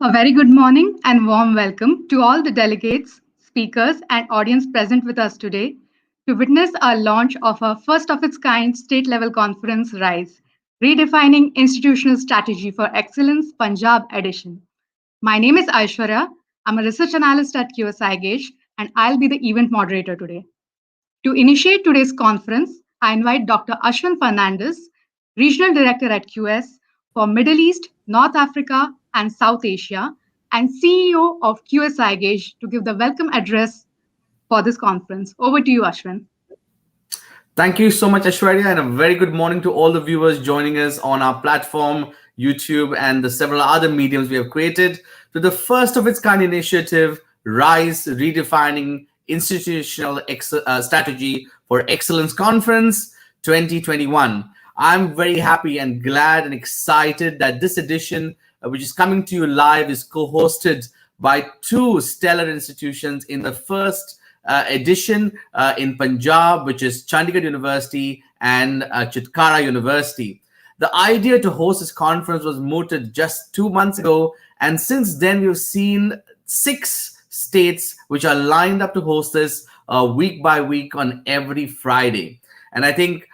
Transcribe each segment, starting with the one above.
A very good morning and warm welcome to all the delegates, speakers, and audience present with us today to witness our launch of our first of its kind state level conference, RISE, Redefining Institutional Strategy for Excellence, Punjab edition. My name is Aishwarya. I'm a research analyst at QS IGAUGE, and I'll be the event moderator today. To initiate today's conference, I invite Dr. Ashwin Fernandez, Regional Director at QS for Middle East, North Africa, and South Asia, and CEO of QS IGAUGE to give the welcome address for this conference. Over to you, Ashwin. Thank you so much, Aishwarya, and a very good morning to all the viewers joining us on our platform, YouTube, and the several other mediums we have created to the first of its kind initiative, RISE, Redefining Institutional Strategy for Excellence Conference 2021. I'm very happy and glad and excited that this edition, which is coming to you live, is co-hosted by two stellar institutions in the first edition in Punjab, which is Chandigarh University and Chitkara University. The idea to host this conference was mooted just 2 months ago, and since then we've seen 6 states which are lined up to host this week by week on every Friday. And I think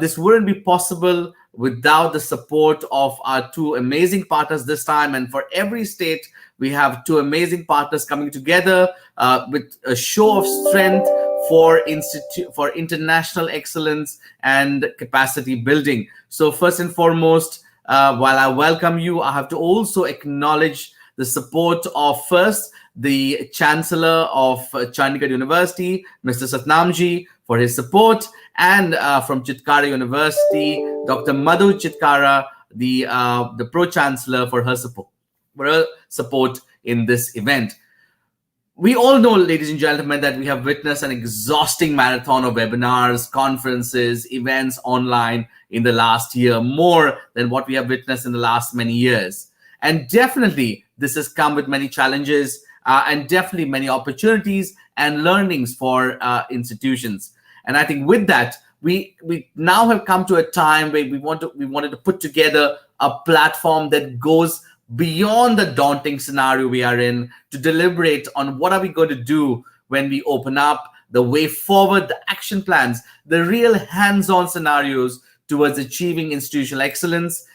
this wouldn't be possible without the support of our 2 amazing partners this time. And for every state, we have 2 amazing partners coming together with a show of strength for international excellence and capacity building. So first and foremost, while I welcome you, I have to also acknowledge the support of first the Chancellor of Chandigarh University, Mr. Satnamji, for his support, and from Chitkara University, Dr. Madhu Chitkara, the Pro-Chancellor, for her support in this event. We all know, ladies and gentlemen, that we have witnessed an exhausting marathon of webinars, conferences, events online in the last year, more than what we have witnessed in the last many years. And definitely, this has come with many challenges and definitely many opportunities and learnings for institutions. And I think with that, we now have come to a time where we wanted to put together a platform that goes beyond the daunting scenario we are in to deliberate on what are we going to do when we open up, the way forward, the action plans, the real hands-on scenarios towards achieving institutional excellence,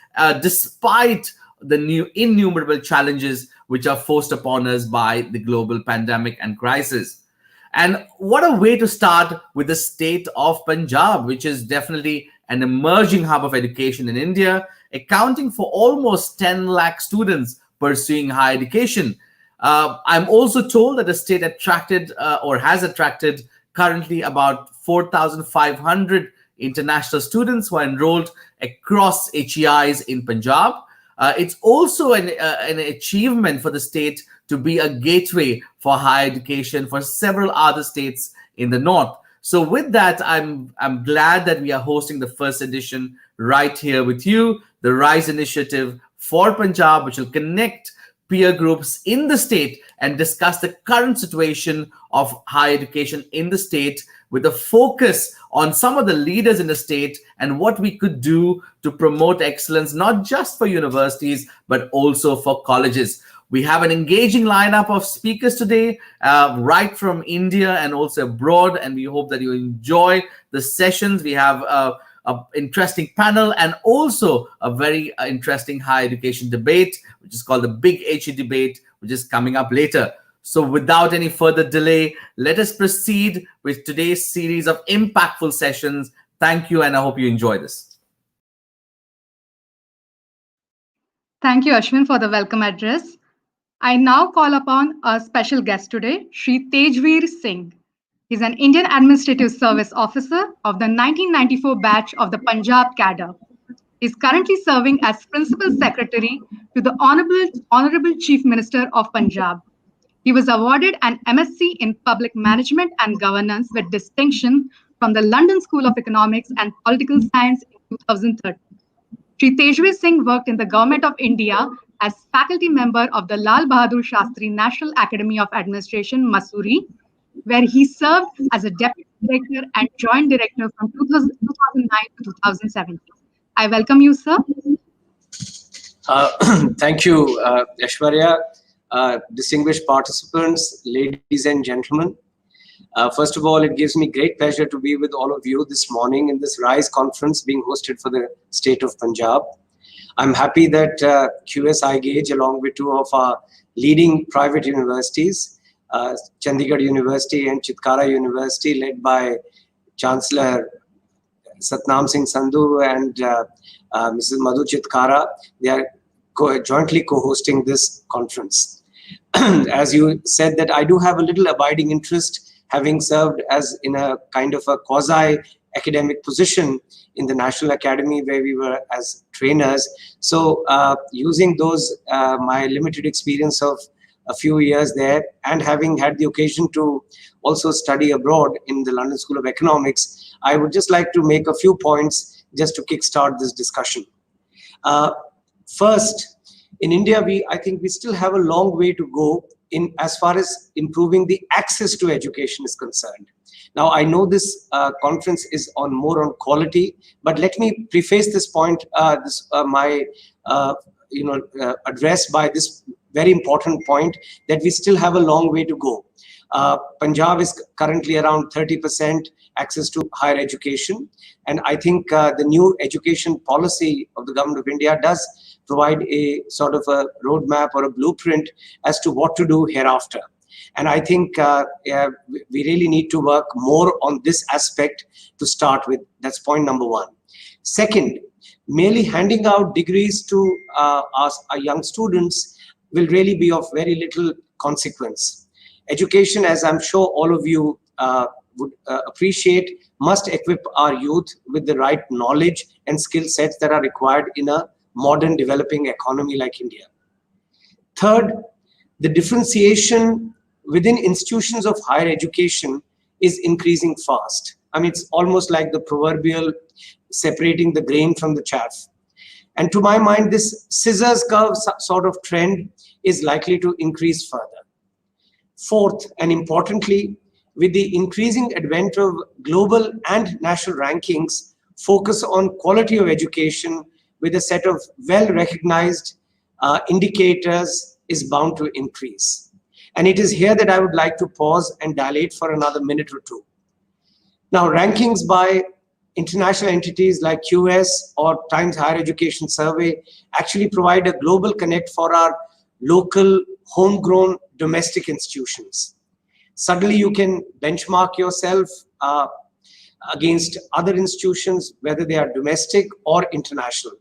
despite the new innumerable challenges which are forced upon us by the global pandemic and crisis. And what a way to start with the state of Punjab, which is definitely an emerging hub of education in India, accounting for almost 10 lakh students pursuing higher education. I'm also told that the state attracted or has attracted currently about 4,500 international students who are enrolled across HEIs in Punjab. It's also an achievement for the state to be a gateway for higher education for several other states in the north. So with that, I'm glad that we are hosting the first edition right here with you, the RISE initiative for Punjab, which will connect peer groups in the state and discuss the current situation of higher education in the state with a focus on some of the leaders in the state and what we could do to promote excellence, not just for universities, but also for colleges. We have an engaging lineup of speakers today, right from India and also abroad, and we hope that you enjoy the sessions. We have an interesting panel and also a very interesting higher education debate, which is called the Big HE debate, which is coming up later. So without any further delay, let us proceed with today's series of impactful sessions. Thank you, and I hope you enjoy this. Thank you, Ashwin, for the welcome address. I now call upon our special guest today, Shri Tejveer Singh. He's an Indian Administrative Service Officer of the 1994 batch of the Punjab cadre. He's currently serving as Principal Secretary to the Honorable Chief Minister of Punjab. He was awarded an MSc in Public Management and Governance with distinction from the London School of Economics and Political Science in 2013. Shri Tejveer Singh worked in the Government of India as faculty member of the Lal Bahadur Shastri National Academy of Administration, Mussoorie, where he served as a deputy director and joint director from 2009 to 2017. I welcome you, sir. Thank you, Aishwarya, distinguished participants, ladies and gentlemen. First of all, it gives me great pleasure to be with all of you this morning in this R.I.S.E conference being hosted for the state of Punjab. I'm happy that QS IGAUGE, along with two of our leading private universities, Chandigarh University and Chitkara University, led by Chancellor Satnam Singh Sandhu and Mrs. Madhu Chitkara, they are jointly co-hosting this conference. As you said, that I do have a little abiding interest, having served as in a kind of a quasi-academic position in the National Academy where we were as trainers. So using those, my limited experience of a few years there, and having had the occasion to also study abroad in the London School of Economics, I would just like to make a few points just to kickstart this discussion. First, in India, I think we still have a long way to go in as far as improving the access to education is concerned. Now, I know this conference is on more on quality, but let me preface this point, my address by this very important point that we still have a long way to go. Punjab is currently around 30% access to higher education, and I think the new education policy of the Government of India does provide a sort of a roadmap or a blueprint as to what to do hereafter. And I think we really need to work more on this aspect to start with. That's point number one. Second, merely handing out degrees to our young students will really be of very little consequence. Education, as I'm sure all of you would appreciate, must equip our youth with the right knowledge and skill sets that are required in a modern developing economy like India. Third, the differentiation within institutions of higher education is increasing fast. I mean, it's almost like the proverbial separating the grain from the chaff. And to my mind, this scissors curve sort of trend is likely to increase further. Fourth, and importantly, with the increasing advent of global and national rankings, focus on quality of education with a set of well-recognized indicators is bound to increase. And it is here that I would like to pause and dilate for another minute or two. Now, rankings by international entities like QS or Times Higher Education Survey actually provide a global connect for our local, homegrown, domestic institutions. Suddenly, you can benchmark yourself against other institutions, whether they are domestic or international.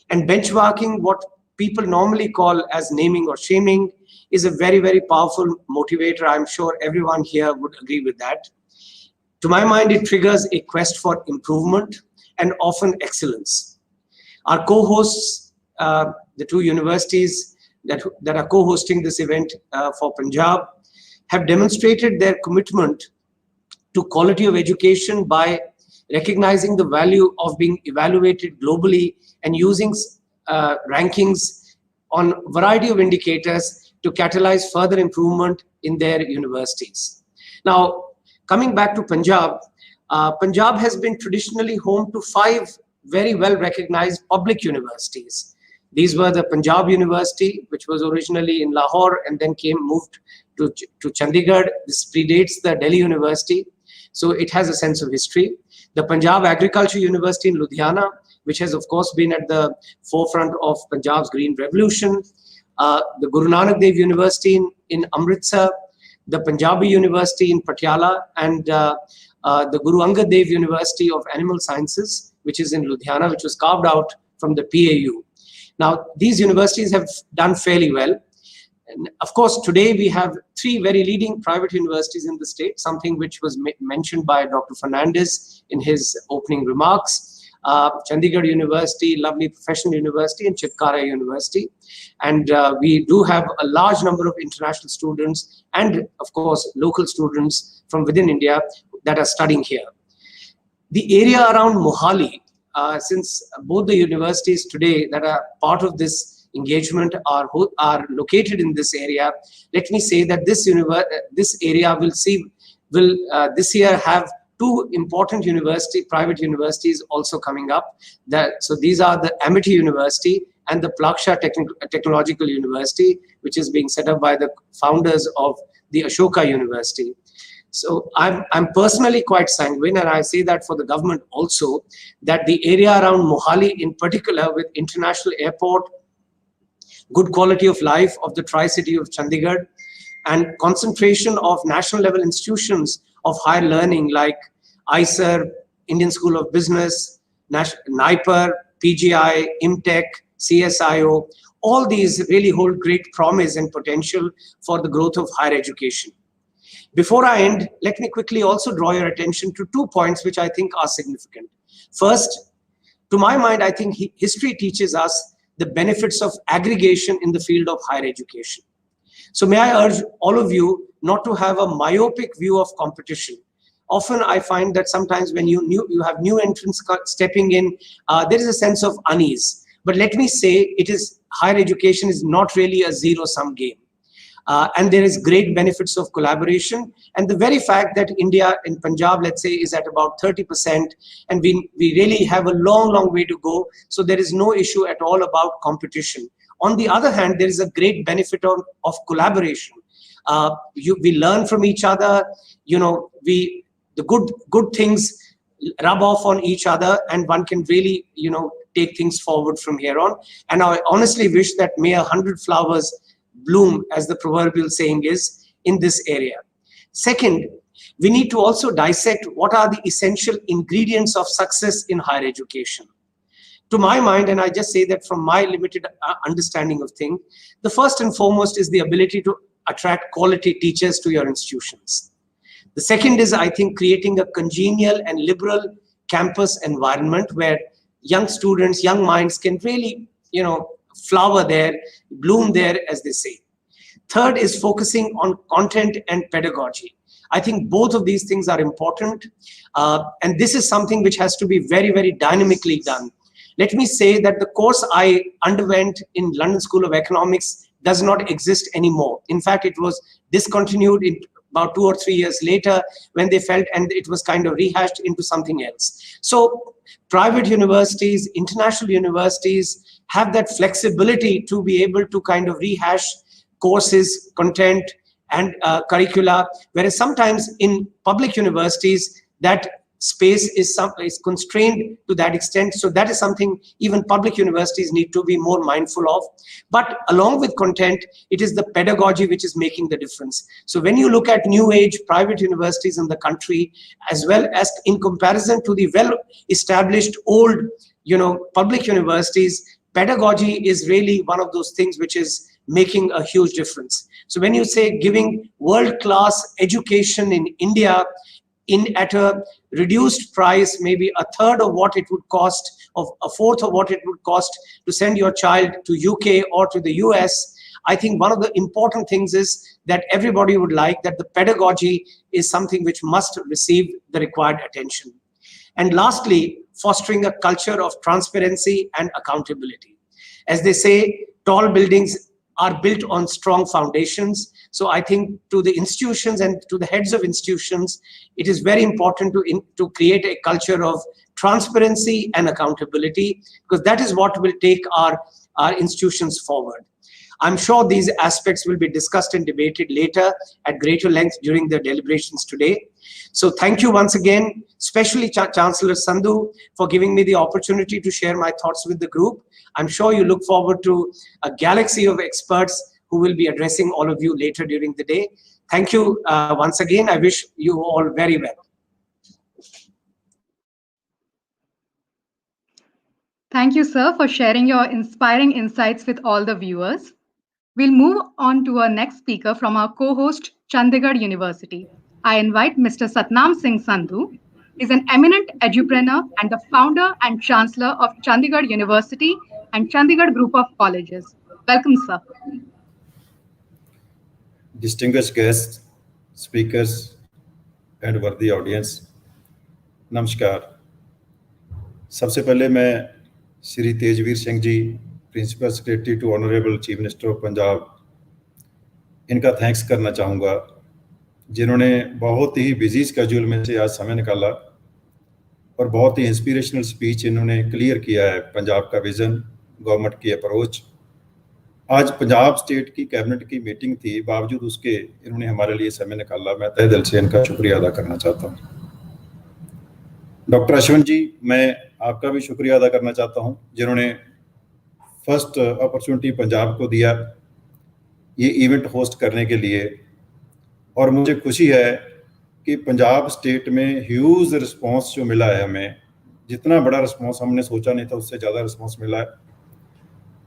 And benchmarking, what people normally call as naming or shaming, is a very, very powerful motivator. I'm sure everyone here would agree with that. To my mind, it triggers a quest for improvement and often excellence. Our co-hosts, the two universities that are co-hosting this event for Punjab, have demonstrated their commitment to quality of education by recognizing the value of being evaluated globally and using rankings on a variety of indicators to catalyze further improvement in their universities. Now, coming back to Punjab, Punjab has been traditionally home to 5 very well-recognized public universities. These were the Punjab University, which was originally in Lahore and then moved to Chandigarh. This predates the Delhi University, so it has a sense of history. The Punjab Agriculture University in Ludhiana, which has of course been at the forefront of Punjab's Green Revolution. The Guru Nanak Dev University in Amritsar, the Punjabi University in Patiala, and the Guru Angad Dev University of Animal Sciences, which is in Ludhiana, which was carved out from the PAU. Now, these universities have done fairly well. And of course, today we have 3 very leading private universities in the state, something which was mentioned by Dr. Fernandez in his opening remarks. Chandigarh University, lovely professional university, and Chitkara University. And we do have a large number of international students and, of course, local students from within India that are studying here. The area around Mohali, since both the universities today that are part of this engagement are located in this area, let me say that this area will this year have 2 important private universities also coming up. So these are the Amity University and the Plaksha Technological University, which is being set up by the founders of the Ashoka University. So I'm personally quite sanguine, and I say that for the government also, that the area around Mohali in particular, with international airport, good quality of life of the Tri-City of Chandigarh, and concentration of national level institutions of higher learning like R.I.S.E, Indian School of Business, NIPER, PGI, IMTech, CSIO, all these really hold great promise and potential for the growth of higher education. Before I end, let me quickly also draw your attention to 2 points which I think are significant. First, to my mind, I think history teaches us the benefits of aggregation in the field of higher education. So may I urge all of you not to have a myopic view of competition. Often I find that sometimes when you have new entrants stepping in, there is a sense of unease. But let me say, higher education is not really a zero-sum game. And there is great benefits of collaboration. And the very fact that India in Punjab, let's say, is at about 30%, and we really have a long, long way to go. So there is no issue at all about competition. On the other hand, there is a great benefit of collaboration. We learn from each other, the good things rub off on each other, and one can really, take things forward from here on. And I honestly wish that may 100 flowers bloom, as the proverbial saying is, in this area. Second, we need to also dissect what are the essential ingredients of success in higher education. To my mind, and I just say that from my limited understanding of things, the first and foremost is the ability to attract quality teachers to your institutions. The second is, I think, creating a congenial and liberal campus environment where young students, young minds can really, flower there, bloom there, as they say. Third is focusing on content and pedagogy. I think both of these things are important. And this is something which has to be very, very dynamically done. Let me say that the course I underwent in London School of Economics does not exist anymore. In fact, it was discontinued in about 2 or 3 years later when they felt, and it was kind of rehashed into something else. So private universities, international universities have that flexibility to be able to kind of rehash courses, content, and curricula, whereas sometimes in public universities, that space is constrained to that extent. So that is something even public universities need to be more mindful of. But along with content, it is the pedagogy which is making the difference. So when you look at new age private universities in the country, as well as in comparison to the well-established old, public universities, pedagogy is really one of those things which is making a huge difference. So when you say giving world-class education in India at a reduced price, maybe a third of what it would cost, of a fourth of what it would cost to send your child to UK or to the US, I think one of the important things is that everybody would like that the pedagogy is something which must receive the required attention. And lastly, fostering a culture of transparency and accountability. As they say, tall buildings are built on strong foundations. So I think to the institutions and to the heads of institutions, it is very important to create a culture of transparency and accountability, because that is what will take our institutions forward. I'm sure these aspects will be discussed and debated later at greater length during the deliberations today. So thank you once again, especially Chancellor Sandhu, for giving me the opportunity to share my thoughts with the group. I'm sure you look forward to a galaxy of experts who will be addressing all of you later during the day. Thank you once again. I wish you all very well. Thank you, sir, for sharing your inspiring insights with all the viewers. We'll move on to our next speaker from our co-host, Chandigarh University. I invite Mr. Satnam Singh Sandhu. He's an eminent edupreneur and the founder and chancellor of Chandigarh University and Chandigarh Group of Colleges. Welcome, sir. Distinguished guests, speakers, and worthy audience, नमस्कार। सबसे पहले मैं Shri Tejveer Singh ji, principal secretary to honourable chief minister of Punjab, इनका thanks करना चाहूँगा, जिन्होंने बहुत ही busy schedule में से आज समय निकाला और बहुत ही इंस्पिरेशनल स्पीच इन्होंने क्लियर किया है पंजाब का विज़न गवर्नमेंट की अप्रोच। आज पंजाब स्टेट की कैबिनेट की मीटिंग थी, बावजूद उसके इन्होंने हमारे लिए समय निकाला। मैं तहे दिल से इनका शुक्रिया अदा करना चाहता हूँ। डॉक्टर अश्विन जी, मैं आपका भी शुक्रिया अदा करना चाहता हूँ, जिन्होंने फर्स्ट अपॉर्चुनिटी पंजाब को दिया ये इवेंट होस्ट करने के लिए। और मुझे खुशी है कि पंजाब स्टेट में ह्यूज रिस्पांस जो मिला है हमें, जितना बड़ा रिस्पांस हमने सोचा नहीं था उससे ज़्यादा रिस्पांस मिला है।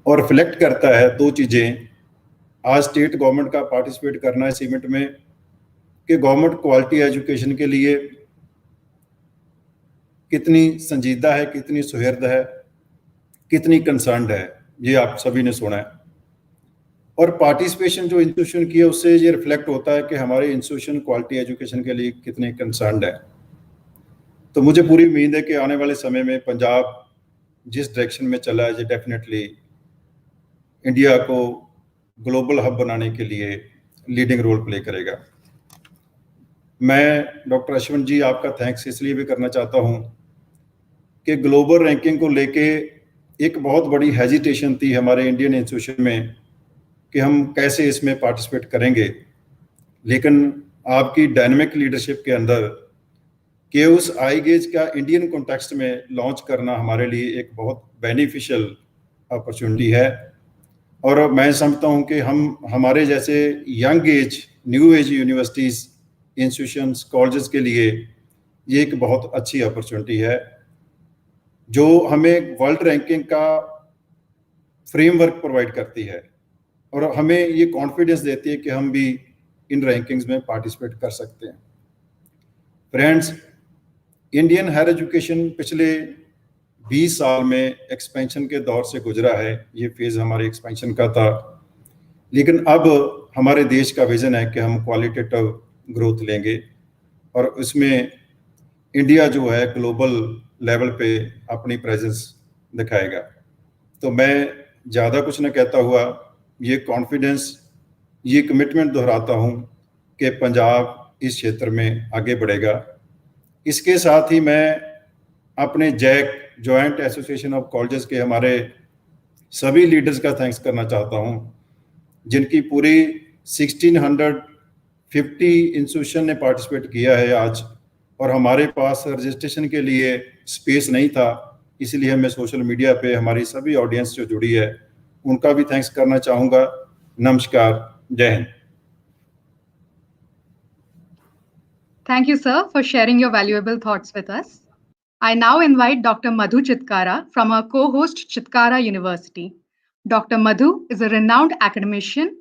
और रिफ्लेक्ट करता है दो चीज़ें, आज स्टेट गवर्नमेंट का पार्टिसिपेट करना इस इवेंट में, कि गवर्नमेंट क्वालिटी एजुकेशन के लिए कितनी संजीदा है, कितनी सुहर्द है, कितनी कंसर्न्ड है, ये आप सभी ने सुना है। और पार्टिसिपेशन जो इंस्टीट्यूशन की है उससे ये रिफ्लेक्ट होता है कि हमारे इंस्टीट्यूशन क्वालिटी एजुकेशन के लिए कितने कंसर्न्ड है। तो मुझे पूरी उम्मीद है कि आने वाले समय में पंजाब जिस डायरेक्शन में चला है, ये डेफिनेटली इंडिया को ग्लोबल हब बनाने के लिए लीडिंग रोल प्ले करेगा। मैं डॉक्टर अश्विन जी आपका थैंक्स इसलिए भी करना चाहता हूँ कि ग्लोबल रैंकिंग को लेके एक बहुत बड़ी हेजिटेशन थी हमारे इंडियन इंस्टीट्यूशन में कि हम कैसे इसमें पार्टिसिपेट करेंगे, लेकिन आपकी डायनामिक लीडरशिप के अंदर QS IGAUGE का इंडियन कॉन्टेक्स्ट में लॉन्च करना हमारे लिए एक बहुत बेनिफिशियल अपॉर्चुनिटी है। और मैं समझता हूं कि हमारे जैसे young age new age universities, institutions, colleges के लिए ये एक बहुत अच्छी अपॉर्चुनिटी है, जो हमें वर्ल्ड रैंकिंग का फ्रेमवर्क प्रोवाइड करती है और हमें ये कॉन्फिडेंस देती है कि हम भी इन रैंकिंग्स में पार्टिसिपेट कर सकते हैं। फ्रेंड्स, इंडियन हायर एजुकेशन पिछले 20 साल में एक्सपेंशन के दौर से गुजरा है। ये फेज़ हमारे एक्सपेंशन का था, लेकिन अब हमारे देश का विज़न है कि हम क्वालिटेटिव ग्रोथ लेंगे और उसमें इंडिया जो है ग्लोबल लेवल पे अपनी प्रेजेंस दिखाएगा। तो मैं ज़्यादा कुछ न कहता हुआ ये कॉन्फिडेंस, ये कमिटमेंट दोहराता हूँ कि पंजाब इस क्षेत्र में आगे बढ़ेगा। इसके साथ ही मैं अपने JAC joint association of colleges के हमारे सभी लीडर्स का थैंक्स करना चाहता हूँ, जिनकी पूरी 1650 इंस्टीट्यूशन ने पार्टिसिपेट किया है आज। और हमारे पास रजिस्ट्रेशन के लिए स्पेस नहीं था, इसलिए मैं सोशल मीडिया पे हमारी सभी ऑडियंस जो जुड़ी है उनका भी थैंक्स करना चाहूँगा। नमस्कार, जय Hind. Thank you, sir, for sharing your valuable thoughts with us. I now invite Dr. Madhu Chitkara from our co-host Chitkara University. Dr. Madhu is a renowned academician,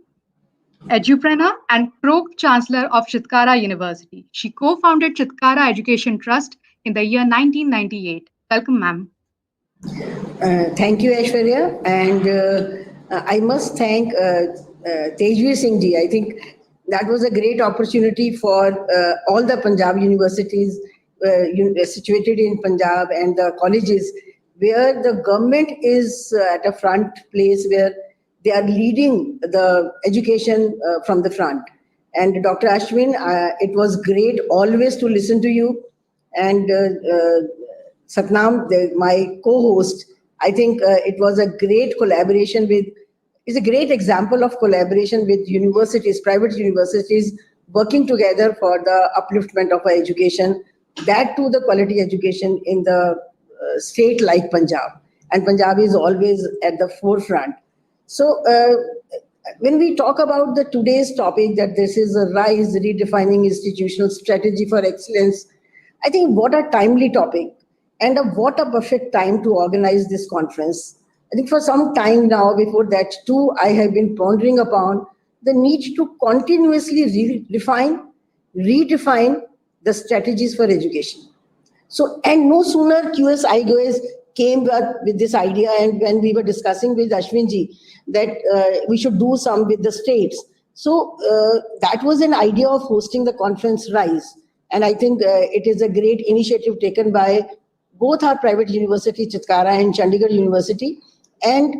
edupreneur, and pro-chancellor of Chitkara University. She co-founded Chitkara Education Trust in the year 1998. Welcome, ma'am. Thank you, Aishwarya. And I must thank Tejveer Singh ji. I think that was a great opportunity for all the Punjab universities situated in Punjab and the colleges, where the government is at a front place where they are leading the education from the front. And Dr. Ashwin, it was great always to listen to you. And Satnam, my co-host, I think it was a great collaboration with, it's a great example of collaboration with universities, private universities, working together for the upliftment of our education, that too the quality education in the state like Punjab. And Punjab is always at the forefront. So when we talk about the today's topic, that this is a RISE, redefining institutional strategy for excellence, I think what a timely topic and what a perfect time to organize this conference. I think for some time now, before that too, I have been pondering upon the need to continuously redefine the strategies for education. So, and no sooner QS IGAUGE came up with this idea, and when we were discussing with Ashwin ji that we should do some with the states. So that was an idea of hosting the conference RISE. And I think it is a great initiative taken by both our private university, Chitkara and Chandigarh University, and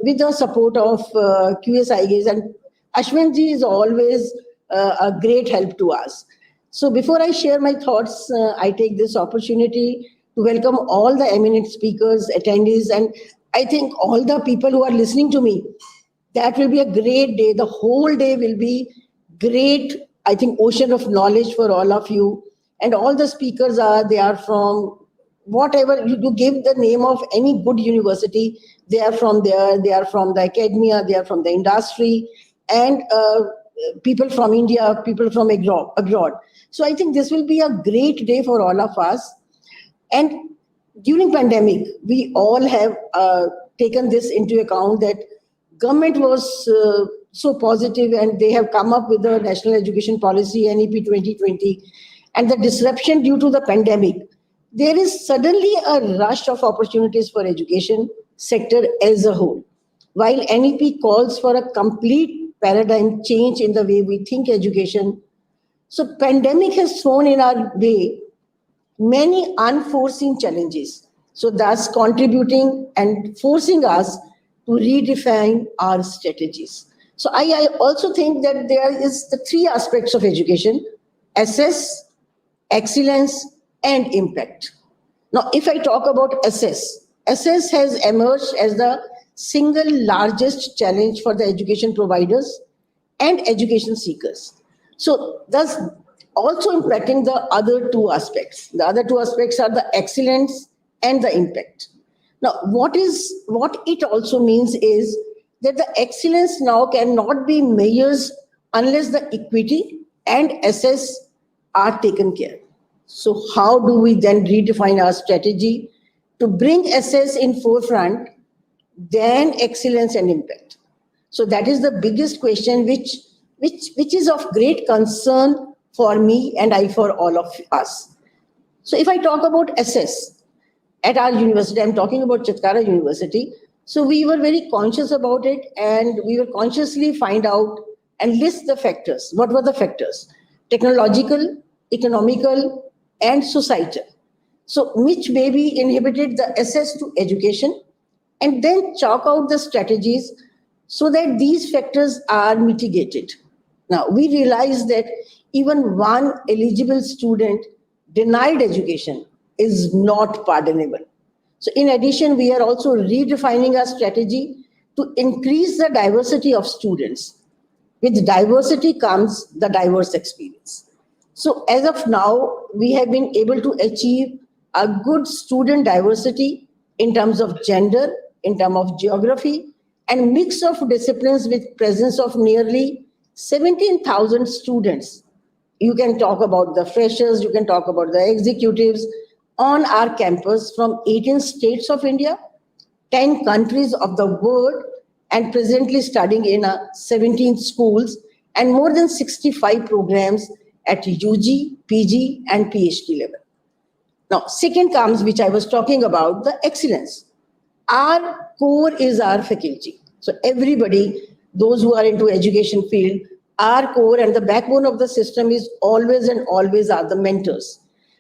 with the support of QS IGAUGE. And Ashwin ji is always a great help to us. So before I share my thoughts, I take this opportunity to welcome all the eminent speakers, attendees, and I think all the people who are listening to me, that will be a great day. The whole day will be great, I think, ocean of knowledge for all of you. And all the speakers they are from whatever, you give the name of any good university, they are from there, they are from the academia, they are from the industry, and people from India, people from abroad. So I think this will be a great day for all of us. And during pandemic, we all have taken this into account that government was so positive and they have come up with the National Education Policy, NEP 2020, and the disruption due to the pandemic. There is suddenly a rush of opportunities for education sector as a whole. While NEP calls for a complete paradigm change in the way we think education, so pandemic has thrown in our way many unforeseen challenges, so thus contributing and forcing us to redefine our strategies. So I also think that there is the three aspects of education: assess, excellence, and impact. Now, if I talk about assess has emerged as the single largest challenge for the education providers and education seekers. So thus also impacting the other two aspects. The other two aspects are the excellence and the impact. Now, what it also means is that the excellence now cannot be measured unless the equity and assess are taken care. So how do we then redefine our strategy to bring assess in forefront, then excellence and impact? So that is the biggest question which is of great concern for me and for all of us. So if I talk about assess at our university, I'm talking about Chitkara University. So we were very conscious about it, and we will consciously find out and list the factors. What were the factors? Technological, economical, and societal. So which maybe inhibited the access to education, and then chalk out the strategies so that these factors are mitigated. Now, we realize that even one eligible student denied education is not pardonable. So in addition, we are also redefining our strategy to increase the diversity of students. With diversity comes the diverse experience. So as of now, we have been able to achieve a good student diversity in terms of gender, in terms of geography, and mix of disciplines with presence of nearly 17,000 students. You can talk about the freshers, you can talk about the executives on our campus from 18 states of India, 10 countries of the world, and presently studying in 17 schools and more than 65 programs at UG, PG, and PhD level. Now, second comes, which I was talking about, the excellence. Our core is our faculty. So everybody, those who are into education field, our core and the backbone of the system is always and always are the mentors.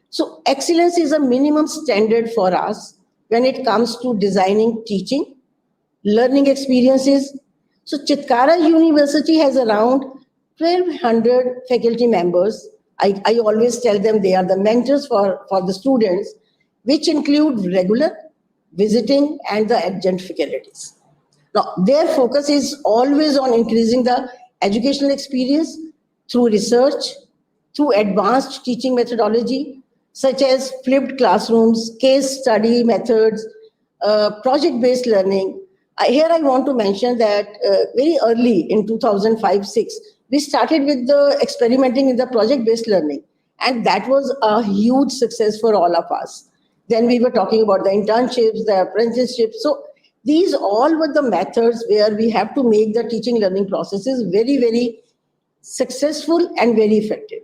So excellence is a minimum standard for us when it comes to designing teaching, learning experiences. So Chitkara University has around 1,200 faculty members. I always tell them they are the mentors for the students, which include regular, visiting, and the adjunct faculties. Now, their focus is always on increasing the educational experience through research, through advanced teaching methodology, such as flipped classrooms, case study methods, project-based learning. Here I want to mention that very early in 2005-06, we started with the experimenting with the project-based learning, and that was a huge success for all of us. Then we were talking about the internships, the apprenticeships. So these all were the methods where we have to make the teaching learning processes very, very successful and very effective.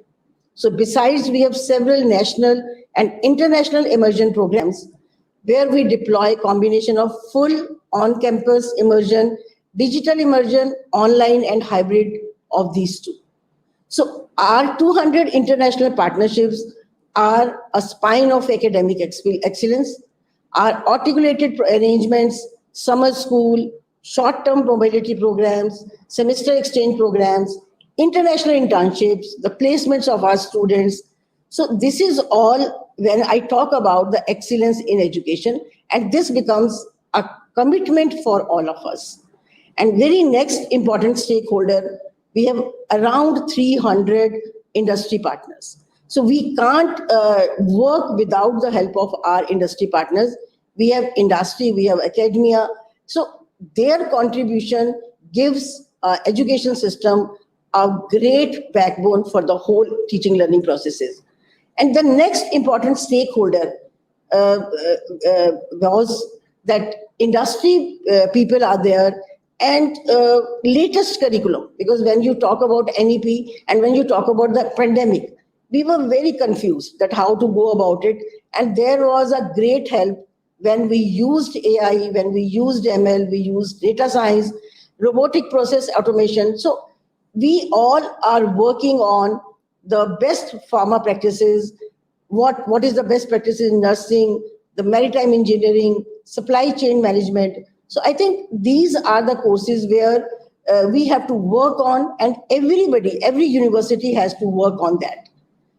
So besides, we have several national and international immersion programs where we deploy a combination of full on-campus immersion, digital immersion, online and hybrid of these two. So our 200 international partnerships are a spine of academic excellence. Our articulated arrangements, summer school, short-term mobility programs, semester exchange programs, international internships, the placements of our students. So this is all when I talk about the excellence in education, and this becomes a commitment for all of us. And very next important stakeholder, we have around 300 industry partners. So we can't work without the help of our industry partners. We have industry, we have academia. So their contribution gives education system a great backbone for the whole teaching learning processes. And the next important stakeholder was that industry people are there, and latest curriculum, because when you talk about NEP and when you talk about the pandemic, we were very confused that how to go about it. And there was a great help when we used AI, when we used ML, we used data science, robotic process automation. So we all are working on the best pharma practices, what is the best practices in nursing, the maritime engineering, supply chain management. So I think these are the courses where we have to work on, and everybody, every university has to work on that.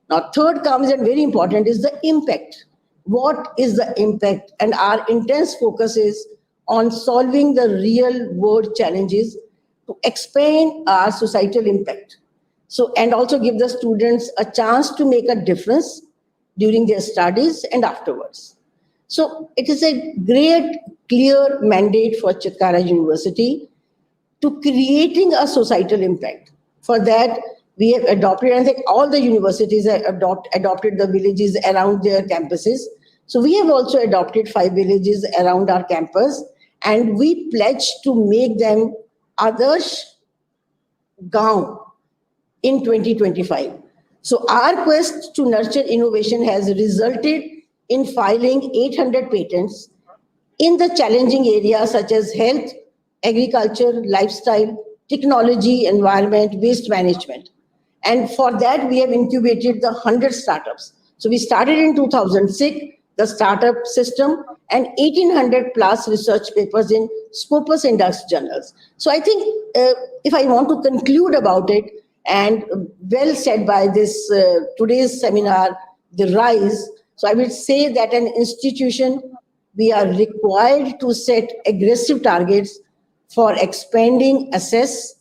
Now, third comes, and very important, is the impact. What is the impact? And our intense focus is on solving the real world challenges to expand our societal impact. So, and also give the students a chance to make a difference during their studies and afterwards. So it is a great, clear mandate for Chitkara University to creating a societal impact. For that, we have adopted, I think all the universities have adopted the villages around their campuses. So we have also adopted 5 villages around our campus, and we pledge to make them Adarsh Gaon in 2025. So our quest to nurture innovation has resulted in filing 800 patents in the challenging areas such as health, agriculture, lifestyle, technology, environment, waste management. And for that, we have incubated the 100 startups. So we started in 2006, the startup system, and 1800 plus research papers in Scopus Index journals. So I think if I want to conclude about it, and well said by this today's seminar, the R.I.S E. So I will say that an institution, we are required to set aggressive targets for expanding access,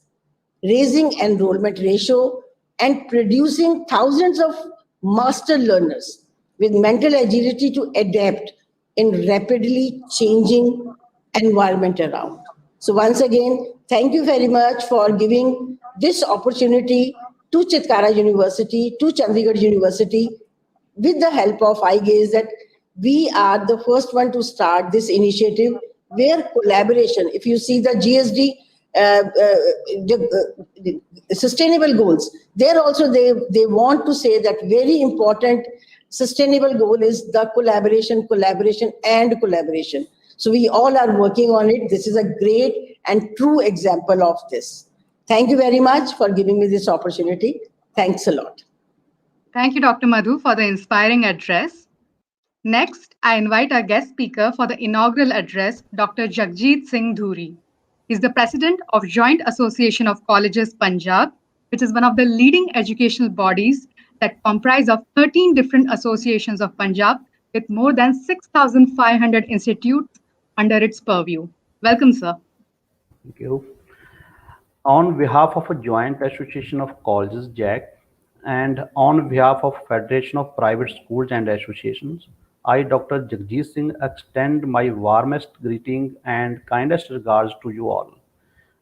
raising enrollment ratio, and producing thousands of master learners with mental agility to adapt in rapidly changing environment around. So once again, thank you very much for giving this opportunity to Chitkara University, to Chandigarh University, with the help of IGAUGE, that we are the first one to start this initiative where collaboration, if you see the GSD sustainable goals, there also they want to say that very important sustainable goal is the collaboration. So we all are working on it. This is a great and true example of this. Thank you very much for giving me this opportunity. Thanks a lot. Thank you, Dr. Madhu, for the inspiring address. Next, I invite our guest speaker for the inaugural address, Dr. Jagjit Singh Dhuri. He's the president of Joint Association of Colleges Punjab, which is one of the leading educational bodies that comprise of 13 different associations of Punjab with more than 6,500 institutes under its purview. Welcome, sir. Thank you. On behalf of a Joint Association of Colleges, JAC, and on behalf of Federation of Private Schools and Associations, I, Dr. Jagjit Singh, extend my warmest greeting and kindest regards to you all.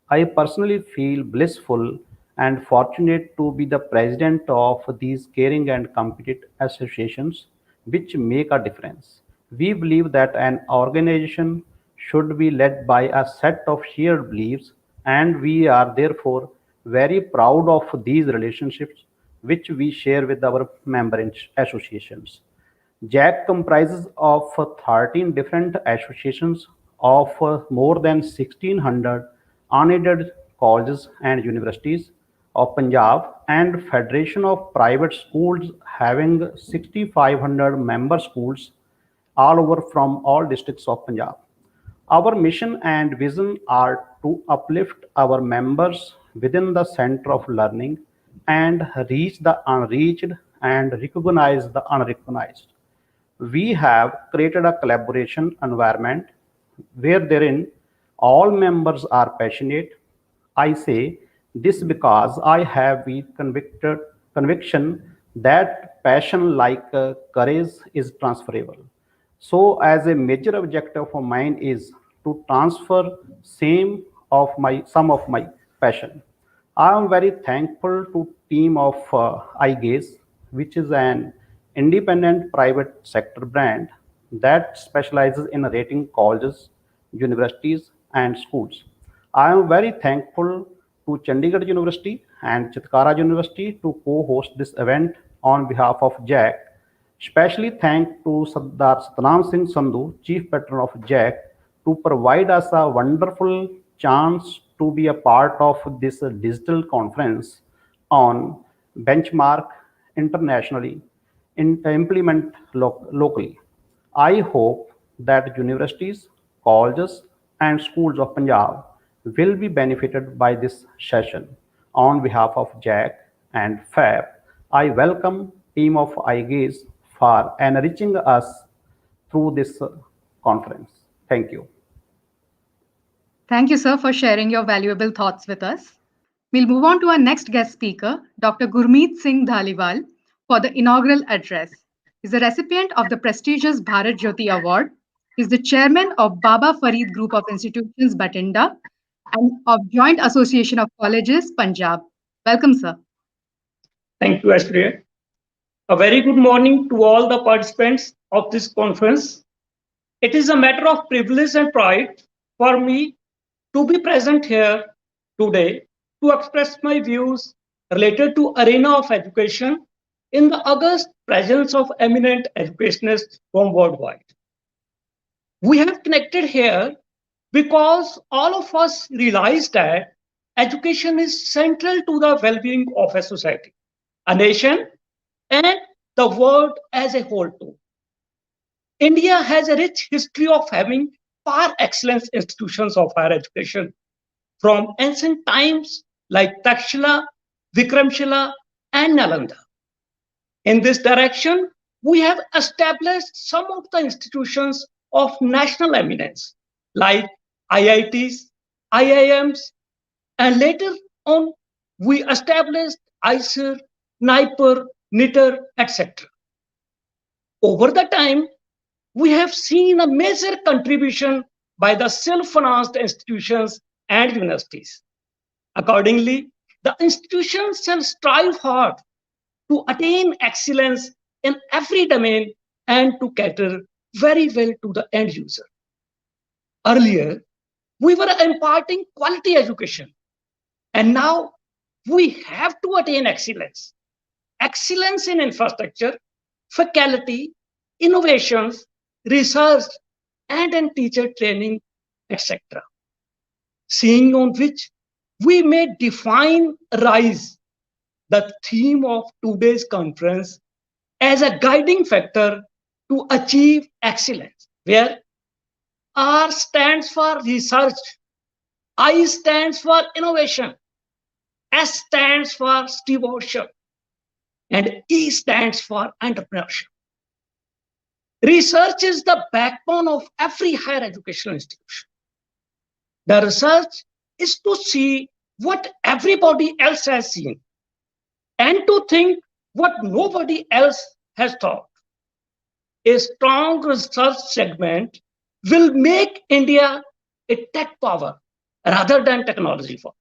I personally feel blissful and fortunate to be the president of these caring and competent associations which make a difference. We believe that an organization should be led by a set of shared beliefs, and we are therefore very proud of these relationships which we share with our member associations. JAC comprises of 13 different associations of more than 1,600 unaided colleges and universities of Punjab and Federation of Private Schools having 6,500 member schools all over from all districts of Punjab. Our mission and vision are to uplift our members within the center of learning and reach the unreached and recognize the unrecognized. We have created a collaboration environment where therein all members are passionate. I say this because I have the conviction that passion, like courage, is transferable. So, as a major objective of mine is to transfer some of my passion. I am very thankful to team of iGaze, which is an independent private sector brand that specializes in rating colleges, universities, and schools. I am very thankful to Chandigarh University and Chitkara University to co-host this event on behalf of JAC. Especially thank to Sardar Satnam Singh Sandhu, Chief Patron of JAC, to provide us a wonderful chance to be a part of this digital conference on benchmark internationally, implement locally. I hope that universities, colleges, and schools of Punjab will be benefited by this session. On behalf of JAC and FAB, I welcome team of iGaze for enriching us through this conference. Thank you. Thank you, sir, for sharing your valuable thoughts with us. We'll move on to our next guest speaker, Dr. Gurmeet Singh Dhaliwal, for the inaugural address. He's a recipient of the prestigious Bharat Jyoti Award. He's the chairman of Baba Farid Group of Institutions, Batinda, and of Joint Association of Colleges, Punjab. Welcome, sir. Thank you, Ashriya. A very good morning to all the participants of this conference. It is a matter of privilege and pride for me to be present here today to express my views related to arena of education in the august presence of eminent educationists from worldwide. We have connected here because all of us realize that education is central to the well-being of a society, a nation, and the world as a whole too. India has a rich history of having par excellence institutions of higher education from ancient times like Takshila, Vikramshila, and Nalanda. In this direction, we have established some of the institutions of national eminence like IITs, IIMs, and later on we established R.I.S.E, NIPER, NITER, etc. Over the time, we have seen a major contribution by the self-financed institutions and universities. Accordingly, the institutions shall strive hard to attain excellence in every domain and to cater very well to the end user. Earlier, we were imparting quality education, and now we have to attain excellence. Excellence in infrastructure, faculty, innovations, research, and in teacher training, etc. Seeing on which we may define RISE, the theme of today's conference, as a guiding factor to achieve excellence, where R stands for research, I stands for innovation, S stands for stewardship, and E stands for entrepreneurship. Research is the backbone of every higher educational institution. The research is to see what everybody else has seen and to think what nobody else has thought. A strong research segment will make India a tech power rather than technology power.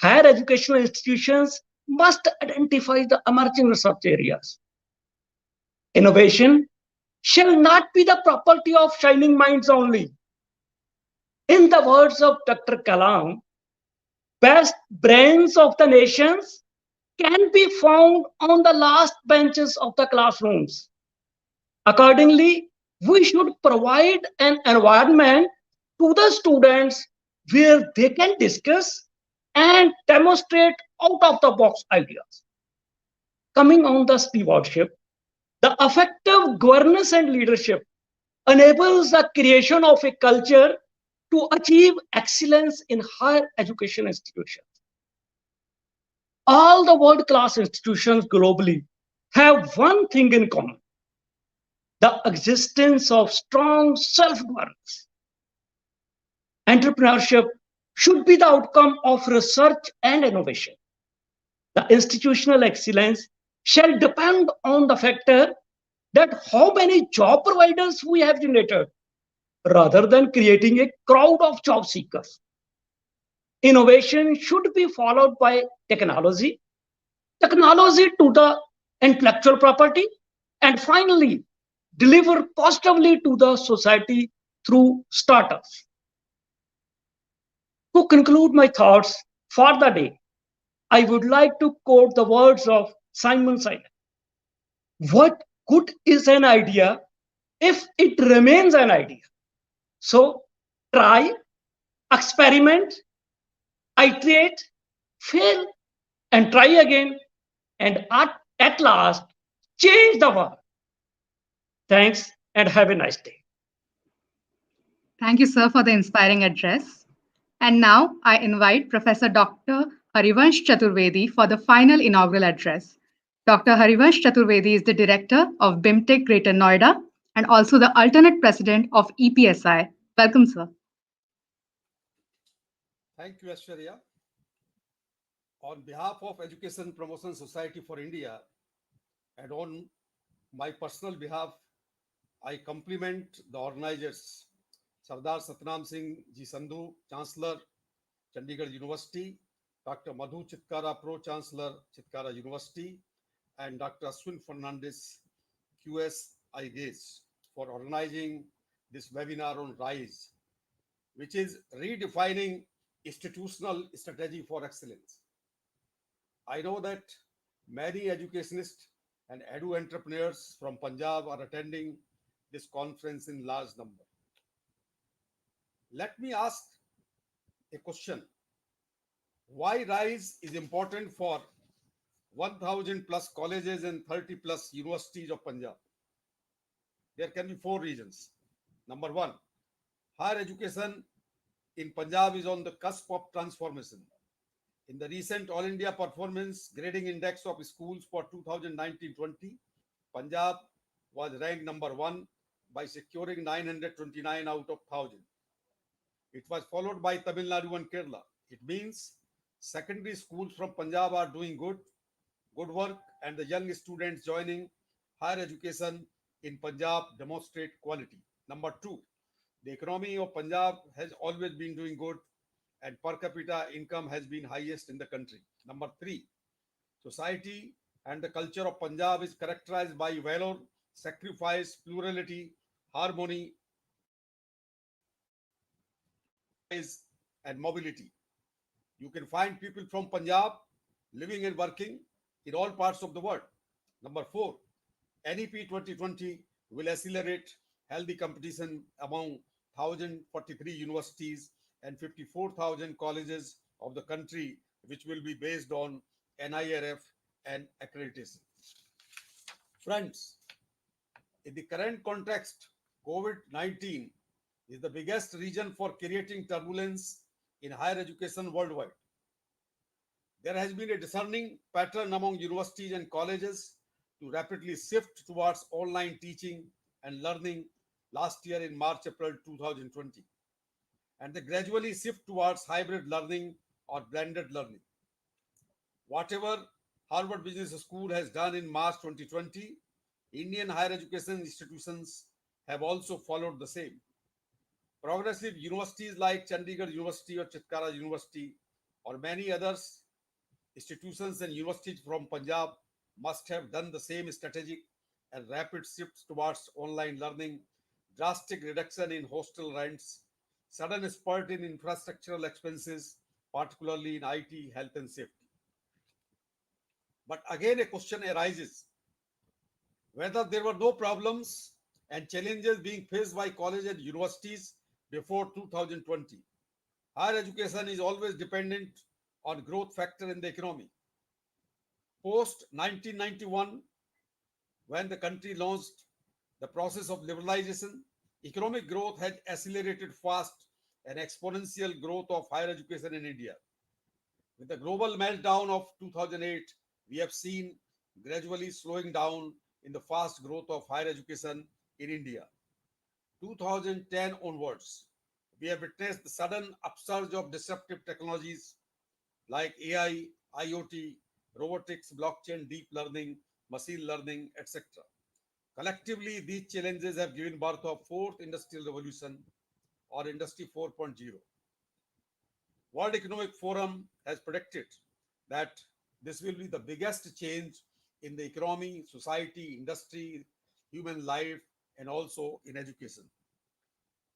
Higher educational institutions must identify the emerging research areas. Innovation shall not be the property of shining minds only. In the words of Dr. Kalam, best brains of the nations can be found on the last benches of the classrooms. Accordingly, we should provide an environment to the students where they can discuss and demonstrate out-of-the-box ideas. Coming on the stewardship, the effective governance and leadership enables the creation of a culture to achieve excellence in higher education institutions. All the world-class institutions globally have one thing in common: the existence of strong self-governance. Entrepreneurship should be the outcome of research and innovation. The institutional excellence shall depend on the factor that how many job providers we have generated rather than creating a crowd of job seekers. Innovation should be followed by technology to the intellectual property, and finally, deliver positively to the society through startups. To conclude my thoughts for the day, I would like to quote the words of Simon Sinek. What good is an idea if it remains an idea? So try, experiment, iterate, fail, and try again, and at last, change the world. Thanks and have a nice day. Thank you, sir, for the inspiring address. And now I invite Professor Dr. Harivansh Chaturvedi for the final inaugural address. Dr. Harivansh Chaturvedi is the director of BIMTech Greater Noida and also the alternate president of EPSI. Welcome, sir. Thank you, Aishwarya. On behalf of Education Promotion Society for India and on my personal behalf, I compliment the organizers, Sardar Satnam Singh Ji Sandhu, Chancellor, Chandigarh University, Dr. Madhu Chitkara, Pro-Chancellor, Chitkara University, and Dr. Ashwin Fernandez, QS IGAUGE, for organizing this webinar on R.I.S.E, which is redefining institutional strategy for excellence. I know that many educationists and edu entrepreneurs from Punjab are attending this conference in large number. Let me ask a question. Why R.I.S.E is important for 1,000 plus colleges and 30 plus universities of Punjab? There can be 4 reasons. Number 1, higher education in Punjab is on the cusp of transformation. In the recent All India Performance Grading Index of Schools for 2019-20, Punjab was ranked number 1 by securing 929 out of 1,000. It was followed by Tamil Nadu and Kerala. It means secondary schools from Punjab are doing good work, and the young students joining higher education in Punjab demonstrate quality. Number 2, the economy of Punjab has always been doing good, and per capita income has been highest in the country. Number 3, society and the culture of Punjab is characterized by valor, sacrifice, plurality, harmony, and mobility. You can find people from Punjab living and working in all parts of the world. Number 4, NEP 2020 will accelerate healthy competition among 1,043 universities and 54,000 colleges of the country, which will be based on NIRF and accreditation. Friends, in the current context, COVID-19 is the biggest reason for creating turbulence in higher education worldwide. There has been a discerning pattern among universities and colleges to rapidly shift towards online teaching and learning last year in March-April 2020, and they gradually shift towards hybrid learning or blended learning. Whatever Harvard Business School has done in March 2020, Indian higher education institutions have also followed the same. Progressive universities like Chandigarh University or Chitkara University or many others institutions and universities from Punjab must have done the same strategic and rapid shifts towards online learning, drastic reduction in hostel rents, sudden spurt in infrastructural expenses, particularly in IT, health and safety. But again, a question arises whether there were no problems and challenges being faced by colleges and universities before 2020. Higher education is always dependent on growth factor in the economy. Post 1991, when the country launched the process of liberalization, economic growth had accelerated fast and exponential growth of higher education in India. With the global meltdown of 2008, we have seen gradually slowing down in the fast growth of higher education in India. 2010 onwards, we have witnessed the sudden upsurge of disruptive technologies like AI, IoT, robotics, blockchain, deep learning, machine learning, etc. Collectively, these challenges have given birth to a fourth industrial revolution or Industry 4.0. World Economic Forum has predicted that this will be the biggest change in the economy, society, industry, human life, and also in education.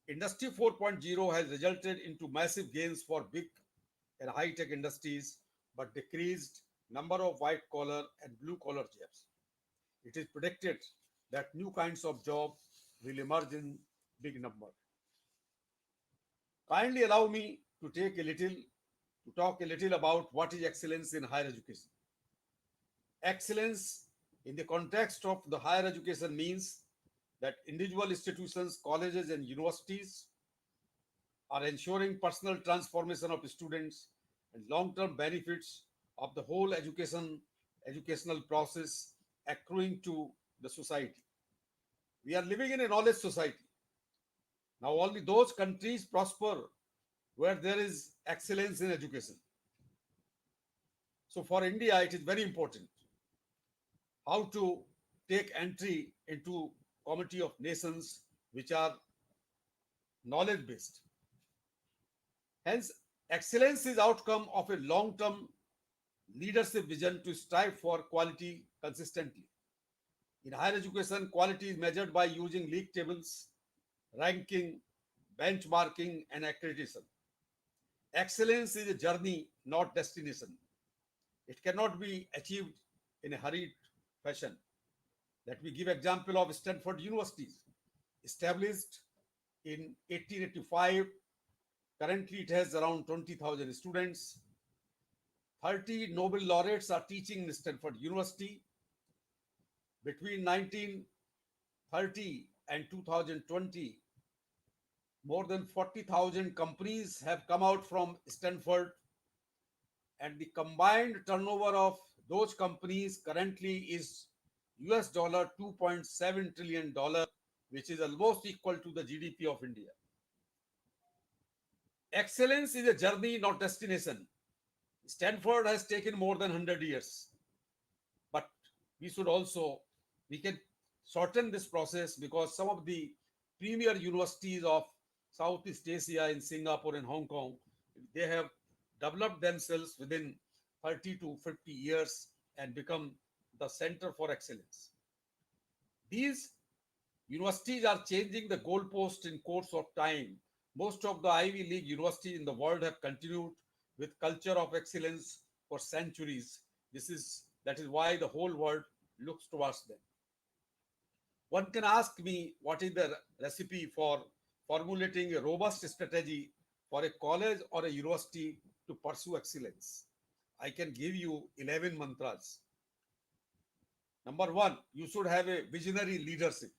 Industry 4.0 has resulted into massive gains for big and high-tech industries, but decreased number of white-collar and blue-collar jobs. It is predicted that new kinds of jobs will emerge in big number. Kindly allow me to talk a little about what is excellence in higher education. Excellence in the context of the higher education means that individual institutions, colleges, and universities are ensuring personal transformation of students and long-term benefits of the whole educational process accruing to the society. We are living in a knowledge society. Now, only those countries prosper where there is excellence in education. So for India, it is very important how to take entry into community of nations which are knowledge based. Hence, excellence is outcome of a long-term leadership vision to strive for quality consistently. In higher education, quality is measured by using league tables, ranking, benchmarking, and accreditation. Excellence is a journey, not destination. It cannot be achieved in a hurried fashion. Let me give example of Stanford Universities. Established in 1885, currently it has around 20,000 students. 30 Nobel laureates are teaching in Stanford University. Between 1930 and 2020, more than 40,000 companies have come out from Stanford, and the combined turnover of those companies currently is US dollar $2.7 trillion, which is almost equal to the GDP of India. Excellence is a journey, not destination. Stanford has taken more than 100 years, but we can shorten this process because some of the premier universities of Southeast Asia in Singapore and Hong Kong, they have developed themselves within 30 to 50 years and become the center for excellence. These universities are changing the goalpost in course of time. Most of the Ivy League universities in the world have continued with culture of excellence for centuries. That is why the whole world looks towards them. One can ask me what is the recipe for formulating a robust strategy for a college or a university to pursue excellence. I can give you 11 mantras. Number one, you should have a visionary leadership.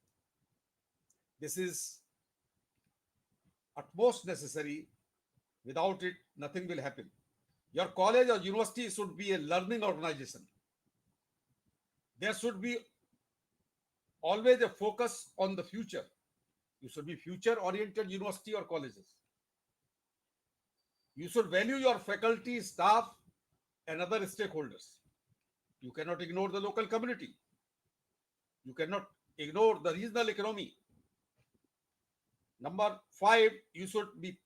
This is utmost necessary. Without it, nothing will happen. Your college or university should be a learning organization. There should be always a focus on the future. You should be future-oriented university or colleges. You should value your faculty, staff, and other stakeholders. You cannot ignore the local community. You cannot ignore the regional economy. Number 5, you should be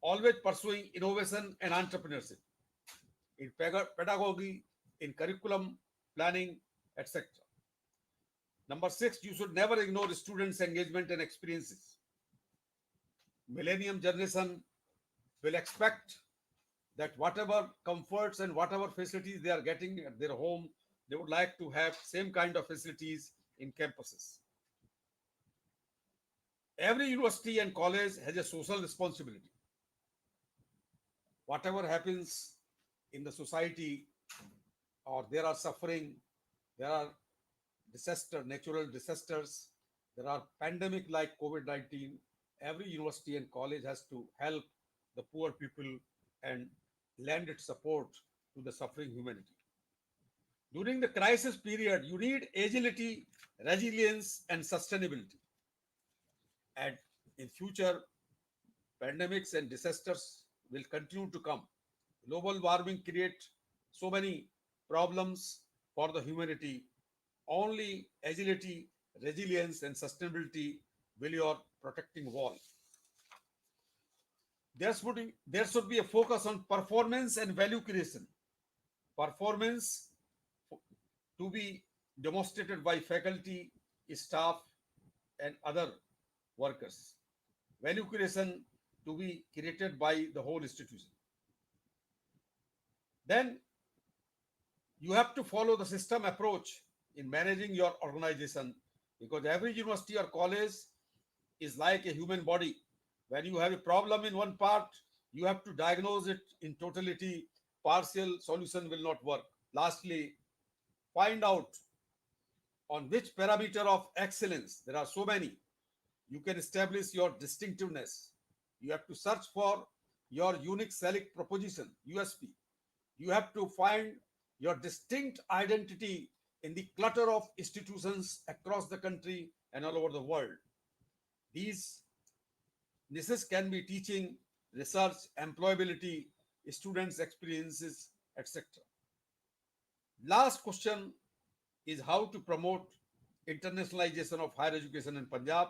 always pursuing innovation and entrepreneurship in pedagogy, in curriculum planning, etc. Number 6, you should never ignore students' engagement and experiences. Millennium generation will expect that whatever comforts and whatever facilities they are getting at their home, they would like to have same kind of facilities in campuses. Every university and college has a social responsibility. Whatever happens in the society, or there are suffering, there are natural disasters, there are pandemic like COVID-19, every university and college has to help the poor people and lend its support to the suffering humanity. During the crisis period, you need agility, resilience, and sustainability. And in future, Pandemics and disasters will continue to come. Global warming creates so many problems for the humanity. Only agility, resilience, and sustainability will your protecting wall. There should be a focus on performance and value creation. Performance to be demonstrated by faculty, staff, and other workers. Value creation to be created by the whole institution. Then you have to follow the system approach in managing your organization, because every university or college is like a human body. When you have a problem in one part, you have to diagnose it in totality. Partial solution will not work. Lastly, find out on which parameter of excellence, there are so many, you can establish your distinctiveness. You have to search for your unique selling proposition, USP. You have to find your distinct identity in the clutter of institutions across the country and all over the world. These niches can be teaching, research, employability, students' experiences, etc. Last question is how to promote internationalization of higher education in Punjab.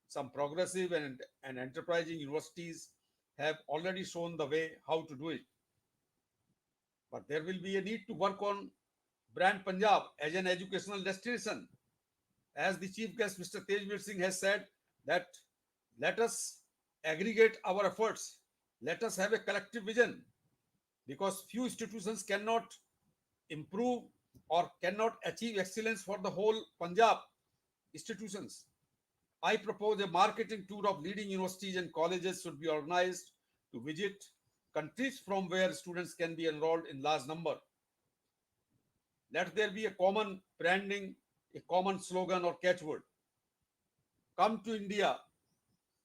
Some progressive and enterprising universities have already shown the way how to do it. But there will be a need to work on brand Punjab as an educational destination. As the chief guest, Mr. Tejveer Singh, has said, that let us aggregate our efforts. Let us have a collective vision, because few institutions cannot improve or cannot achieve excellence for the whole Punjab institutions. I propose a marketing tour of leading universities and colleges should be organized to visit countries from where students can be enrolled in large number. Let there be a common branding, a common slogan or catchword. Come to India,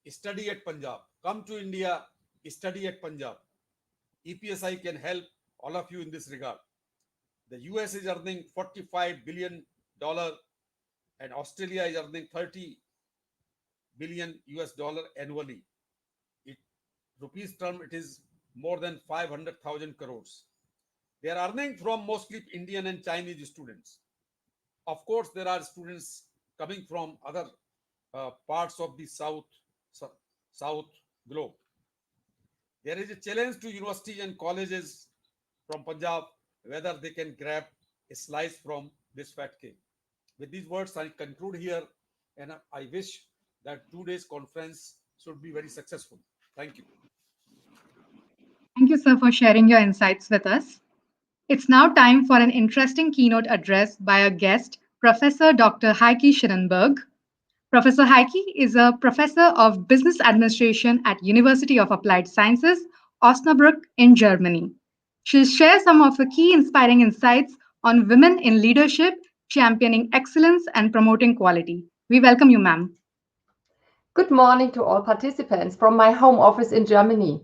study at Punjab. Come to India, study at Punjab. EPSI can help all of you in this regard. The US is earning $45 billion and Australia is earning $30 billion US annually. Rupees term, it is more than 500,000 crores. They are earning from mostly Indian and Chinese students. Of course, there are students coming from other parts of the South globe. There is a challenge to universities and colleges from Punjab whether they can grab a slice from this fat cake. With these words, I conclude here, and I wish that 2 days conference should be very successful. Thank you. Thank you, sir, for sharing your insights with us. It's now time for an interesting keynote address by our guest, Professor Dr. Heike Schierenberg. Professor Heike is a professor of business administration at University of Applied Sciences, Osnabrück in Germany. She'll share some of her key inspiring insights on women in leadership, championing excellence and promoting quality. We welcome you, ma'am. Good morning to all participants from my home office in Germany.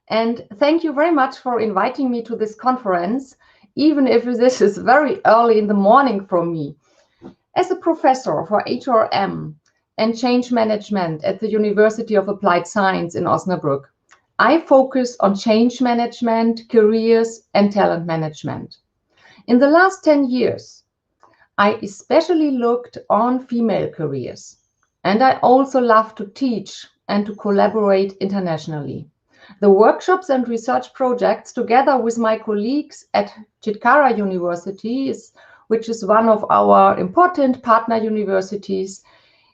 And thank you very much for inviting me to this conference, even if this is very early in the morning for me. As a professor for HRM and change management at the University of Applied Science in Osnabrück, I focus on change management, careers, and talent management. In the last 10 years, I especially looked on female careers, and I also love to teach and to collaborate internationally. The workshops and research projects, together with my colleagues at Chitkara University, which is one of our important partner universities,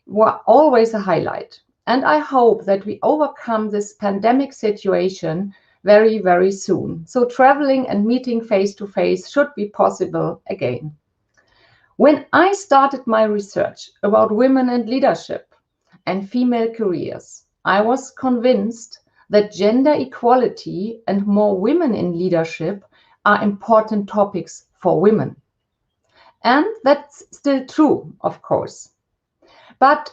were always a highlight. And I hope that we overcome this pandemic situation very, very soon. So traveling and meeting face to face should be possible again. When I started my research about women and leadership and female careers, I was convinced that gender equality and more women in leadership are important topics for women. And that's still true, of course. But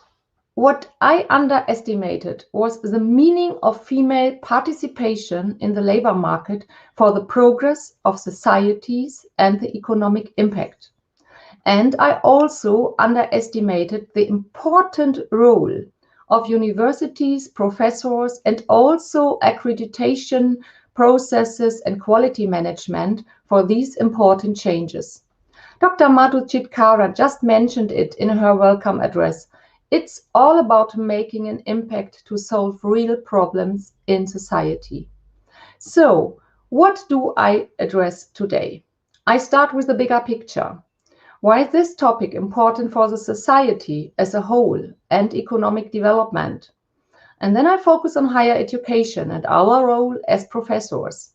what I underestimated was the meaning of female participation in the labor market for the progress of societies and the economic impact. And I also underestimated the important role of universities, professors, and also accreditation processes and quality management for these important changes. Dr. Madhu Chitkara just mentioned it in her welcome address. It's all about making an impact to solve real problems in society. So, what do I address today? I start with the bigger picture. Why is this topic important for the society as a whole and economic development? And then I focus on higher education and our role as professors.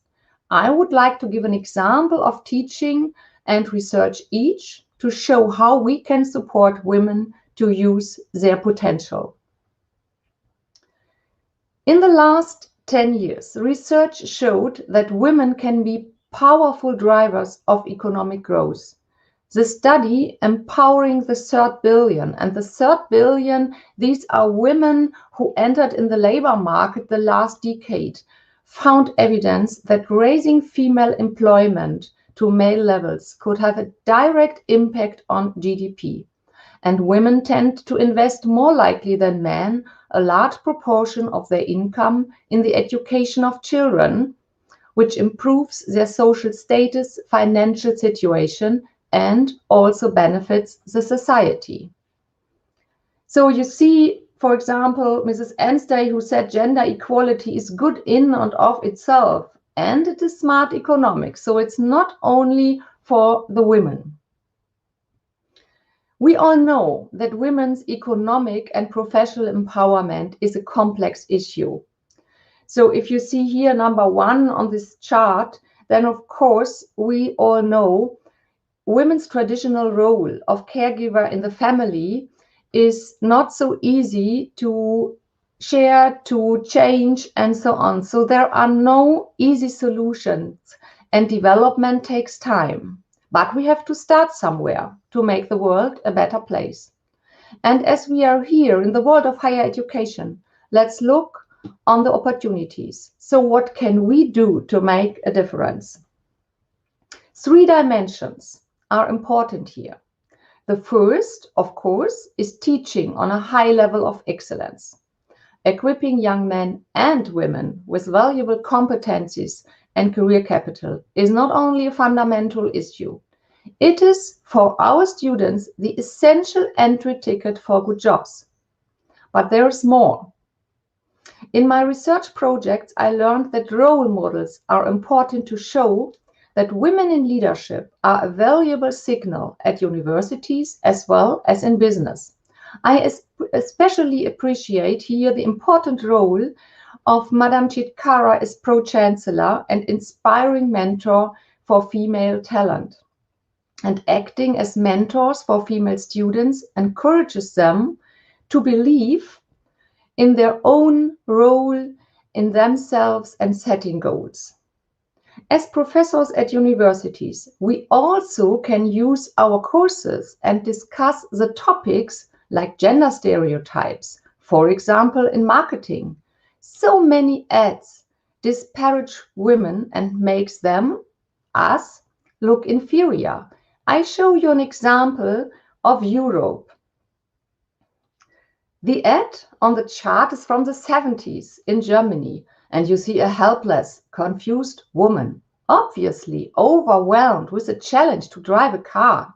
I would like to give an example of teaching and research each to show how we can support women to use their potential. In the last 10 years, research showed that women can be powerful drivers of economic growth. The study Empowering the Third Billion, and the third billion, these are women who entered in the labor market the last decade, found evidence that raising female employment to male levels could have a direct impact on GDP. And women tend to invest more likely than men a large proportion of their income in the education of children, which improves their social status, financial situation, and also benefits the society. So you see, for example, Mrs. Anstey, who said gender equality is good in and of itself, and it is smart economics. So it's not only for the women. We all know that women's economic and professional empowerment is a complex issue. So if you see here number 1 on this chart, then of course we all know women's traditional role of caregiver in the family is not so easy to share, to change, and so on. So there are no easy solutions, and development takes time. But we have to start somewhere to make the world a better place. And as we are here in the world of higher education, let's look on the opportunities. So what can we do to make a difference? 3 dimensions are important here. The first, of course, is teaching on a high level of excellence. Equipping young men and women with valuable competencies and career capital is not only a fundamental issue. It is, for our students, the essential entry ticket for good jobs. But there is more. In my research projects, I learned that role models are important to show that women in leadership are a valuable signal at universities as well as in business. I especially appreciate here the important role of Madame Chitkara as Pro-Chancellor and inspiring mentor for female talent. And acting as mentors for female students encourages them to believe in their own role, in themselves, and setting goals. As professors at universities, we also can use our courses and discuss the topics like gender stereotypes, for example, in marketing. So many ads disparage women and makes them, us, look inferior. I show you an example of Europe. The ad on the chart is from the 70s in Germany, and you see a helpless, confused woman, obviously overwhelmed with the challenge to drive a car.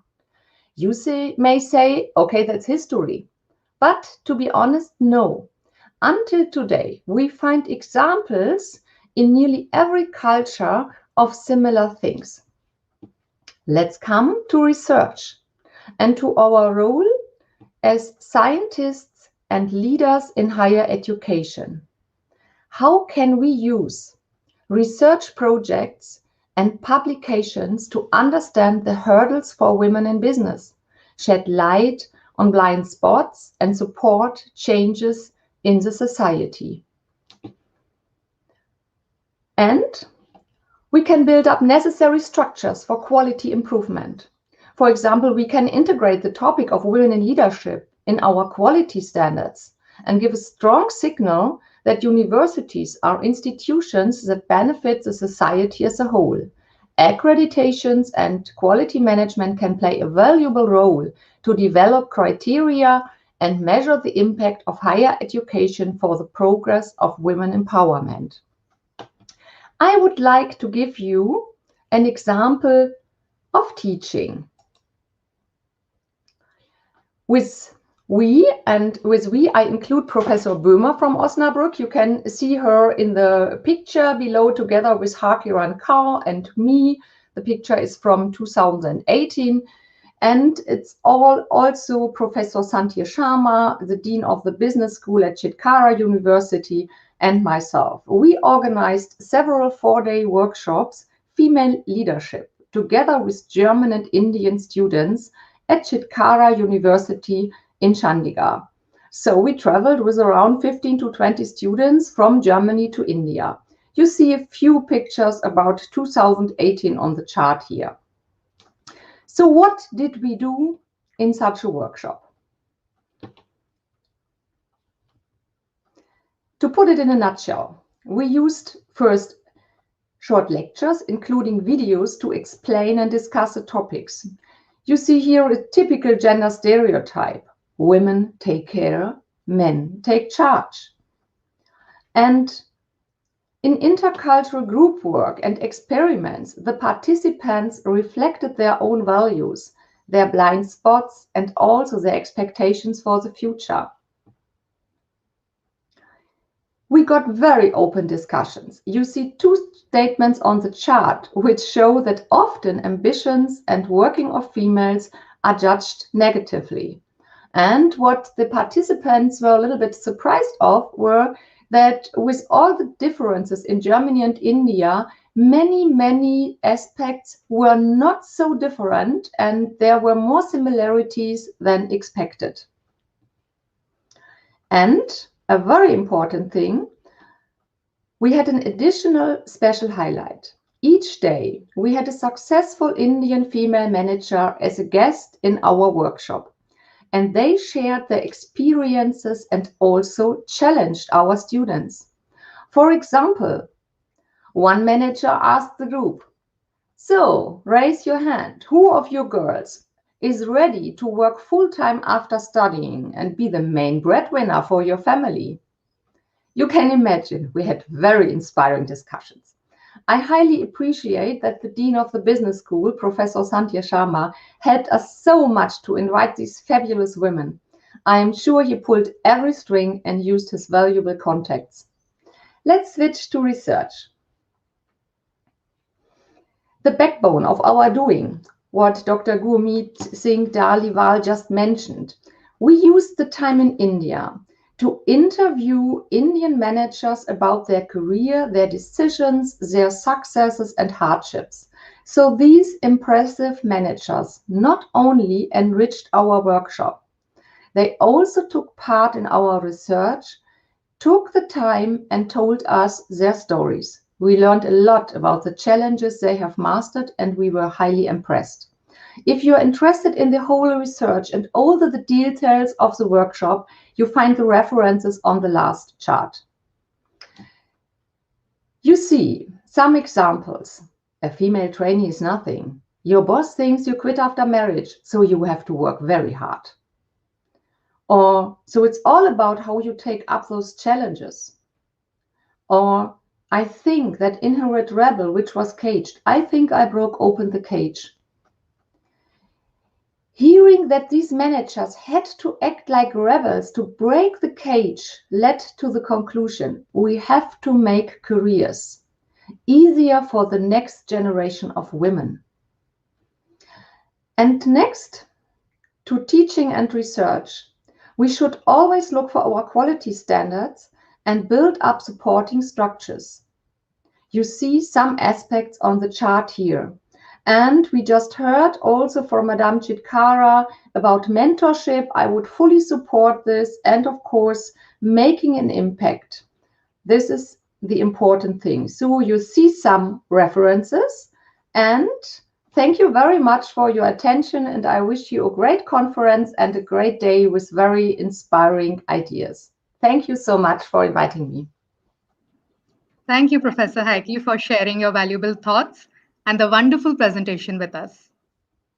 You may say, okay, that's history. But to be honest, no. Until today, we find examples in nearly every culture of similar things. Let's come to research and to our role as scientists and leaders in higher education. How can we use research projects and publications to understand the hurdles for women in business, shed light on blind spots, and support changes in the society? And we can build up necessary structures for quality improvement. For example, we can integrate the topic of women in leadership in our quality standards and give a strong signal that universities are institutions that benefit the society as a whole. Accreditations and quality management can play a valuable role to develop criteria and measure the impact of higher education for the progress of women empowerment. I would like to give you an example of teaching. With we, I include Professor Böhmer from Osnabrück. You can see her in the picture below together with Hakiran Kaur and me. The picture is from 2018. And it's also Professor Santia Sharma, the Dean of the Business School at Chitkara University, and myself. We organized several 4-day workshops, female leadership, together with German and Indian students at Chitkara University in Chandigarh. So we traveled with around 15 to 20 students from Germany to India. You see a few pictures about 2018 on the chart here. So what did we do in such a workshop? To put it in a nutshell, we used first short lectures, including videos to explain and discuss the topics. You see here a typical gender stereotype. Women take care, men take charge. And in intercultural group work and experiments, the participants reflected their own values, their blind spots, and also their expectations for the future. We got very open discussions. You see 2 statements on the chart which show that often ambitions and working of females are judged negatively. And what the participants were a little bit surprised of were that with all the differences in Germany and India, many aspects were not so different and there were more similarities than expected. And a very important thing, we had an additional special highlight. Each day, we had a successful Indian female manager as a guest in our workshop, and they shared their experiences and also challenged our students. For example, one manager asked the group, "So, raise your hand, who of you girls is ready to work full-time after studying and be the main breadwinner for your family?" You can imagine we had very inspiring discussions. I highly appreciate that the Dean of the Business School, Professor Santia Sharma, helped us so much to invite these fabulous women. I am sure he pulled every string and used his valuable contacts. Let's switch to research. The backbone of our doing, what Dr. Gurmeet Singh Dhaliwal just mentioned. We used the time in India to interview Indian managers about their career, their decisions, their successes and hardships. So these impressive managers not only enriched our workshop, they also took part in our research, took the time and told us their stories. We learned a lot about the challenges they have mastered and we were highly impressed. If you're interested in the whole research and all the details of the workshop, you find the references on the last chart. You see some examples. A female trainee is nothing. Your boss thinks you quit after marriage, so you have to work very hard. Or, so it's all about how you take up those challenges. Or, I think that inherent rebel which was caged, I think I broke open the cage. Hearing that these managers had to act like rebels to break the cage led to the conclusion, we have to make careers easier for the next generation of women. And next to teaching and research, we should always look for our quality standards and build up supporting structures. You see some aspects on the chart here. And we just heard also from Madame Chitkara about mentorship. I would fully support this. And of course, making an impact. This is the important thing. So you see some references. And thank you very much for your attention. And I wish you a great conference and a great day with very inspiring ideas. Thank you so much for inviting me. Thank you, Professor Heike, for sharing your valuable thoughts and the wonderful presentation with us.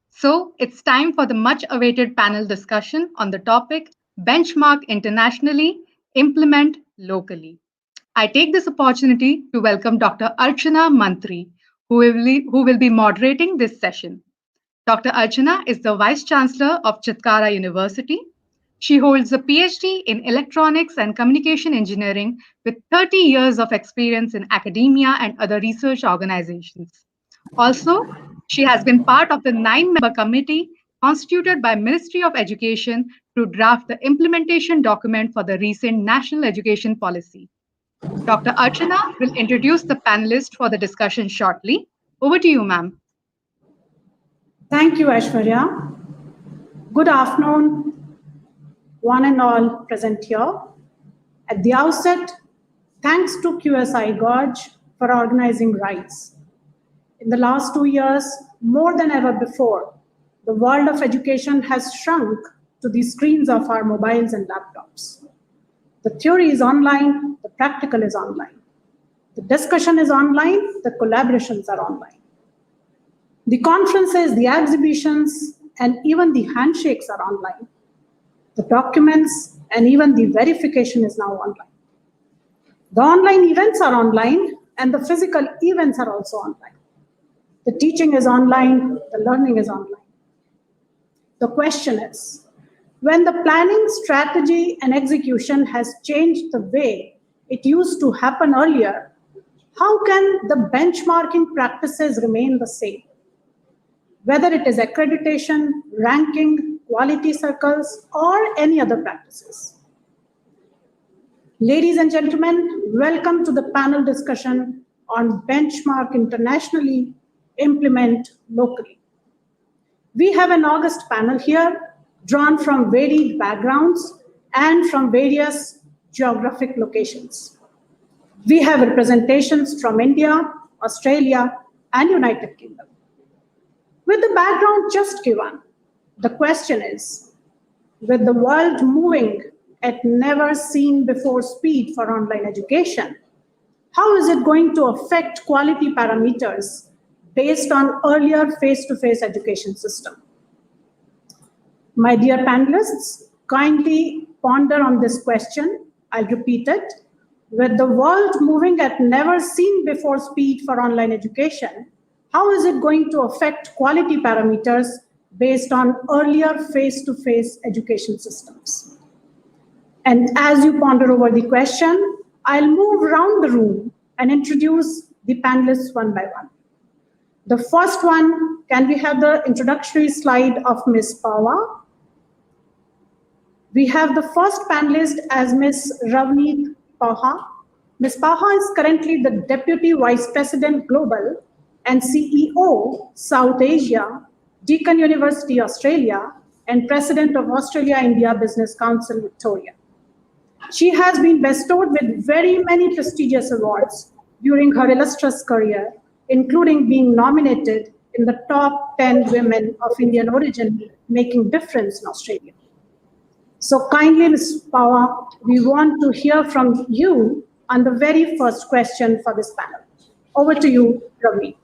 So it's time for the much awaited panel discussion on the topic benchmark internationally, implement locally. I take this opportunity to welcome Dr. Archana Mantri, who will be moderating this session. Dr. Archana is the Vice Chancellor of Chitkara University. She holds a PhD in Electronics and Communication Engineering with 30 years of experience in academia and other research organizations. Also, she has been part of the 9-member committee constituted by Ministry of Education to draft the implementation document for the recent National Education Policy. Dr. Archana will introduce the panelists for the discussion shortly. Over to you, ma'am. Thank you, Aishwarya. Good afternoon, one and all present here. At the outset, thanks to QS IGAUGE for organizing R.I.S.E. In the last 2 years, more than ever before, the world of education has shrunk to the screens of our mobiles and laptops. The theory is online, the practical is online. The discussion is online, the collaborations are online. The conferences, the exhibitions, and even the handshakes are online. The documents and even the verification is now online. The online events are online, and the physical events are also online. The teaching is online, the learning is online. The question is, when the planning, strategy, and execution has changed the way it used to happen earlier, how can the benchmarking practices remain the same? Whether it is accreditation, ranking, quality circles, or any other practices. Ladies and gentlemen, welcome to the panel discussion on benchmark internationally, implement locally. We have an august panel here, drawn from varied backgrounds and from various geographic locations. We have representations from India, Australia, and United Kingdom. With the background just given, the question is, with the world moving at never seen before speed for online education, how is it going to affect quality parameters based on earlier face-to-face education system? My dear panelists, kindly ponder on this question. I'll repeat it. With the world moving at never seen before speed for online education, how is it going to affect quality parameters based on earlier face-to-face education systems? And as you ponder over the question, I'll move around the room and introduce the panelists one by one. The first one, can we have the introductory slide of Ms. Pawa? We have the first panelist as Ms. Ravneet Paha. Ms. Paha is currently the Deputy Vice President Global and CEO, South Asia, Deakin University, Australia, and President of Australia-India Business Council, Victoria. She has been bestowed with very many prestigious awards during her illustrious career, including being nominated in the top 10 women of Indian origin making difference in Australia. So kindly, Ms. Pawa, we want to hear from you on the very first question for this panel. Over to you, Ravi.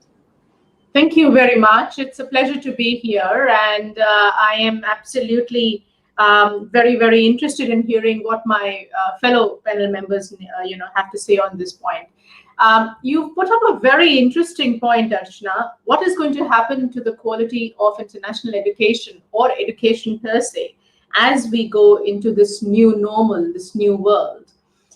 Thank you very much. It's a pleasure to be here, and I am absolutely very, very interested in hearing what my fellow panel members, have to say on this point. You've put up a very interesting point, Archana. What is going to happen to the quality of international education or education per se as we go into this new normal, this new world?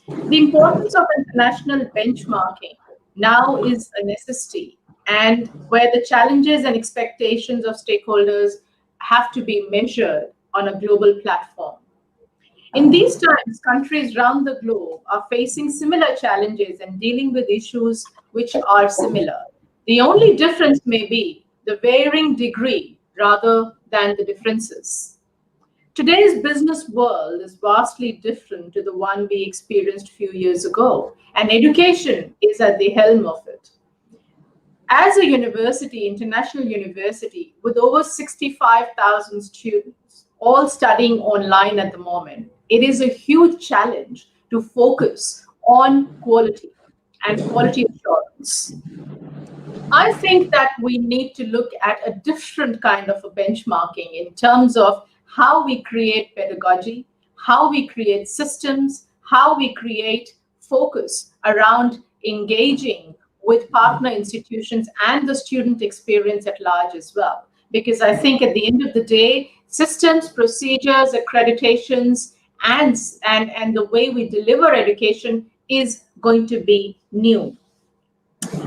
The importance of international benchmarking now is a necessity, and where the challenges and expectations of stakeholders have to be measured on a global platform. In these times, countries around the globe are facing similar challenges and dealing with issues which are similar. The only difference may be the varying degree rather than the differences. Today's business world is vastly different to the one we experienced a few years ago, and education is at the helm of it. As a university, international university, with over 65,000 students, all studying online at the moment, it is a huge challenge to focus on quality and quality assurance. I think that we need to look at a different kind of a benchmarking in terms of how we create pedagogy, how we create systems, how we create focus around engaging with partner institutions and the student experience at large as well. Because I think at the end of the day, systems, procedures, accreditations, and the way we deliver education is going to be new.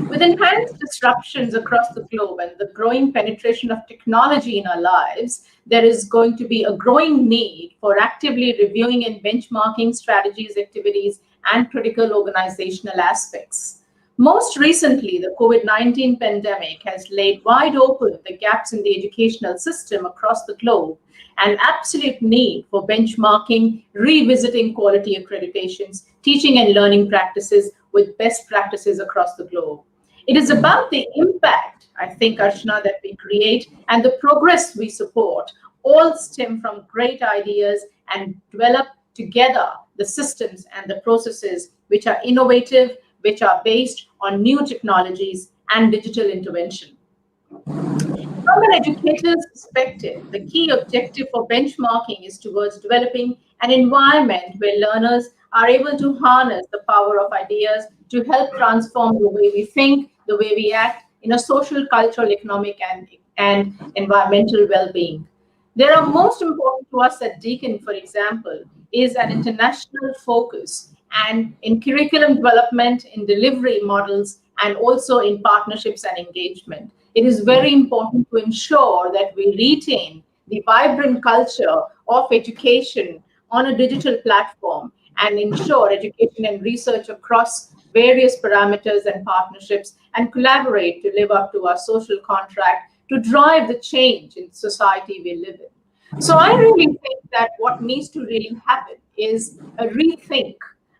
With enhanced disruptions across the globe and the growing penetration of technology in our lives, there is going to be a growing need for actively reviewing and benchmarking strategies, activities, and critical organizational aspects. Most recently, the COVID-19 pandemic has laid wide open the gaps in the educational system across the globe, and absolute need for benchmarking, revisiting quality accreditations, teaching and learning practices with best practices across the globe. It is about the impact, I think, Archana, that we create and the progress we support all stem from great ideas and develop together the systems and the processes which are innovative, which are based on new technologies and digital intervention. From an educator's perspective, the key objective for benchmarking is towards developing an environment where learners are able to harness the power of ideas to help transform the way we think, the way we act in a social, cultural, economic, and environmental well-being. There are most important to us at Deakin, for example, is an international focus and in curriculum development, in delivery models, and also in partnerships and engagement. It is very important to ensure that we retain the vibrant culture of education on a digital platform and ensure education and research across various parameters and partnerships and collaborate to live up to our social contract to drive the change in society we live in. So I really think that what needs to really happen is a rethink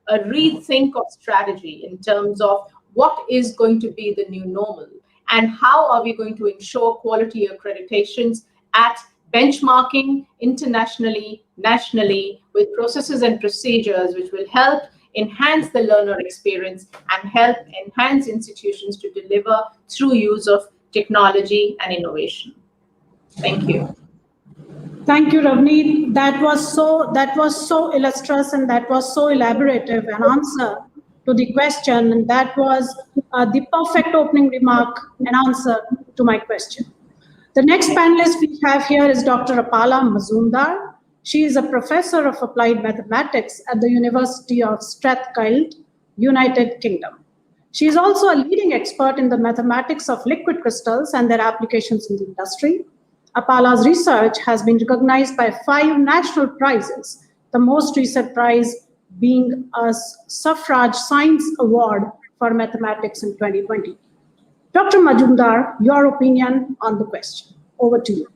of strategy in terms of what is going to be the new normal and how are we going to ensure quality accreditations at benchmarking internationally, nationally, with processes and procedures which will help enhance the learner experience and help enhance institutions to deliver through use of technology and innovation. Thank you. Thank you, Ravneet. That was so illustrious and that was so elaborative an answer to the question, and that was the perfect opening remark and answer to my question. The next panelist we have here is Dr. Apala Mazumdar. She is a professor of applied mathematics at the University of Strathclyde, United Kingdom. She is also a leading expert in the mathematics of liquid crystals and their applications in the industry. Apala's research has been recognized by 5 national prizes, the most recent prize being a Suffrage Science Award for Mathematics in 2020. Dr. Majumdar, your opinion on the question. Over to you.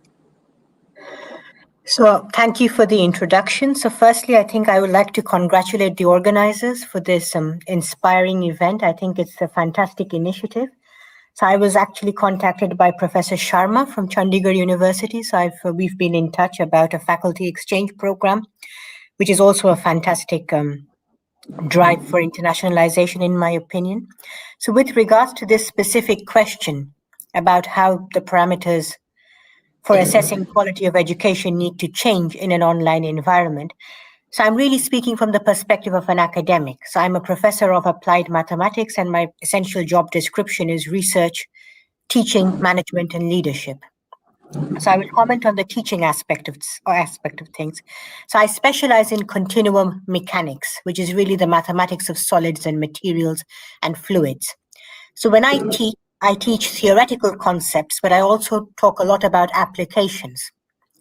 So thank you for the introduction. So firstly, I think I would like to congratulate the organizers for this inspiring event. I think it's a fantastic initiative. So I was actually contacted by Professor Sharma from Chandigarh University. So we've been in touch about a faculty exchange program, which is also a fantastic drive for internationalization, in my opinion. So with regards to this specific question about how the parameters for assessing quality of education need to change in an online environment. So I'm really speaking from the perspective of an academic. So I'm a professor of applied mathematics, and my essential job description is research, teaching, management, and leadership. So I will comment on the teaching aspect of things. So I specialize in continuum mechanics, which is really the mathematics of solids and materials and fluids. So when I teach theoretical concepts, but I also talk a lot about applications.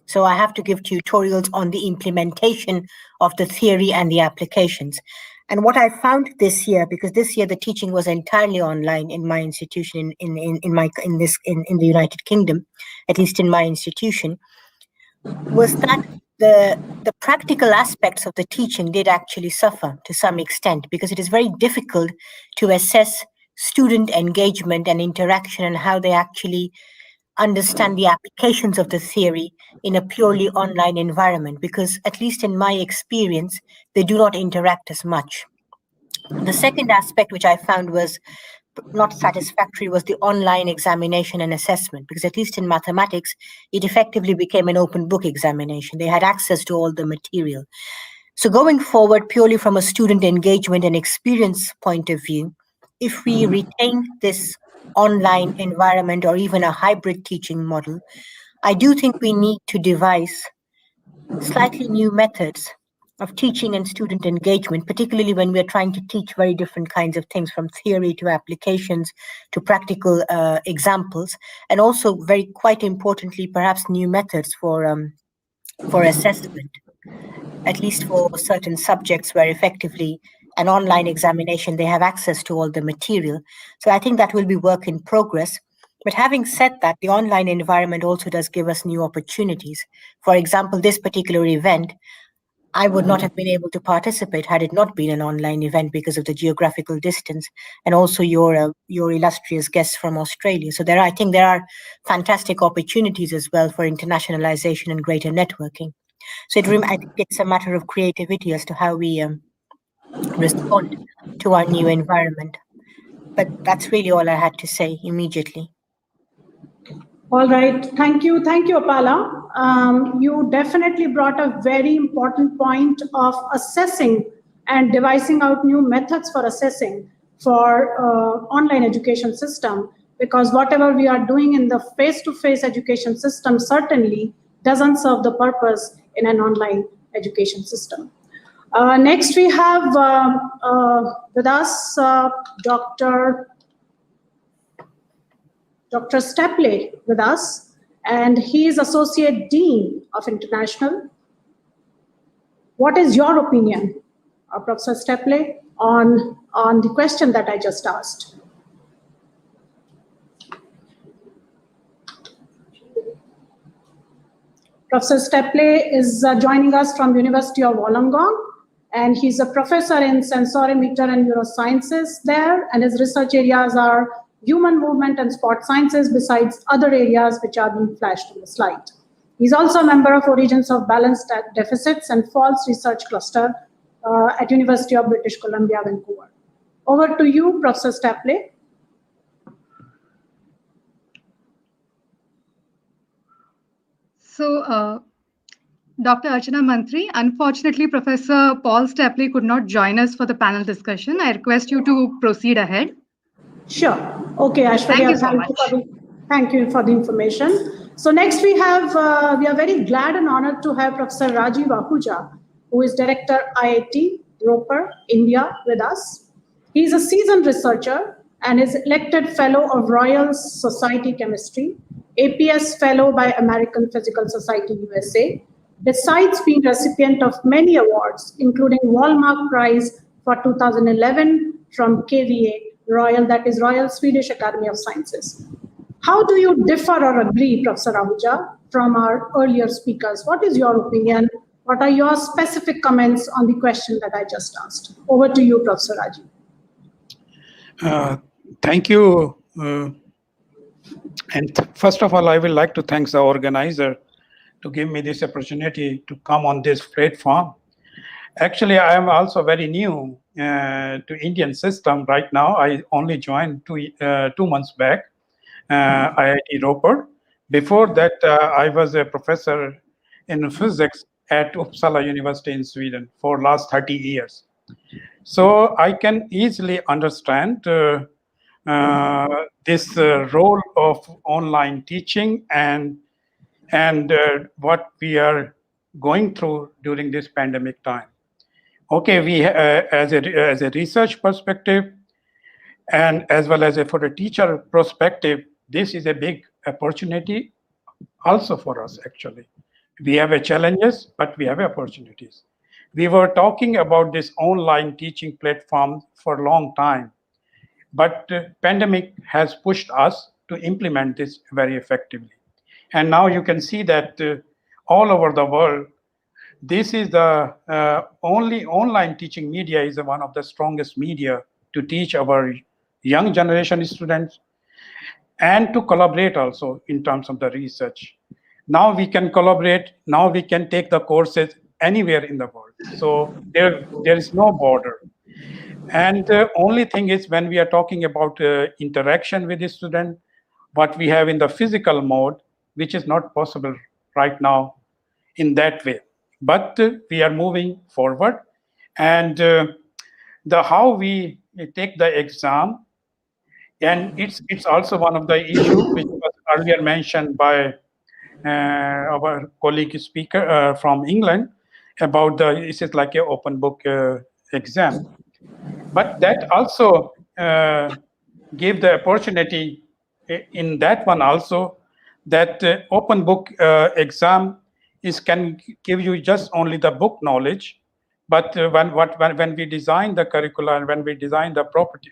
So I have to give tutorials on the implementation of the theory and the applications. And what I found this year, because this year the teaching was entirely online in my institution in the United Kingdom, at least in my institution, was that the practical aspects of the teaching did actually suffer to some extent, because it is very difficult to assess student engagement and interaction and how they actually understand the applications of the theory in a purely online environment, because at least in my experience, they do not interact as much. The second aspect which I found was not satisfactory was the online examination and assessment, because at least in mathematics, it effectively became an open book examination. They had access to all the material. So going forward, purely from a student engagement and experience point of view, if we retain this online environment or even a hybrid teaching model, I do think we need to devise slightly new methods of teaching and student engagement, particularly when we're trying to teach very different kinds of things, from theory to applications to practical examples, and also very quite importantly, perhaps new methods for assessment, at least for certain subjects where effectively an online examination, they have access to all the material. So I think that will be work in progress. But having said that, the online environment also does give us new opportunities. For example, this particular event, I would not have been able to participate had it not been an online event because of the geographical distance, and also your illustrious guests from Australia. So I think there are fantastic opportunities as well for internationalization and greater networking. So I think it's a matter of creativity as to how we respond to our new environment. But that's really all I had to say immediately. All right. Thank you, Apala. You definitely brought a very important point of assessing and devising out new methods for assessing for online education system, because whatever we are doing in the face-to-face education system certainly doesn't serve the purpose in an online education system. Next, we have with us Dr. Stapley with us, and he is Associate Dean of International. What is your opinion, Professor Stapley, on the question that I just asked? Professor Stapley is joining us from University of Wollongong, and he's a professor in sensorimeter and neurosciences there, and his research areas are human movement and sport sciences, besides other areas which are being flashed on the slide. He's also a member of Origins of Balanced Deficits and False Research Cluster at University of British Columbia, Vancouver. Over to you, Professor Stapley. So, Dr. Archana Mantri, unfortunately, Professor Paul Stapley could not join us for the panel discussion. I request you to proceed ahead. Sure. Okay, Aishwarya, thank you so much. Thank you for the information. So next we are very glad and honored to have Professor Rajiv Ahuja, who is Director IIT, Roper, India, with us. He is a seasoned researcher and is elected Fellow of Royal Society Chemistry, APS Fellow by American Physical Society USA, besides being recipient of many awards, including Wallmark Prize for 2011 from KVA, Royal Swedish Academy of Sciences. How do you differ or agree, Professor Ahuja, from our earlier speakers? What is your opinion? What are your specific comments on the question that I just asked? Over to you, Professor Rajiv. Thank you. And first of all, I would like to thank the organizer to give me this opportunity to come on this platform. Actually, I am also very new to Indian system right now. I only joined 2 months back, IIT Roper. Before that, I was a professor in physics at Uppsala University in Sweden for last 30 years. So I can easily understand this role of online teaching and what we are going through during this pandemic time. Okay, we as a research perspective, and as well as for a teacher perspective, this is a big opportunity also for us. Actually, we have challenges, but we have opportunities. We were talking about this online teaching platform for a long time, but pandemic has pushed us to implement this very effectively. And now you can see that all over the world, this is the only online teaching media is one of the strongest media to teach our young generation students and to collaborate also in terms of the research. Now we can collaborate, now we can take the courses anywhere in the world. So there is no border. And the only thing is when we are talking about interaction with the student, what we have in the physical mode, which is not possible right now in that way. but we are moving forward. And how we take the exam, and it's also one of the issue which was earlier mentioned by our colleague speaker from England about this is like an open book exam, but that also gave the opportunity in that one also that open book exam can give you just only the book knowledge, but when we design the curricula and when we design the property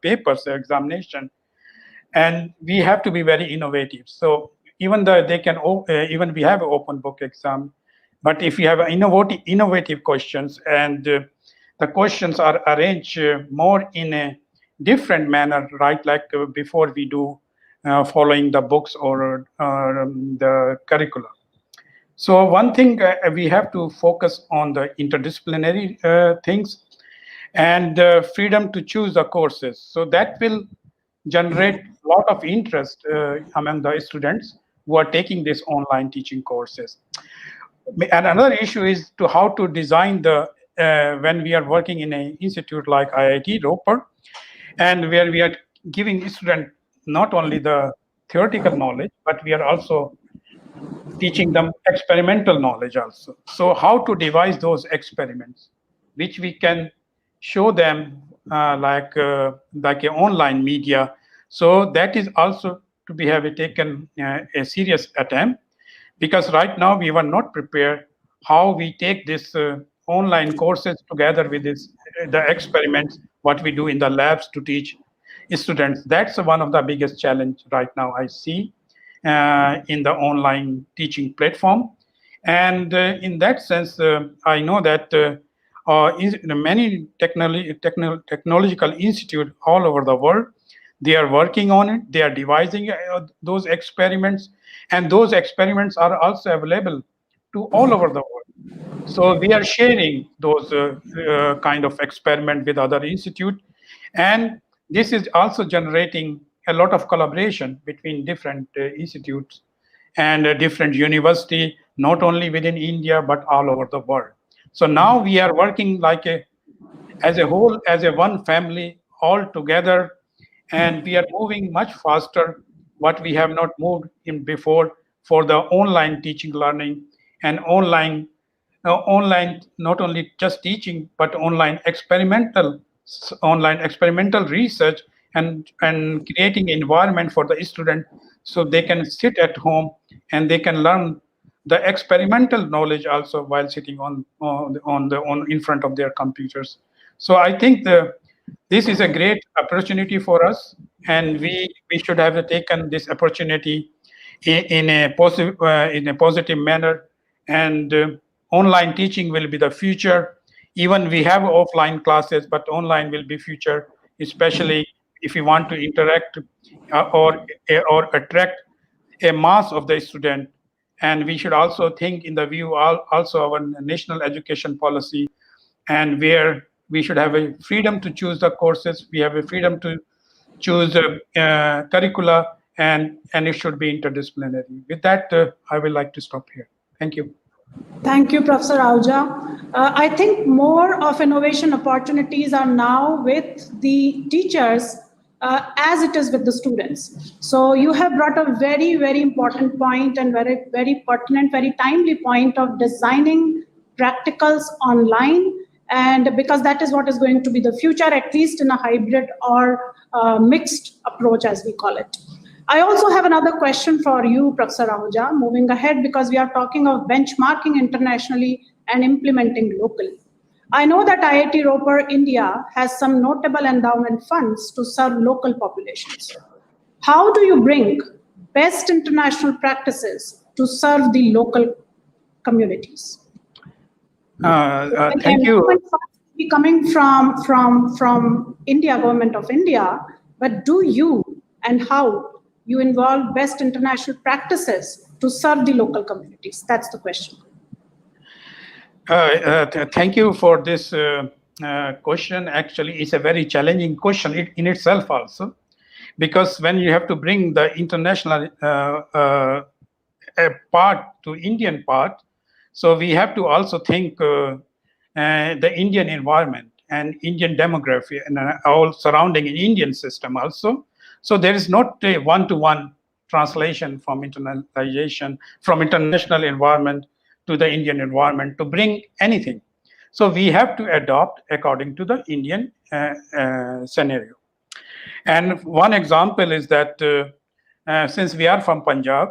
papers, the examination, and we have to be very innovative. So even though they can even we have an open book exam, but if you have innovative questions and the questions are arranged more in a different manner, right? Like before we do following the books or the curricula. So one thing we have to focus on the interdisciplinary things and freedom to choose the courses. So that will generate a lot of interest among the students who are taking these online teaching courses. And another issue is to how to design the when we are working in an institute like IIT Ropar, and where we are giving students not only the theoretical knowledge, but we are also teaching them experimental knowledge also. So how to devise those experiments, which we can show them like an online media. So that is also to be taken a serious attempt, because right now we were not prepared how we take this online courses together with the experiments, what we do in the labs to teach students. That's one of the biggest challenge right now I see in the online teaching platform. And in that sense, I know that many technological institutes all over the world, they are working on it. They are devising those experiments, and those experiments are also available to all over the world. So we are sharing those kind of experiment with other institutes, and this is also generating a lot of collaboration between different institutes and different university, not only within India but all over the world. So now we are working like as a whole, as a one family all together, and we are moving much faster what we have not moved in before for the online teaching learning and online not only just teaching but online experimental research and creating environment for the student so they can sit at home and they can learn the experimental knowledge also while sitting in front of their computers. So I think this is a great opportunity for us, and we should have taken this opportunity in a positive manner. And online teaching will be the future. Even we have offline classes, but online will be future, especially if we want to interact or attract a mass of the student. And we should also think in the view also our national education policy, and where we should have a freedom to choose the courses. We have a freedom to choose curricula, and it should be interdisciplinary. With that, I would like to stop here. Thank you. Thank you, Professor Ahuja. I think more of innovation opportunities are now with the teachers as it is with the students. So you have brought a very, very important point and very, very pertinent, very timely point of designing practicals online, and because that is what is going to be the future, at least in a hybrid or mixed approach, as we call it. I also have another question for you, Professor Ahuja, moving ahead, because we are talking of benchmarking internationally and implementing locally. I know that IIT Ropar, India, has some notable endowment funds to serve local populations. How do you bring best international practices to serve the local communities? Thank you. Coming from India, Government of India, but do you and how you involve best international practices to serve the local communities? That's the question. Thank you for this question. Actually, it's a very challenging question in itself also, because when you have to bring the international part to Indian part, So we have to also think the Indian environment and Indian demography and all surrounding an Indian system also. So there is not a one-to-one translation from internationalization, from international environment to the Indian environment to bring anything. So we have to adopt according to the Indian scenario. And one example is that since we are from Punjab,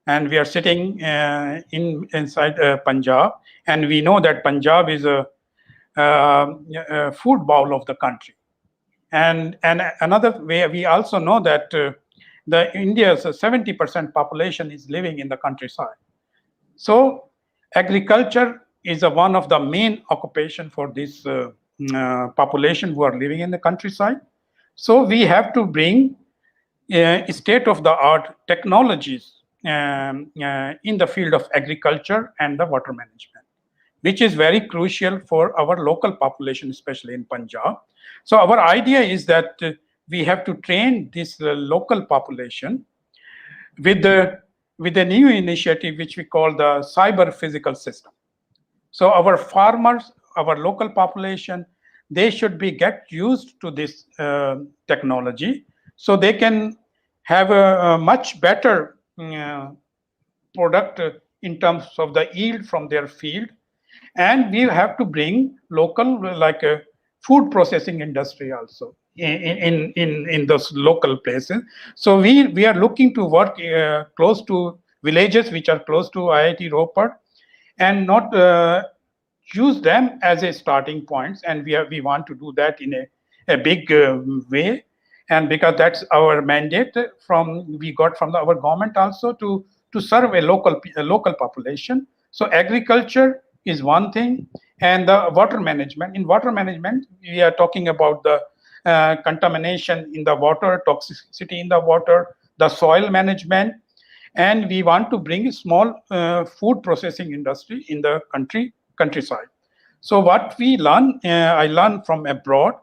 and we are sitting inside Punjab, and we know that Punjab is a food bowl of the country. And another way, we also know that the India's 70% population is living in the countryside. So agriculture is one of the main occupation for this population who are living in the countryside. So we have to bring state-of-the-art technologies in the field of agriculture and the water management, which is very crucial for our local population, especially in Punjab. So our idea is that we have to train this local population with a new initiative which we call the cyber physical system. So our farmers, our local population, they should get used to this technology, so they can have a much better product in terms of the yield from their field. And we have to bring local, like a food processing industry also in those local places. So we are looking to work close to villages which are close to IIT Ropar, and not use them as a starting points. And we want to do that in a big way. And because that's our mandate we got from our government also to serve a local population. So agriculture is one thing, and the water management. In water management, we are talking about the contamination in the water, toxicity in the water, the soil management, and we want to bring a small food processing industry in the countryside. So what we learn, I learned from abroad,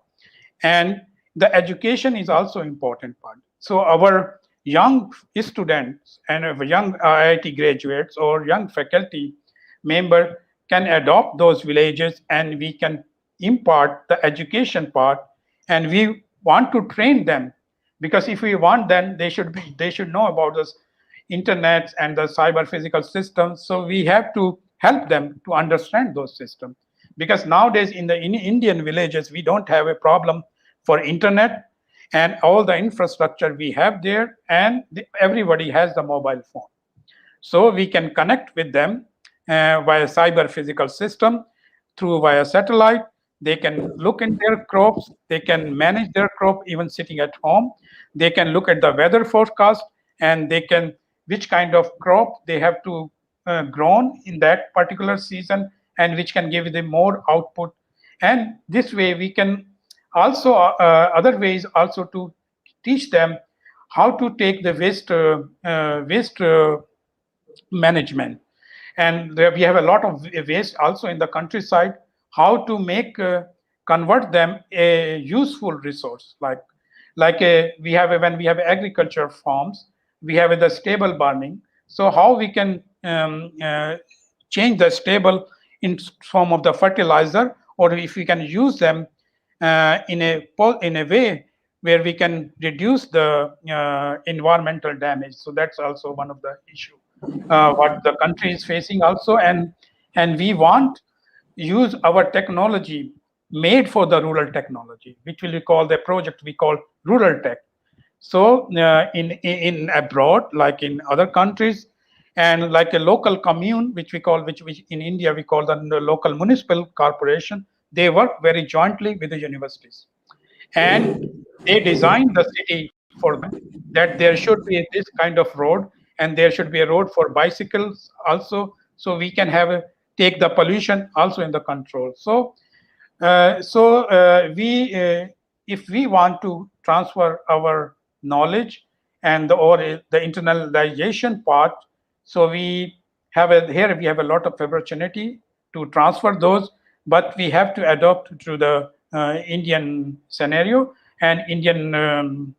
and the education is also important part. So our young students and young IIT graduates or young faculty member can adopt those villages, and we can impart the education part, and we want to train them, because if we want them, they should know about this internet and the cyber physical systems. So we have to help them to understand those systems, because nowadays in Indian villages we don't have a problem for internet, and all the infrastructure we have there, and everybody has the mobile phone. So we can connect with them via cyber physical system via satellite. They can look in their crops, they can manage their crop even sitting at home. They can look at the weather forecast, and they can which kind of crop they have to grown in that particular season, and which can give them more output. And this way we can also other ways also to teach them how to take the waste management. And we have a lot of waste also in the countryside, how to convert them a useful resource. Like when we have agriculture farms, we have the stable burning. So how we can change the stable in form of the fertilizer, or if we can use them in a way where we can reduce the environmental damage. So that's also one of the issue what the country is facing also, and we want use our technology made for the rural technology, which will call the project we call rural tech. So in abroad, like in other countries, and like a local commune, which in India we call the local municipal corporation, they work very jointly with the universities, and they design the city for them, that there should be this kind of road, and there should be a road for bicycles also, so we can take the pollution also in the control. So if we want to transfer our knowledge and or the internalization part, so we have a lot of opportunity to transfer those, but we have to adopt to the Indian scenario and Indian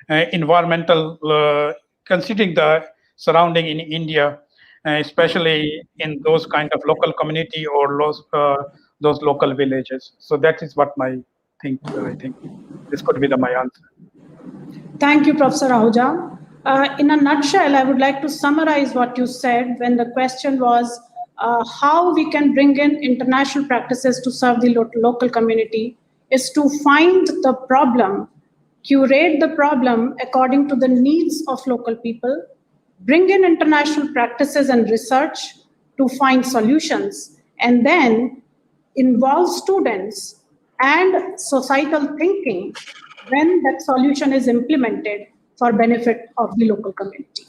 environmental, considering the surrounding in India, especially in those kind of local community or those local villages. So that is what I think this could be my answer. Thank you, Professor Ahuja. In a nutshell, I would like to summarize what you said when the question was how we can bring in international practices to serve the local community is to find the problem, curate the problem according to the needs of local people, bring in international practices and research to find solutions, and then involve students and societal thinking when that solution is implemented for benefit of the local community.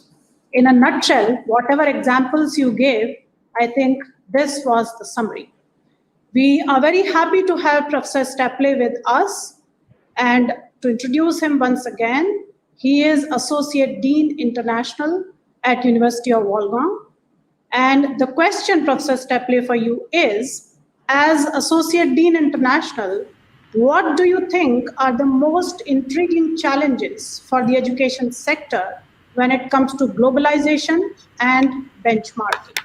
In a nutshell, whatever examples you gave, I think this was the summary. We are very happy to have Professor Stapley with us, and to introduce him once again, he is Associate Dean International at University of Wollongong. And the question, Professor Stapley, for you is, as Associate Dean International, what do you think are the most intriguing challenges for the education sector when it comes to globalization and benchmarking?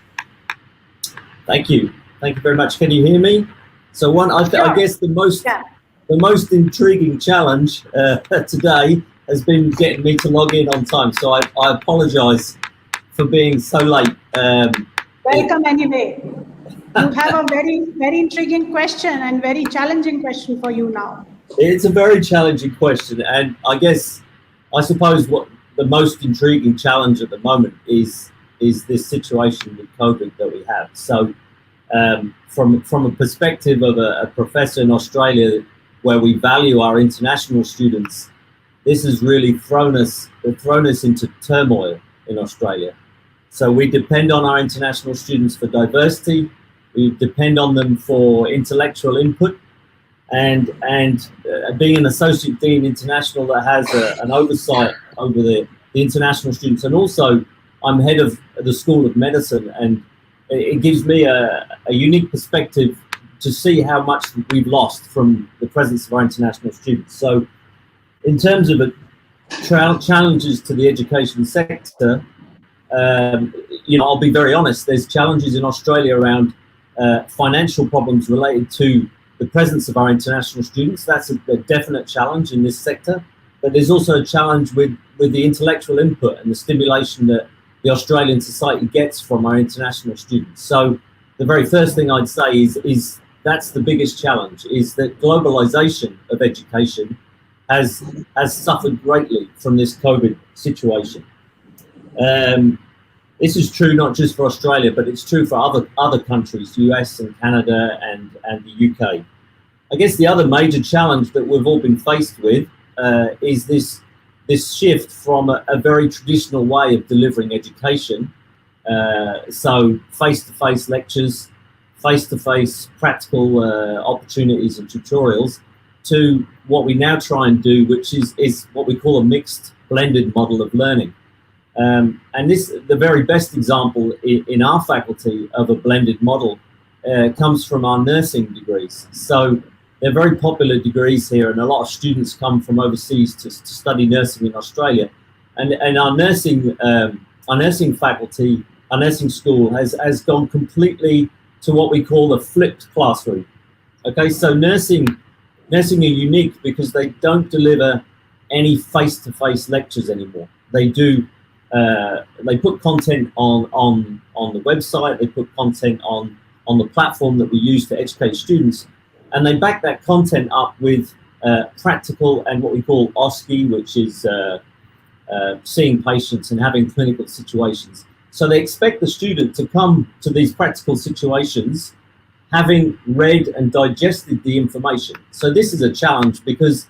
Thank you. Thank you very much. Can you hear me? So I guess the most intriguing challenge today has been getting me to log in on time. So I apologize for being so late. Welcome anyway. You have a very, very intriguing question and very challenging question for you now. It's a very challenging question. And I suppose what the most intriguing challenge at the moment is this situation with COVID that we have. So from a perspective of a professor in Australia, where we value our international students, this has really thrown us into turmoil in Australia. So we depend on our international students for diversity. We depend on them for intellectual input, and being an Associate Dean International that has an oversight over the international students, and also I'm head of the School of Medicine, and it gives me a unique perspective to see how much we've lost from the presence of our international students. So in terms of challenges to the education sector, I'll be very honest, there's challenges in Australia around financial problems related to the presence of our international students. That's a definite challenge in this sector. But there's also a challenge with the intellectual input and the stimulation that the Australian society gets from our international students. So the very first thing I'd say is that's the biggest challenge, is that globalization of education has suffered greatly from this COVID situation. This is true not just for Australia, but it's true for other countries, US and Canada and the UK. I guess the other major challenge that we've all been faced with is this shift from a very traditional way of delivering education. So face-to-face lectures, face-to-face practical opportunities and tutorials, to what we now try and do, which is what we call a mixed blended model of learning. And the very best example in our faculty of a blended model comes from our nursing degrees. So they're very popular degrees here, and a lot of students come from overseas to study nursing in Australia. And our nursing faculty, our nursing school has gone completely to what we call a flipped classroom. Okay, so nursing are unique because they don't deliver any face-to-face lectures anymore. They do. They put content on the website. They put content on the platform that we use to educate students, and they back that content up with practical and what we call R.I.S.E, which is seeing patients and having clinical situations. So they expect the student to come to these practical situations having read and digested the information. So this is a challenge because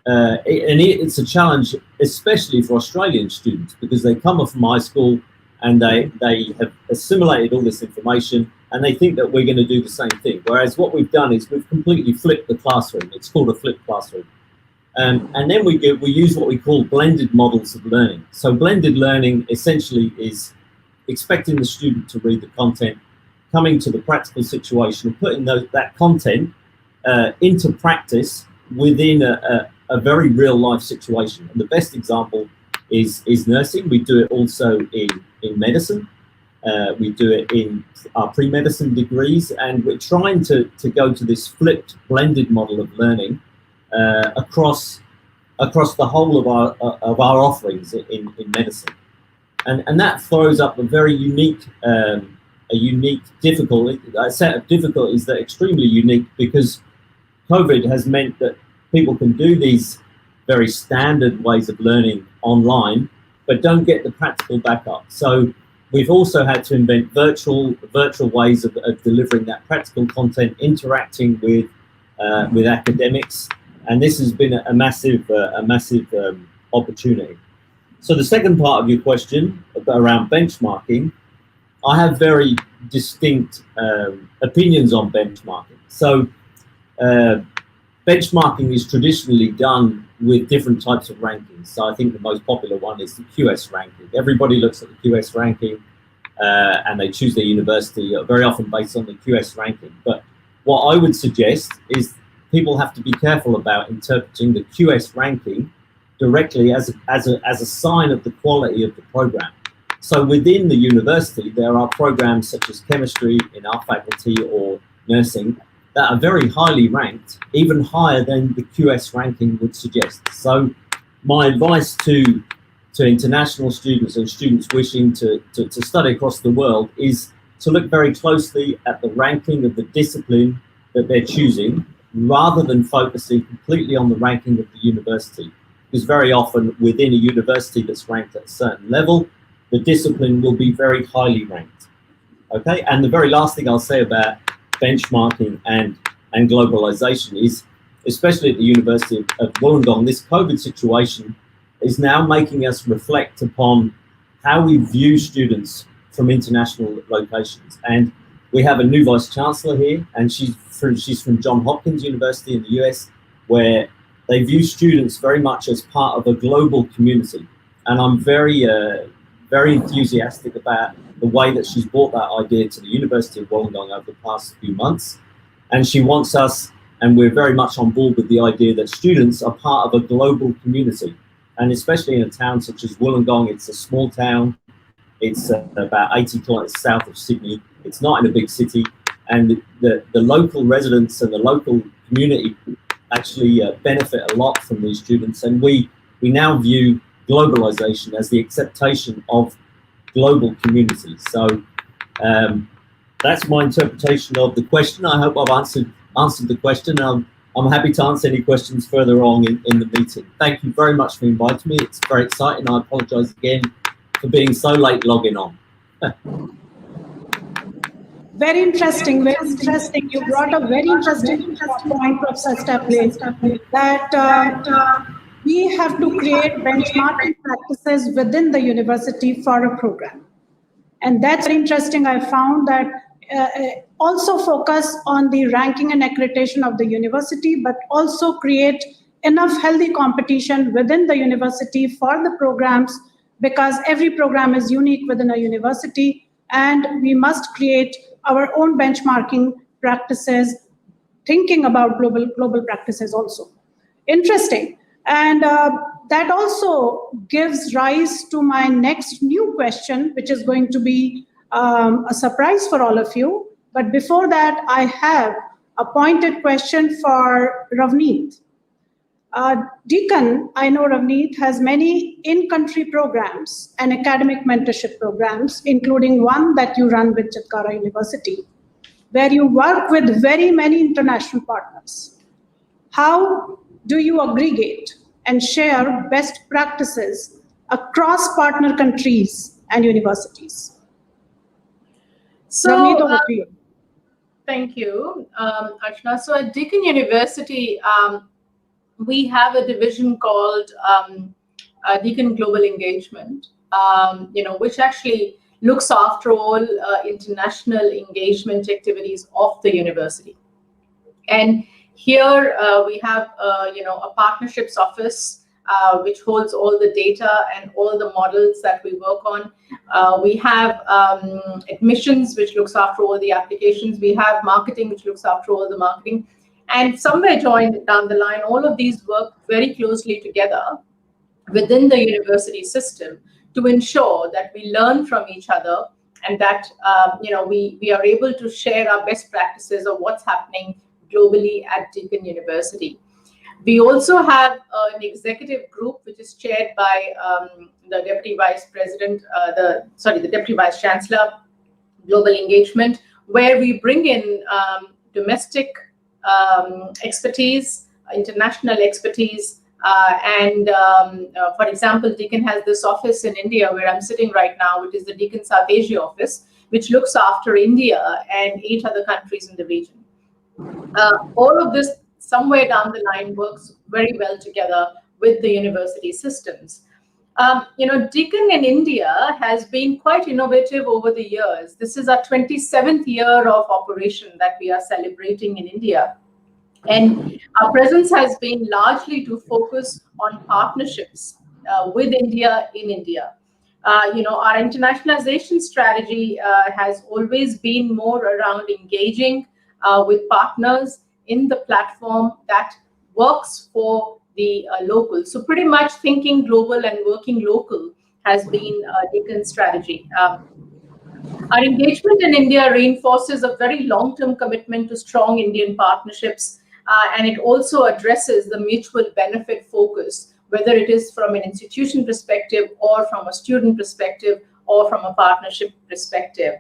it's a challenge especially for Australian students, because they come off from high school and they have assimilated all this information and they think that we're going to do the same thing. Whereas what we've done is we've completely flipped the classroom. It's called a flipped classroom. And then we use what we call blended models of learning. So blended learning essentially is expecting the student to read the content, coming to the practical situation and putting that content into practice within a very real life situation. And the best example is nursing. We do it also in medicine. We do it in our pre-medicine degrees, and we're trying to go to this flipped, blended model of learning across the whole of our offerings in medicine, and that throws up a very unique difficulty, a set of difficulties that are extremely unique, because COVID has meant that people can do these very standard ways of learning online, but don't get the practical backup. So we've also had to invent virtual ways of delivering that practical content, interacting with academics, and this has been a massive opportunity. So the second part of your question around benchmarking, I have very distinct opinions on benchmarking. So benchmarking is traditionally done with different types of rankings. So I think the most popular one is the QS ranking. Everybody looks at the QS ranking and they choose their university very often based on the QS ranking. But what I would suggest is people have to be careful about interpreting the QS ranking directly as a sign of the quality of the program. So within the university, there are programs such as chemistry in our faculty or nursing that are very highly ranked, even higher than the QS ranking would suggest. So my advice to international students and students wishing to study across the world is to look very closely at the ranking of the discipline that they're choosing, rather than focusing completely on the ranking of the university. Because very often within a university that's ranked at a certain level, the discipline will be very highly ranked. Okay, and the very last thing I'll say about benchmarking and globalization is, especially at the University of Wollongong, this COVID situation is now making us reflect upon how we view students from international locations. And we have a new Vice Chancellor here, and she's from Johns Hopkins University in the US, where they view students very much as part of a global community. And I'm very enthusiastic about the way that she's brought that idea to the University of Wollongong over the past few months. And she wants us, and we're very much on board with the idea that students are part of a global community. And especially in a town such as Wollongong, it's a small town. It's about 80 kilometers south of Sydney. It's not in a big city. And the local residents and the local community actually benefit a lot from these students. And we now view globalization as the acceptation of global communities. So that's my interpretation of the question. I hope I've answered the question. I'm happy to answer any questions further on in the meeting. Thank you very much for inviting me. It's very exciting. I apologize again for being so late logging on. Very interesting, very interesting. You brought a very interesting point, Professor Stapley, that we have to create benchmarking practices within the university for a program. And that's very interesting. I found that also focus on the ranking and accreditation of the university, but also create enough healthy competition within the university for the programs, because every program is unique within a university, and we must create our own benchmarking practices, thinking about global practices also. Interesting. And that also gives rise to my next new question, which is going to be a surprise for all of you. But before that, I have a pointed question for Ravneet. Deacon, I know Ravneet has many in-country programs and academic mentorship programs, including one that you run with Chitkara University, where you work with very many international partners. How do you aggregate and share best practices across partner countries and universities? So, Ravneet, over to you. Thank you, Archana. So at Deakin University, we have a division called Deakin Global Engagement, which actually looks after all international engagement activities of the university. And here we have, a partnerships office which holds all the data and all the models that we work on. We have admissions, which looks after all the applications. We have marketing, which looks after all the marketing. And somewhere joined down the line, all of these work very closely together within the university system to ensure that we learn from each other and that we are able to share our best practices of what's happening globally at Deakin University. We also have an executive group which is chaired by the Deputy Vice President, the Deputy Vice Chancellor, Global Engagement, where we bring in domestic expertise, international expertise, and for example, Deakin has this office in India where I'm sitting right now, which is the Deakin South Asia office, which looks after India and 8 other countries in the region. All of this somewhere down the line works very well together with the university systems. Deakin in India has been quite innovative over the years. This is our 27th year of operation that we are celebrating in India. And our presence has been largely to focus on partnerships with India in India. Our internationalization strategy has always been more around engaging with partners in the platform that works for the local. So pretty much thinking global and working local has been Deakin's strategy. Our engagement in India reinforces a very long-term commitment to strong Indian partnerships, and it also addresses the mutual benefit focus, whether it is from an institution perspective or from a student perspective or from a partnership perspective.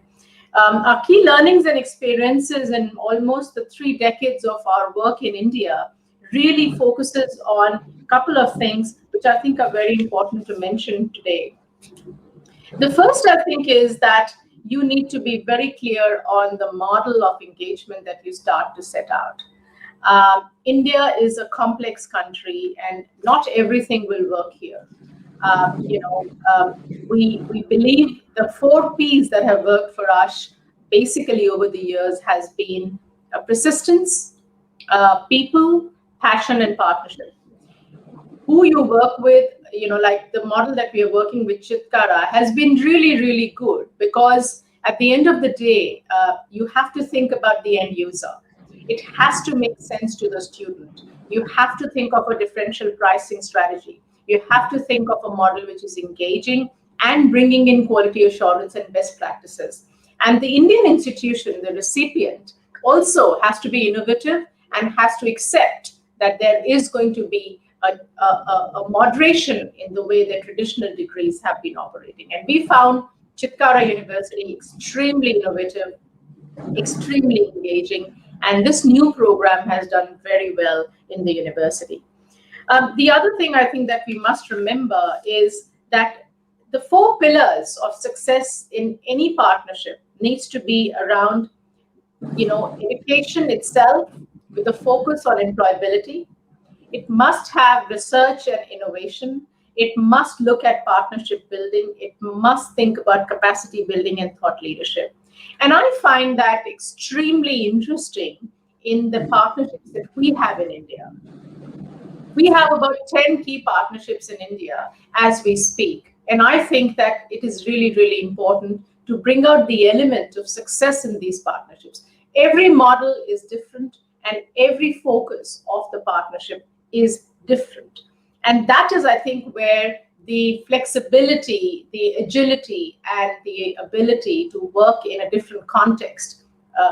Our key learnings and experiences in almost the 3 decades of our work in India really focuses on a couple of things which I think are very important to mention today. The first, I think, is that you need to be very clear on the model of engagement that you start to set out. India is a complex country and not everything will work here. We believe the 4 Ps that have worked for us basically over the years has been persistence, people, passion, and partnership. Who you work with, like the model that we are working with Chitkara has been really, really good, because at the end of the day, you have to think about the end user. It has to make sense to the student. You have to think of a differential pricing strategy. You have to think of a model which is engaging and bringing in quality assurance and best practices. And the Indian institution, the recipient, also has to be innovative and has to accept that there is going to be a moderation in the way that traditional degrees have been operating. And we found Chitkara University extremely innovative, extremely engaging, and this new program has done very well in the university. The other thing I think that we must remember is that the 4 pillars of success in any partnership needs to be around, education itself with a focus on employability. It must have research and innovation. It must look at partnership building. It must think about capacity building and thought leadership. And I find that extremely interesting in the partnerships that we have in India. We have about 10 key partnerships in India as we speak. And I think that it is really, really important to bring out the element of success in these partnerships. Every model is different and every focus of the partnership is different. And that is, I think, where the flexibility, the agility, and the ability to work in a different context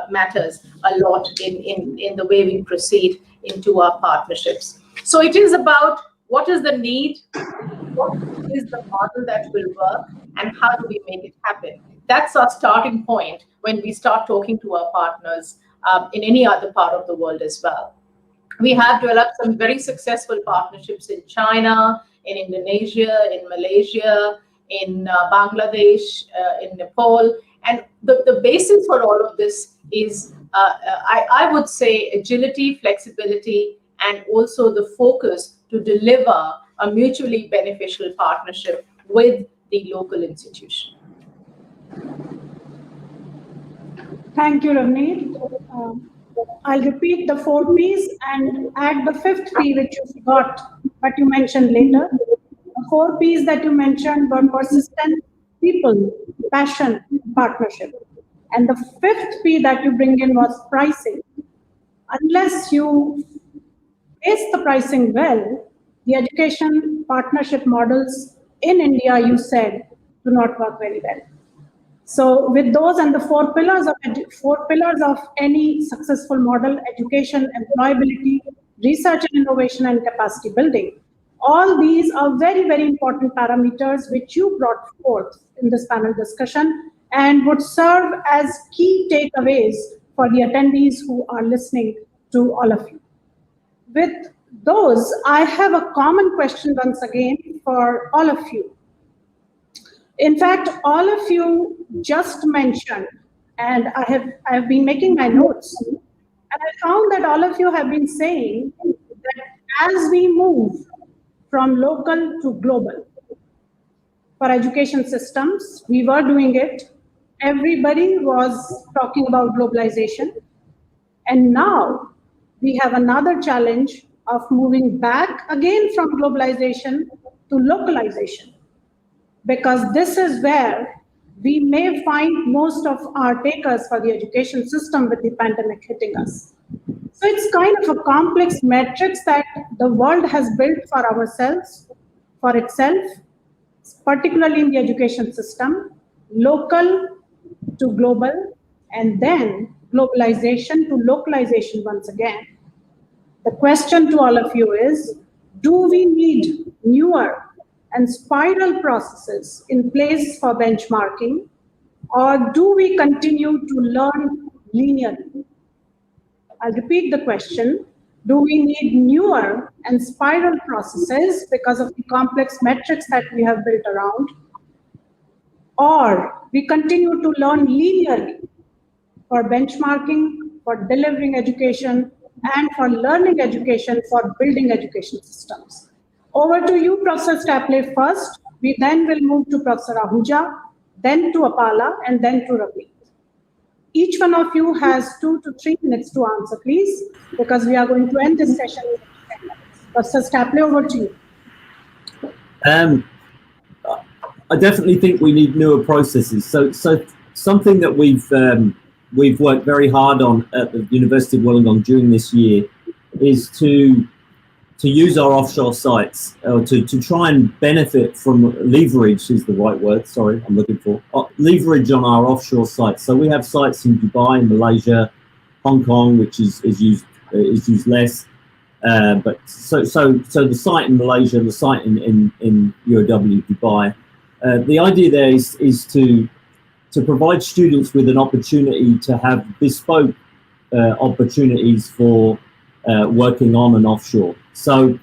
matters a lot in the way we proceed into our partnerships. So it is about what is the need, what is the model that will work, and how do we make it happen. That's our starting point when we start talking to our partners in any other part of the world as well. We have developed some very successful partnerships in China, in Indonesia, in Malaysia, in Bangladesh, in Nepal. And the basis for all of this is, I would say, agility, flexibility, and also the focus to deliver a mutually beneficial partnership with the local institution. Thank you, Ravneet. I'll repeat the 4 Ps and add the 5th P, which you forgot, but you mentioned later. The 4 Ps that you mentioned were persistent, people, passion, partnership. And the 5th P that you bring in was pricing. Unless you base the pricing well, the education partnership models in India, you said, do not work very well. So with those and the four pillars of any successful model: education, employability, research and innovation, and capacity building. All these are very, very important parameters which you brought forth in this panel discussion and would serve as key takeaways for the attendees who are listening to all of you. With those, I have a common question once again for all of you. In fact, all of you just mentioned, and I have been making my notes, and I found that all of you have been saying that as we move from local to global, for education systems, we were doing it. Everybody was talking about globalization. And now we have another challenge of moving back again from globalization to localization, because this is where we may find most of our takers for the education system with the pandemic hitting us. So it's kind of a complex matrix that the world has built for ourselves, for itself, particularly in the education system, local to global, and then globalization to localization once again. The question to all of you is, do we need newer and spiral processes in place for benchmarking, or do we continue to learn linearly? I'll repeat the question. Do we need newer and spiral processes because of the complex metrics that we have built around, or we continue to learn linearly for benchmarking, for delivering education, and for learning education, for building education systems? Over to you, Professor Stapley first. We then will move to Professor Ahuja, then to Apala, and then to Ravi. Each one of you has 2 to 3 minutes to answer, please, because we are going to end this session in 10 minutes. Professor Stapley, over to you. I definitely think we need newer processes. So something that we've worked very hard on at the University of Wollongong during this year is to use our offshore sites, or to try and benefit from leverage is the right word, sorry, I'm looking for, leverage on our offshore sites. So we have sites in Dubai, Malaysia, Hong Kong, which is used less. But so the site in Malaysia and the site in UOW Dubai, the idea there is to provide students with an opportunity to have bespoke opportunities for working on and offshore. So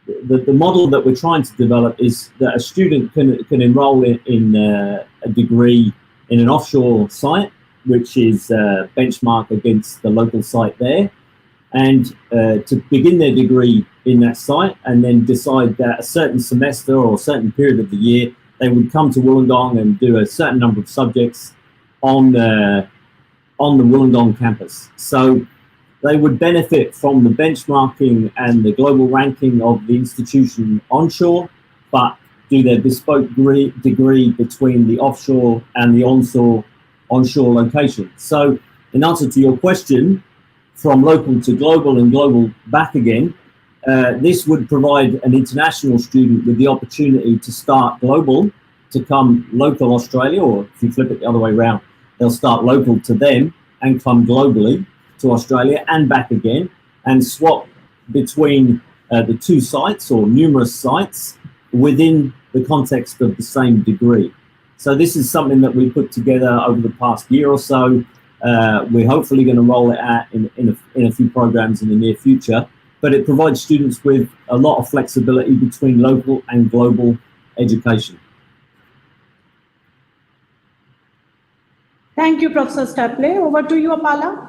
the model that we're trying to develop is that a student can enroll in a degree in an offshore site, which is benchmark against the local site there, and to begin their degree in that site, and then decide that a certain semester or a certain period of the year they would come to Wollongong and do a certain number of subjects on the Wollongong campus. So they would benefit from the benchmarking and the global ranking of the institution onshore, but do their bespoke degree between the offshore and the onshore location. So in answer to your question, from local to global and global back again, this would provide an international student with the opportunity to start global, to come local Australia, or if you flip it the other way around, they'll start local to them and come globally to Australia and back again, and swap between the two sites or numerous sites within the context of the same degree. So this is something that we put together over the past year or so. We're hopefully going to roll it out in a few programs in the near future, but it provides students with a lot of flexibility between local and global education. Thank you, Professor Stapley. Over to you, Apala.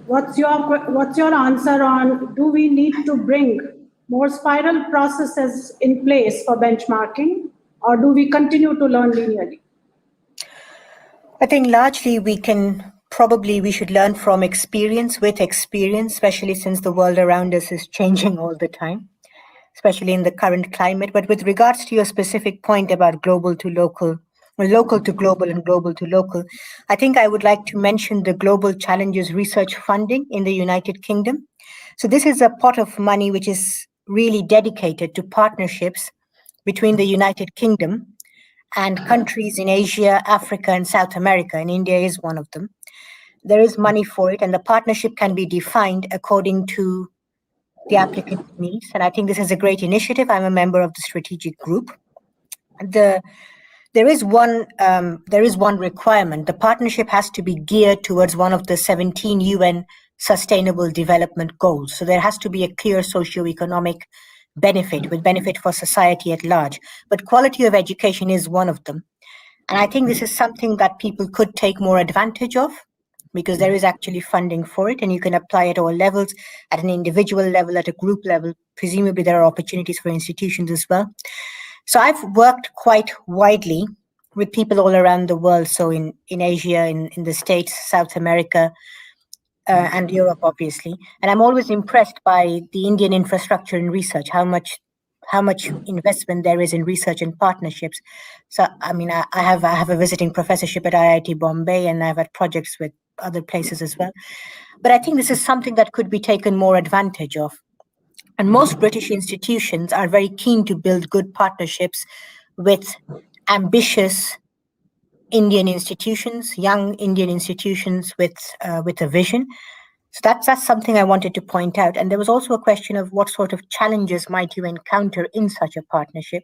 What's your answer on, do we need to bring more spiral processes in place for benchmarking, or do we continue to learn linearly? I think largely we should learn from experience with experience, especially since the world around us is changing all the time, especially in the current climate. But with regards to your specific point about global to local, or local to global and global to local, I think I would like to mention the Global Challenges Research Funding in the United Kingdom. So this is a pot of money which is really dedicated to partnerships between the United Kingdom and countries in Asia, Africa, and South America, and India is one of them. There is money for it, and the partnership can be defined according to the applicant's needs. And I think this is a great initiative. I'm a member of the strategic group. There is one requirement. The partnership has to be geared towards one of the 17 UN Sustainable Development Goals. So there has to be a clear socio-economic benefit, with benefit for society at large. But quality of education is one of them. And I think this is something that people could take more advantage of, because there is actually funding for it, and you can apply at all levels, at an individual level, at a group level. Presumably there are opportunities for institutions as well. So I've worked quite widely with people all around the world. So in Asia, in the States, South America, and Europe, obviously. And I'm always impressed by the Indian infrastructure in research, how much investment there is in research and partnerships. So, I mean, I have a visiting professorship at IIT Bombay, and I've had projects with other places as well. But I think this is something that could be taken more advantage of. And most British institutions are very keen to build good partnerships with ambitious Indian institutions, young Indian institutions with a vision. So that's something I wanted to point out. And there was also a question of what sort of challenges might you encounter in such a partnership.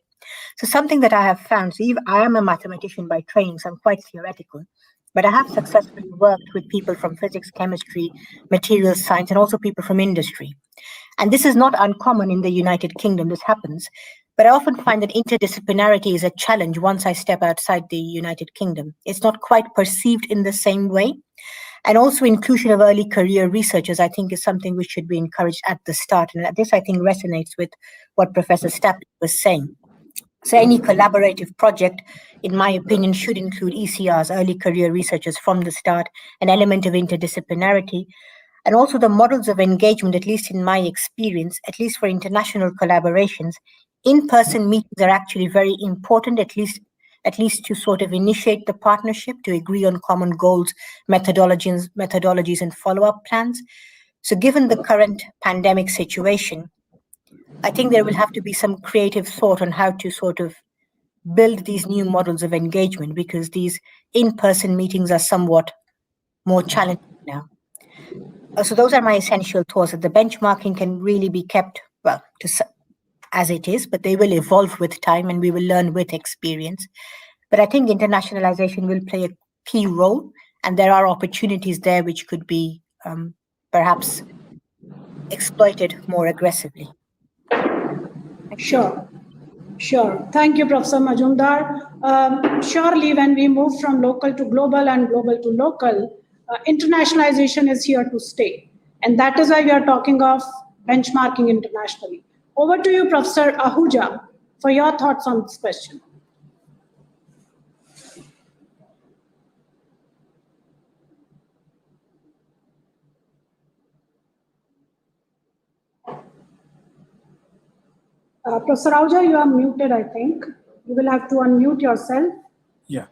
So something that I have found, so I am a mathematician by training, so I'm quite theoretical, but I have successfully worked with people from physics, chemistry, materials science, and also people from industry. And this is not uncommon in the United Kingdom, this happens. But I often find that interdisciplinarity is a challenge once I step outside the United Kingdom. It's not quite perceived in the same way. And also inclusion of early career researchers, I think, is something which should be encouraged at the start. And this, I think, resonates with what Professor Stapley was saying. So any collaborative project, in my opinion, should include ECRs, early career researchers, from the start, an element of interdisciplinarity. And also the models of engagement, at least in my experience, at least for international collaborations, in-person meetings are actually very important, at least to sort of initiate the partnership, to agree on common goals, methodologies, and follow-up plans. So given the current pandemic situation, I think there will have to be some creative thought on how to sort of build these new models of engagement, because these in-person meetings are somewhat more challenging now. So those are my essential thoughts, that the benchmarking can really be kept, well, as it is, but they will evolve with time and we will learn with experience. But I think internationalization will play a key role, and there are opportunities there which could be perhaps exploited more aggressively. Sure. Thank you, Professor Majumdar. Surely when we move from local to global and global to local, internationalization is here to stay. And that is why we are talking of benchmarking internationally. Over to you, Professor Ahuja, for your thoughts on this question. Professor Ahuja, you are muted, I think. You will have to unmute yourself. Yeah,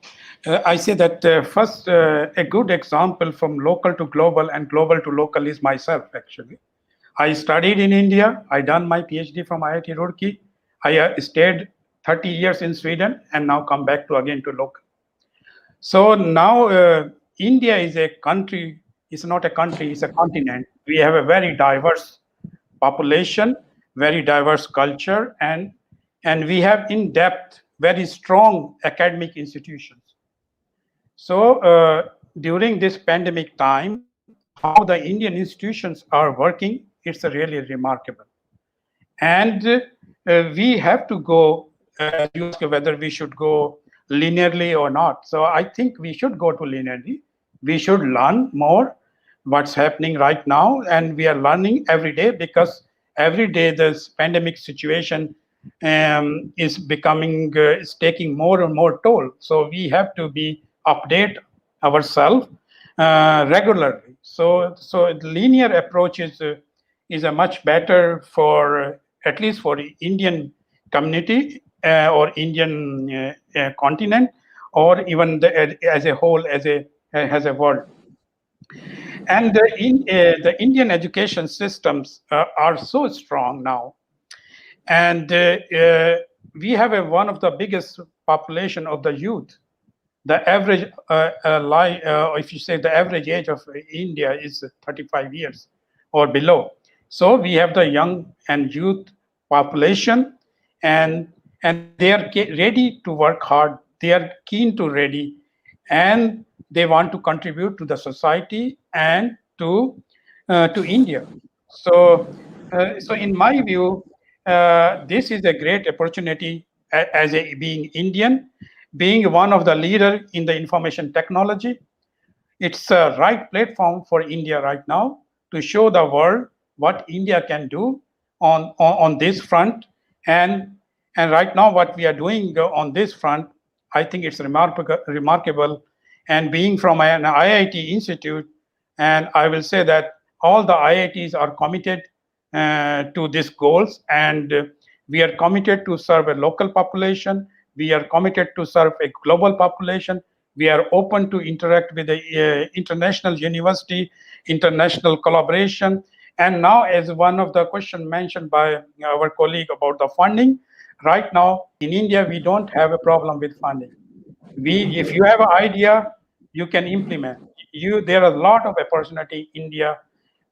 I say that first, a good example from local to global and global to local is myself, actually. I studied in India. I done my PhD from IIT Roorkee. I stayed 30 years in Sweden and now come back to again to local. So now India is a country. It's not a country, it's a continent. We have a very diverse population, very diverse culture, and we have in-depth, very strong academic institutions. So during this pandemic time, how the Indian institutions are working, it's really remarkable. And we have to go, you ask whether we should go linearly or not. So I think we should go to linearly. We should learn more what's happening right now. And we are learning every day, because every day this pandemic situation is becoming, is taking more and more toll. So we have to update ourselves regularly. So the linear approach is a much better for, at least for the Indian community or Indian continent, or even as a whole, as a world. And the Indian education systems are so strong now. And we have one of the biggest population of the youth. The average if you say the average age of India is 35 years or below. So we have the young and youth population, and they are ready to work hard. They are keen to ready, and they want to contribute to the society and to India. So, so in my view, this is a great opportunity as a being Indian, being one of the leader in the information technology. It's a right platform for India right now to show the world what India can do on this front. And right now what we are doing on this front, I think it's remarkable. And being from an IIT institute, and I will say that all the IITs are committed to these goals, and we are committed to serve a local population. We are committed to serve a global population. We are open to interact with the international university, international collaboration. And now, as one of the questions mentioned by our colleague about the funding, right now in India, we don't have a problem with funding. If you have an idea, you can implement. There are a lot of opportunity in India,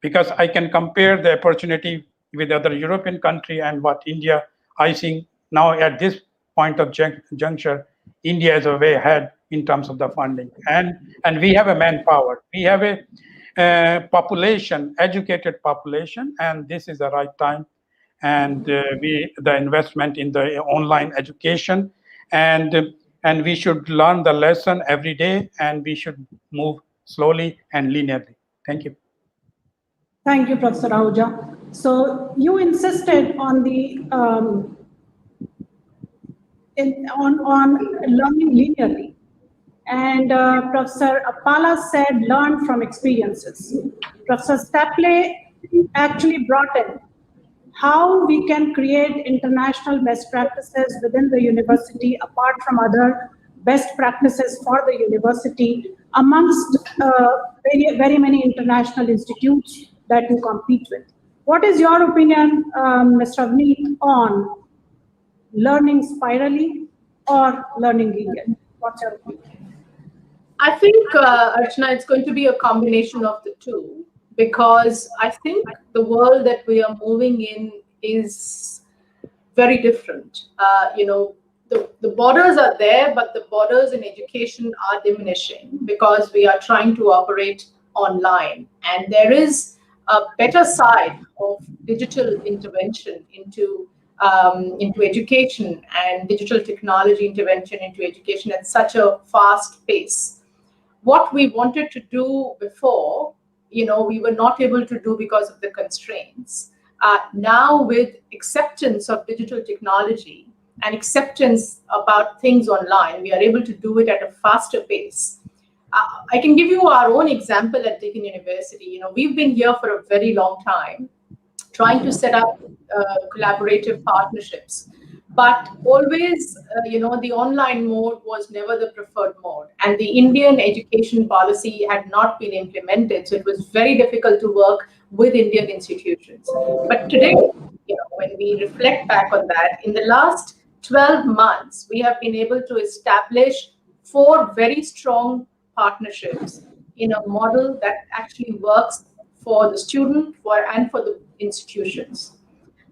because I can compare the opportunity with other European country and what India, I think now at this point of juncture, India is a way ahead in terms of the funding. And we have a manpower. We have a population, educated population, and this is the right time. And the investment in the online education, and we should learn the lesson every day, and we should move slowly and linearly. Thank you. Thank you, Professor Ahuja. So you insisted on the on learning linearly, and Professor Appala said learn from experiences. Professor Stapley actually brought in how we can create international best practices within the university, apart from other best practices for the university, amongst very many international institutes that you compete with. What is your opinion, Mr. Avneet, on learning spirally or learning linearly? What's your opinion? I think, Archana, it's going to be a combination of the two, because I think the world that we are moving in is very different. The borders are there, but the borders in education are diminishing because we are trying to operate online. And there is a better side of digital intervention into education, and digital technology intervention into education at such a fast pace. What we wanted to do before, we were not able to do because of the constraints. Now, with acceptance of digital technology and acceptance about things online, we are able to do it at a faster pace. I can give you our own example at Deakin University. We've been here for a very long time, trying to set up collaborative partnerships. But always, the online mode was never the preferred mode. And the Indian education policy had not been implemented. So it was very difficult to work with Indian institutions. But today, when we reflect back on that, in the last 12 months, we have been able to establish 4 very strong partnerships in a model that actually works for the student and for the institutions.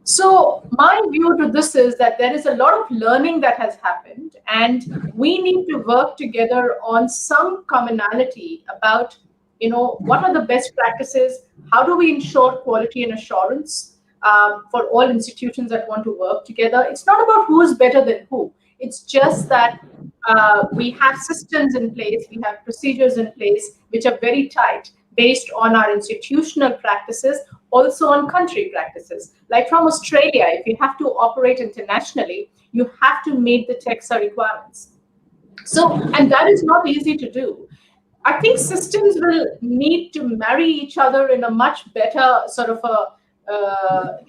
So my view to this is that there is a lot of learning that has happened, and we need to work together on some commonality about, what are the best practices? How do we ensure quality and assurance for all institutions that want to work together? It's not about who is better than who. It's just that we have systems in place, we have procedures in place, which are very tight, based on our institutional practices, also on country practices. Like from Australia, if you have to operate internationally, you have to meet the TEXA requirements. So, and that is not easy to do. I think systems will need to marry each other in a much better sort of a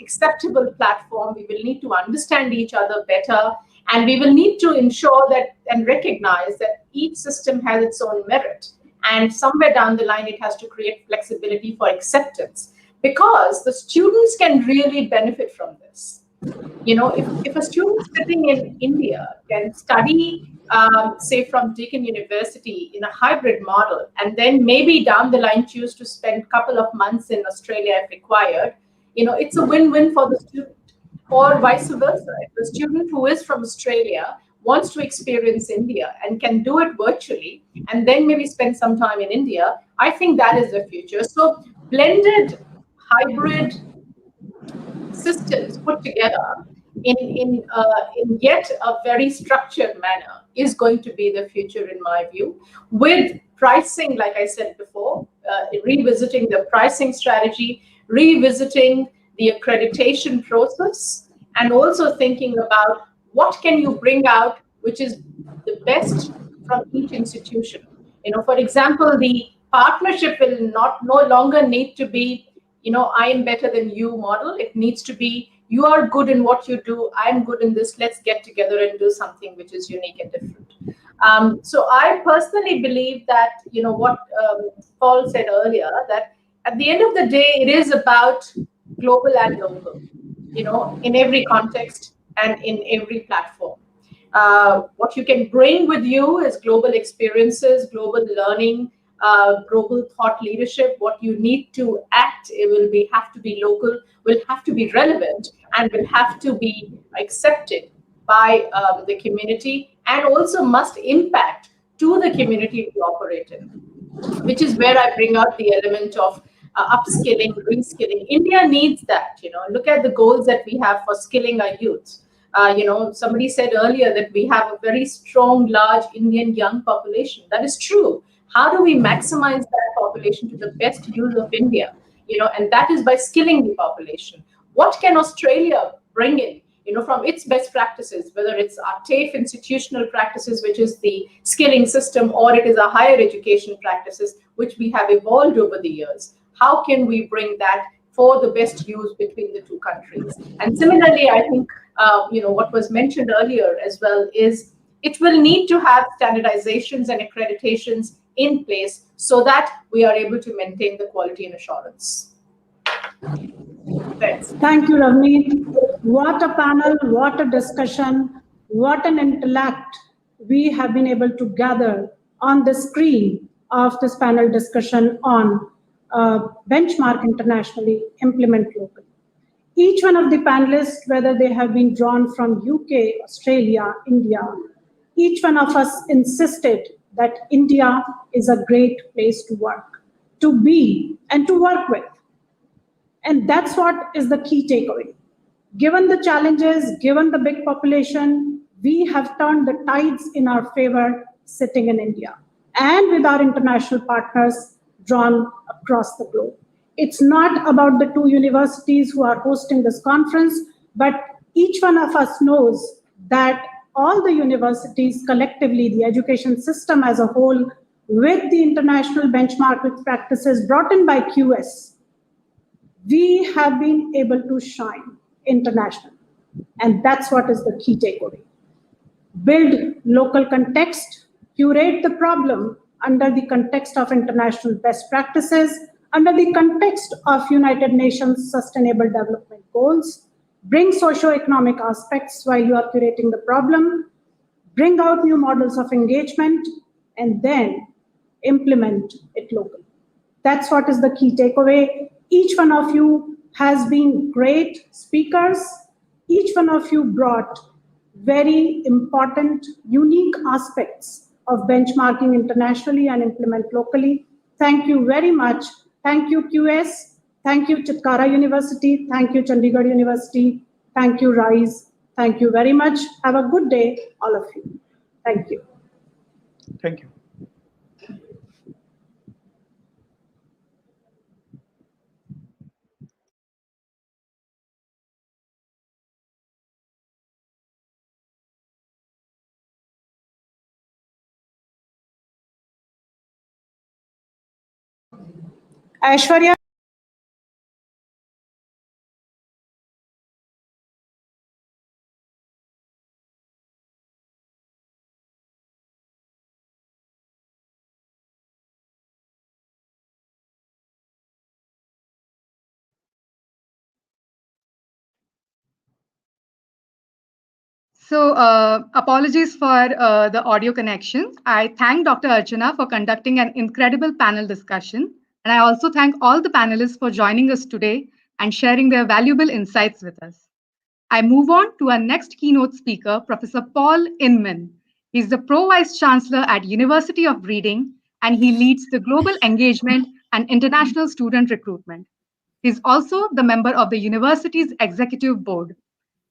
acceptable platform. We will need to understand each other better, and we will need to ensure that and recognize that each system has its own merit. And somewhere down the line, it has to create flexibility for acceptance, because the students can really benefit from this. If a student sitting in India can study, say, from Deakin University in a hybrid model, and then maybe down the line choose to spend a couple of months in Australia if required, it's a win-win for the student. Or vice versa. If the student who is from Australia wants to experience India and can do it virtually, and then maybe spend some time in India, I think that is the future. So blended hybrid systems put together in yet a very structured manner is going to be the future, in my view, with pricing, like I said before, revisiting the pricing strategy, revisiting the accreditation process, and also thinking about what can you bring out which is the best from each institution. For example, the partnership will no longer need to be I am better than you model. It needs to be, you are good in what you do, I'm good in this, let's get together and do something which is unique and different. So I personally believe that, what Paul said earlier, that at the end of the day, it is about global and local, in every context and in every platform. What you can bring with you is global experiences, global learning, global thought leadership. What you need to act, it will have to be local, will have to be relevant, and will have to be accepted by the community, and also must impact to the community we operate in, which is where I bring out the element of upskilling, reskilling. India needs that. Look at the goals that we have for skilling our youth. Somebody said earlier that we have a very strong, large Indian young population. That is true. How do we maximize that population to the best use of India? And that is by skilling the population. What can Australia bring in? From its best practices, whether it's our TAFE institutional practices, which is the skilling system, or it is our higher education practices, which we have evolved over the years. How can we bring that for the best use between the two countries? And similarly, I think, what was mentioned earlier as well is it will need to have standardizations and accreditations in place so that we are able to maintain the quality and assurance. Thanks. Thank you, Ravneet. What a panel, what a discussion, what an intellect we have been able to gather on the screen of this panel discussion on benchmark internationally, implement locally. Each one of the panelists, whether they have been drawn from UK, Australia, India, each one of us insisted that India is a great place to work, to be, and to work with. And that's what is the key takeaway. Given the challenges, given the big population, we have turned the tides in our favor sitting in India and with our international partners drawn across the globe. It's not about the two universities who are hosting this conference, but each one of us knows that all the universities collectively, the education system as a whole, with the international benchmark practices brought in by QS, we have been able to shine internationally. And that's what is the key takeaway. Build local context, curate the problem under the context of international best practices, under the context of United Nations Sustainable Development Goals, bring socio-economic aspects while you are curating the problem, bring out new models of engagement, and then implement it locally. That's what is the key takeaway. Each one of you has been great speakers. Each one of you brought very important, unique aspects of benchmarking internationally and implement locally. Thank you very much. Thank you, QS. Thank you, Chitkara University. Thank you, Chandigarh University. Thank you, R.I.S.E. Thank you very much. Have a good day, all of you. Thank you. Thank you. Aishwarya. So apologies for the audio connection. I thank Dr. Archana for conducting an incredible panel discussion. And I also thank all the panelists for joining us today and sharing their valuable insights with us. I move on to our next keynote speaker, Professor Paul Inman. He's the Pro Vice Chancellor at University of Reading, and he leads the global engagement and international student recruitment. He's also the member of the university's executive board.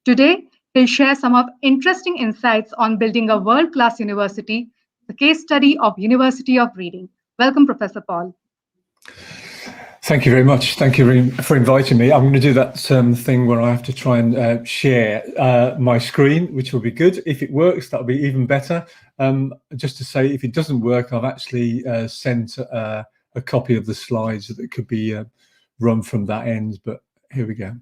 Today, he'll share some of interesting insights on building a world-class university, the case study of University of Reading. Welcome, Professor Paul. Thank you very much. Thank you for inviting me. I'm going to do that thing where I have to try and share my screen, which will be good. If it works, that'll be even better. Just to say, if it doesn't work, I've actually sent a copy of the slides that could be run from that end, but here we go.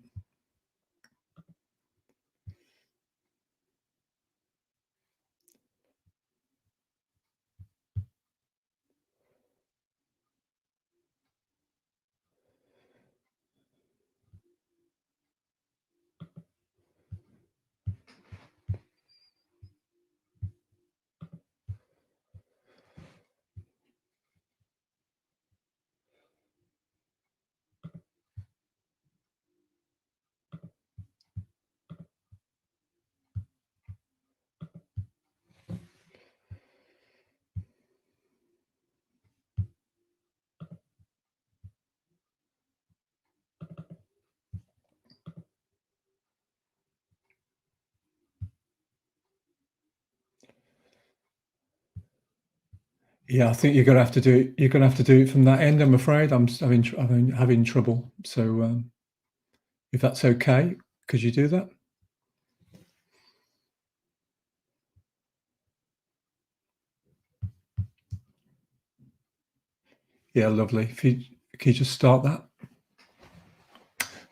Yeah, I think you're going to have to do it. You're going to have to do it from that end. I'm afraid I'm having trouble. So if that's okay, could you do that? Yeah, lovely. Can you just start that?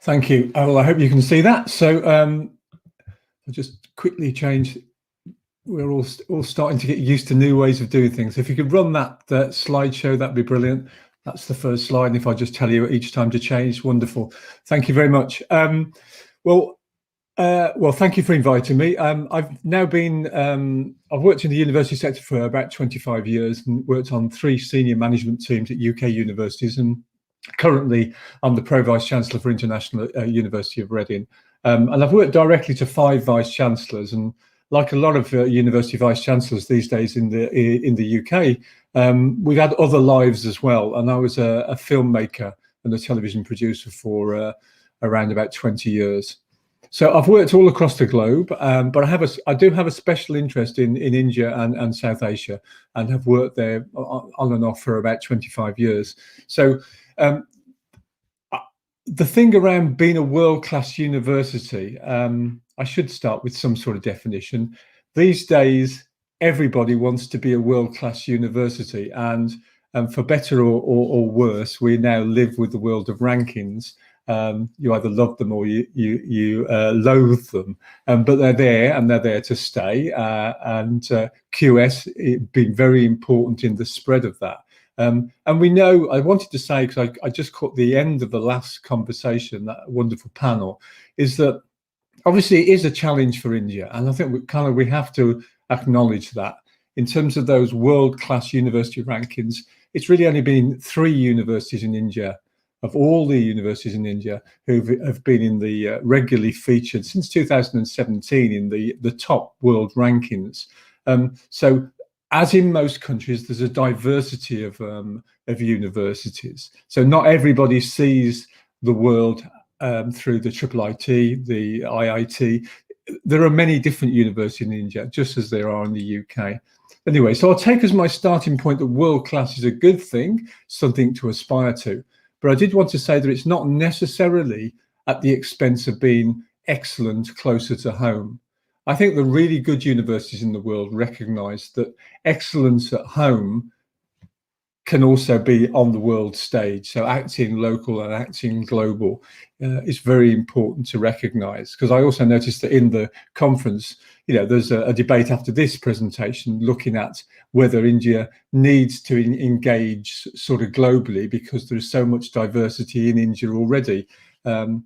Thank you. Well, I hope you can see that. So I'll just quickly change. We're all starting to get used to new ways of doing things. If you could run that slideshow, that'd be brilliant. That's the first slide. And if I just tell you each time to change, wonderful. Thank you very much. Well, thank you for inviting me. I've now been, I've worked in the university sector for about 25 years and worked on 3 senior management teams at UK universities. And currently, I'm the Pro Vice Chancellor for International University of Reading. And I've worked directly to 5 Vice Chancellors. And like a lot of university vice chancellors these days in the UK, we've had other lives as well. And I was a filmmaker and a television producer for around about 20 years. So I've worked all across the globe, but I do have a special interest in India and South Asia, and have worked there on and off for about 25 years. So the thing around being a world-class university, I should start with some sort of definition. These days, everybody wants to be a world-class university, and for better or worse, we now live with the world of rankings. You either love them or you loathe them, but they're there and they're there to stay. And QS been very important in the spread of that. And we know, I wanted to say, because I just caught the end of the last conversation, that wonderful panel, is that obviously it is a challenge for India. And I think we have to acknowledge that in terms of those world-class university rankings. It's really only been 3 universities in India, of all the universities in India, who have been in the regularly featured since 2017 in the top world rankings. So as in most countries, there's a diversity of universities. So not everybody sees the world through the IIIT, the IIT. There are many different universities in India, just as there are in the UK. Anyway, so I'll take as my starting point that world class is a good thing, something to aspire to. But I did want to say that it's not necessarily at the expense of being excellent closer to home. I think the really good universities in the world recognise that excellence at home can also be on the world stage. So acting local and acting global is very important to recognise. Because I also noticed that in the conference, there's a debate after this presentation looking at whether India needs to engage sort of globally, because there's so much diversity in India already. I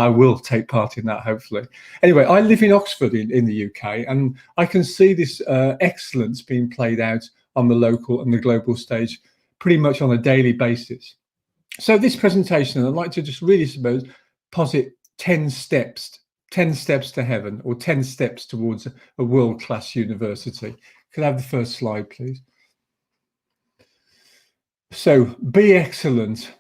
will take part in that, hopefully. Anyway, I live in Oxford in the UK, and I can see this excellence being played out on the local and the global stage pretty much on a daily basis. So this presentation, I'd like to just really posit 10 steps to heaven, or 10 steps towards a world-class university. Could I have the first slide, please? So be excellent.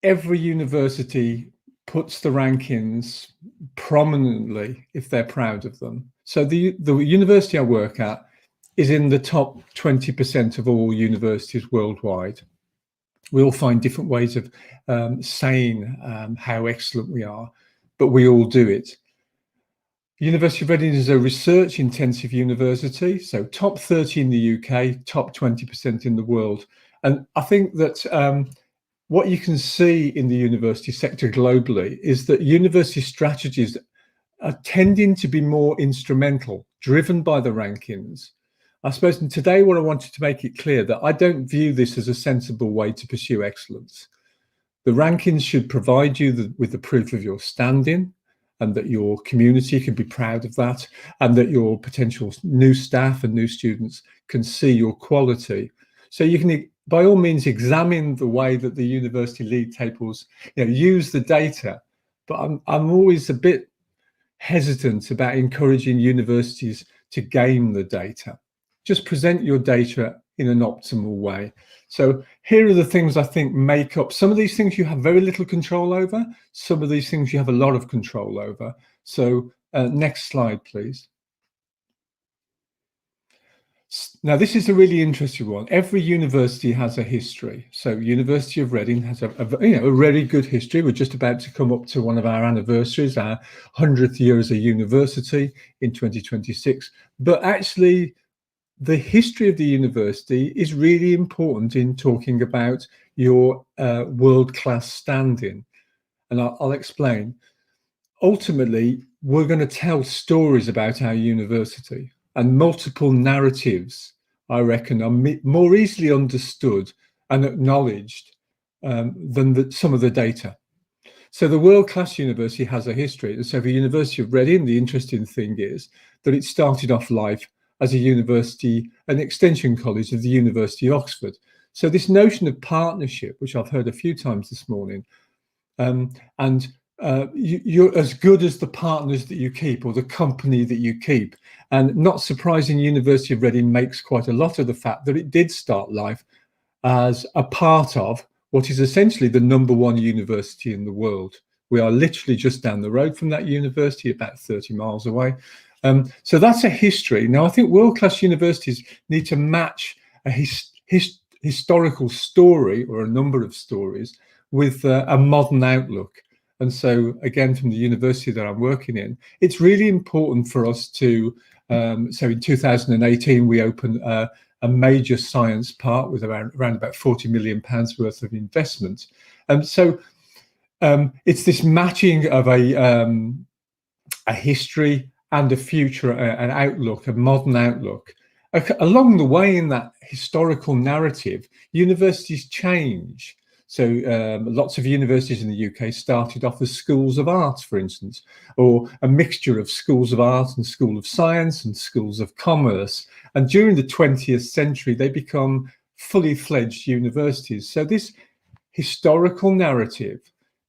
Every university puts the rankings prominently if they're proud of them. So the university I work at is in the top 20% of all universities worldwide. We all find different ways of saying how excellent we are, but we all do it. University of Reading is a research intensive university, so top 30 in the UK, top 20% in the world. And I think that what you can see in the university sector globally is that university strategies are tending to be more instrumental, driven by the rankings. I suppose today what I wanted to make it clear that I don't view this as a sensible way to pursue excellence. The rankings should provide you with the proof of your standing, and that your community can be proud of that, and that your potential new staff and new students can see your quality. So you can, by all means, examine the way that the university league tables, use the data, but I'm always a bit hesitant about encouraging universities to game the data. Just present your data in an optimal way. So here are the things I think make up. Some of these things you have very little control over. Some of these things you have a lot of control over. So next slide, please. Now, this is a really interesting one. Every university has a history. So University of Reading has a really good history. We're just about to come up to one of our anniversaries, our 100th year as a university in 2026. But actually, the history of the university is really important in talking about your world-class standing. And I'll explain. Ultimately, we're going to tell stories about our university, and multiple narratives, I reckon, are more easily understood and acknowledged than some of the data. So the world-class university has a history. And so for University of Reading, the interesting thing is that it started off life as a university, an extension college of the University of Oxford. So this notion of partnership, which I've heard a few times this morning, you're as good as the partners that you keep, or the company that you keep. And not surprising, University of Reading makes quite a lot of the fact that it did start life as a part of what is essentially the #1 university in the world. We are literally just down the road from that university, about 30 miles away. So that's a history. Now, I think world-class universities need to match a historical story, or a number of stories, with a modern outlook. And so, again, from the university that I'm working in, it's really important for us to, so in 2018, we opened a major science park with around about £40 million worth of investment. So it's this matching of a history and a future, an outlook, a modern outlook. Along the way in that historical narrative, universities change. So lots of universities in the UK started off as schools of art, for instance, or a mixture of schools of art and school of science and schools of commerce. And during the 20th century, they become fully fledged universities. So this historical narrative,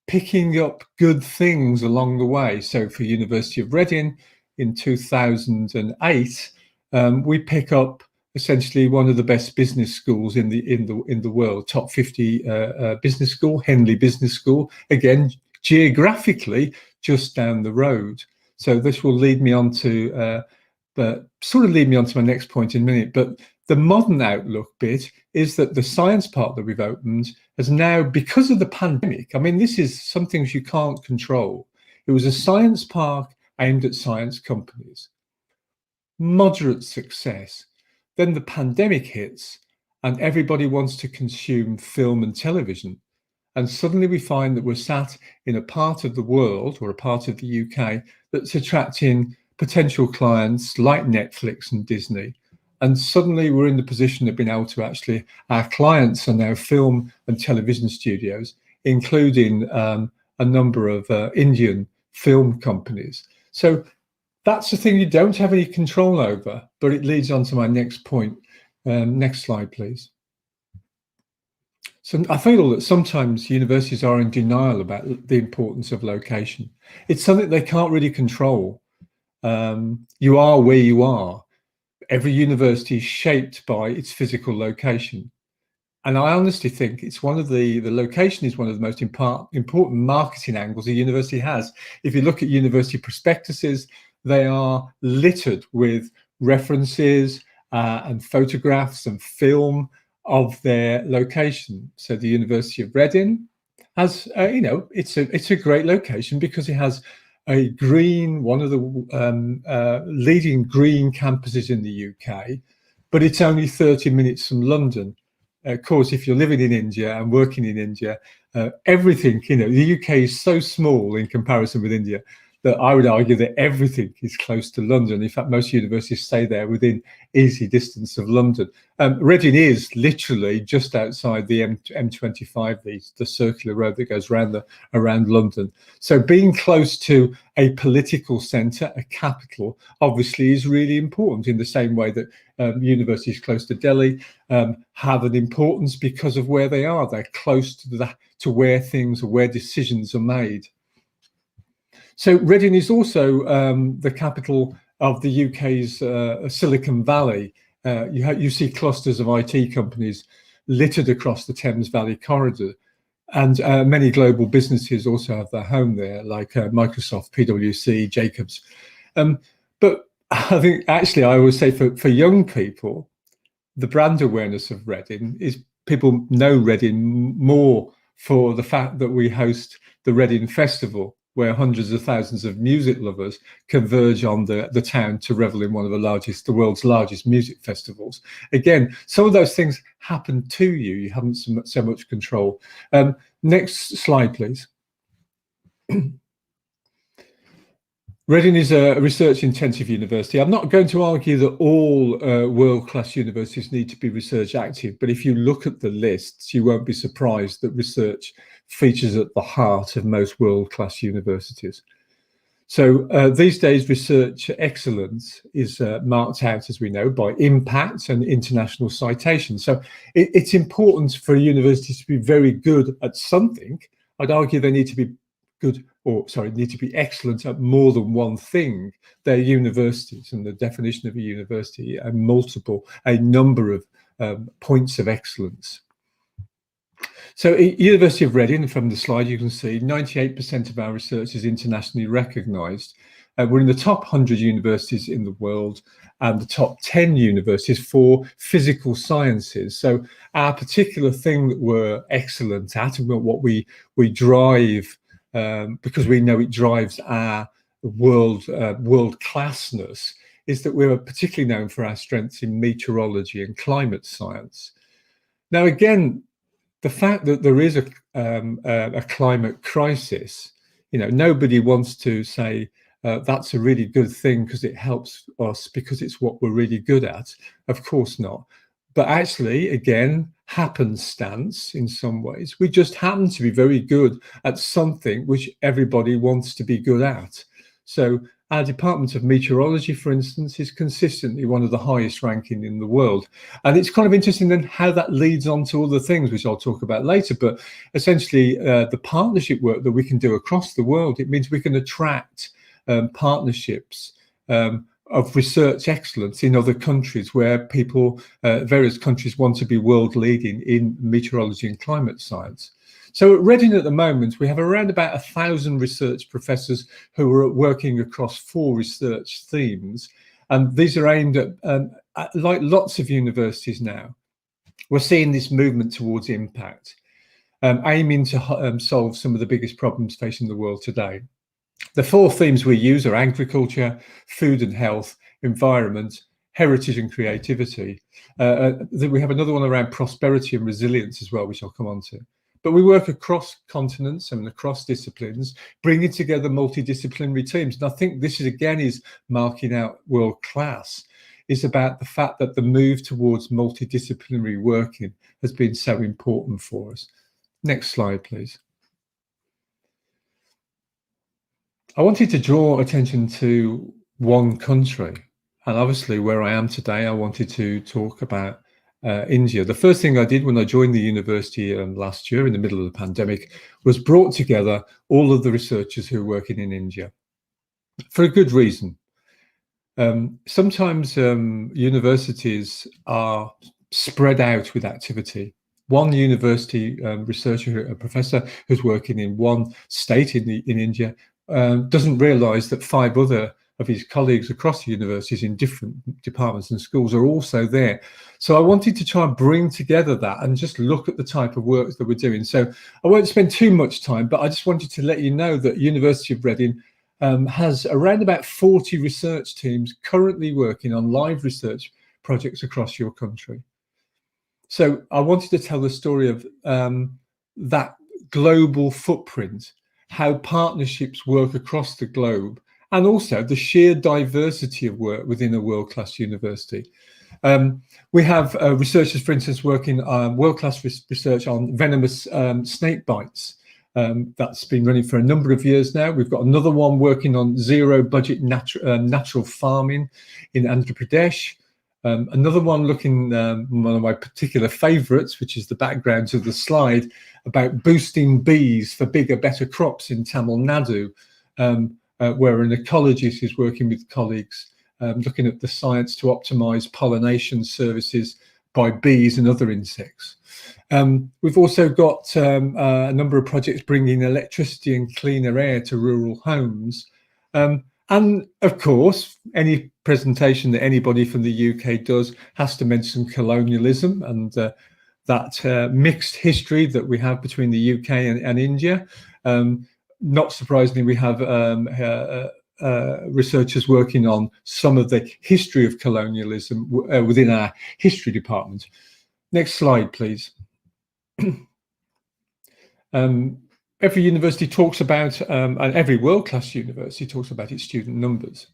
picking up good things along the way. So for University of Reading in 2008, we pick up essentially one of the best business schools in the world, top 50 business school, Henley Business School, again geographically just down the road. So this will lead me on to my next point in a minute. But the modern outlook bit is that the science part that we've opened has now, because of the pandemic, I mean, this is some things you can't control. It was a science park aimed at science companies. Moderate success. Then the pandemic hits and everybody wants to consume film and television. And suddenly we find that we're sat in a part of the world, or a part of the UK, that's attracting potential clients like Netflix and Disney. And suddenly we're in the position of being able to actually, our clients are now film and television studios including a number of Indian film companies. So that's the thing you don't have any control over, but it leads on to my next point. Next slide, please. So I feel that sometimes universities are in denial about the importance of location. It's something they can't really control. You are where you are. Every university is shaped by its physical location. And I honestly think it's one of the location is one of the most important marketing angles a university has. If you look at university prospectuses, they are littered with references and photographs and film of their location. So the University of Reading has, it's a great location because it has a green, one of the leading green campuses in the UK, but it's only 30 minutes from London. Of course, if you're living in India and working in India, everything, the UK is so small in comparison with India that I would argue that everything is close to London. In fact, most universities stay there within easy distance of London. Reading is literally just outside the M25, the circular road that goes around London. So being close to a political centre, a capital, obviously is really important in the same way that universities close to Delhi have an importance because of where they are. They're close to where where decisions are made. So Reading is also the capital of the UK's Silicon Valley. You see clusters of IT companies littered across the Thames Valley corridor, and many global businesses also have their home there, like Microsoft, PwC, Jacobs. But I think actually I always say for young people, the brand awareness of Reading is people know Reading more for the fact that we host the Reading Festival, where hundreds of thousands of music lovers converge on the town to revel in one of the world's largest music festivals. Again, some of those things happen to you. You haven't so much control. Next slide, please. Reading is a research-intensive university. I'm not going to argue that all world-class universities need to be research active, but if you look at the lists, you won't be surprised that research features at the heart of most world-class universities. So these days, research excellence is marked out, as we know, by impact and international citation. So it's important for universities to be very good at something. I'd argue they need to be need to be excellent at more than one thing. They're universities, and the definition of a university, a number of points of excellence. So at University of Reading, from the slide you can see 98% of our research is internationally recognised. We're in the top 100 universities in the world and the top 10 universities for physical sciences. So our particular thing that we're excellent at, and what we drive, because we know it drives our world-classness, is that we're particularly known for our strengths in meteorology and climate science. Now, again, the fact that there is a climate crisis, nobody wants to say that's a really good thing because it helps us because it's what we're really good at. Of course not. But actually, again, happenstance in some ways. We just happen to be very good at something which everybody wants to be good at. So our Department of Meteorology, for instance, is consistently one of the highest ranking in the world. And it's kind of interesting then how that leads on to other things, which I'll talk about later. But essentially, the partnership work that we can do across the world, it means we can attract partnerships of research excellence in other countries where people, various countries want to be world leading in meteorology and climate science. So at Reading at the moment, we have around about 1,000 research professors who are working across 4 research themes. And these are aimed at, like lots of universities now, we're seeing this movement towards impact, aiming to solve some of the biggest problems facing the world today. The 4 themes we use are agriculture, food and health, environment, heritage and creativity. We have another one around prosperity and resilience as well, which I'll come on to. But we work across continents and across disciplines, bringing together multidisciplinary teams. And I think this is marking out world class. It's about the fact that the move towards multidisciplinary working has been so important for us. Next slide, please. I wanted to draw attention to one country, and obviously where I am today, I wanted to talk about India. The first thing I did when I joined the university last year in the middle of the pandemic was brought together all of the researchers who are working in India for a good reason. Sometimes universities are spread out with activity. One university researcher, a professor who's working in one state in India, doesn't realize that 5 other of his colleagues across the universities in different departments and schools are also there. So I wanted to try and bring together that and just look at the type of work that we're doing. So I won't spend too much time, but I just wanted to let you know that University of Reading has around about 40 research teams currently working on live research projects across your country. So I wanted to tell the story of that global footprint, how partnerships work across the globe, and also the sheer diversity of work within a world-class university. We have researchers, for instance, working on world-class research on venomous snake bites. That's been running for a number of years now. We've got another one working on zero-budget natural farming in Andhra Pradesh. Another one looking, one of my particular favourites, which is the background to the slide, about boosting bees for bigger, better crops in Tamil Nadu, where an ecologist is working with colleagues, looking at the science to optimise pollination services by bees and other insects. We've also got a number of projects bringing electricity and cleaner air to rural homes. And of course, any presentation that anybody from the UK does has to mention colonialism and that mixed history that we have between the UK and India. Not surprisingly, we have researchers working on some of the history of colonialism within our history department. Next slide, please. Every university talks about, and every world-class university talks about its student numbers.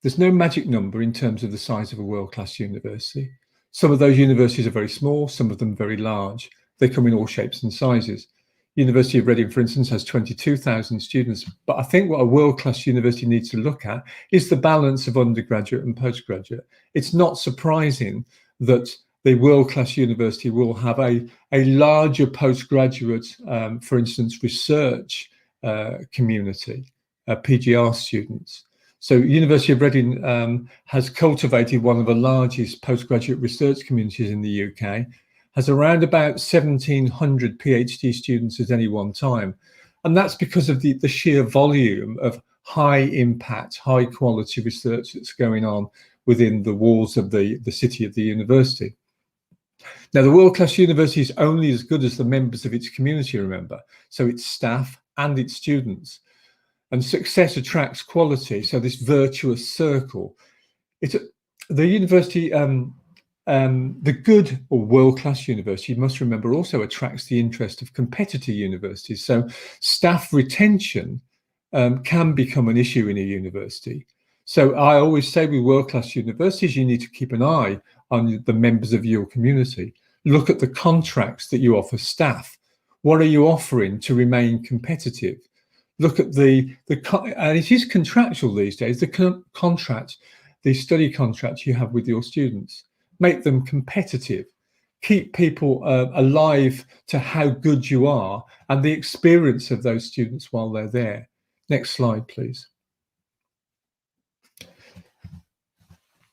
There's no magic number in terms of the size of a world-class university. Some of those universities are very small, some of them very large. They come in all shapes and sizes. University of Reading, for instance, has 22,000 students. But I think what a world-class university needs to look at is the balance of undergraduate and postgraduate. It's not surprising that the world-class university will have a larger postgraduate, for instance, research community, PGR students. So University of Reading has cultivated one of the largest postgraduate research communities in the UK, has around about 1,700 PhD students at any one time. And that's because of the sheer volume of high impact, high quality research that's going on within the walls of the city of the university. Now, the world-class university is only as good as the members of its community, remember, so its staff and its students. And success attracts quality, so this virtuous circle. The university, the good or world-class university, you must remember, also attracts the interest of competitor universities. So staff retention can become an issue in a university. So I always say with world-class universities, you need to keep an eye on the members of your community. Look at the contracts that you offer staff. What are you offering to remain competitive? Look at and it is contractual these days, the contract, the study contracts you have with your students. Make them competitive. Keep people alive to how good you are and the experience of those students while they're there. Next slide, please.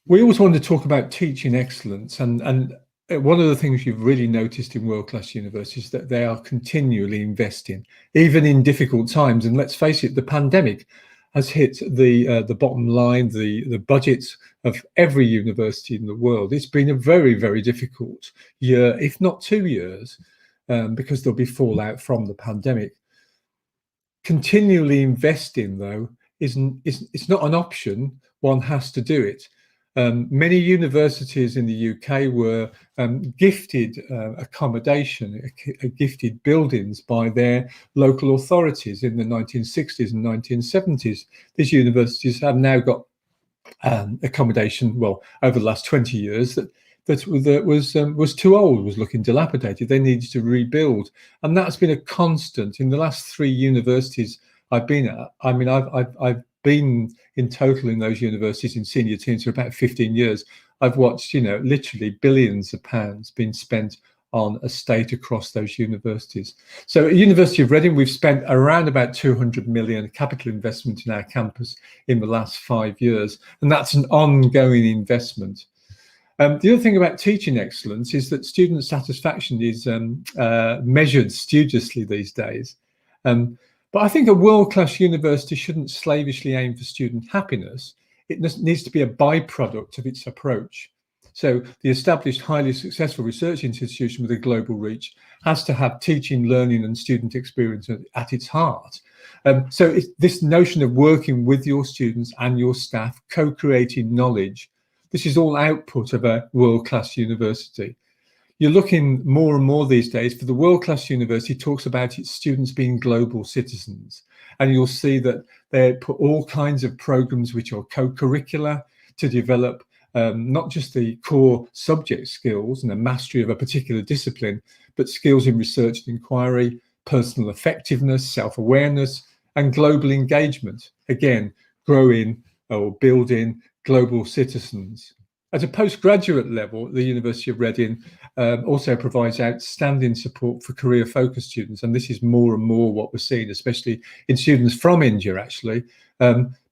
We always want to talk about teaching excellence, and one of the things you've really noticed in world-class universities is that they are continually investing, even in difficult times. And let's face it, the pandemic has hit the bottom line, the budgets of every university in the world. It's been a very, very difficult year, if not 2 years, because there'll be fallout from the pandemic. Continually investing, though, it's not an option. One has to do it. Many universities in the UK were gifted accommodation, gifted buildings by their local authorities in the 1960s and 1970s. These universities have now got accommodation, well, over the last 20 years, that was too old, was looking dilapidated. They needed to rebuild. And that's been a constant. In the last 3 universities I've been at. I mean, I've been in total in those universities in senior teams for about 15 years. I've watched, you know, literally billions of pounds being spent on estate across those universities. So at University of Reading, we've spent around about 200 million capital investment in our campus in the last 5 years, and that's an ongoing investment. The other thing about teaching excellence is that student satisfaction is measured studiously these days. But I think a world-class university shouldn't slavishly aim for student happiness. It needs to be a byproduct of its approach. So the established, highly successful research institution with a global reach has to have teaching, learning, and student experience at its heart. So it's this notion of working with your students and your staff, co-creating knowledge, this is all output of a world-class university. You're looking more and more these days for the world-class university talks about its students being global citizens. And you'll see that they put all kinds of programs which are co-curricular to develop not just the core subject skills and the mastery of a particular discipline, but skills in research and inquiry, personal effectiveness, self-awareness, and global engagement. Again, growing or building global citizens. At a postgraduate level, the University of Reading also provides outstanding support for career-focused students, and this is more and more what we're seeing, especially in students from India, actually.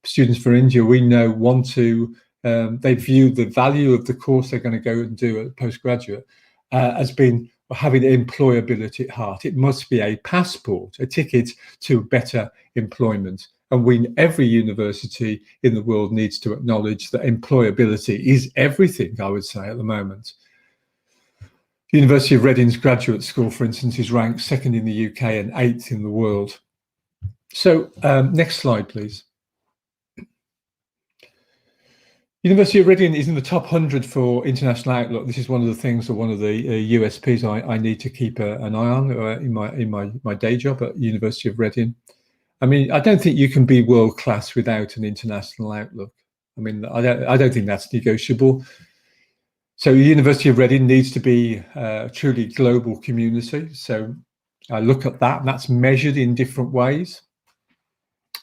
Students from India, we know, want to, they view the value of the course they're going to go and do at postgraduate as being having employability at heart. It must be a passport, a ticket to better employment. And every university in the world needs to acknowledge that employability is everything, I would say, at the moment. The University of Reading's graduate school, for instance, is ranked 2nd in the UK and 8th in the world. So next slide, please. University of Reading is in the top 100 for international outlook. This is one of the things, or one of the USPs I need to keep an eye on in my day job at University of Reading. I mean, I don't think you can be world class without an international outlook. I mean, I don't think that's negotiable. So the University of Reading needs to be a truly global community. So I look at that, and that's measured in different ways.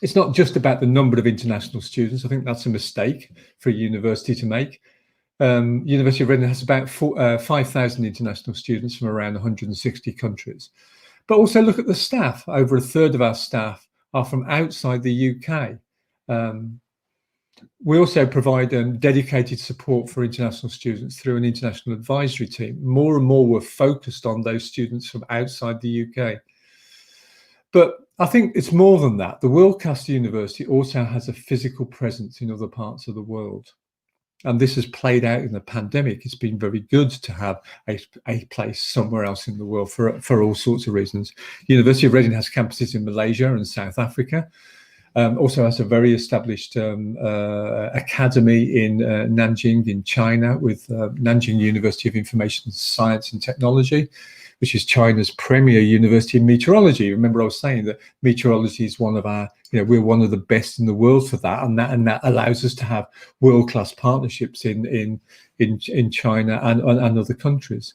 It's not just about the number of international students. I think that's a mistake for a university to make. University of Reading has about 5,000 international students from around 160 countries. But also look at the staff. Over a third of our staff are from outside the UK. We also provide dedicated support for international students through an international advisory team. More and more we're focused on those students from outside the UK. But I think it's more than that. The world-class university also has a physical presence in other parts of the world. And this has played out in the pandemic. It's been very good to have a place somewhere else in the world for all sorts of reasons. University of Reading has campuses in Malaysia and South Africa. Also has a very established academy in Nanjing in China with Nanjing University of Information Science and Technology, which is China's premier university in meteorology. Remember, I was saying that meteorology is one of our, we're one of the best in the world for that, and that allows us to have world-class partnerships in China and other countries.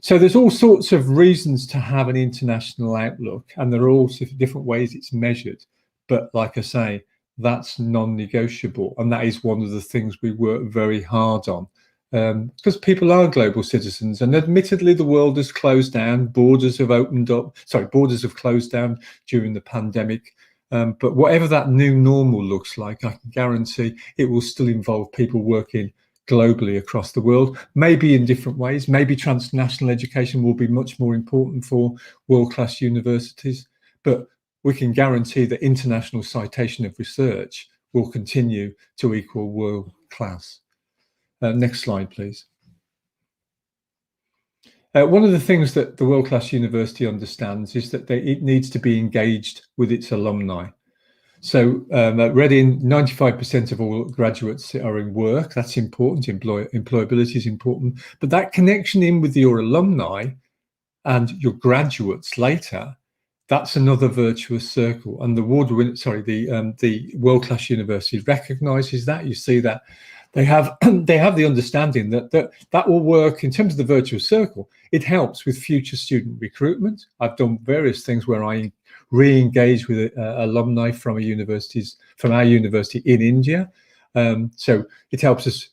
So there's all sorts of reasons to have an international outlook, and there are also different ways it's measured. But like I say, that's non-negotiable, and that is one of the things we work very hard on. Because people are global citizens, and admittedly the world has closed down, borders have closed down during the pandemic, but whatever that new normal looks like, I can guarantee it will still involve people working globally across the world, maybe in different ways. Maybe transnational education will be much more important for world-class universities, but we can guarantee that international citation of research will continue to equal world-class. Next slide, please. One of the things that the world-class university understands is that it needs to be engaged with its alumni. So at Reading, 95% of all graduates are in work. That's important. Employability is important. But that connection in with your alumni and your graduates later, that's another virtuous circle. And the world-class university recognises that. You see that. They have the understanding that will work in terms of the virtuous circle. It helps with future student recruitment. I've done various things where I re-engage with alumni from our university in India. So it helps us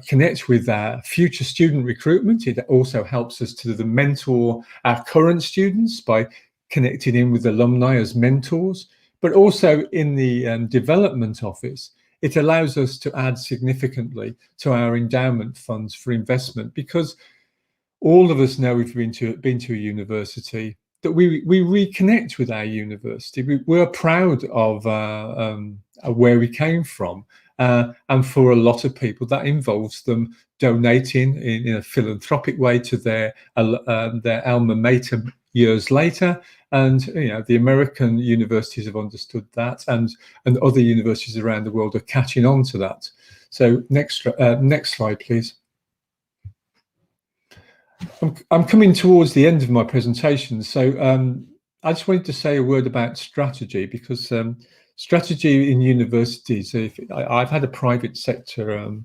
connect with our future student recruitment. It also helps us to mentor our current students by connecting in with alumni as mentors, but also in the development office. It allows us to add significantly to our endowment funds for investment, because all of us know, we've been to a university, that we reconnect with our university. We're proud of where we came from. And for a lot of people, that involves them donating in a philanthropic way to their alma mater years later. And the American universities have understood that, and other universities around the world are catching on to that. So next slide, please. I'm coming towards the end of my presentation, so I just wanted to say a word about strategy, because strategy in universities, I've had a private sector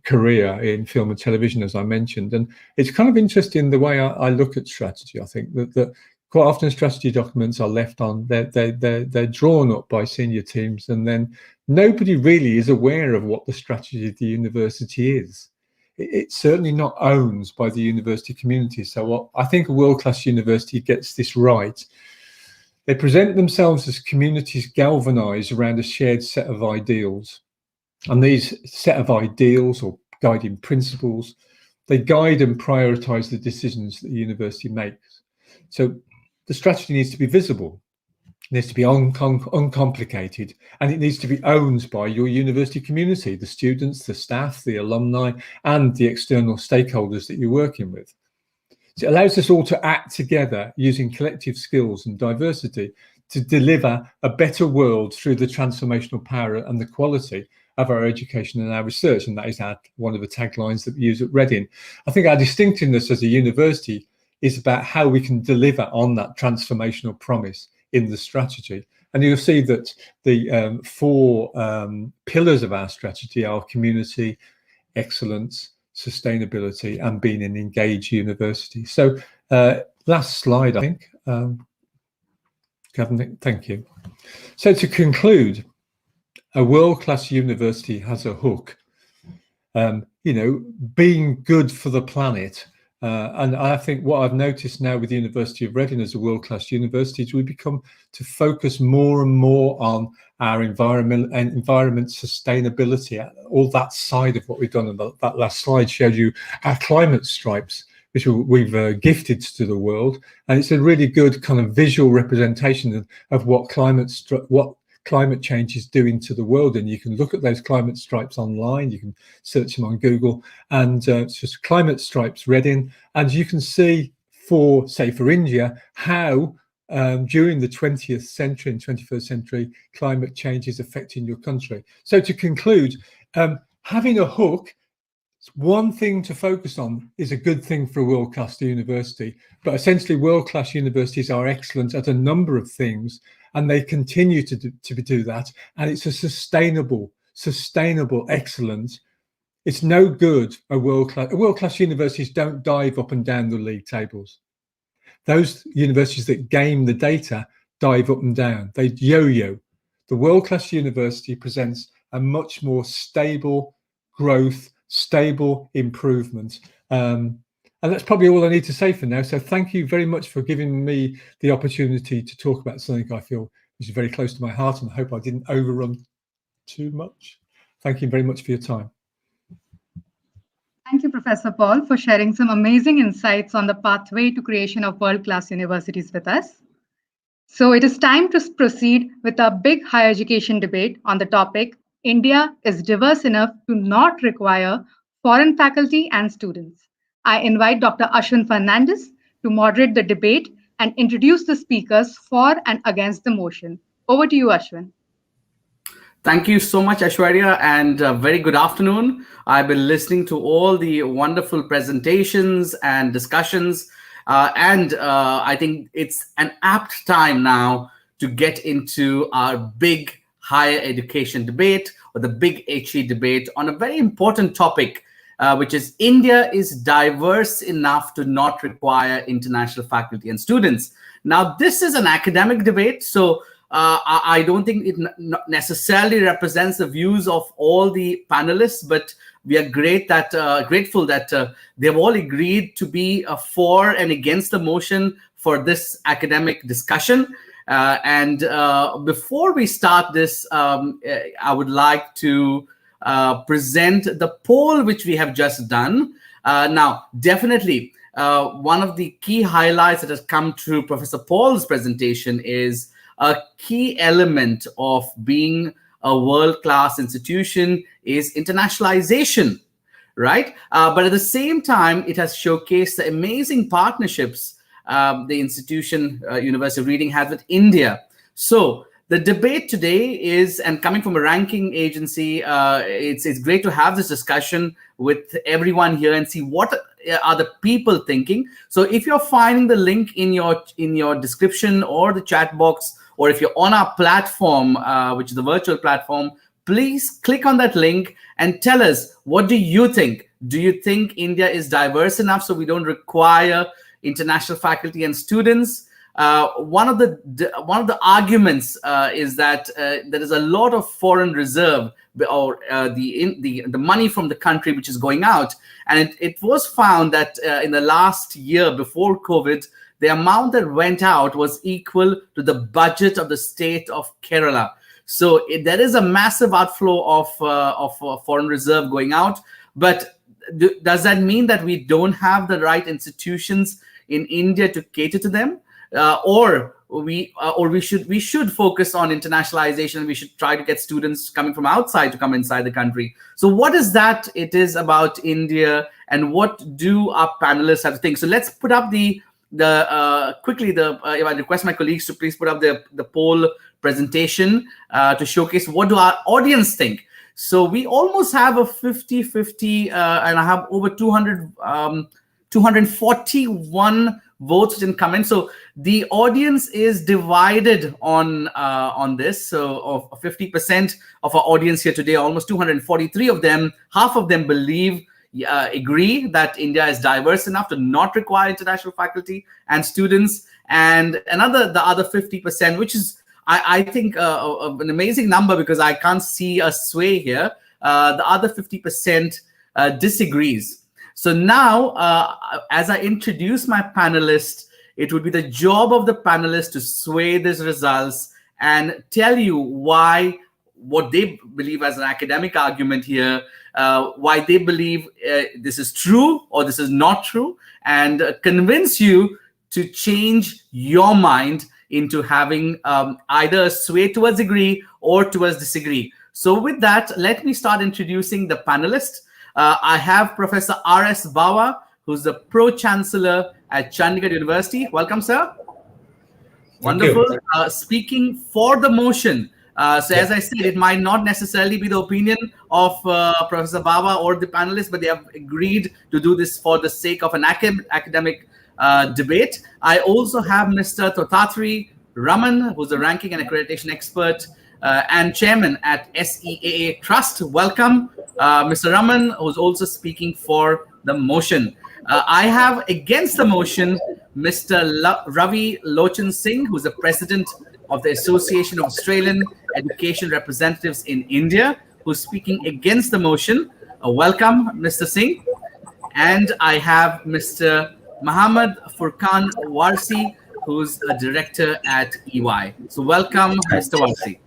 career in film and television, as I mentioned, and it's kind of interesting the way I look at strategy. I think that quite often strategy documents are left on, they're drawn up by senior teams, and then nobody really is aware of what the strategy of the university is. It's certainly not owned by the university community. So I think a world-class university gets this right. They present themselves as communities galvanized around a shared set of ideals. And these set of ideals, or guiding principles, they guide and prioritize the decisions that the university makes. So the strategy needs to be visible. It needs to be uncomplicated, and it needs to be owned by your university community, the students, the staff, the alumni, and the external stakeholders that you're working with. So it allows us all to act together using collective skills and diversity to deliver a better world through the transformational power and the quality of our education and our research. And that is one of the taglines that we use at Reading. I think our distinctiveness as a university is about how we can deliver on that transformational promise in the strategy. And you'll see that the 4 pillars of our strategy are community, excellence, sustainability, and being an engaged university. So last slide, I think. Kevin, thank you. So to conclude, a world-class university has a hook, being good for the planet. And I think what I've noticed now with the University of Reading as a world-class university is we become to focus more and more on our environment sustainability, all that side of what we've done. And that last slide showed you our climate stripes, which we've gifted to the world. And it's a really good kind of visual representation of what climate change is doing to the world. And you can look at those climate stripes online, you can search them on Google, and it's just climate stripes Reading, and you can see for India how during the 20th century and 21st century climate change is affecting your country. So to conclude, having a hook, one thing to focus on, is a good thing for a world-class university, but essentially world-class universities are excellent at a number of things, and they continue to do that, and it's a sustainable excellence. It's no good world-class universities don't dive up and down the league tables. Those universities that game the data dive up and down, they yo-yo. The world-class university presents a much more stable growth, stable improvement. And that's probably all I need to say for now. So thank you very much for giving me the opportunity to talk about something I feel is very close to my heart, and I hope I didn't overrun too much. Thank you very much for your time. Thank you, Professor Paul, for sharing some amazing insights on the pathway to creation of world-class universities with us. So it is time to proceed with our big higher education debate on the topic, India is diverse enough to not require foreign faculty and students. I invite Dr. Ashwin Fernandez to moderate the debate and introduce the speakers for and against the motion. Over to you, Ashwin. Thank you so much, Aishwarya, and very good afternoon. I've been listening to all the wonderful presentations and discussions, and I think it's an apt time now to get into our big higher education debate, or the big HE debate, on a very important topic, which is India is diverse enough to not require international faculty and students. Now, this is an academic debate, so I don't think it necessarily represents the views of all the panelists, but we are grateful that they've all agreed to be for and against the motion for this academic discussion. And before we start this, I would like to present the poll which we have just done. Now, definitely, one of the key highlights that has come through Professor Paul's presentation is a key element of being a world-class institution is internationalization, right? But at the same time, it has showcased the amazing partnerships the institution, University of Reading, has with India. So the debate today is, and coming from a ranking agency, it's great to have this discussion with everyone here and see what are the people thinking. So if you're finding the link in your description or the chat box, or if you're on our platform, which is the virtual platform, please click on that link and tell us, what do you think? Do you think India is diverse enough so we don't require international faculty and students? One of the arguments is that there is a lot of foreign reserve, or the money from the country which is going out, and it was found that in the last year before COVID, the amount that went out was equal to the budget of the state of Kerala. So there is a massive outflow of foreign reserve going out. But does that mean that we don't have the right institutions in India to cater to them, or we should focus on internationalization? We should try to get students coming from outside to come inside the country. So what is that it is about India, and what do our panelists have to think? So let's put up quickly if I request my colleagues to please put up the poll presentation to showcase what do our audience think. So we almost have a 50-50, and I have over 241 votes didn't come in. So the audience is divided on this. So of 50% of our audience here today, almost 243 of them, half of them agree that India is diverse enough to not require international faculty and students, and the other 50%, which is I think an amazing number, because I can't see a sway here. The other 50% disagrees. So now, as I introduce my panelists, it would be the job of the panelists to sway these results and tell you what they believe as an academic argument here, why they believe this is true or this is not true, and convince you to change your mind into having either a sway towards agree or towards disagree. So with that, let me start introducing the panelists. I have Professor R.S. Bawa, who's the Pro-Chancellor at Chandigarh University. Welcome, sir. Wonderful. Speaking for the motion. As I said, it might not necessarily be the opinion of Professor Bawa or the panelists, but they have agreed to do this for the sake of an academic debate. I also have Mr. Thothatri Raman, who's a ranking and accreditation expert and chairman at SEAA Trust. Welcome, Mr. Raman, who's also speaking for the motion. I have against the motion Mr. Ravi Lochan Singh, who's the president of the Association of Australian Education Representatives in India, who's speaking against the motion. Welcome, Mr. Singh. And I have Mr. Muhammad Furqan Warsi, who's a director at EY. So welcome, Mr. Warsi.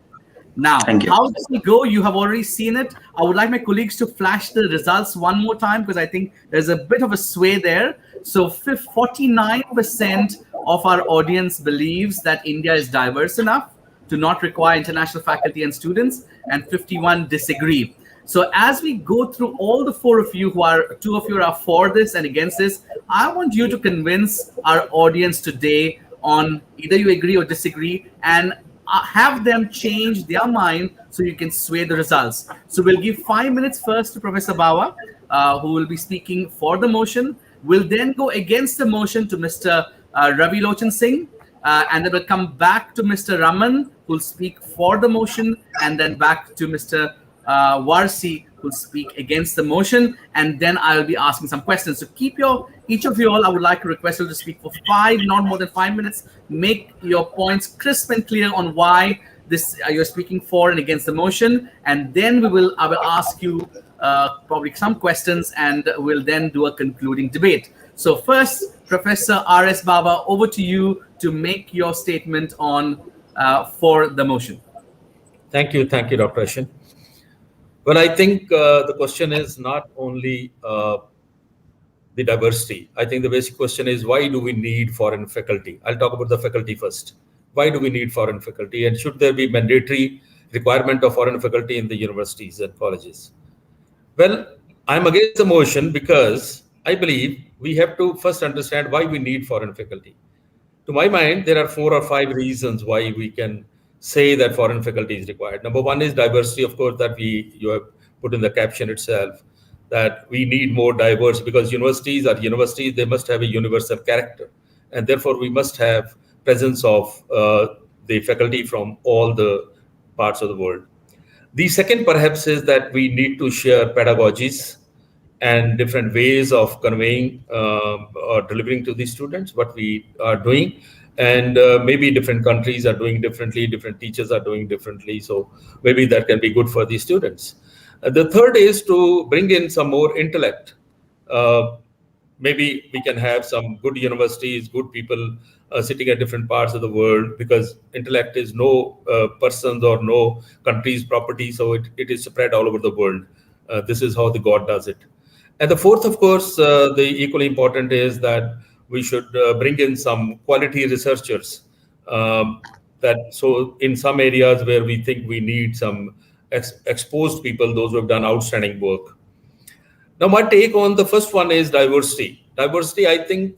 Now, how does it go? You have already seen it. I would like my colleagues to flash the results one more time, because I think there's a bit of a sway there. So 49% of our audience believes that India is diverse enough to not require international faculty and students, and 51 disagree. So as we go through all the four of you, two of you are for this and against this, I want you to convince our audience today on either you agree or disagree, and have them change their mind so you can sway the results. So we'll give 5 minutes first to Professor Bawa, who will be speaking for the motion. We'll then go against the motion to Mr. Ravi Lochan Singh, and then we'll come back to Mr. Raman, who will speak for the motion, and then back to Mr. R.I.S.E will speak against the motion, and then I'll be asking some questions. So each of you all, I would like to request you to speak for not more than 5 minutes. Make your points crisp and clear on why you're speaking for and against the motion, and then I will ask you probably some questions, and we'll then do a concluding debate. So first, Professor R.S. Baba, over to you to make your statement on for the motion. Thank you, Dr. Ashin. Well, I think the question is not only the diversity. I think the basic question is, why do we need foreign faculty? I'll talk about the faculty first. Why do we need foreign faculty? And should there be mandatory requirement of foreign faculty in the universities and colleges? Well, I'm against the motion because I believe we have to first understand why we need foreign faculty. To my mind, there are 4 or 5 reasons why we can say that foreign faculty is required. Number one is diversity, of course, that you have put in the caption itself, that we need more diverse, because universities are universities, they must have a universal character. And therefore, we must have presence of the faculty from all the parts of the world. The second, perhaps, is that we need to share pedagogies and different ways of conveying or delivering to the students what we are doing. And maybe different countries are doing differently, different teachers are doing differently. So maybe that can be good for the students. The third is to bring in some more intellect. Maybe we can have some good universities, good people sitting at different parts of the world, because intellect is no person's or no country's property. So it is spread all over the world. This is how the God does it. And the fourth, of course, the equally important is that we should bring in some quality researchers. So in some areas where we think we need some exposed people, those who have done outstanding work. Now, my take on the first one is diversity. Diversity, I think,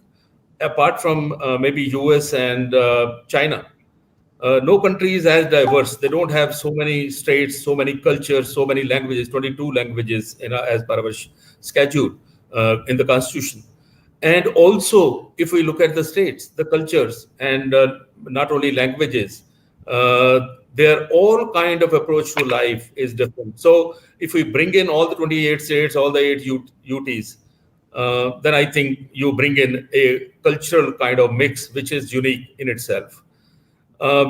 apart from maybe US and China, no country is as diverse. They don't have so many states, so many cultures, so many languages, 22 languages as per our schedule in the Constitution. And also, if we look at the states, the cultures, and not only languages, their all kind of approach to life is different. So if we bring in all the 28 states, all the 8 UTs, then I think you bring in a cultural kind of mix, which is unique in itself,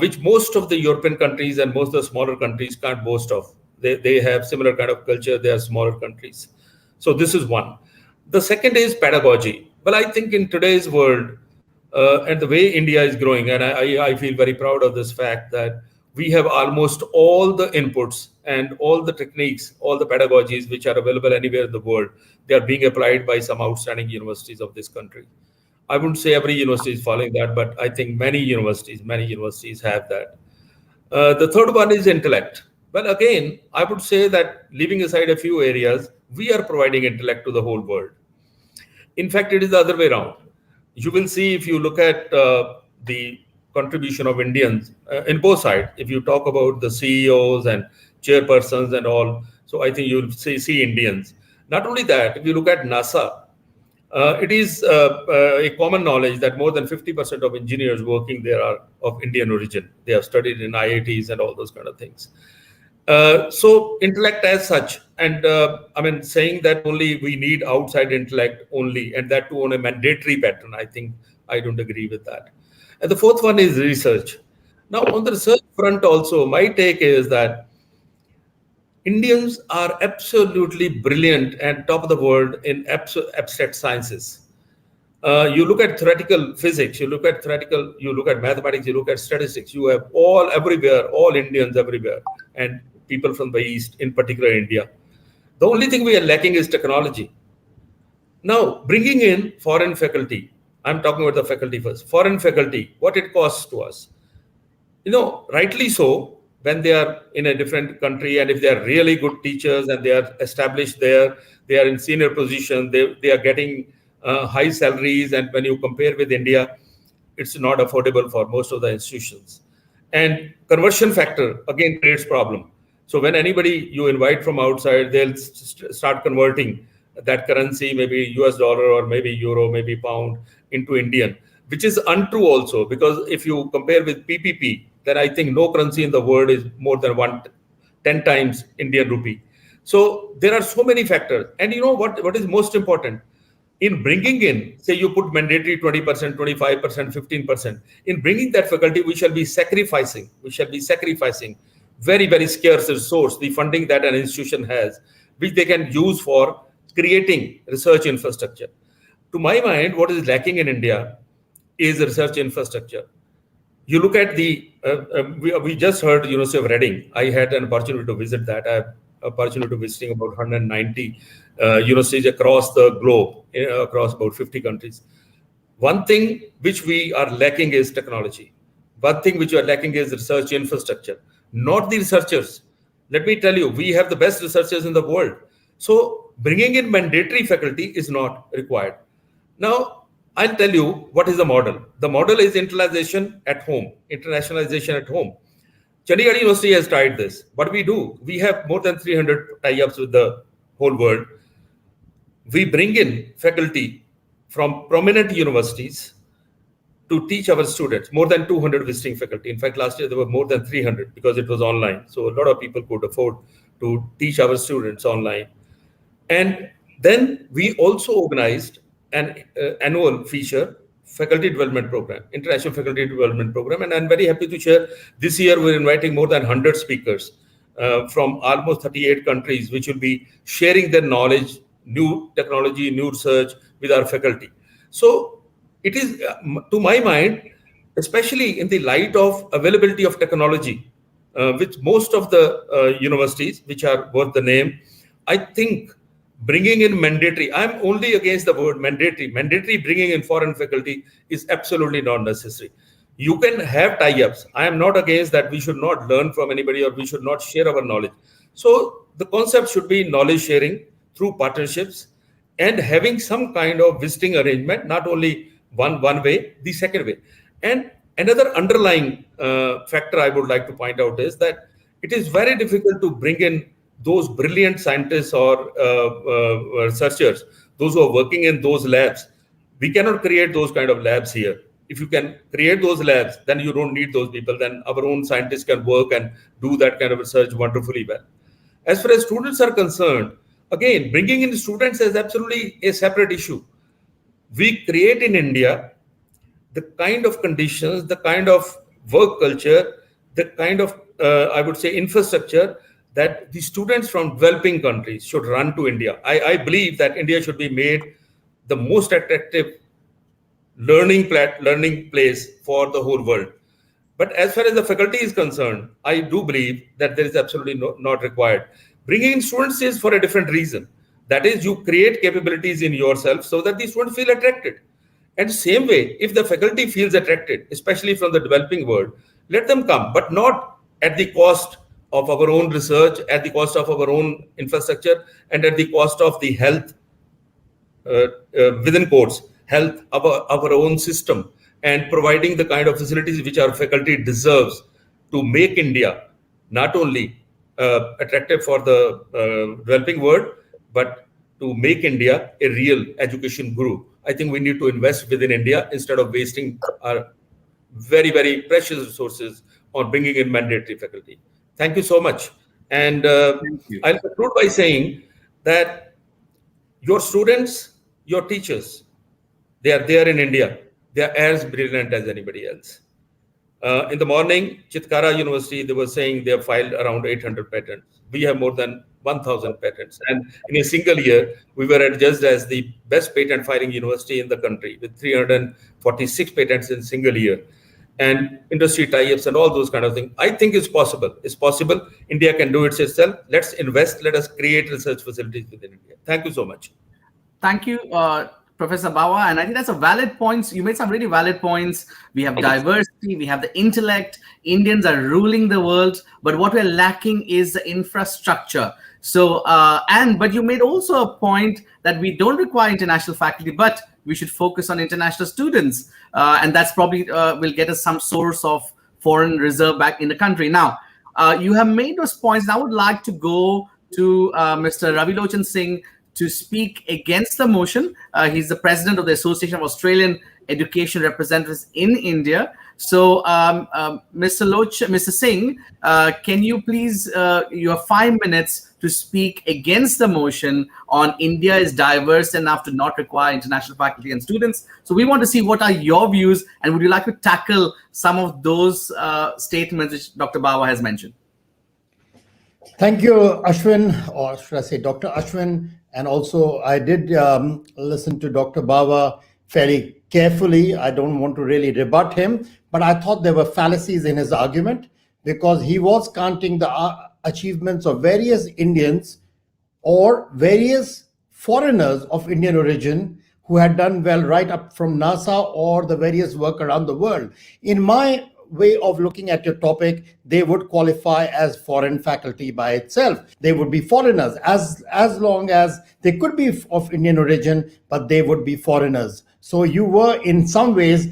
which most of the European countries and most of the smaller countries can't boast of. They have similar kind of culture. They are smaller countries. So this is one. The second is pedagogy. Well, I think in today's world, and the way India is growing, and I feel very proud of this fact that we have almost all the inputs and all the techniques, all the pedagogies which are available anywhere in the world. They are being applied by some outstanding universities of this country. I wouldn't say every university is following that, but I think many universities have that. The third one is intellect. Well, again, I would say that leaving aside a few areas, we are providing intellect to the whole world. In fact, it is the other way around. You will see if you look at the contribution of Indians in both sides. If you talk about the CEOs and chairpersons and all, so I think you'll see Indians. Not only that, if you look at NASA, it is a common knowledge that more than 50% of engineers working there are of Indian origin. They have studied in IITs and all those kind of things. So intellect as such, and I mean, saying that only we need outside intellect only, and that too on a mandatory pattern, I think I don't agree with that. And the fourth one is research. Now, on the research front also, my take is that Indians are absolutely brilliant and top of the world in abstract sciences. You look at theoretical physics, you look at mathematics, you look at statistics, you have all Indians everywhere, and people from the East, in particular India. The only thing we are lacking is technology. Now, bringing in foreign faculty, I'm talking about the faculty first. Foreign faculty, what it costs to us. Rightly so, when they are in a different country, and if they are really good teachers and they are established there, they are in senior position, they are getting high salaries, and when you compare with India, it's not affordable for most of the institutions. And conversion factor, again, creates problem. So when anybody you invite from outside, they'll start converting that currency, maybe US dollar or maybe euro, maybe pound, into Indian, which is untrue also, because if you compare with PPP, then I think no currency in the world is more than 10 times Indian rupee. So there are so many factors. And you know what is most important? In bringing in, say you put mandatory 20%, 25%, 15%, in bringing that faculty, we shall be sacrificing very, very scarce resource, the funding that an institution has, which they can use for creating research infrastructure. To my mind, what is lacking in India is research infrastructure. You look at the, we just heard University of Reading. I had an opportunity to visit that. I have opportunity to visiting about 190 universities across the globe, across about 50 countries. One thing which we are lacking is technology. One thing which we are lacking is research infrastructure, not the researchers. Let me tell you, we have the best researchers in the world. So bringing in mandatory faculty is not required. Now, I'll tell you what is the model. The model is internationalization at home. Chandigarh University has tried this. What we do, we have more than 300 tie-ups with the whole world. We bring in faculty from prominent universities to teach our students, more than 200 visiting faculty. In fact, last year there were more than 300 because it was online. So a lot of people could afford to teach our students online. And then we also organized an annual feature faculty development program, international faculty development program. And I'm very happy to share this year we're inviting more than 100 speakers from almost 38 countries, which will be sharing their knowledge, new technology, new research with our faculty. So it is, to my mind, especially in the light of availability of technology, with most of the universities, which are worth the name, I think bringing in mandatory, I'm only against the word mandatory. Mandatory bringing in foreign faculty is absolutely not necessary. You can have tie-ups. I am not against that. We should not learn from anybody or we should not share our knowledge. So the concept should be knowledge sharing through partnerships and having some kind of visiting arrangement, not only one way, the second way. And another underlying factor I would like to point out is that it is very difficult to bring in those brilliant scientists or researchers, those who are working in those labs. We cannot create those kind of labs here. If you can create those labs, then you don't need those people. Then our own scientists can work and do that kind of research wonderfully well. As far as students are concerned, again, bringing in students is absolutely a separate issue. We create in India the kind of conditions, the kind of work culture, the kind of, I would say, infrastructure that the students from developing countries should run to India. I believe that India should be made the most attractive learning place for the whole world. But as far as the faculty is concerned, I do believe that there is absolutely not required. Bringing in students is for a different reason. That is, you create capabilities in yourself so that the students feel attracted. And same way, if the faculty feels attracted, especially from the developing world, let them come, but not at the cost of our own research, at the cost of our own infrastructure, and at the cost of the health, within quotes, health of our own system, and providing the kind of facilities which our faculty deserves to make India not only attractive for the developing world, but to make India a real education guru. I think we need to invest within India instead of wasting our very, very precious resources on bringing in mandatory faculty. Thank you so much. And I'll conclude by saying that your students, your teachers, they are there in India. They are as brilliant as anybody else. In the morning, Chitkara University, they were saying they have filed around 800 patents. We have more than 1,000 patents. And in a single year, we were adjudged as the best patent filing university in the country with 346 patents in a single year. And industry tie-ups and all those kind of things. I think it's possible. It's possible. India can do it itself. Let's invest. Let us create research facilities within India. Thank you so much. Thank you, Professor Bawa. And I think that's a valid point. You made some really valid points. We have diversity. We have the intellect. Indians are ruling the world. But what we're lacking is the infrastructure. So, but you made also a point that we don't require international faculty, but we should focus on international students. And that's probably will get us some source of foreign reserve back in the country. Now, you have made those points. And I would like to go to Mr. Ravilochan Singh to speak against the motion. He's the president of the Association of Australian Education Representatives in India. So, Mr. Singh, can you please, you have 5 minutes to speak against the motion on India is diverse enough to not require international faculty and students. So we want to see what are your views, and would you like to tackle some of those statements which Dr. Bawa has mentioned? Thank you, Ashwin, or should I say Dr. Ashwin. And also I did listen to Dr. Bawa fairly carefully. I don't want to really rebut him, but I thought there were fallacies in his argument, because he was counting the achievements of various Indians or various foreigners of Indian origin who had done well right up from NASA or the various work around the world. In my way of looking at your topic, they would qualify as foreign faculty by itself. They would be foreigners as long as they could be of Indian origin, but they would be foreigners. So you were in some ways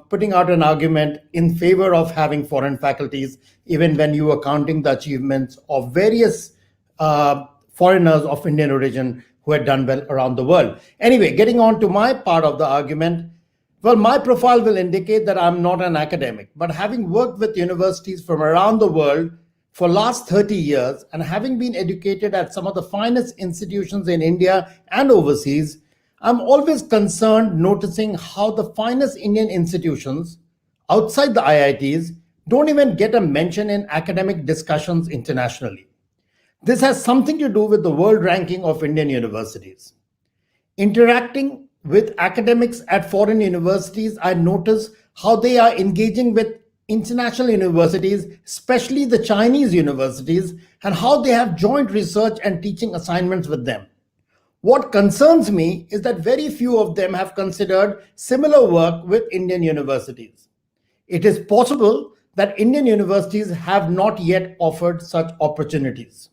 putting out an argument in favor of having foreign faculties, even when you were counting the achievements of various foreigners of Indian origin who had done well around the world. Anyway, getting on to my part of the argument, well, my profile will indicate that I'm not an academic, but having worked with universities from around the world for last 30 years and having been educated at some of the finest institutions in India and overseas, I'm always concerned noticing how the finest Indian institutions outside the IITs don't even get a mention in academic discussions internationally. This has something to do with the world ranking of Indian universities. Interacting with academics at foreign universities, I notice how they are engaging with international universities, especially the Chinese universities, and how they have joint research and teaching assignments with them. What concerns me is that very few of them have considered similar work with Indian universities. It is possible that Indian universities have not yet offered such opportunities.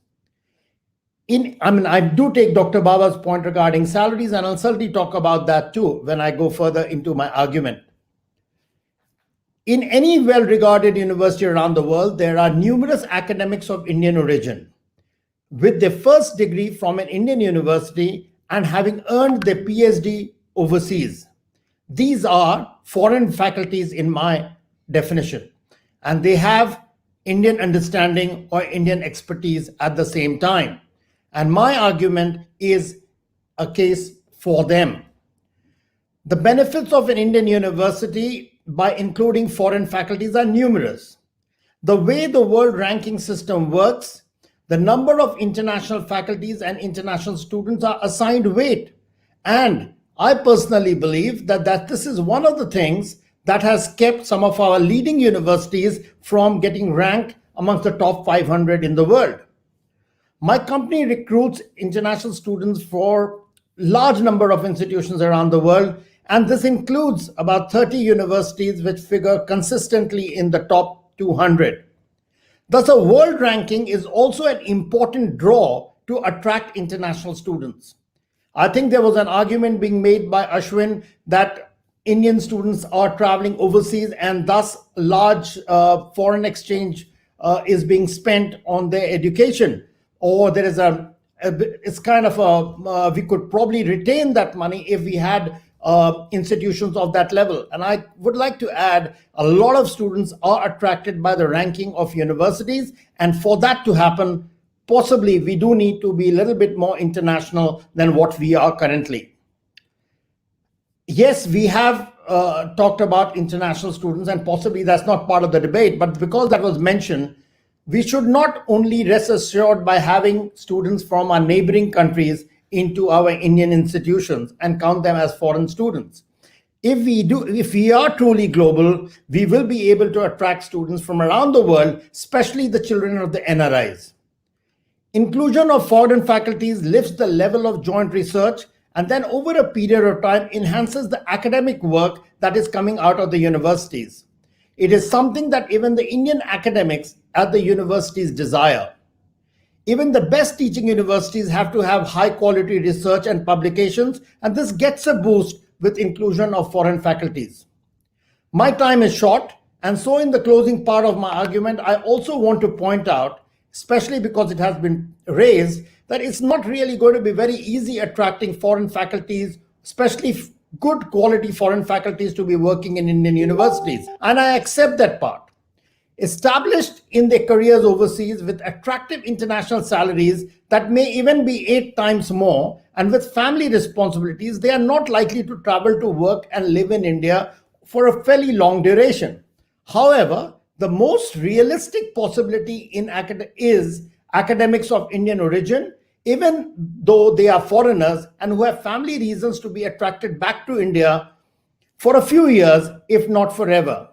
I do take Dr. Baba's point regarding salaries, and I'll certainly talk about that too when I go further into my argument. In any well-regarded university around the world, there are numerous academics of Indian origin with their first degree from an Indian university and having earned their PhD overseas. These are foreign faculties in my definition, and they have Indian understanding or Indian expertise at the same time. And my argument is a case for them. The benefits of an Indian university by including foreign faculties are numerous. The way the world ranking system works, the number of international faculties and international students are assigned weight. And I personally believe that this is one of the things that has kept some of our leading universities from getting ranked amongst the top 500 in the world. My company recruits international students for large number of institutions around the world, and this includes about 30 universities which figure consistently in the top 200. Thus, a world ranking is also an important draw to attract international students. I think there was an argument being made by Ashwin that Indian students are traveling overseas and thus large foreign exchange is being spent on their education. Or there is it's kind of we could probably retain that money if we had institutions of that level. And I would like to add, a lot of students are attracted by the ranking of universities. And for that to happen, possibly we do need to be a little bit more international than what we are currently. Yes, we have talked about international students, and possibly that's not part of the debate, but because that was mentioned, we should not only rest assured by having students from our neighboring countries into our Indian institutions and count them as foreign students. If we are truly global, we will be able to attract students from around the world, especially the children of the NRIs. Inclusion of foreign faculties lifts the level of joint research and then over a period of time enhances the academic work that is coming out of the universities. It is something that even the Indian academics at the universities desire. Even the best teaching universities have to have high quality research and publications, and this gets a boost with inclusion of foreign faculties. My time is short, and so in the closing part of my argument, I also want to point out, especially because it has been raised, that it's not really going to be very easy attracting foreign faculties, especially good quality foreign faculties, to be working in Indian universities. And I accept that part. Established in their careers overseas with attractive international salaries that may even be 8 times more, and with family responsibilities, they are not likely to travel to work and live in India for a fairly long duration. However, the most realistic possibility in is academics of Indian origin, even though they are foreigners and who have family reasons to be attracted back to India for a few years, if not forever.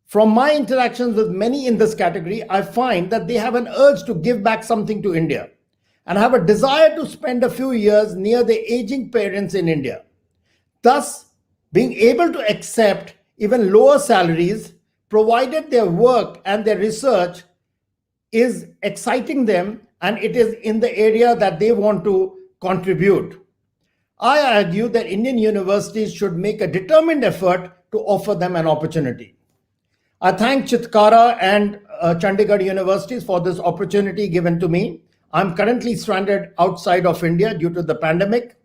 From my interactions with many in this category, I find that they have an urge to give back something to India and have a desire to spend a few years near their aging parents in India. Thus, being able to accept even lower salaries, provided their work and their research is exciting them and it is in the area that they want to contribute. I argue that Indian universities should make a determined effort to offer them an opportunity. I thank Chitkara and Chandigarh universities for this opportunity given to me. I'm currently stranded outside of India due to the pandemic.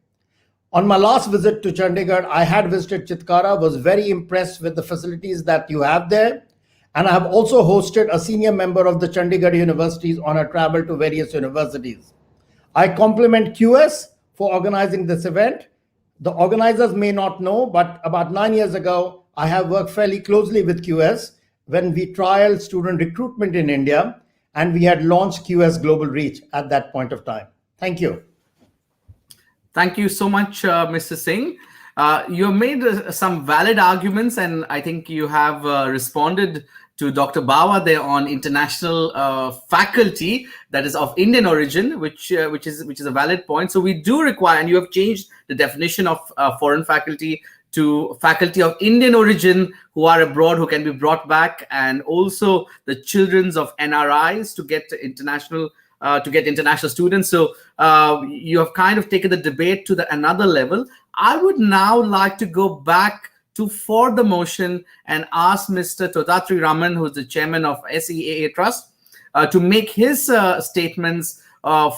On my last visit to Chandigarh, I had visited Chitkara, was very impressed with the facilities that you have there. And I have also hosted a senior member of the Chandigarh universities on a travel to various universities. I compliment QS for organizing this event. The organizers may not know, but about 9 years ago, I have worked fairly closely with QS when we trialed student recruitment in India, and we had launched QS Global Reach at that point of time. Thank you. Thank you so much, Mr. Singh. You have made some valid arguments, and I think you have responded to Dr. Bawa there on international faculty that is of Indian origin, which is a valid point. So we do require, and you have changed the definition of foreign faculty to faculty of Indian origin who are abroad, who can be brought back, and also the children of NRIs to get international students. So you have kind of taken the debate to another level. I would now like to go back to for the motion and ask Mr. Totatri Raman, who's the chairman of SEAA Trust, to make his statements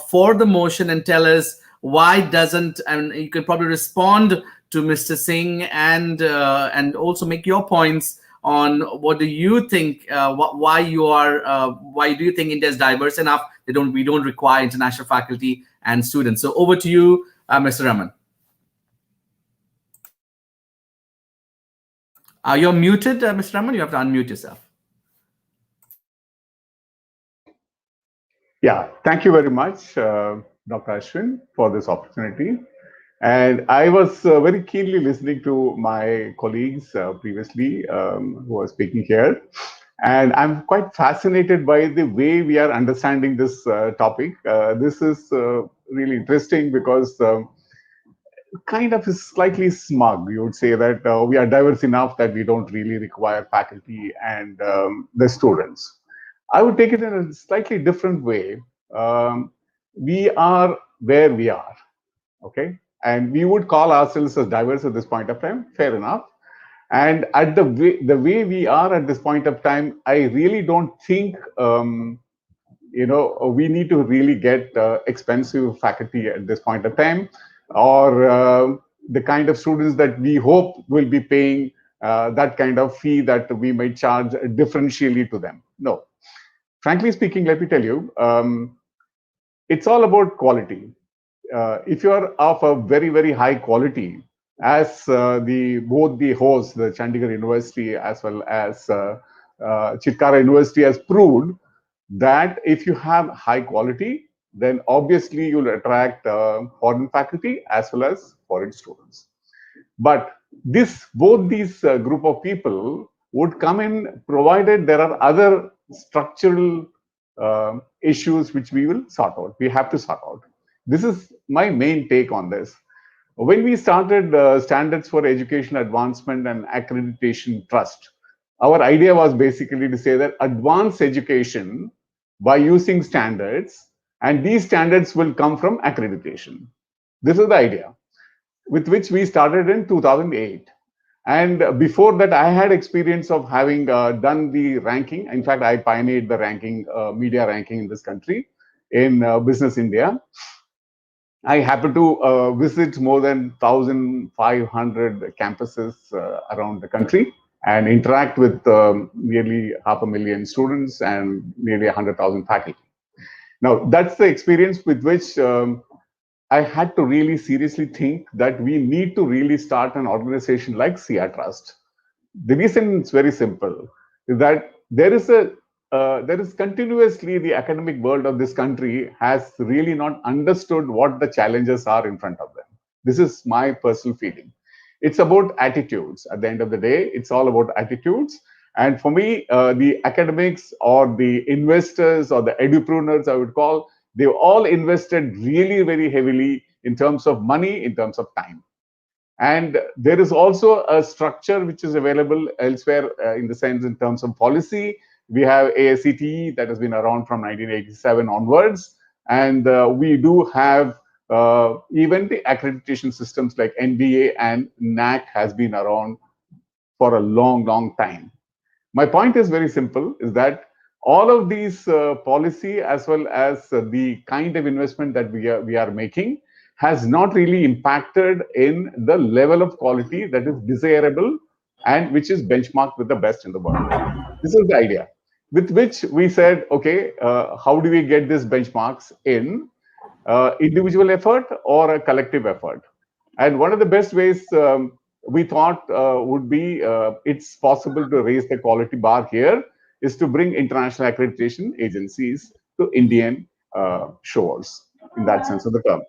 for the motion and tell us why doesn't, and you can probably respond to Mr. Singh and also make your points on what do you think, why do you think India is diverse enough we don't require international faculty and students. So over to you, Mr. Raman. You're muted, Mr. Raman. You have to unmute yourself. Yeah, thank you very much, Dr. Ashwin, for this opportunity. And I was very keenly listening to my colleagues previously who were speaking here. And I'm quite fascinated by the way we are understanding this topic. This is really interesting because kind of is slightly smug. You would say that we are diverse enough that we don't really require faculty and the students. I would take it in a slightly different way. We are where we are, okay? And we would call ourselves as diverse at this point of time, fair enough. And at the way we are at this point of time, I really don't think, we need to really get expensive faculty at this point of time, or the kind of students that we hope will be paying that kind of fee that we might charge differentially to them. No. Frankly speaking, let me tell you, it's all about quality. If you are of a very, very high quality, as both the hosts, the Chandigarh University as well as Chitkara University has proved that if you have high quality, then obviously you'll attract foreign faculty as well as foreign students. But both these group of people would come in provided there are other structural issues which we will sort out. We have to sort out. This is my main take on this. When we started Standards for Education Advancement and Accreditation Trust, our idea was basically to say that advance education by using standards, and these standards will come from accreditation. This is the idea with which we started in 2008. And before that, I had experience of having done the ranking. In fact, I pioneered the ranking, media ranking in this country. in Business India. I happened to visit more than 1,500 campuses around the country and interact with nearly 500,000 students and nearly 100,000 faculty. Now, that's the experience with which I had to really seriously think that we need to really start an organization like CR Trust. The reason is very simple, is that there is continuously the academic world of this country has really not understood what the challenges are in front of them. This is my personal feeling. It's about attitudes. At the end of the day, it's all about attitudes. And for me, the academics or the investors or the edupreneurs, I would call, they've all invested really very heavily in terms of money, in terms of time. And there is also a structure which is available elsewhere in the sense in terms of policy. We have AICTE that has been around from 1987 onwards. And we do have even the accreditation systems like NBA and NAC has been around for a long, long time. My point is very simple, is that all of these policy as well as the kind of investment that we are making has not really impacted in the level of quality that is desirable and which is benchmarked with the best in the world. This is the idea with which we said, okay, how do we get these benchmarks in individual effort or a collective effort? And one of the best ways we thought would be it's possible to raise the quality bar here is to bring international accreditation agencies to Indian shores in that sense of the term.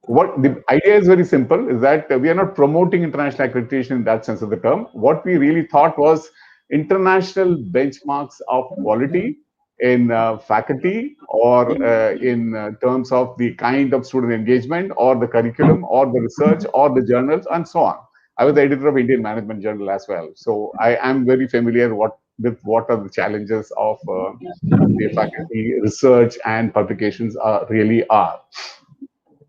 What the idea is very simple, is that we are not promoting international accreditation in that sense of the term. What we really thought was international benchmarks of quality in faculty or in terms of the kind of student engagement or the curriculum or the research or the journals and so on. I was the editor of Indian Management Journal as well. So I am very familiar with what are the challenges of the faculty research and publications really are.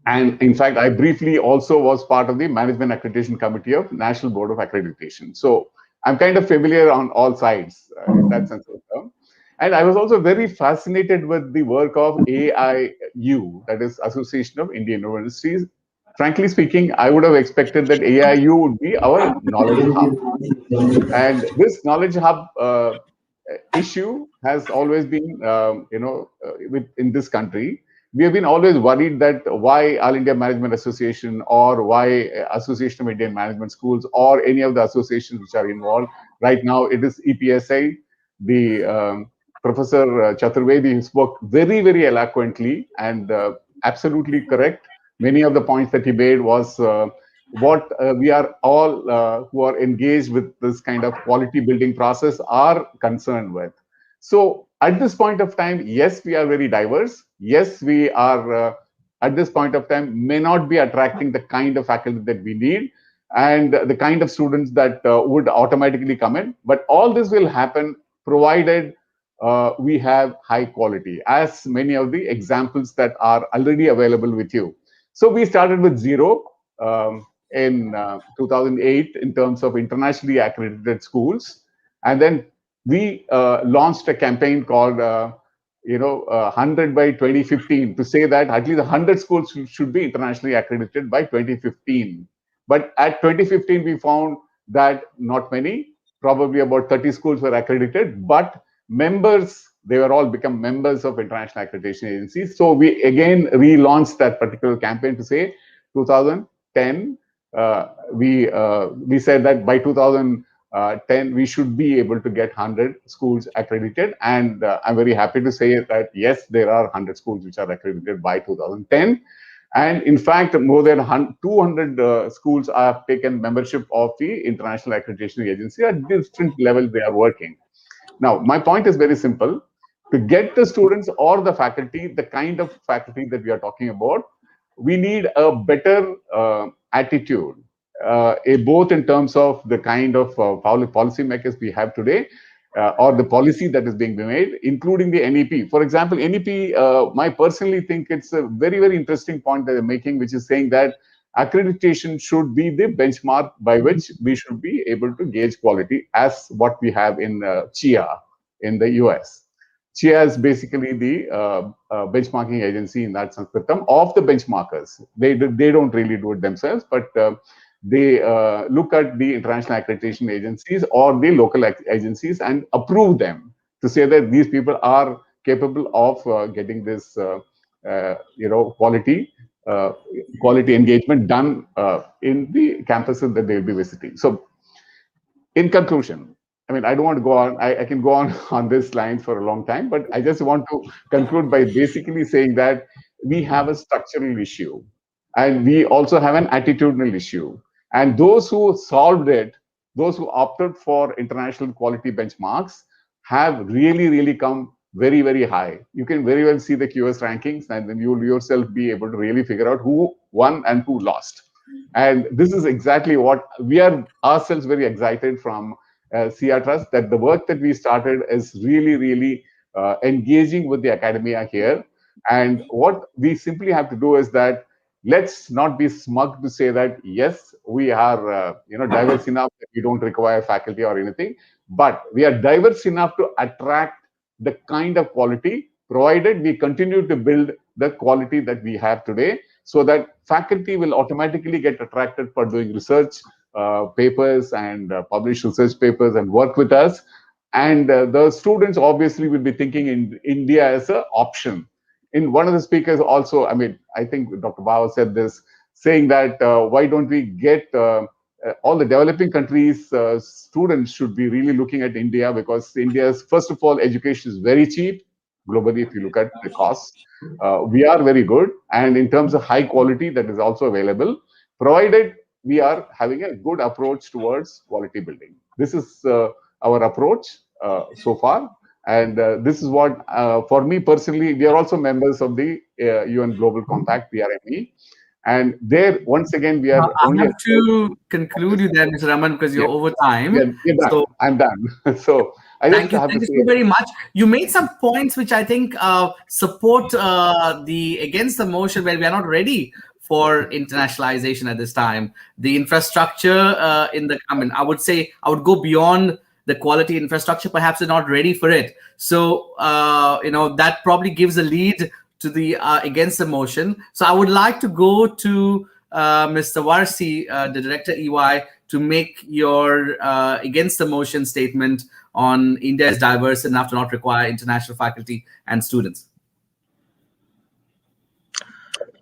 And in fact, I briefly also was part of the Management Accreditation Committee of National Board of Accreditation. So I'm kind of familiar on all sides in that sense of the term. And I was also very fascinated with the work of AIU, that is Association of Indian Universities. Frankly speaking, I would have expected that AIU would be our knowledge hub. And this knowledge hub issue has always been, in this country. We have been always worried that why All India Management Association or why Association of Indian Management Schools or any of the associations which are involved. Right now, it is EPSI. The Professor Chaturvedi spoke very, very eloquently and absolutely correct. Many of the points that he made was what we are all who are engaged with this kind of quality building process are concerned with. So at this point of time, yes, we are very diverse. Yes, we are at this point of time may not be attracting the kind of faculty that we need and the kind of students that would automatically come in. But all this will happen provided we have high quality, as many of the examples that are already available with you. So we started with zero in 2008 in terms of internationally accredited schools. And then we launched a campaign called 100 by 2015 to say that at least 100 schools should be internationally accredited by 2015. But at 2015, we found that not many, probably about 30 schools were accredited, but members, they were all become members of international accreditation agencies. So we again relaunched that particular campaign to say 2010, we said that by 2010, we should be able to get 100 schools accredited. And I'm very happy to say that, yes, there are 100 schools which are accredited by 2010. And in fact, more than 200 schools have taken membership of the International Accreditation Agency at different levels they are working. Now, my point is very simple. To get the students or the faculty, the kind of faculty that we are talking about, we need a better attitude, both in terms of the kind of policy makers we have today, or the policy that is being made, including the NEP. For example, NEP, I personally think it's a very, very interesting point that they're making, which is saying that accreditation should be the benchmark by which we should be able to gauge quality, as what we have in CHIA in the US. CHIA is basically the benchmarking agency in that sense, the term of the benchmarkers. They don't really do it themselves, but they look at the international accreditation agencies or the local agencies and approve them to say that these people are capable of getting this, quality engagement done in the campuses that they'll be visiting. So, in conclusion, I mean, I don't want to go on. I can go on on this line for a long time, but I just want to conclude by basically saying that we have a structural issue, and we also have an attitudinal issue. And those who solved it, those who opted for international quality benchmarks, have really, really come very, very high. You can very well see the QS rankings, and then you'll yourself be able to really figure out who won and who lost. And this is exactly what we are ourselves very excited from CR Trust, that the work that we started is really, really engaging with the academia here. And what we simply have to do is that let's not be smug to say that, yes, we are diverse enough that we don't require faculty or anything, but we are diverse enough to attract the kind of quality, provided we continue to build the quality that we have today, so that faculty will automatically get attracted for doing research papers and publish research papers and work with us. And the students obviously will be thinking in India as an option. In one of the speakers also, I mean, I think Dr. Bao said this, saying that why don't we get all the developing countries students should be really looking at India, because India's, first of all, education is very cheap globally. If you look at the costs, we are very good, and in terms of high quality, that is also available, provided we are having a good approach towards quality building. This is our approach so far, and this is what, for me personally, we are also members of the UN Global Compact, PRME. And there, once again, we are I have to conclude you there, Mr. Raman, because you're over time. You're done. So I'm done. So I just have to say, thank you so very much. You made some points which I think support the against the motion where we are not ready for internationalization at this time. The infrastructure I would say I would go beyond the quality infrastructure. Perhaps they're not ready for it. So that probably gives a lead to the against the motion. So I would like to go to Mr. R.I.S.E, the Director EY, to make your against the motion statement on India is diverse enough to not require international faculty and students.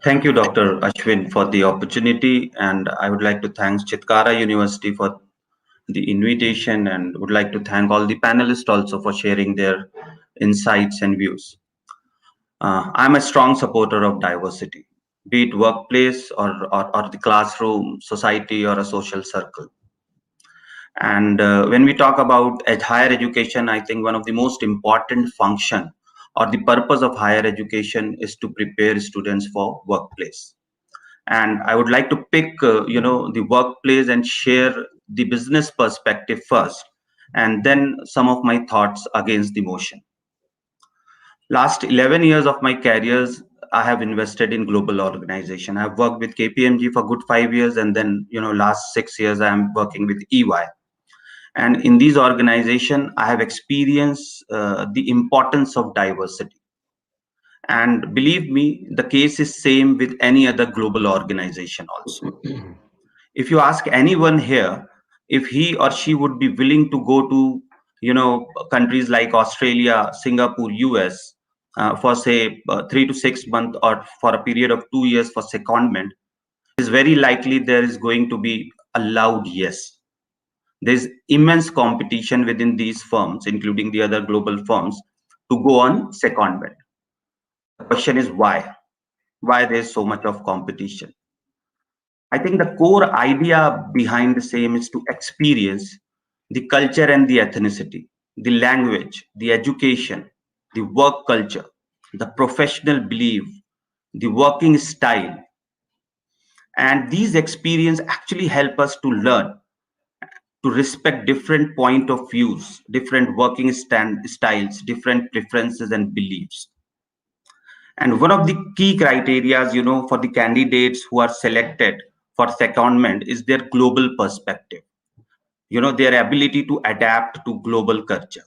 Thank you, Dr. Ashwin, for the opportunity. And I would like to thank Chitkara University for the invitation, and would like to thank all the panelists also for sharing their insights and views. I'm a strong supporter of diversity, be it workplace or the classroom, society, or a social circle. And when we talk about higher education, I think one of the most important function or the purpose of higher education is to prepare students for workplace. And I would like to pick, the workplace and share the business perspective first, and then some of my thoughts against the motion. Last 11 years of my careers, I have invested in global organization. I've worked with KPMG for good 5 years, and then, last 6 years, I am working with EY. And in these organizations, I have experienced the importance of diversity. And believe me, the case is same with any other global organization also. If you ask anyone here, if he or she would be willing to go to, countries like Australia, Singapore, US, for say 3 to 6 months or for a period of 2 years for secondment, it's very likely there is going to be a loud yes. There's immense competition within these firms, including the other global firms, to go on secondment. The question is why? Why there's so much of competition? I think the core idea behind the same is to experience the culture and the ethnicity, the language, the education, the work culture, the professional belief, the working style. And these experiences actually help us to learn, to respect different point of views, different working styles, different preferences and beliefs. And one of the key criteria, for the candidates who are selected for secondment is their global perspective, their ability to adapt to global culture.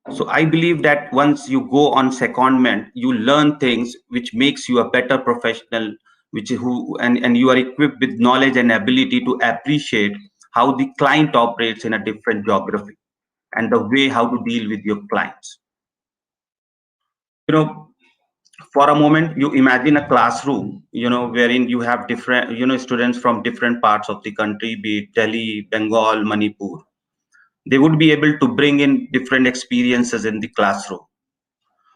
So I believe that once you go on secondment, you learn things which makes you a better professional, and you are equipped with knowledge and ability to appreciate how the client operates in a different geography and the way how to deal with your clients. For a moment, you imagine a classroom, wherein you have different, students from different parts of the country, be it Delhi, Bengal, Manipur. They would be able to bring in different experiences in the classroom.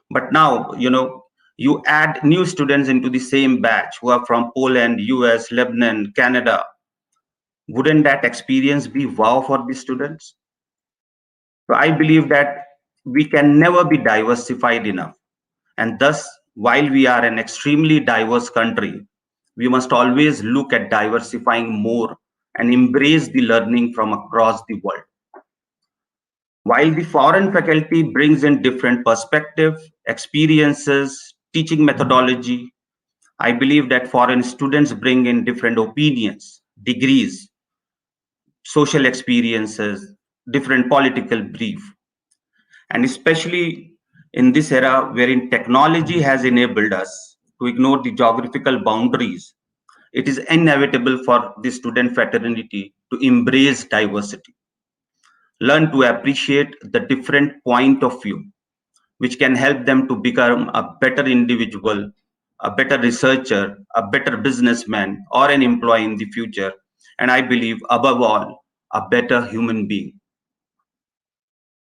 But now, you add new students into the same batch who are from Poland, US, Lebanon, Canada. Wouldn't that experience be wow for the students? So I believe that we can never be diversified enough. And thus, while we are an extremely diverse country, we must always look at diversifying more and embrace the learning from across the world. While the foreign faculty brings in different perspectives, experiences, teaching methodology, I believe that foreign students bring in different opinions, degrees, social experiences, different political brief. And especially in this era wherein technology has enabled us to ignore the geographical boundaries, it is inevitable for the student fraternity to embrace diversity. Learn to appreciate the different point of view, which can help them to become a better individual, a better researcher, a better businessman, or an employee in the future. And I believe, above all, a better human being.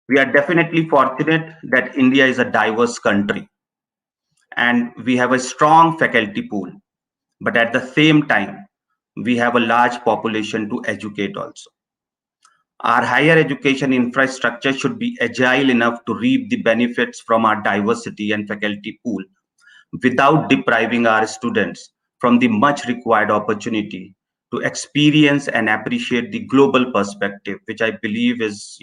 We are definitely fortunate that India is a diverse country and we have a strong faculty pool. But at the same time, we have a large population to educate also. Our higher education infrastructure should be agile enough to reap the benefits from our diversity and faculty pool without depriving our students from the much required opportunity to experience and appreciate the global perspective, which I believe is,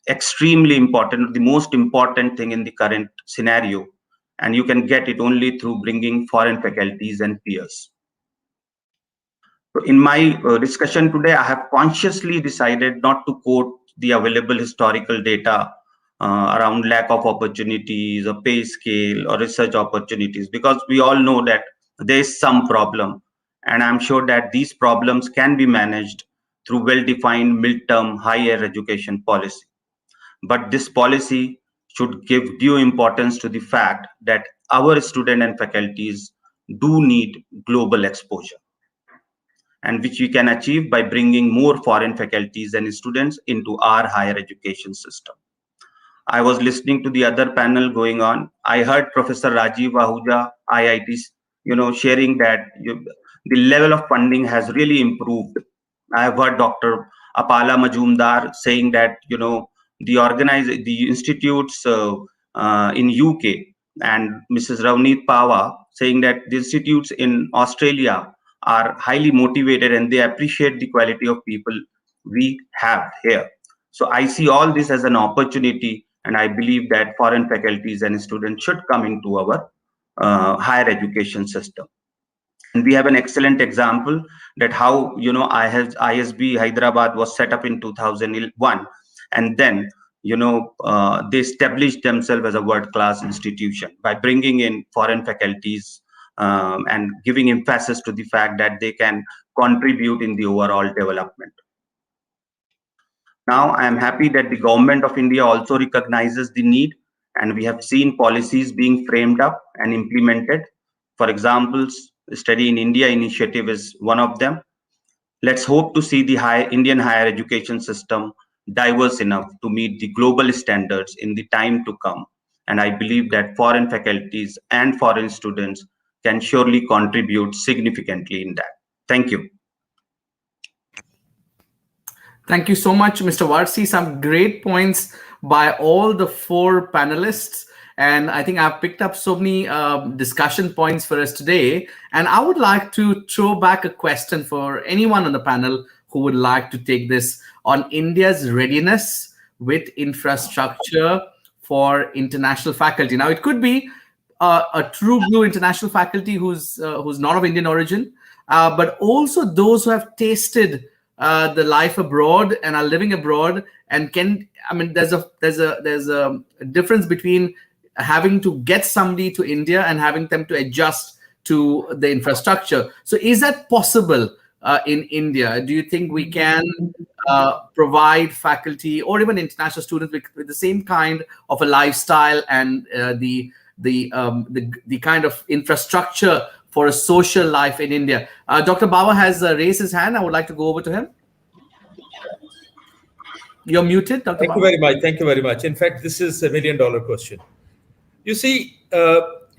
extremely important, the most important thing in the current scenario. And you can get it only through bringing foreign faculties and peers. So in my discussion today, I have consciously decided not to quote the available historical data around lack of opportunities or pay scale or research opportunities, because we all know that there is some problem. And I'm sure that these problems can be managed through well-defined midterm higher education policy. But this policy should give due importance to the fact that our students and faculties do need global exposure, and which we can achieve by bringing more foreign faculties and students into our higher education system. I was listening to the other panel going on. I heard Professor Rajiv Ahuja, IIT, sharing that the level of funding has really improved. I have heard Dr. Apala Majumdar saying that, the institutes in UK, and Mrs. Ravneet Pawa saying that the institutes in Australia are highly motivated and they appreciate the quality of people we have here. So I see all this as an opportunity, and I believe that foreign faculties and students should come into our higher education system. And we have an excellent example that how, ISB Hyderabad was set up in 2001, and then, they established themselves as a world-class institution by bringing in foreign faculties and giving emphasis to the fact that they can contribute in the overall development. Now, I am happy that the government of India also recognizes the need, and we have seen policies being framed up and implemented. For example, Study in India initiative is one of them. Let's hope to see the Indian higher education system diverse enough to meet the global standards in the time to come. And I believe that foreign faculties and foreign students can surely contribute significantly in that. Thank you. Thank you so much, Mr. R.I.S.E. Some great points by all the four panelists. And I think I've picked up so many discussion points for us today. And I would like to throw back a question for anyone on the panel who would like to take this on India's readiness with infrastructure for international faculty. Now, it could be a true blue international faculty who's not of Indian origin, but also those who have tasted the life abroad and are living abroad, and there's a difference between having to get somebody to India and having them to adjust to the infrastructure. So is that possible in India? Do you think we can provide faculty or even international students with the same kind of a lifestyle and the kind of infrastructure for a social life in India? Dr. Bawa has raised his hand. I would like to go over to him. You're muted, Dr. Thank Bawa. you very much. Thank you very much. In fact, this is $1 million question. You see,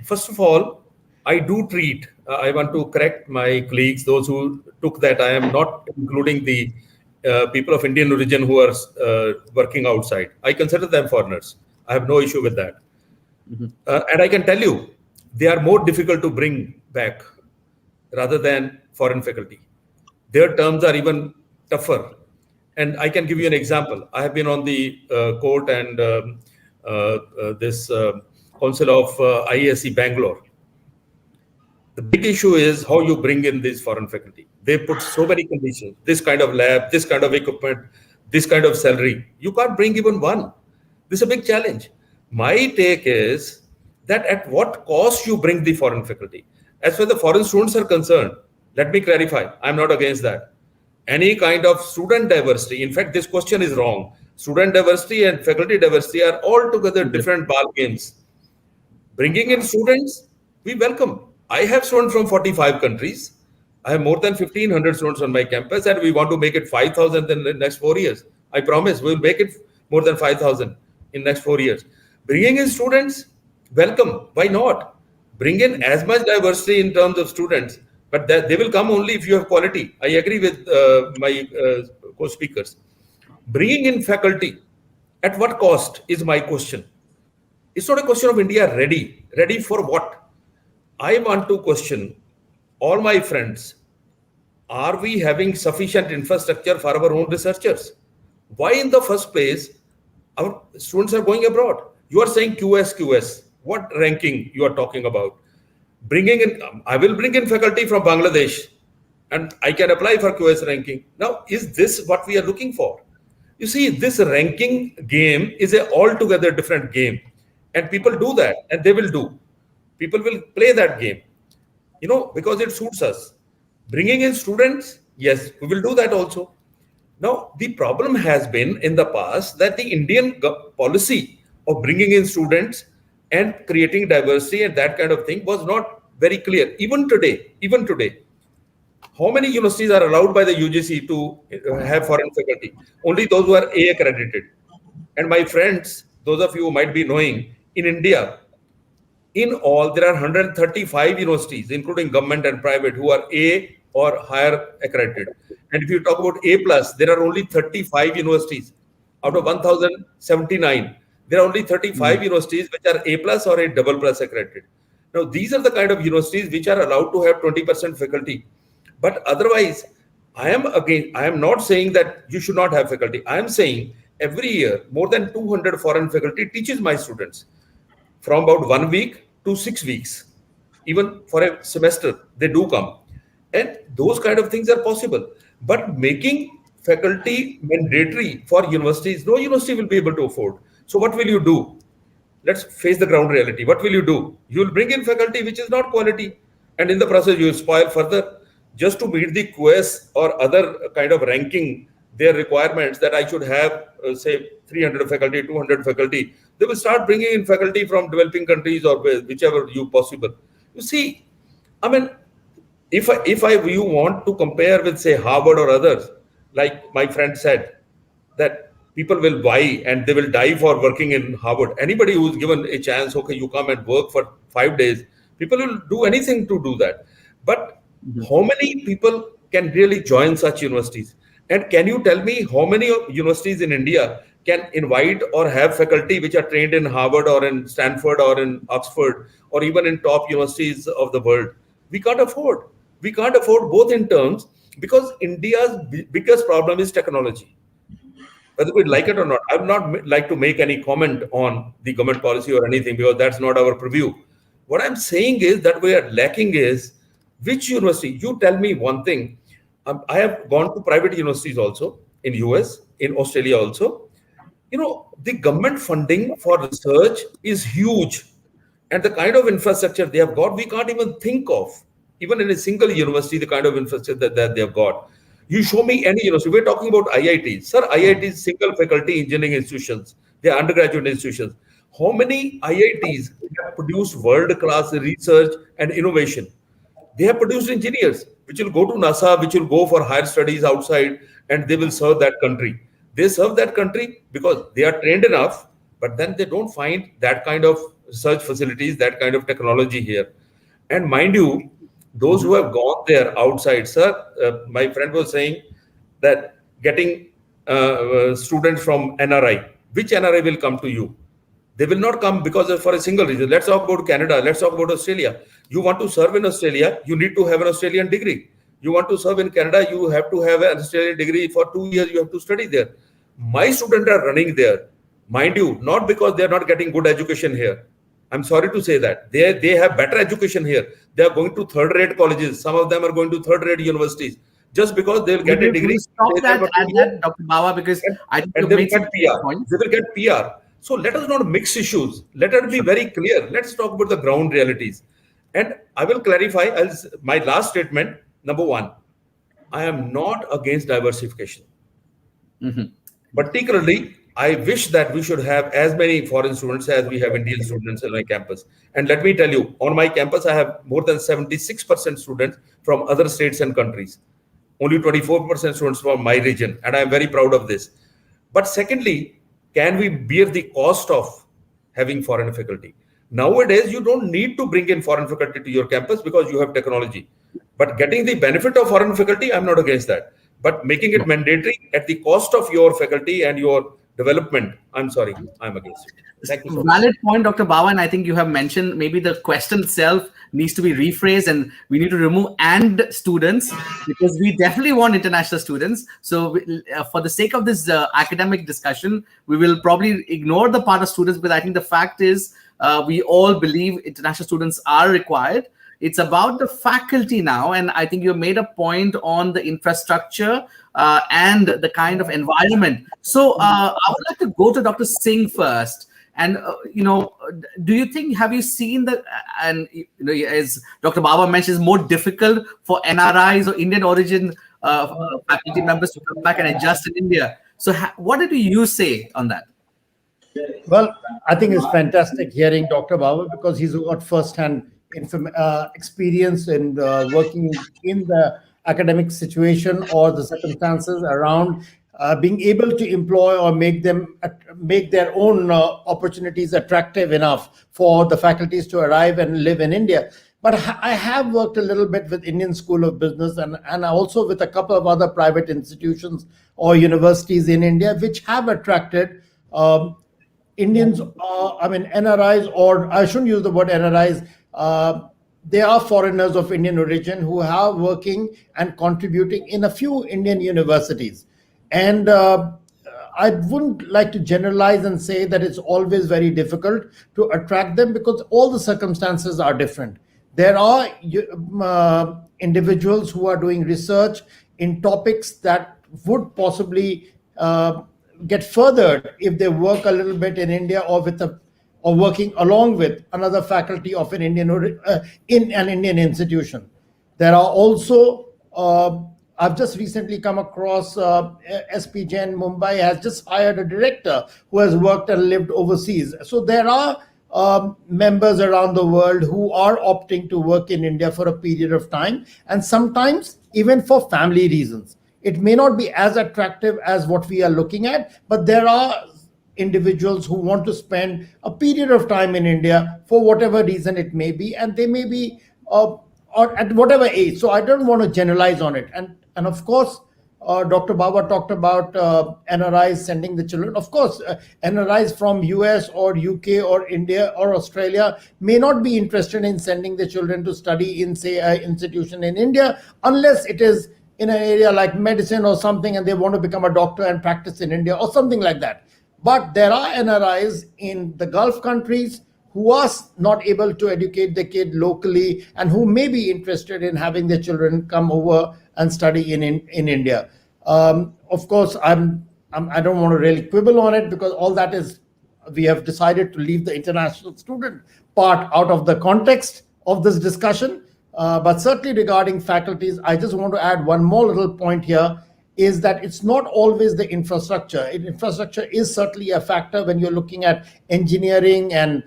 first of all, I do treat, I want to correct my colleagues, those who took that. I am not including the people of Indian origin who are working outside. I consider them foreigners. I have no issue with that. And I can tell you, they are more difficult to bring back rather than foreign faculty. Their terms are even tougher. And I can give you an example. I have been on the court and this council of R.I.S.E. Bangalore. The big issue is how you bring in this foreign faculty. They put so many conditions, this kind of lab, this kind of equipment, this kind of salary. You can't bring even one. This is a big challenge. My take is that at what cost you bring the foreign faculty. As far as the foreign students are concerned, let me clarify, I'm not against that. Any kind of student diversity, in fact, this question is wrong. Student diversity and faculty diversity are altogether different ball games. Bringing in students, we welcome. I have students from 45 countries. I have more than 1,500 students on my campus, and we want to make it 5,000 in the next 4 years. I promise we'll make it more than 5,000 in next 4 years. Bringing in students, welcome. Why not? Bring in as much diversity in terms of students, but they will come only if you have quality. I agree with my co-speakers. Bringing in faculty, at what cost is my question. It's not a question of India ready. Ready for what? I want to question all my friends. Are we having sufficient infrastructure for our own researchers? Why in the first place our students are going abroad? You are saying QS. What ranking you are talking about? Bringing in, I will bring in faculty from Bangladesh and I can apply for QS ranking. Now, is this what we are looking for? You see, this ranking game is an altogether different game, and people do that, and they will do. People will play that game, because it suits us. Bringing in students, yes, we will do that also. Now, the problem has been in the past that the Indian policy of bringing in students and creating diversity and that kind of thing was not very clear. Even today, how many universities are allowed by the UGC to have foreign faculty? Only those who are A accredited. And my friends, those of you who might be knowing, in India, in all, there are 135 universities, including government and private, who are A or higher accredited. And if you talk about A+, there are only 35 universities. Out of 1,079, there are only 35 universities which are A+ or A++ accredited. Now, these are the kind of universities which are allowed to have 20% faculty. But otherwise, I am not saying that you should not have faculty. I am saying every year, more than 200 foreign faculty teaches my students. From about 1 week to 6 weeks, even for a semester, they do come. And those kind of things are possible. But making faculty mandatory for universities, no university will be able to afford. So what will you do? Let's face the ground reality. What will you do? You will bring in faculty which is not quality. And in the process, you will spoil further. Just to meet the QS or other kind of ranking, their requirements that I should have, say, 300 faculty, 200 faculty, they will start bringing in faculty from developing countries or whichever you possible. You see, I mean, if you want to compare with, say, Harvard or others, like my friend said, that people will buy and they will die for working in Harvard. Anybody who's given a chance, okay, you come and work for 5 days, people will do anything to do that. But how many people can really join such universities? And can you tell me how many universities in India can invite or have faculty which are trained in Harvard or in Stanford or in Oxford or even in top universities of the world? We can't afford. We can't afford both in terms, because India's biggest problem is technology. Whether we like it or not, I would not like to make any comment on the government policy or anything, because that's not our purview. What I'm saying is that we are lacking is which university. You tell me one thing. I have gone to private universities also in US, in Australia also. The government funding for research is huge, and the kind of infrastructure they have got, we can't even think of. Even in a single university, the kind of infrastructure that they have got. You show me any university. We're talking about IITs. Sir, IITs, single faculty engineering institutions. They are undergraduate institutions. How many IITs have produced world-class research and innovation? They have produced engineers which will go to NASA, which will go for higher studies outside, and they will serve that country. They serve that country because they are trained enough, but then they don't find that kind of research facilities, that kind of technology here. And mind you, those who have gone there outside, sir, my friend was saying that getting students from NRI, which NRI will come to you? They will not come because for a single reason. Let's talk about Canada. Let's talk about Australia. You want to serve in Australia, you need to have an Australian degree. You want to serve in Canada, you have to have an Australian degree. For 2 years, you have to study there. My students are running there, mind you, not because they're not getting good education here. I'm sorry to say that. They have better education here. They are going to third-rate colleges. Some of them are going to third-rate universities. Just because they'll get a degree. Stop that at that, Dr. Bawa, because I think and they will get PR. They will get PR. So let us not mix issues. Let us be very clear. Let's talk about the ground realities. And I will clarify my last statement. Number one, I am not against diversification. Particularly, I wish that we should have as many foreign students as we have Indian students on my campus. And let me tell you, on my campus, I have more than 76% students from other states and countries. Only 24% students from my region. And I'm very proud of this. But secondly, can we bear the cost of having foreign faculty? Nowadays, you don't need to bring in foreign faculty to your campus because you have technology. But getting the benefit of foreign faculty, I'm not against that. But making it mandatory at the cost of your faculty and your development, I'm sorry, I'm against it. Thank you so much. Valid point, Dr. Bawa, and I think you have mentioned maybe the question itself needs to be rephrased and we need to remove "and" students because we definitely want international students. So for the sake of this academic discussion, we will probably ignore the part of students, but I think the fact is we all believe international students are required. It's about the faculty now, and I think you made a point on the infrastructure and the kind of environment. So I would like to go to Dr. Singh first. And, do you think, have you seen that, and as Dr. Bawa mentioned, it's more difficult for NRIs or Indian origin faculty members to come back and adjust in India. So what did you say on that? Well, I think it's fantastic hearing Dr. Bawa because he's got first-hand experience in working in the academic situation or the circumstances around being able to employ or make their own opportunities attractive enough for the faculties to arrive and live in India. But I have worked a little bit with Indian School of Business and also with a couple of other private institutions or universities in India, which have attracted Indians, NRIs, or I shouldn't use the word NRIs, they are foreigners of Indian origin who are working and contributing in a few Indian universities. And I wouldn't like to generalize and say that it's always very difficult to attract them because all the circumstances are different. There are individuals who are doing research in topics that would possibly get furthered if they work a little bit in India or working along with another faculty of an Indian in an Indian institution. There are also I've just recently come across SP Jain Mumbai has just hired a director who has worked and lived overseas. So there are members around the world who are opting to work in India for a period of time, and sometimes even for family reasons. It may not be as attractive as what we are looking at, but there are individuals who want to spend a period of time in India for whatever reason it may be, and they may be or at whatever age. So I don't want to generalize on it. And of course, Dr. Bawa talked about NRIs sending the children. Of course, NRIs from US or UK or India or Australia may not be interested in sending the children to study in, say, an institution in India, unless it is in an area like medicine or something, and they want to become a doctor and practice in India or something like that. But there are NRIs in the Gulf countries who are not able to educate the kid locally and who may be interested in having their children come over and study in India. Of course, I don't want to really quibble on it, because all that is, we have decided to leave the international student part out of the context of this discussion. But certainly regarding faculties, I just want to add one more little point here, is that it's not always the infrastructure. Infrastructure is certainly a factor when you're looking at engineering and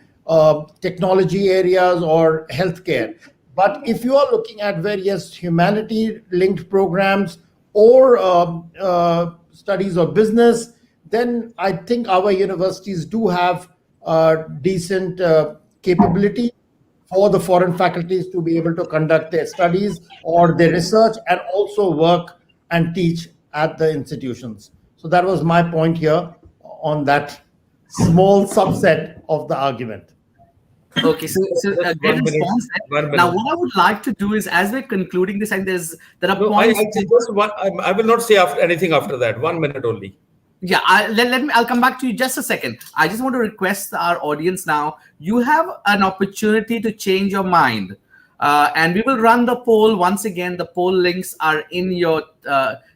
technology areas or healthcare. But if you are looking at various humanity-linked programs or studies of business, then I think our universities do have decent capability for the foreign faculties to be able to conduct their studies or their research and also work and teach at the institutions. So that was my point here on that small subset of the argument. Okay, so a great response there. Now, what I would like to do is, as we're concluding this, and there are points. I will not say anything after that. 1 minute only. Yeah, I'll come back to you just a second. I just want to request our audience now. You have an opportunity to change your mind, and we will run the poll once again. The poll links are in your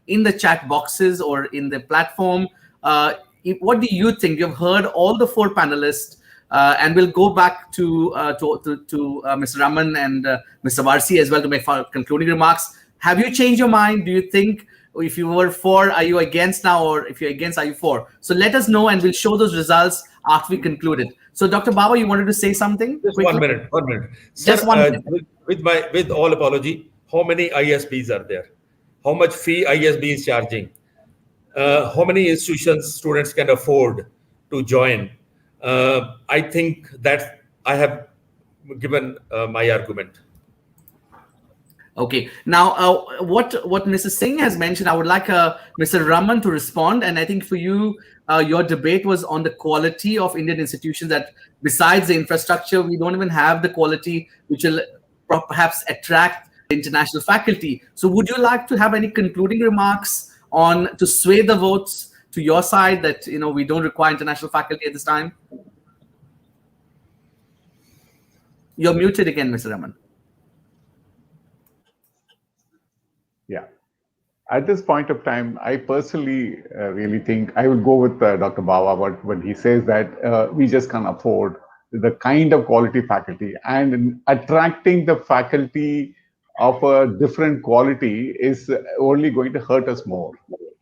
in the chat boxes or in the platform. What do you think? You've heard all the 4 panelists, and we'll go back to Mr. Raman and Mr. R.I.S.E as well to make concluding remarks. Have you changed your mind? Do you think? If you were for, are you against now? Or if you're against, are you for? So let us know, and we'll show those results after we conclude it. So Dr. Baba, you wanted to say something? Just quickly? 1 minute, 1 minute. Just Sir, 1 minute. With all apology, how many ISBs are there? How much fee ISB is charging? How many institutions students can afford to join? I think that I have given my argument. Okay. Now, what Mrs. Singh has mentioned, I would like Mr. Raman to respond. And I think for you, your debate was on the quality of Indian institutions, that besides the infrastructure, we don't even have the quality which will perhaps attract international faculty. So would you like to have any concluding remarks to sway the votes to your side that, we don't require international faculty at this time? You're muted again, Mr. Raman. Yeah. At this point of time, I personally really think I would go with Dr. Bawa when he says that we just can't afford the kind of quality faculty, and attracting the faculty of a different quality is only going to hurt us more.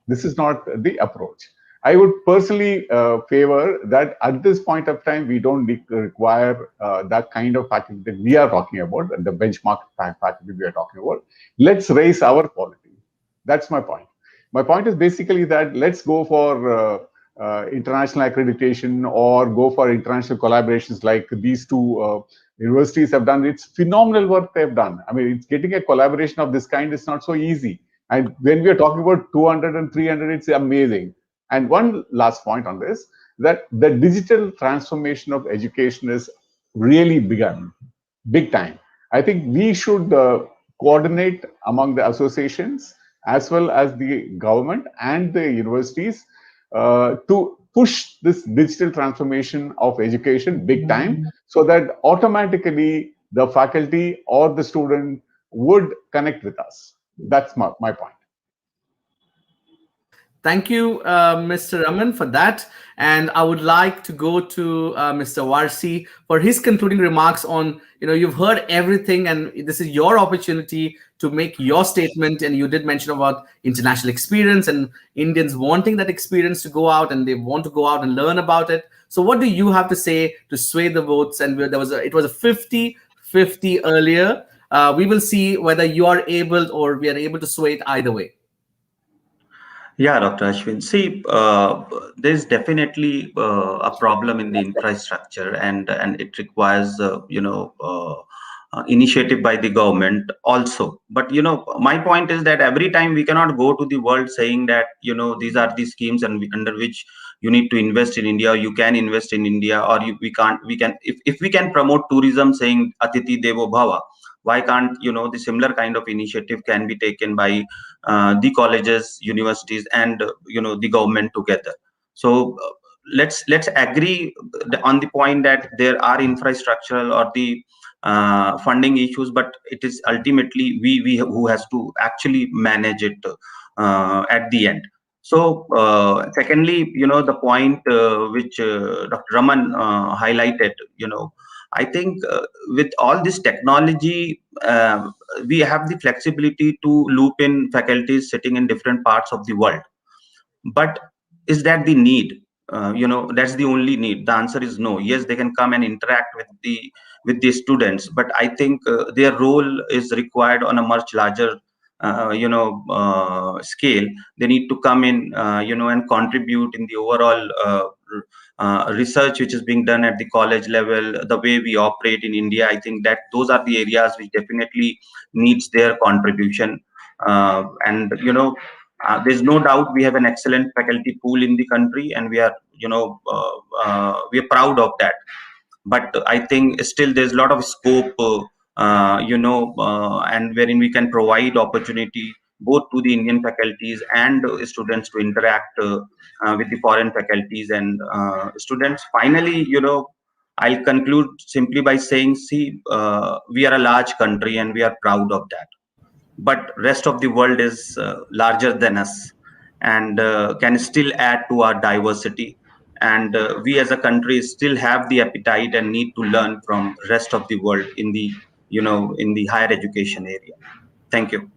This is not the approach. I would personally favor that at this point of time, we don't require that kind of faculty that we are talking about, the benchmark faculty we are talking about. Let's raise our quality. That's my point. My point is basically that let's go for international accreditation or go for international collaborations like these 2 universities have done. It's phenomenal work they've done. I mean, it's getting a collaboration of this kind is not so easy. And when we are talking about 200 and 300, it's amazing. And one last point on this, that the digital transformation of education is really begun, big time. I think we should coordinate among the associations as well as the government and the universities to push this digital transformation of education big time, so that automatically the faculty or the student would connect with us. That's my point. Thank you, Mr. Raman, for that. And I would like to go to Mr. R.I.S.E for his concluding remarks on, you've heard everything, and this is your opportunity to make your statement. And you did mention about international experience and Indians wanting that experience to go out, and they want to go out and learn about it. So what do you have to say to sway the votes? And it was a 50-50 earlier. We will see whether you are able or we are able to sway it either way. Yeah, Dr. Ashwin. See, there's definitely a problem in the infrastructure, and it requires, initiative by the government also. But, my point is that every time we cannot go to the world saying that, these are the schemes under which you need to invest in India, or you can invest in India, or if we can promote tourism saying Atiti Devo Bhava, why can't, the similar kind of initiative can be taken by the colleges, universities, and, the government together. So let's agree on the point that there are infrastructural or the funding issues, but it is ultimately we who has to actually manage it at the end. So secondly, the point which Dr. Raman highlighted, I think with all this technology, we have the flexibility to loop in faculties sitting in different parts of the world. But is that the need? That's the only need. The answer is no. Yes, they can come and interact with the students, but I think their role is required on a much larger scale. They need to come in and contribute in the overall research which is being done at the college level, the way we operate in India. I think that those are the areas which definitely needs their contribution. And there's no doubt we have an excellent faculty pool in the country, and we are we are proud of that. But I think still there's a lot of scope, and wherein we can provide opportunity both to the Indian faculties and students to interact with the foreign faculties and students. Finally, I'll conclude simply by saying, see, we are a large country and we are proud of that. But rest of the world is larger than us and can still add to our diversity. And we as a country still have the appetite and need to learn from rest of the world in the in the higher education area. Thank you.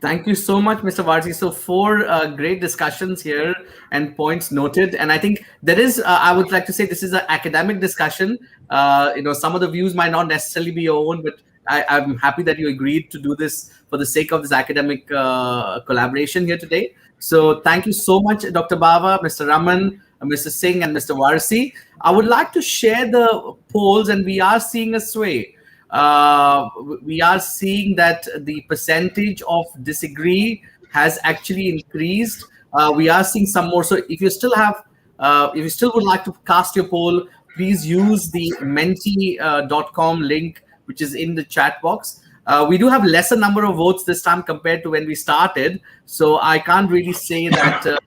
Thank you so much, Mr. Varsi. So 4 great discussions here and points noted. And I think there is, I would like to say this is an academic discussion. Some of the views might not necessarily be your own, but I'm happy that you agreed to do this for the sake of this academic collaboration here today. So thank you so much, Dr. Bava, Mr. Raman, Mr. Singh, and Mr. Varsi. I would like to share the polls, and we are seeing a sway. We are seeing that the percentage of disagree has actually increased. We are seeing some more. So if you still have, if you still would like to cast your poll, please use the menti.com link, which is in the chat box. We do have lesser number of votes this time compared to when we started. So I can't really say that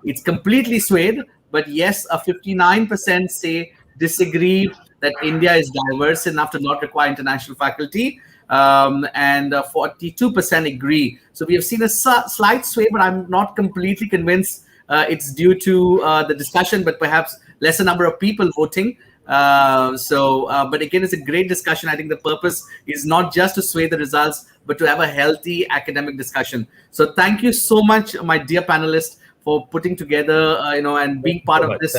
it's completely swayed, but yes, a 59% say disagree that India is diverse enough to not require international faculty, and 42% agree. So we have seen a slight sway, but I'm not completely convinced it's due to the discussion, but perhaps lesser number of people voting. But again, it's a great discussion. I think the purpose is not just to sway the results, but to have a healthy academic discussion. So thank you so much, my dear panelists, for putting together, and being part of this.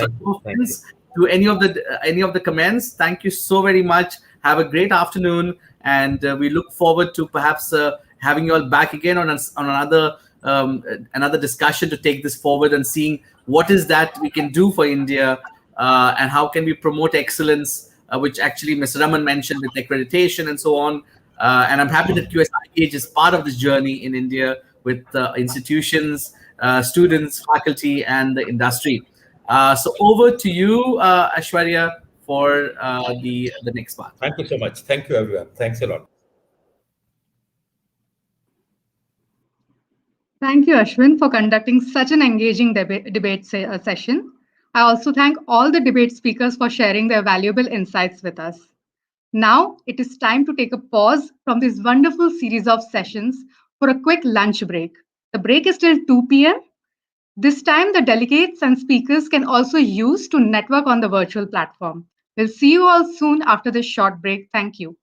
To any of the comments, thank you so very much. Have a great afternoon, and we look forward to perhaps having you all back again on another discussion to take this forward and seeing what is that we can do for India, and how can we promote excellence, which actually Mr. Raman mentioned with accreditation and so on. And I'm happy that QS IGAUGE is part of this journey in India with institutions, students, faculty, and the industry. So over to you, Aishwarya, for the next part. Thank you so much. Thank you, everyone. Thanks a lot. Thank you, Ashwin, for conducting such an engaging debate session. I also thank all the debate speakers for sharing their valuable insights with us. Now it is time to take a pause from this wonderful series of sessions for a quick lunch break. The break is till 2 p.m. This time, the delegates and speakers can also use to network on the virtual platform. We'll see you all soon after this short break. Thank you.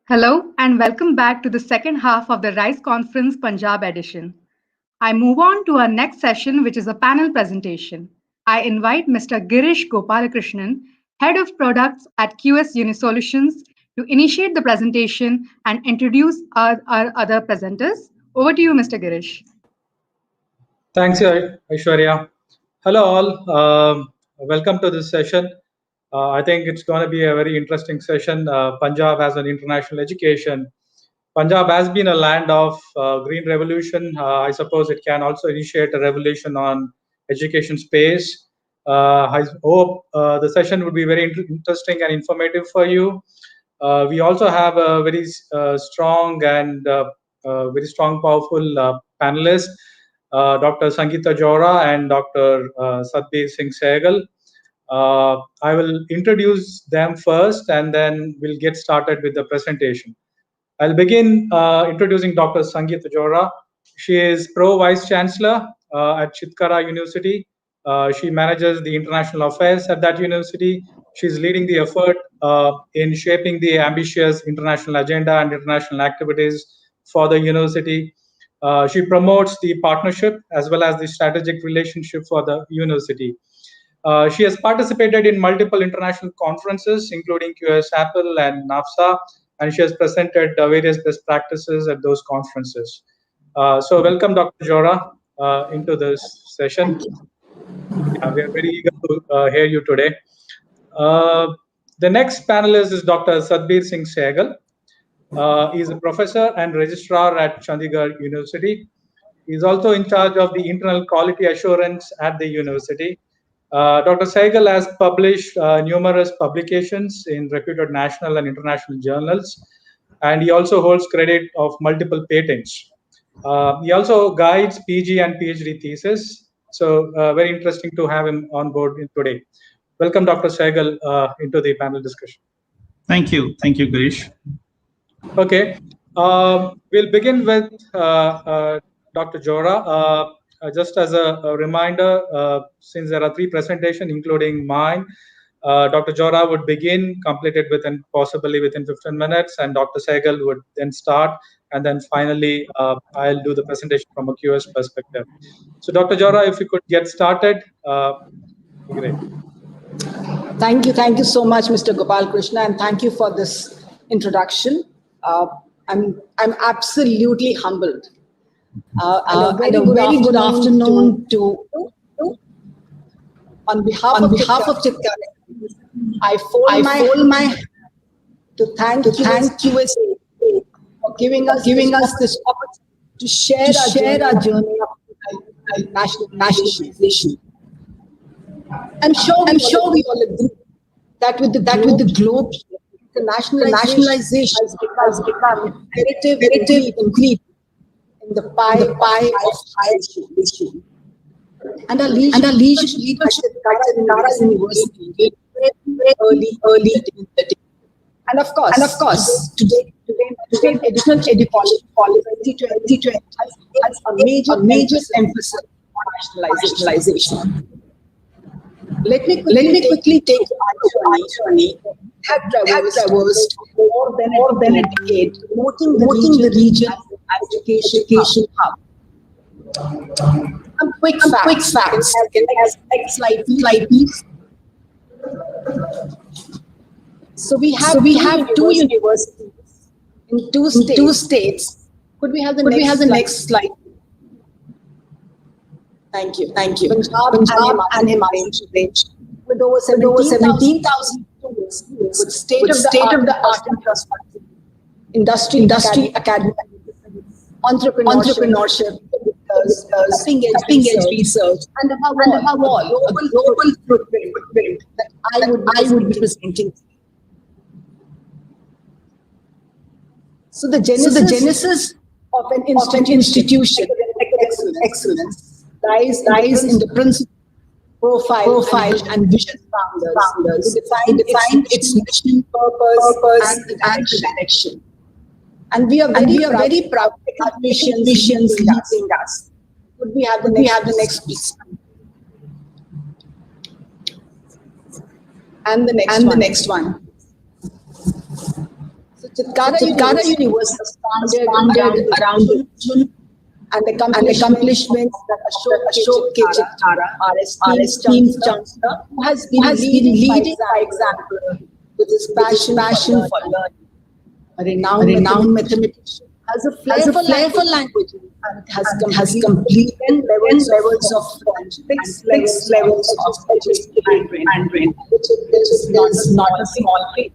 Hello and welcome back to the second half of the R.I.S.E Conference Punjab edition. I move on to our next session, which is a panel presentation. I invite Mr. Girish Gopalakrishnan, Head of Products at QS Unisolutions, to initiate the presentation and introduce our other presenters. Over to you, Mr. Girish. Thanks, Aishwarya. Hello all. Welcome to this session. I think it's going to be a very interesting session. Punjab has an international education. Punjab has been a land of green revolution. I suppose it can also initiate a revolution on education space. I hope the session would be very interesting and informative for you. We also have a very strong and powerful panelist, Dr. Sangeeta Johra and Dr. Satbir Singh Sehgal. I will introduce them first and then we'll get started with the presentation. I'll begin introducing Dr. Sangeeta Johra. She is Pro Vice Chancellor at Chitkara University. She manages the international affairs at that university. She's leading the effort in shaping the ambitious international agenda and international activities for the university. She promotes the partnership as well as the strategic relationship for the university. She has participated in multiple international conferences, including QS Apple and NAFSA, and she has presented various best practices at those conferences. So welcome, Dr. Johra, into this session. We are very eager to hear you today. The next panelist is Dr. Satbir Singh Sehgal. He is a professor and registrar at Chandigarh University. He is also in charge of the internal quality assurance at the university. Dr. Sehgal has published numerous publications in reputed national and international journals, and he also holds credit of multiple patents. He also guides PG and PhD thesis, so very interesting to have him on board today. Welcome, Dr. Sehgal, into the panel discussion. Thank you, Girish. Okay, we'll begin with Dr. Johra. Just as a reminder, since there are 3 presentations, including mine, Dr. Johra would begin, completed possibly within 15 minutes, and Dr. Sehgal would then start, and then finally, I'll do the presentation from a QS perspective. So, Dr. Johra, if you could get started, great. Thank you so much, Mr. Gopalakrishnan, and thank you for this introduction. I'm absolutely humbled. And a very good afternoon to on behalf of Chitkara. I fold my hand to thank QS for giving us this opportunity to share our journey of nationalization. I'm sure we all agree that with the globe, the nationalization has become imperative in the pie of higher education. And our leadership at Chitkara University early in the day. And of course, today additional education policy 2020 has a major emphasis on nationalization. Let me quickly take our journey. Have traversed more than a decade, promoting the region education hub. Some quick facts. Next slide, please. So we have 2 universities in 2 states. Could we have the next slide? Thank you. Punjab and Himachal Pradesh, with over 17,000 students with state-of-the-art infrastructure, industry academy, entrepreneurship, cutting-edge research, and above all, a global footprint that I would be presenting. So the genesis of an institution of excellence lies in the principle, profile, and vision founders who define its mission, purpose, and direction. And we are very proud to have missions leading us. Could we have the next please? And the next one. So Chitkara University founded around the vision and accomplishments that Ashok K. Chitkara, our esteemed chancellor, who has been leading by example with his passion for learning. A renowned mathematician, has a flair for language and has completed levels of six levels of Mandarin, which is not a small feat.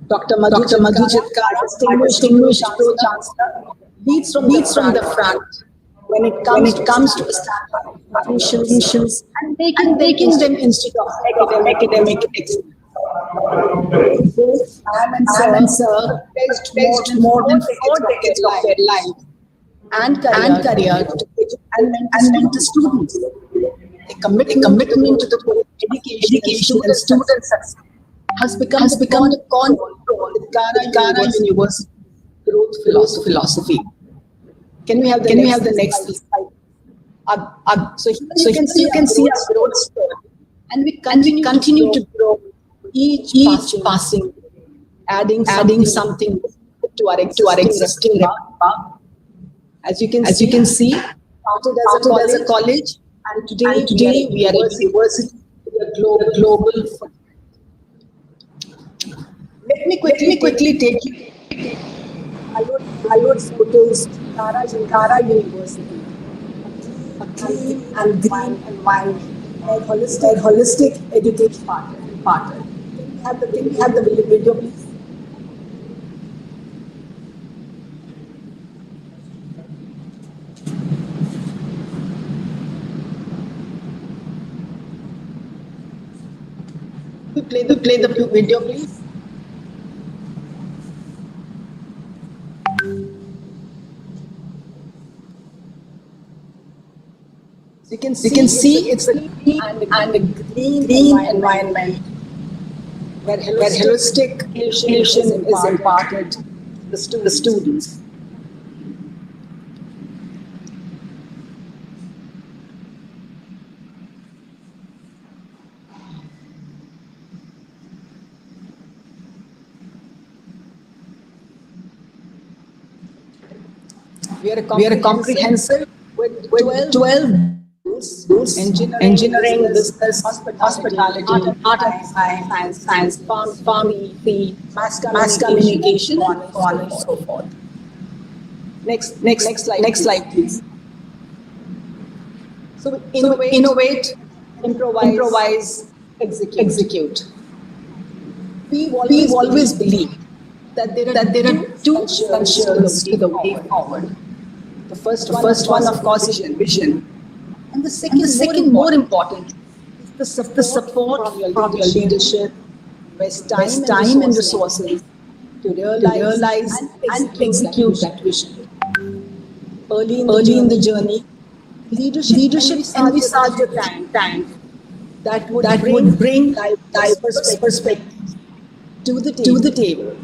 Dr. Madhu Chitkara, distinguished pro-chancellor, leads from the front when it comes to establishing institutions and making them instead of academic excellence. Sam and Sir placed more than 4 decades of their life and career to educate and mentor students. A commitment to the education and student success has become the cornerstone of Ghana University growth philosophy. Can we have the next slide? So you can see our growth story, and we continue to grow each passing, adding something to our existing repertoire. As you can see, started as a college, and today we are a university with a global footprint. Let me quickly take you. Alward's Hotel's Chitkara University, a clean and green environment, and holistic education partner. Can we have the video, please? Play the video, please. You can see it's a clean and a green environment where holistic education is imparted to the students. We are a comprehensive with 12 schools, engineering, business, hospitality, art and science, pharmacy, mass communication, so on and so forth. Next slide, please. So innovate, improvise, execute. We've always believed that there are two essentials to the way forward. The first one, of course, is vision. And the second, more important, is the support from your leadership, invest time and resources to realize and execute that vision. Early in the journey, leadership envisaged a time that would bring diverse perspectives to the table.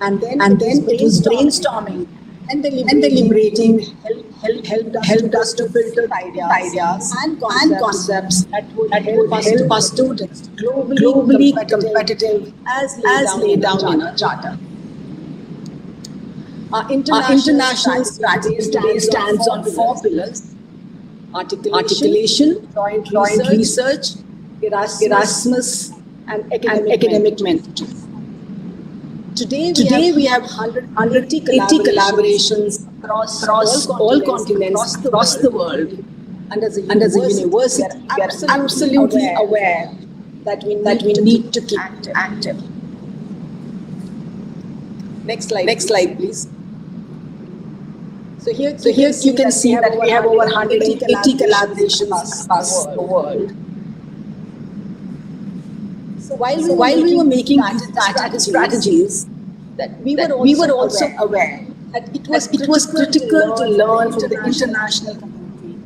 And then it was brainstorming and deliberating helped us to filter ideas and concepts that would help our students globally competitive as laid down in our charter. Our international strategy stands on 4 pillars: articulation, joint research, Erasmus, and academic mentorship. Today we have 180 collaborations across all continents, across the world. And as a university, we are absolutely aware that we need to keep active. Next slide, please. So here you can see that we have over 180 collaborations across the world. So while we were making strategies, that we were also aware that it was critical to learn from the international community.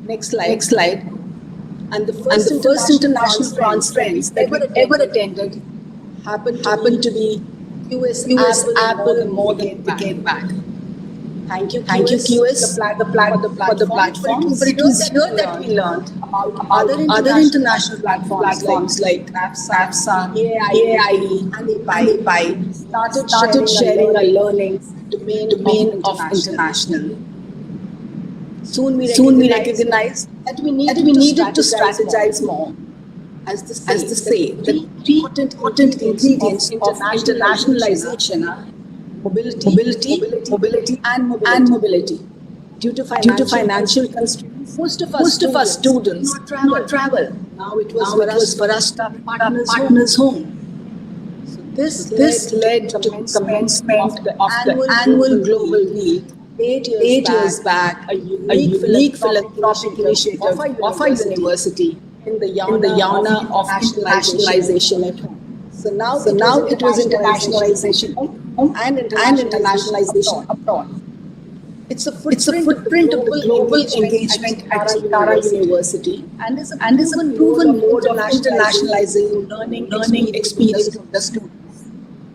Next slide. And the first international conference that we ever attended happened to be QS Apple more than a decade back. Thank you, QS, for the platform. But it was here that we learned about other international platforms like AFSA, AIE, and API. Started sharing our learnings domain of international. Soon we recognized that we needed to strategize more. As the say, the three important ingredients of internationalization are mobility, and mobility. Due to financial constraints, most of our students not travel. Now it was for us to partners home. So this led to commencement of the annual Global Week 8 years back, a unique philanthropic initiative of our university in the yauna of internationalization at home. So now it was internationalization and internationalization abroad. It's a footprint of the global engagement at our university and is a proven mode of internationalizing learning experience of the students.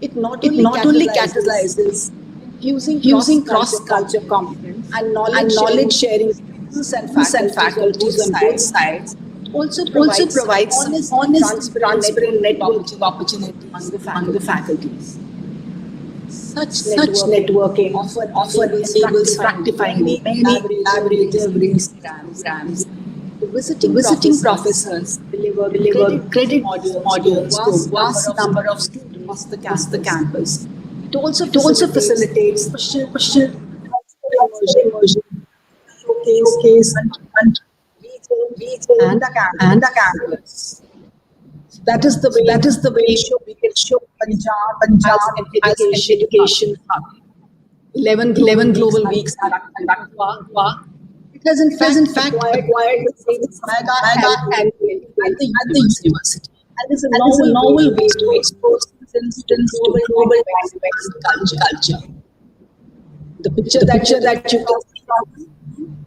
It not only catalyzes using cross-culture competence and knowledge sharing and faculties on both sides, also provides honest, transparent networking opportunities among the faculties. Such networking often enables fructifying many collaborative programs. The visiting professors deliver credit modules to a vast number of students across the campus. It also facilitates social immersion, showcase and the campus. So that is the way we can show Punjab as an education hub. 11 global weeks are conducted. It has in fact acquired the same mega and at the university. And is a novel way to expose students to global culture. The picture that you can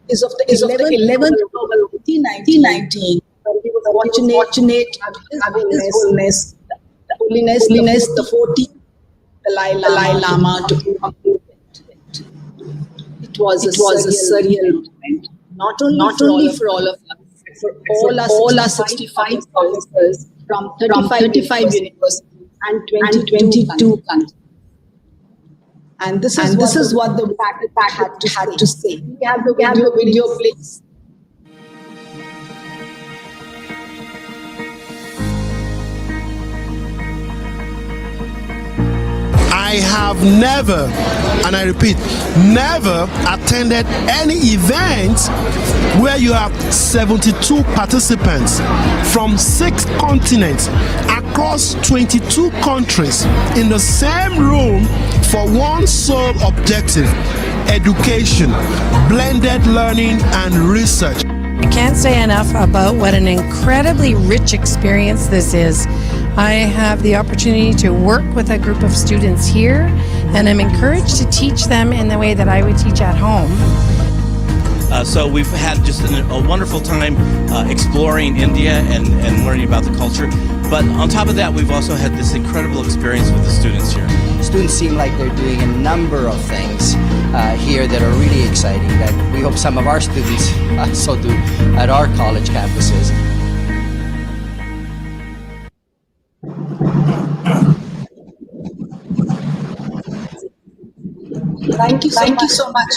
is of the 11th global 1919. We were fortunate to have His Holiness, the 14th Dalai Lama to complete it. It was a surreal moment, not only for all of us, but for all our 65 professors from 35 universities and 22 countries. And this is what the faculty had to say. We have the video, please. I have never, and I repeat, never attended any event where you have 72 participants from 6 continents across 22 countries in the same room for one sole objective: education, blended learning, and research. I can't say enough about what an incredibly rich experience this is. I have the opportunity to work with a group of students here, and I'm encouraged to teach them in the way that I would teach at home. So we've had just a wonderful time exploring India and learning about the culture. But on top of that, we've also had this incredible experience with the students here. Students seem like they're doing a number of things here that are really exciting, that we hope some of our students also do at our college campuses. Thank you so much.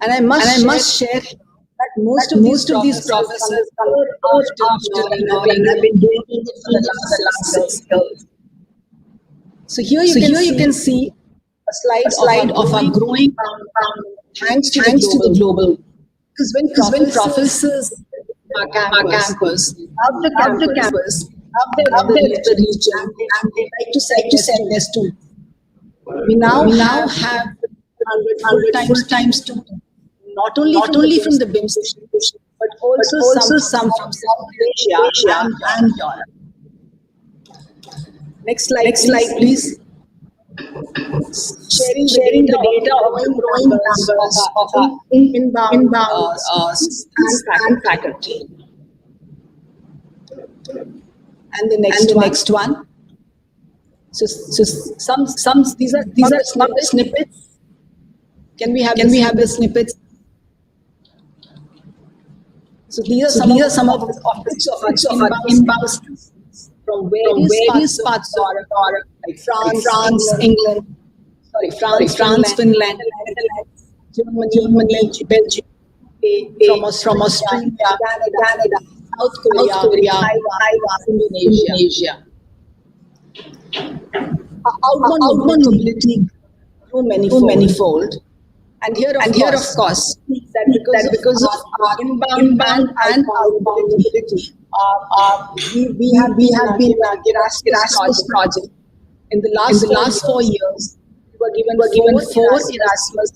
And I must share that most of these professors have been doing it for the last 6 years. So here you can see a slide of our growing thanks to the global. Because when professors our campus, of the campus, of the region, and they like to send their students. We now have 100 full-time students, not only from the BIMS, but also some from South Asia and Europe. Next slide, please. Sharing the data of the growing numbers of inbound and faculty. And the next one. So some these are snippets Can we have the snippets? So these are some of our inbounds from various parts of like France, England, France, Finland, Germany, Belgium, from Australia, Canada, South Korea, Taiwan, Indonesia. Outbound mobility grew manifold. And here, of course, that because of our inbound and outbound mobility, we have been Erasmus project. In the last 4 years, we were given 4 Erasmus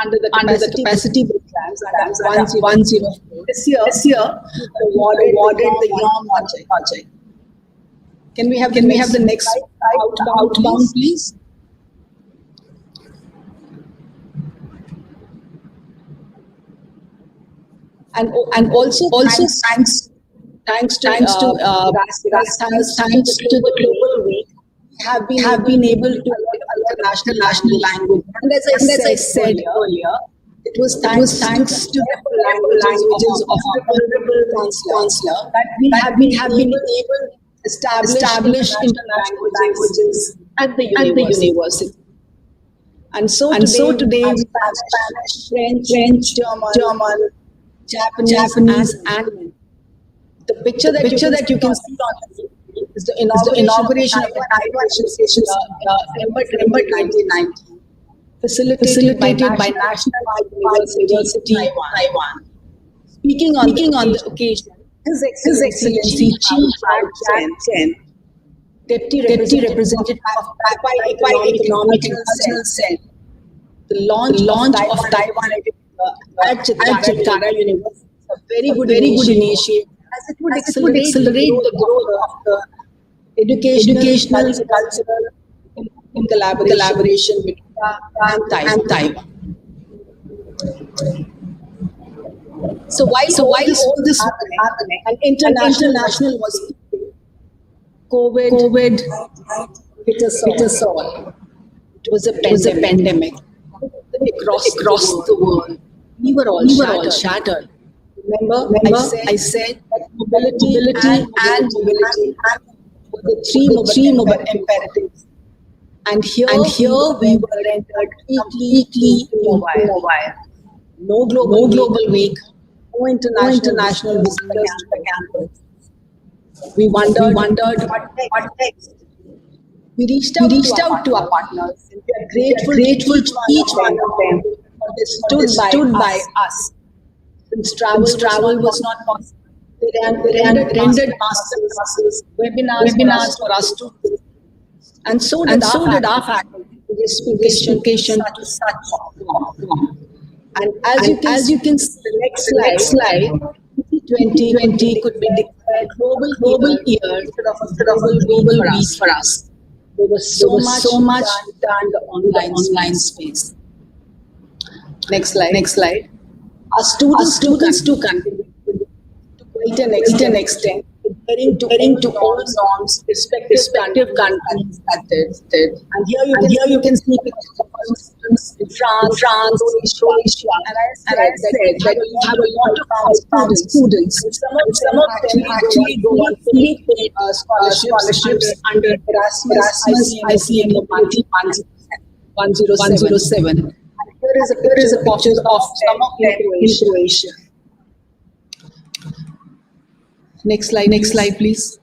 under the capacity programs at 104. This year, we were awarded the YOM project. Can we have the next outbound, please? And also thanks to the Global Week, we have been able to learn national language. And as I said earlier, it was thanks to the languages of our honorable chancellor that we have been able to establish international languages at the university. And so today we have Spanish, French, German, Japanese, and the picture that you can see on the screen is the inauguration of the Taiwan Association September 1990, facilitated by National University Taiwan. Speaking on the occasion, His Excellency Chief Chen, Deputy Representative of Taiwan Economic and Cultural Center, the launch of Taiwan at Chitkara University, a very good initiative, as it would accelerate the growth of the educational cultural in collaboration with Taiwan. So while all this was happening, and international was COVID hit us all. It was a pandemic across the world. We were all shattered. Remember I said that mobility and mobility were the three mobile imperatives. And here we were rendered weekly immobile. No global week, no international visitors to the campus. We wondered what next. We reached out to our partners, and we are grateful to each one of them for they stood by us. Since travel was not possible, they rendered masterclasses, webinars for us to do. And so did our faculty with specification to such form. And as you can see, the next slide, 2020 could be declared global year instead of a global week for us. There was so much done in the online space. Next slide. Our students too contribute to quite an extent, adhering to all norms, respective countries that did. And here you can see pictures of students in France, Croatia, and I said that we have a lot of students. Some of them actually go on fully paid scholarships under R.I.S.E. Mobility 107. And here is a picture of some of them in Croatia. Next slide, please.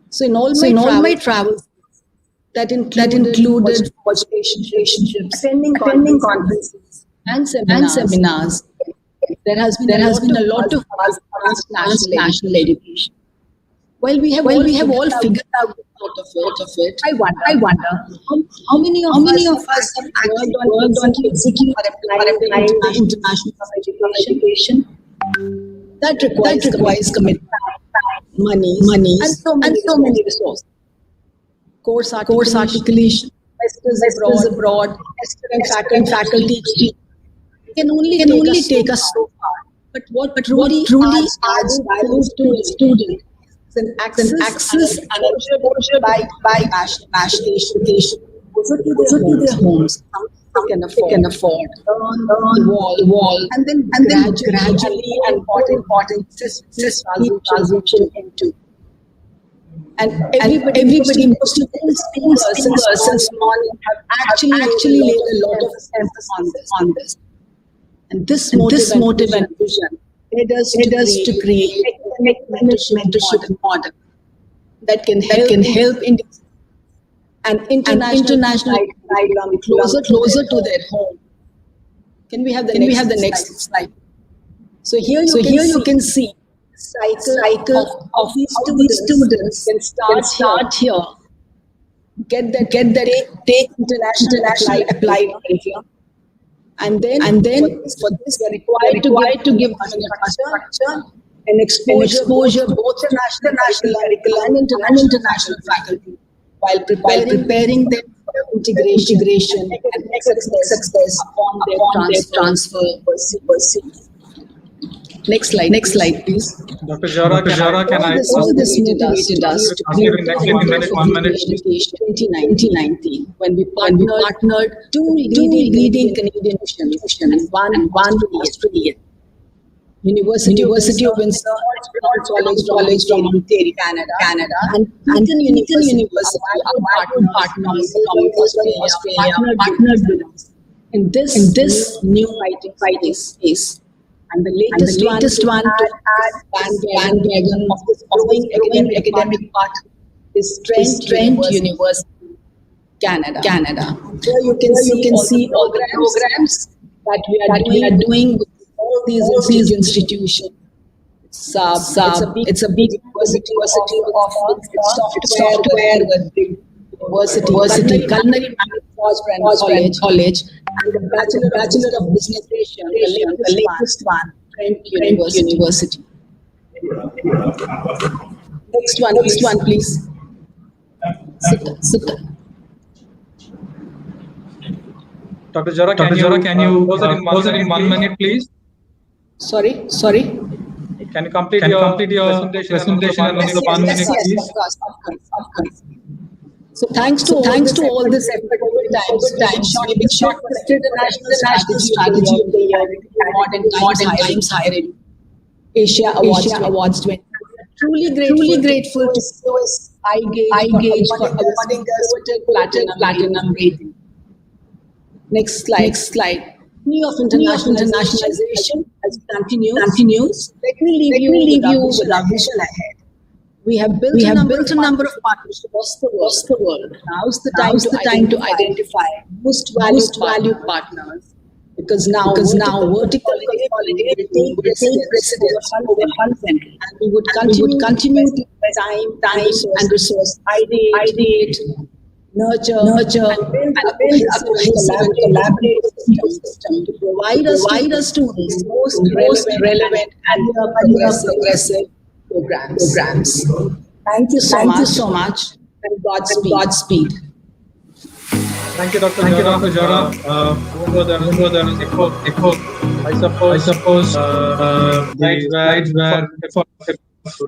So in all my travels, that included relationships, attending conferences, and seminars. There has been a lot of transnational education. Well, we have all figured out of it. I wonder how many of us have actually worked on executing or applying international education. That requires commitment, money, and so many resources. Course articulation, lectures abroad, and faculty. Can only take us so far. But what truly adds value to a student is an access and exposure by national education. Visit to their homes, they can afford, evolve, and then gradually and important successfully transition into. And everybody most of the persons have actually laid a lot of emphasis on this. And this motive and vision led us to create an mentorship model that can help in an international guide closer to their home. Can we have the next slide? So here you can see cycle of these students can start here, get that take international applied area, and then for this we are required to give them infrastructure and exposure both to national and international faculty while preparing them for integration and success upon their transfer. Next slide, please. Dr. Jaura, can I all this motivated us to create education 2019 when we partnered two leading Canadian institutions and one Australian. University of Windsor, College from Ontario, Canada, and Eton University, our partners from Australia, partnered with us in this new fighting space. And the latest one to add bandwagon of this growing academic part is Trent University, Canada. Here you can see all the programs that we are doing with all these institutions. It's a big university of software with big university, culinary management college, and the Bachelor of Business Administration, the latest one, Trent University. Next one, please. Sit. Dr. Jaura, can you close it in 1 minute, please? Sorry. Can you complete your presentation in 1 minute, please? Of course. So thanks to all this effort over time, we shortlisted the national strategy of the year Modern Times Hiring Asia Awards 20. Truly grateful to QS IGAUGE for awarding us platinum rating. Next slide. New of internationalization as continues. Let me leave you with our vision ahead. We have built a number of partnerships across the world. Now's the time to identify most valued partners, because now vertical integrity will take precedence over horizontal, and we would continue to time and resource ideate, nurture and build a cohesive and collaborative system to provide us students most relevant and progressive programs. Thank you so much, and Godspeed. Thank you, Dr. Jaura. Even though there is echo, I suppose the slides were to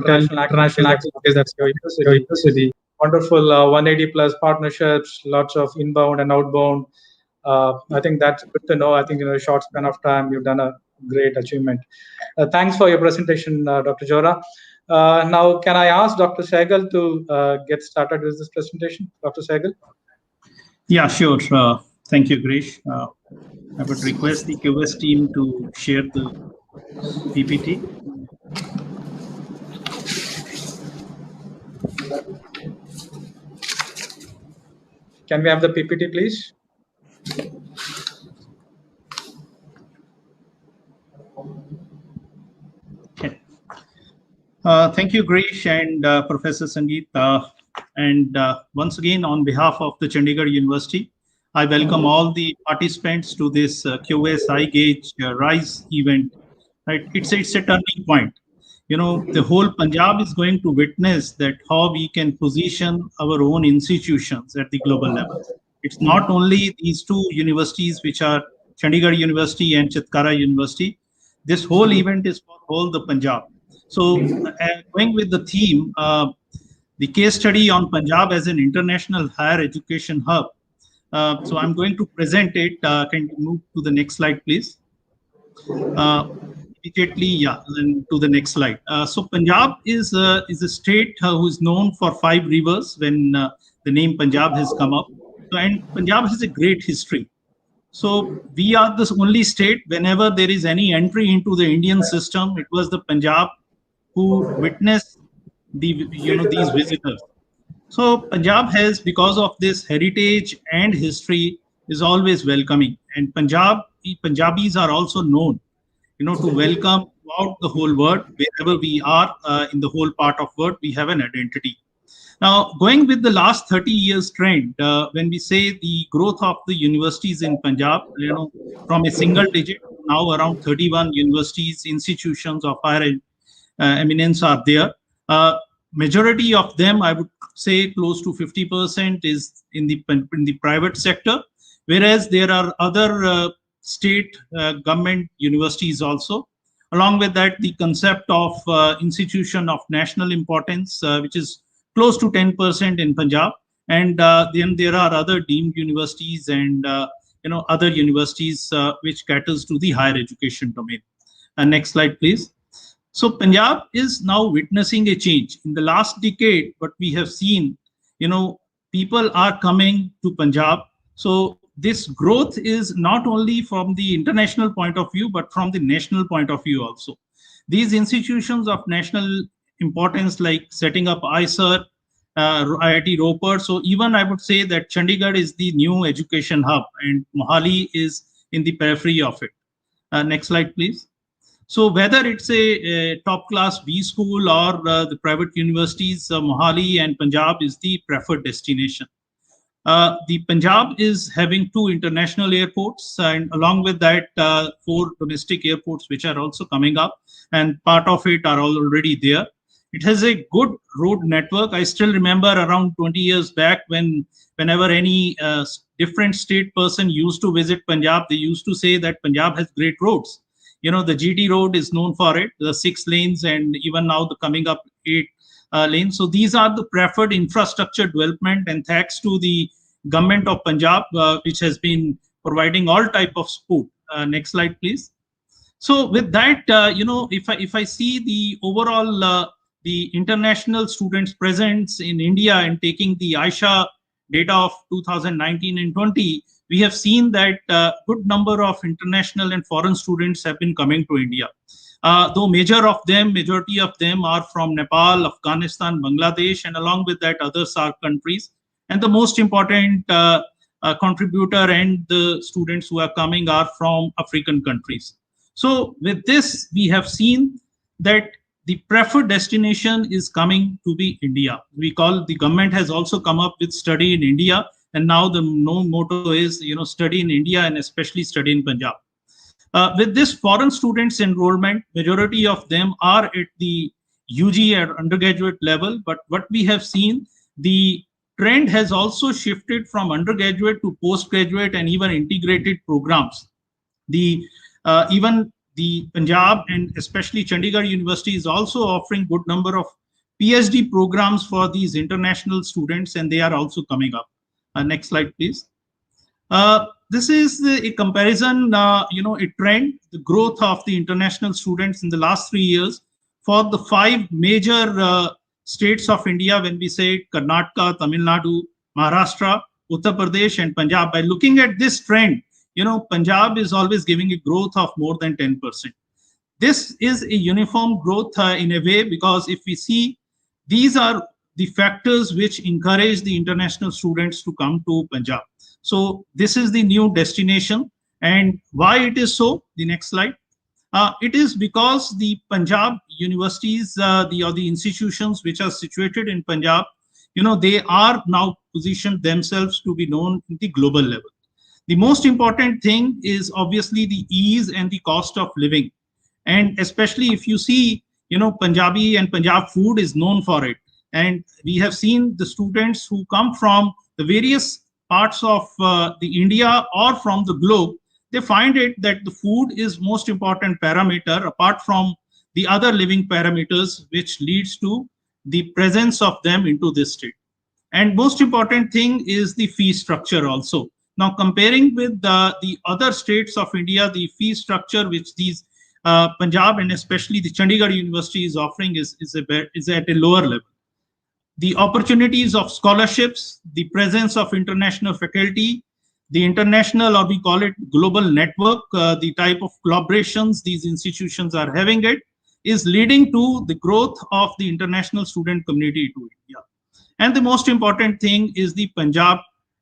tell international activities that's your university. Wonderful 180 plus partnerships, lots of inbound and outbound. I think that's good to know. I think in a short span of time, you've done a great achievement. Thanks for your presentation, Dr. Jaura. Now, can I ask Dr. Sehgal to get started with this presentation? Dr. Sehgal? Yeah, sure. Thank you, Girish. I would request the QS team to share the PPT. Can we have the PPT, please? Okay. Thank you, Girish and Professor Sangeet. And once again, on behalf of the Chandigarh University, I welcome all the participants to this QS IGAUGE R.I.S.E event. Right? It's a turning point. You know, the whole Punjab is going to witness that how we can position our own institutions at the global level. It's not only these two universities, which are Chandigarh University and Chitkara University. This whole event is for all the Punjab. So going with the theme, the case study on Punjab as an international higher education hub, So I'm going to present it. Can you move to the next slide, please? Immediately, yeah, and to the next slide. So Punjab is a state who is known for 5 rivers when the name Punjab has come up. So, and Punjab has a great history. So we are the only state, whenever there is any entry into the Indian system, it was the Punjab who witnessed these visitors. So Punjab has, because of this heritage and history, is always welcoming. And Punjabis are also known, to welcome throughout the whole world. Wherever we are in the whole part of world, we have an identity. Now, going with the last 30 years trend, when we say the growth of the universities in Punjab, from a single digit, now around 31 universities, institutions of higher eminence are there. Majority of them, I would say close to 50% is in the private sector, whereas there are other state government universities also. Along with that, the concept of institution of national importance, which is close to 10% in Punjab, and then there are other deemed universities and other universities which caters to the higher education domain. Next slide, please. So Punjab is now witnessing a change. In the last decade, what we have seen, people are coming to Punjab. So this growth is not only from the international point of view, but from the national point of view also. These institutions of national importance, like setting up R.I.S.E, IIT Ropar. So even I would say that Chandigarh is the new education hub and Mohali is in the periphery of it. Next slide, please. So whether it's a top class B school or the private universities, Mohali and Punjab is the preferred destination. The Punjab is having 2 international airports, and along with that, 4 domestic airports which are also coming up, and part of it are already there. It has a good road network. I still remember around 20 years back whenever any different state person used to visit Punjab, they used to say that Punjab has great roads. The GT road is known for it, the 6 lanes, and even now the coming up 8 lanes. So these are the preferred infrastructure development, and thanks to the government of Punjab, which has been providing all type of support. Next slide, please. So with that, if I see the overall the international students presence in India and taking the Aisha data of 2019 and 20, we have seen that good number of international and foreign students have been coming to India. Though majority of them are from Nepal, Afghanistan, Bangladesh, and along with that other SAARC countries. And the most important contributor and the students who are coming are from African countries. So with this, we have seen that the preferred destination is coming to be India. The government has also come up with study in India, and now the motto is, study in India and especially study in Punjab. With this foreign students enrollment, majority of them are at the UG or undergraduate level, but what we have seen, the trend has also shifted from undergraduate to postgraduate and even integrated programs. Even the Punjab and especially Chandigarh University is also offering good number of PhD programs for these international students, and they are also coming up. Next slide, please. This is a comparison, a trend, the growth of the international students in the last 3 years for the 5 major states of India. When we say Karnataka, Tamil Nadu, Maharashtra, Uttar Pradesh, and Punjab, by looking at this trend, Punjab is always giving a growth of more than 10%. This is a uniform growth in a way, because if we see, these are the factors which encourage the international students to come to Punjab. So this is the new destination. And why it is so? The next slide. It is because the Punjab universities, the institutions which are situated in Punjab, they are now positioned themselves to be known at the global level. The most important thing is obviously the ease and the cost of living. And especially if you see, Punjabi and Punjab food is known for it. And we have seen the students who come from the various parts of the India or from the globe, they find it that the food is most important parameter apart from the other living parameters, which leads to the presence of them into this state. And most important thing is the fee structure also. Now, comparing with the other states of India, the fee structure which these Punjab and especially the Chandigarh University is offering is at a lower level. The opportunities of scholarships, the presence of international faculty, the international, or we call it global network, the type of collaborations these institutions are having it, is leading to the growth of the international student community to India. And the most important thing is the Punjab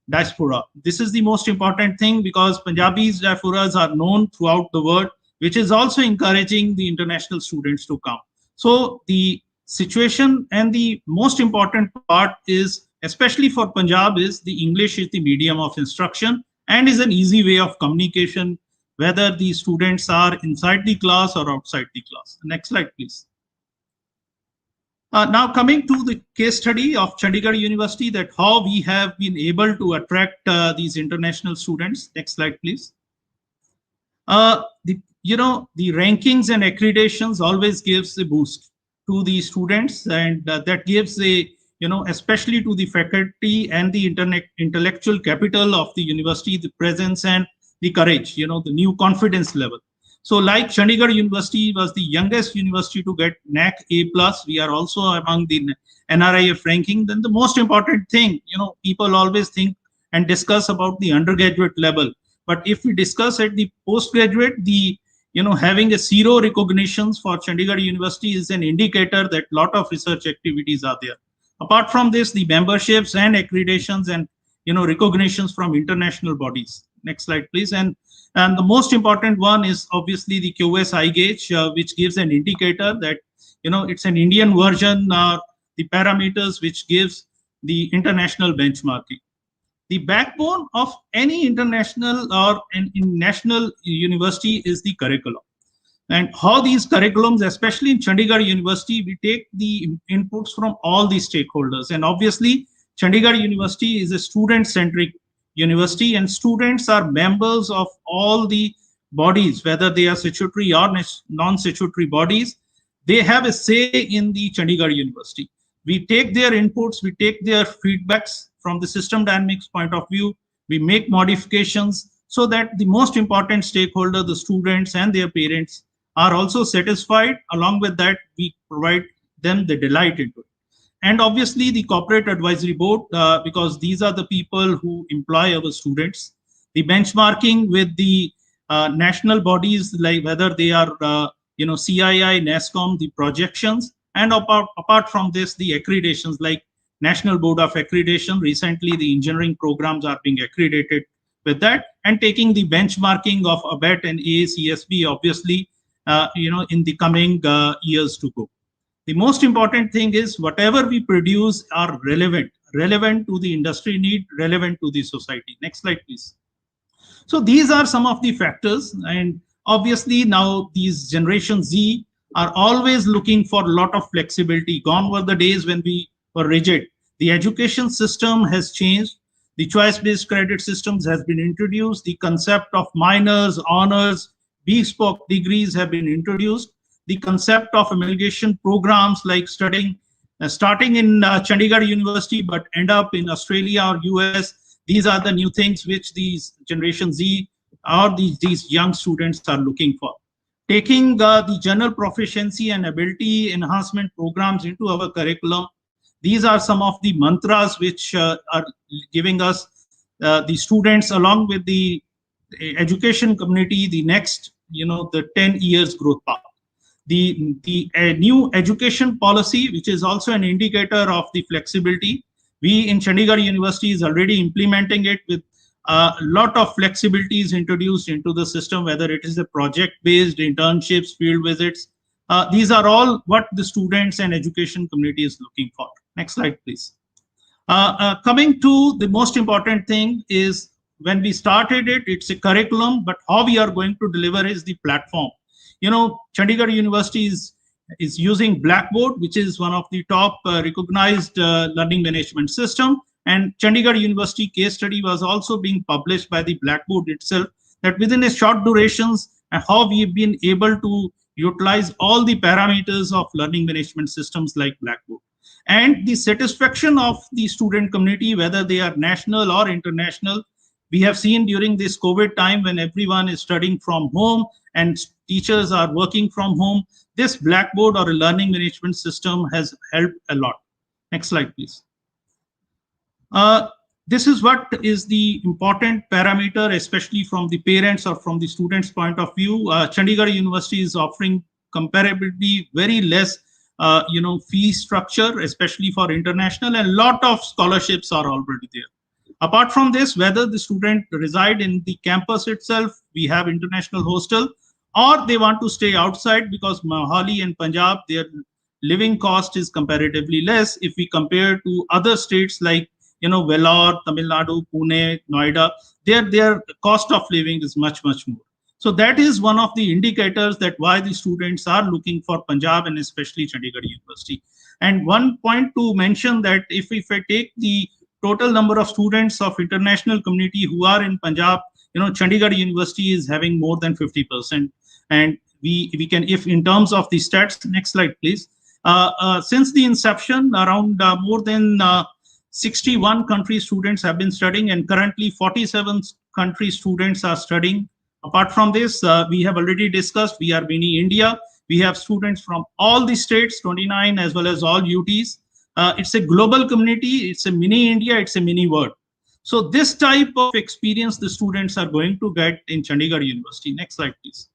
diaspora. This is the most important thing because Punjabis diasporas are known throughout the world, which is also encouraging the international students to come. So the situation and the most important part is, especially for Punjab, is the English is the medium of instruction and is an easy way of communication, whether the students are inside the class or outside the class. Next slide, please. Now coming to the case study of Chandigarh University, that how we have been able to attract these international students. Next slide, please. The rankings and accreditations always gives a boost to the students, and that gives a, especially to the faculty and the intellectual capital of the university, the presence and the courage, the new confidence level. So like Chandigarh University was the youngest university to get NAC A+, we are also among the NRIF ranking. Then the most important thing, people always think and discuss about the undergraduate level. But if we discuss at the postgraduate, the having a zero recognitions for Chandigarh University is an indicator that a lot of research activities are there. Apart from this, the memberships and accreditations and recognitions from international bodies. Next slide, please. And the most important one is obviously the QS IGAUGE, which gives an indicator that it's an Indian version, the parameters which gives the international benchmarking. The backbone of any international or an national university is the curriculum. And how these curriculums, especially in Chandigarh University, we take the inputs from all the stakeholders. And obviously, Chandigarh University is a student-centric university, and students are members of all the bodies, whether they are statutory or non-statutory bodies. They have a say in the Chandigarh University. We take their inputs, we take their feedbacks from the system dynamics point of view, we make modifications so that the most important stakeholder, the students and their parents, are also satisfied. Along with that, we provide them the delight into it. And obviously the corporate advisory board, because these are the people who employ our students. The benchmarking with the national bodies, like whether they are CII, NASSCOM, the projections, and apart from this, the accreditations like National Board of Accreditation. Recently, the engineering programs are being accredited with that, and taking the benchmarking of ABET and AACSB, obviously, in the coming years to go. The most important thing is whatever we produce are relevant to the industry need, relevant to the society. Next slide, please. So these are some of the factors, and obviously now these Generation Z are always looking for a lot of flexibility. Gone were the days when we were rigid. The education system has changed. The choice-based credit systems has been introduced. The concept of minors, honors, bespoke degrees have been introduced. The concept of amalgamation programs like starting in Chandigarh University but end up in Australia or US. These are the new things which these Generation Z or these young students are looking for. Taking the general proficiency and ability enhancement programs into our curriculum. These are some of the mantras which are giving us the students along with the education community the next, the 10 years growth path. The new education policy, which is also an indicator of the flexibility. We in Chandigarh University is already implementing it with a lot of flexibilities introduced into the system, whether it is a project-based internships, field visits. These are all what the students and education community is looking for. Next slide, please. Coming to the most important thing is when we started it, it's a curriculum, but how we are going to deliver is the platform. Chandigarh University is using Blackboard, which is one of the top recognized learning management system. And Chandigarh University case study was also being published by the Blackboard itself, that within a short durations and how we've been able to utilize all the parameters of learning management systems like Blackboard. And the satisfaction of the student community, whether they are national or international, We have seen during this COVID time when everyone is studying from home and teachers are working from home, this Blackboard or a learning management system has helped a lot. Next slide, please. This is what is the important parameter, especially from the parents or from the students' point of view. Chandigarh University is offering comparably very less fee structure, especially for international, and a lot of scholarships are already there. Apart from this, whether the student reside in the campus itself, we have international hostel, or they want to stay outside, because Mohali and Punjab, their living cost is comparatively less if we compare to other states like Vellore, Tamil Nadu, Pune, Noida. Their cost of living is much more. So that is one of the indicators that why the students are looking for Punjab and especially Chandigarh University. And one point to mention that if I take the total number of students of international community who are in Punjab, Chandigarh University is having more than 50%. And we can, if in terms of the stats, next slide, please. Since the inception, around more than 61 country students have been studying, and currently 47 country students are studying. Apart from this, we have already discussed, we are mini India. We have students from all the states, 29, as well as all UTs. It's a global community, it's a mini India, it's a mini world. So this type of experience the students are going to get in Chandigarh University. Next slide, please.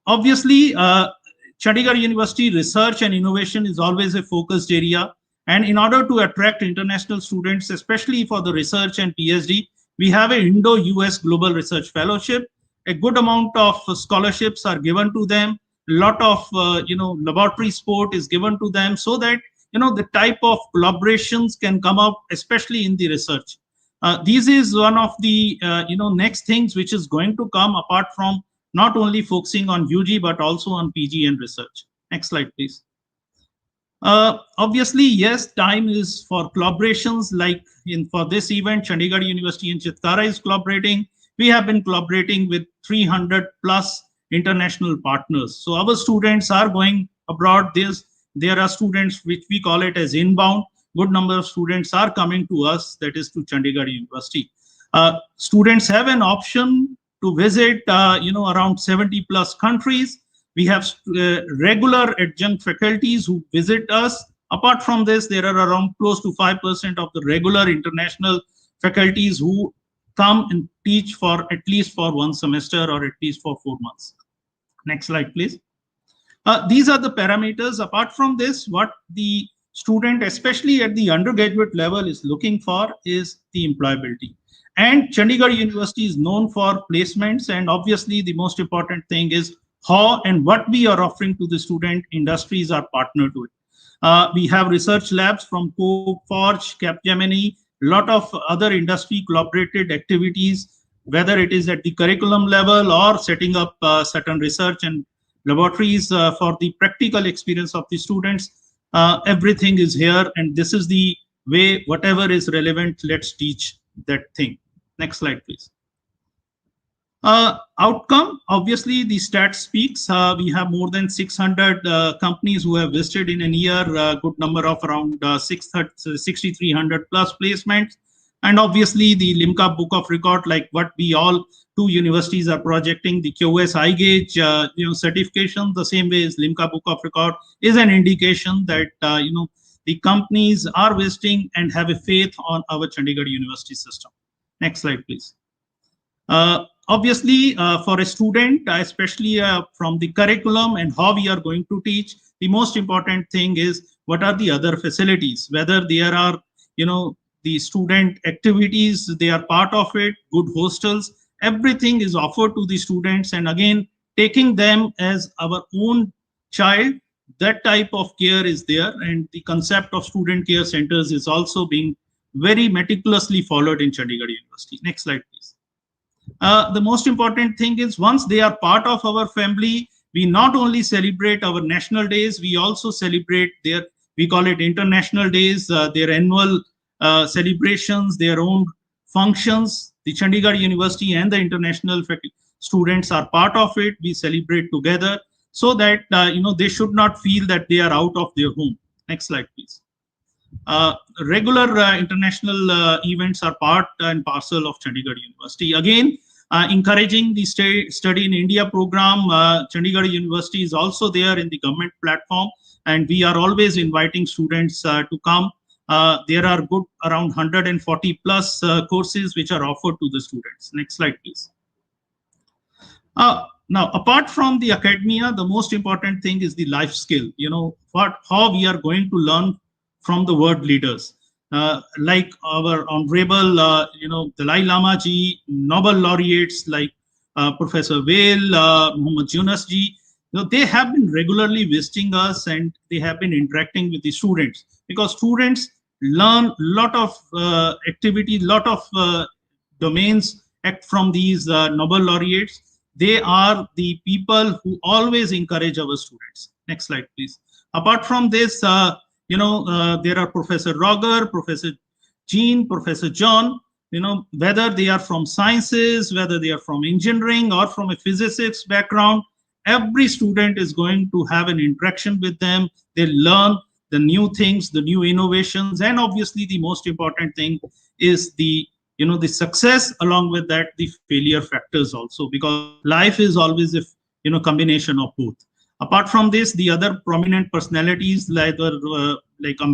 Obviously, Chandigarh University research and innovation is always a focused area. And in order to attract international students, especially for the research and PhD, we have a Indo-US Global Research Fellowship. A good amount of scholarships are given to them. A lot of laboratory support is given to them, so that the type of collaborations can come up, especially in the research. This is one of the next things which is going to come, apart from not only focusing on UG but also on PG and research. Next slide, please. Obviously, yes, time is for collaborations. Like for this event, Chandigarh University and Chitkara is collaborating. We have been collaborating with 300 plus international partners. So our students are going abroad. There are students which we call it as inbound. Good number of students are coming to us, that is to Chandigarh University. Students have an option to visit around 70 plus countries. We have regular adjunct faculties who visit us. Apart from this, there are around close to 5% of the regular international faculties who come and teach for at least for one semester or at least for 4 months. Next slide, please. These are the parameters. Apart from this, what the student, especially at the undergraduate level, is looking for is the employability. And Chandigarh University is known for placements. And obviously, the most important thing is how and what we are offering to the student. Industries are partner to it. We have research labs from Coforge, Capgemini, a lot of other industry collaborated activities, whether it is at the curriculum level or setting up certain research and laboratories for the practical experience of the students. Everything is here, and this is the way, whatever is relevant, let's teach that thing. Next slide, please. Outcome, obviously the stats speaks. We have more than 600 companies who have visited in a year, good number of around 6,300 plus placements. And obviously the LIMCA book of record, like what we all two universities are projecting, the QS IGAUGE certification, the same way as LIMCA book of record is an indication that the companies are visiting and have a faith on our Chandigarh University system. Next slide, please. Obviously, for a student, especially from the curriculum and how we are going to teach, the most important thing is what are the other facilities, whether there are, the student activities, they are part of it, good hostels, everything is offered to the students. And again, taking them as our own child, that type of care is there. And the concept of student care centers is also being very meticulously followed in Chandigarh University. Next slide, please. The most important thing is once they are part of our family, we not only celebrate our national days, we also celebrate their, we call it international days, their annual celebrations, their own functions. The Chandigarh University and the international students are part of it. We celebrate together so that they should not feel that they are out of their home. Next slide, please. Regular international events are part and parcel of Chandigarh University. Again, encouraging the study in India program, Chandigarh University is also there in the government platform, and we are always inviting students to come. There are good around 140 plus courses which are offered to the students. Next slide, please. Now, apart from the academia, the most important thing is the life skill. How we are going to learn from the world leaders, like our honorable, Dalai Lama ji, Nobel laureates like Professor Vail, Muhammad Yunus ji. They have been regularly visiting us, and they have been interacting with the students, because students learn a lot of activity, lot of domains from these Nobel laureates. They are the people who always encourage our students. Next slide, please. Apart from this, there are Professor Roger, Professor Jean, Professor John. Whether they are from sciences, whether they are from engineering or from a physics background, every student is going to have an interaction with them. They learn the new things, the new innovations, and obviously the most important thing is the success. Along with that, the failure factors also, because life is always a combination of both. Apart from this, the other prominent personalities like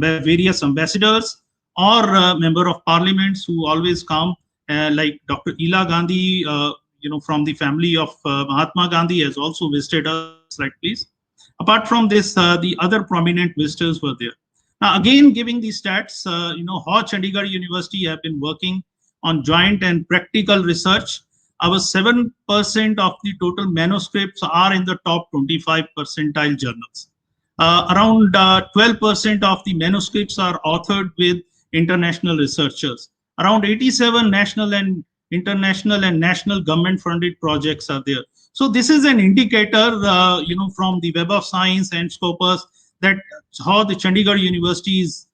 various ambassadors or member of parliaments who always come, like Dr. Ila Gandhi, from the family of Mahatma Gandhi, has also visited us. Slide, please. Apart from this, the other prominent visitors were there. Now, again, giving the stats, how Chandigarh University have been working on joint and practical research. Our 7% of the total manuscripts are in the top 25 percentile journals. Around 12% of the manuscripts are authored with international researchers. Around 87 national and international and national government-funded projects are there. So this is an indicator, from the Web of Science and Scopus, that how the Chandigarh University is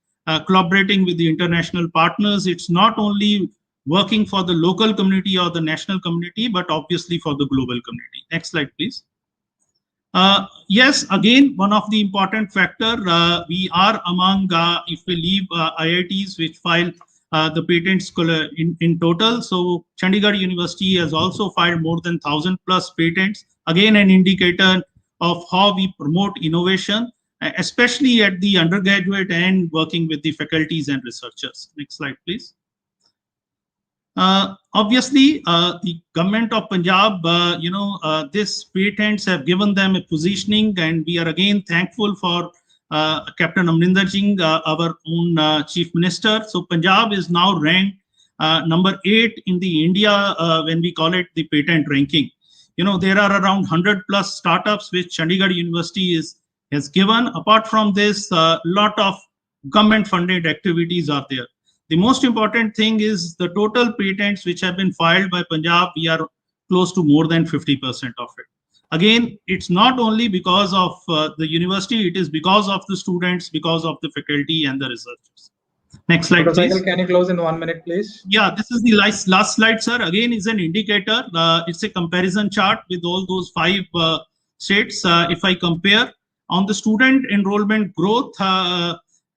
collaborating with the international partners. It's not only working for the local community or the national community, but obviously for the global community. Next slide, please. Yes, again, one of the important factor, we are among, if we leave IITs, which file the patents in total. So Chandigarh University has also filed more than 1,000 plus patents. Again, an indicator of how we promote innovation, especially at the undergraduate and working with the faculties and researchers. Next slide, please. Obviously, the government of Punjab, these patents have given them a positioning, and we are again thankful for Captain Amrinder Singh, our own Chief Minister. So Punjab is now ranked number 8 in the India, when we call it the patent ranking. There are around 100 plus startups which Chandigarh University has given. Apart from this, a lot of government funded activities are there. The most important thing is the total patents which have been filed by Punjab, we are close to more than 50% of it. Again, it's not only because of the university, it is because of the students, because of the faculty and the researchers. Next slide, Dr. please. Saigal, can you close in 1 minute, please? Yeah, this is the last slide, sir. Again, is an indicator. It's a comparison chart with all those 5 states. If I compare on the student enrollment growth,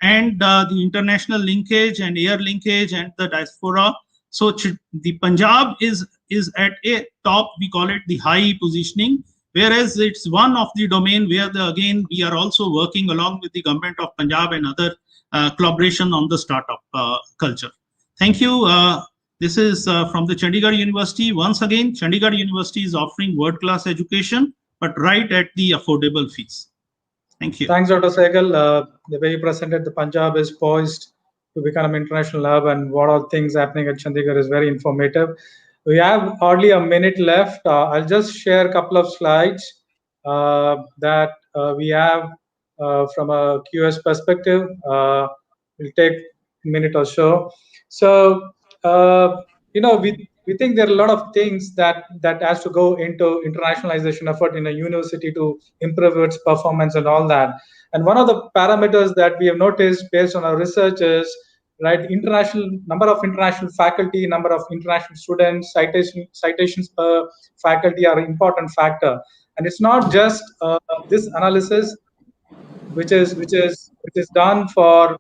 and the international linkage and air linkage and the diaspora. So the Punjab is at a top, we call it the high positioning, whereas it's one of the domain where again we are also working along with the government of Punjab and other collaboration on the startup culture. Thank you. This is from the Chandigarh University. Once again, Chandigarh University is offering world-class education, but right at the affordable fees. Thank you. Thanks, Dr. Saigal. The way you presented, the Punjab is poised to become an international hub, and what are things happening at Chandigarh is very informative. We have hardly a minute left. I'll just share a couple of slides that we have from a QS perspective. It'll take a minute or so. So, we think there are a lot of things that has to go into internationalization effort in a university to improve its performance and all that. And one of the parameters that we have noticed based on our research is, right, number of international faculty, number of international students, citations per faculty are an important factor. And it's not just this analysis which is done for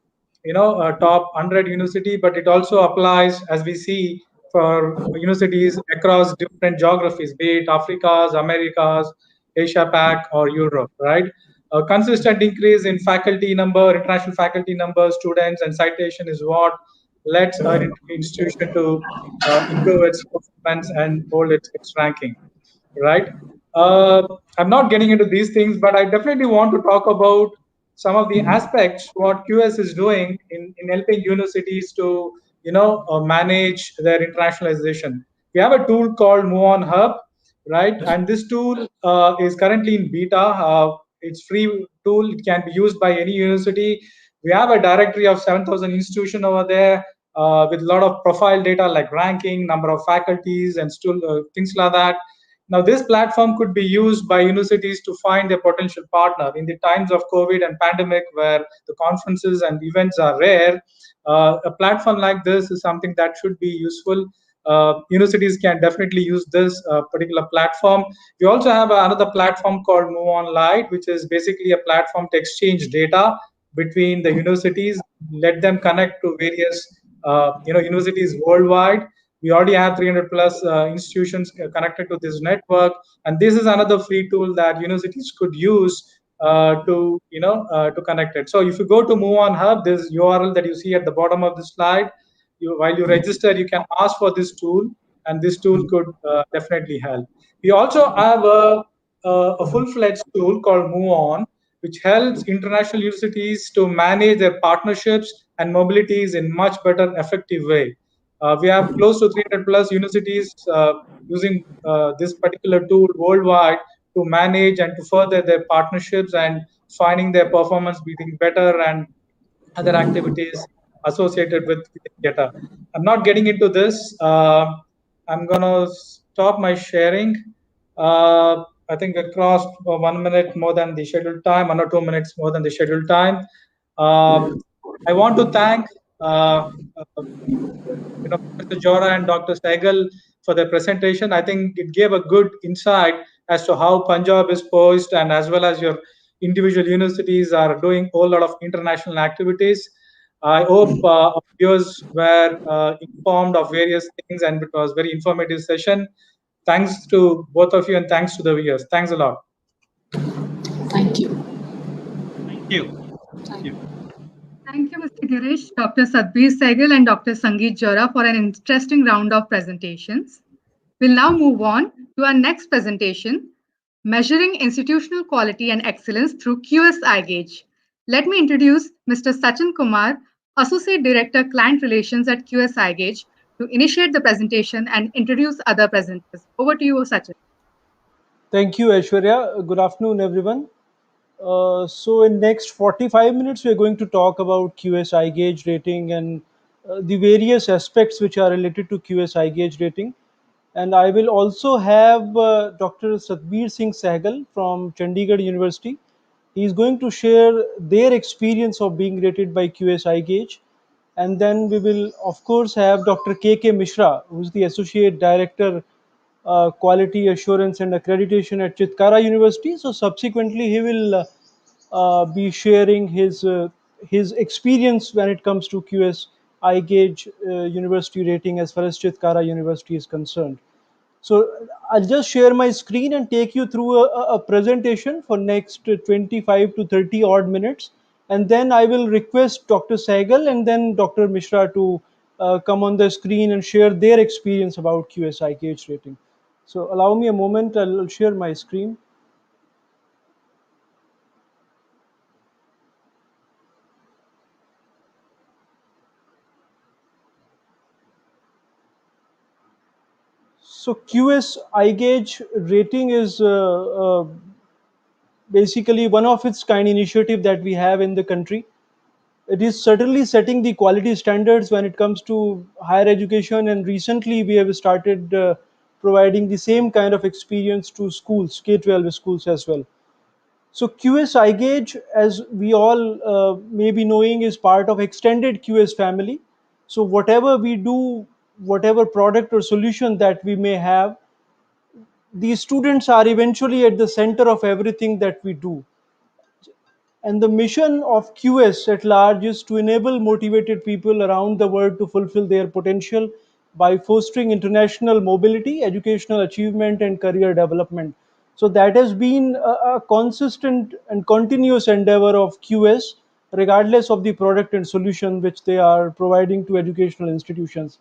top 100 university, but it also applies, as we see, for universities across different geographies, be it Africa's, Americas, Asia Pac, or Europe, right? A consistent increase in faculty number, international faculty number, students, and citation is what led our institution to improve its performance and hold its ranking, right? I'm not getting into these things, but I definitely want to talk about some of the aspects what QS is doing in helping universities to manage their internationalization. We have a tool called Move On Hub, right? And this tool is currently in beta. It's free tool. It can be used by any university. We have a directory of 7,000 institutions over there with a lot of profile data like ranking, number of faculties, and things like that. Now, this platform could be used by universities to find their potential partner. In the times of COVID and pandemic, where the conferences and events are rare, a platform like this is something that should be useful. Universities can definitely use this particular platform. We also have another platform called Move On Lite, which is basically a platform to exchange data between the universities, let them connect to various universities worldwide. We already have 300 plus institutions connected to this network, and this is another free tool that universities could use to connect it. So if you go to Move On Hub, this URL that you see at the bottom of the slide, while you register, you can ask for this tool, and this tool could definitely help. We also have a full-fledged tool called Move On, which helps international universities to manage their partnerships and mobilities in much better, effective way. We have close to 300 plus universities using this particular tool worldwide to manage and to further their partnerships and finding their performance being better and other activities associated with data. I'm not getting into this. I'm going to stop my sharing. I think I crossed 1 minute more than the scheduled time, 1 or 2 minutes more than the scheduled time. I want to thank Professor Jora and Dr. Sehgal for their presentation. I think it gave a good insight as to how Punjab is poised, and as well as your individual universities are doing a whole lot of international activities. I hope our viewers were informed of various things, and it was a very informative session. Thanks to both of you, and thanks to the viewers. Thanks a lot. Thank you. Thank you. Thank you. Thank you, Mr. Girish, Dr. Satbir Sehgal, and Dr. Sangeet Jora for an interesting round of presentations. We'll now move on to our next presentation, Measuring Institutional Quality and Excellence through QS IGAUGE. Let me introduce Mr. Sachin Kumar, Associate Director, Client Relations at QS IGAUGE, to initiate the presentation and introduce other presenters. Over to you, Sachin. Thank you, Aishwarya. Good afternoon, everyone. So in next 45 minutes, we're going to talk about QS IGAUGE rating and the various aspects which are related to QS IGAUGE rating. And I will also have Dr. Satbir Singh Sehgal from Chandigarh University. He is going to share their experience of being rated by QS IGAUGE. And then we will, of course, have Dr. K.K. Mishra, who is the Associate Director, Quality Assurance and Accreditation at Chitkara University. So subsequently, he will be sharing his experience when it comes to QS IGAUGE university rating as far as Chitkara University is concerned. So I'll just share my screen and take you through a presentation for next 25 to 30 odd minutes. And then I will request Dr. Sehgal and then Dr. Mishra to come on the screen and share their experience about QS IGAUGE rating. So allow me a moment, I'll share my screen. So QS IGAUGE rating is basically one of its kind initiative that we have in the country. It is certainly setting the quality standards when it comes to higher education, and recently we have started providing the same kind of experience to schools, K-12 schools as well. So QS IGAUGE, as we all may be knowing, is part of extended QS family. So whatever we do, whatever product or solution that we may have, these students are eventually at the center of everything that we do. And the mission of QS at large is to enable motivated people around the world to fulfill their potential by fostering international mobility, educational achievement, and career development. So that has been a consistent and continuous endeavor of QS, regardless of the product and solution which they are providing to educational institutions.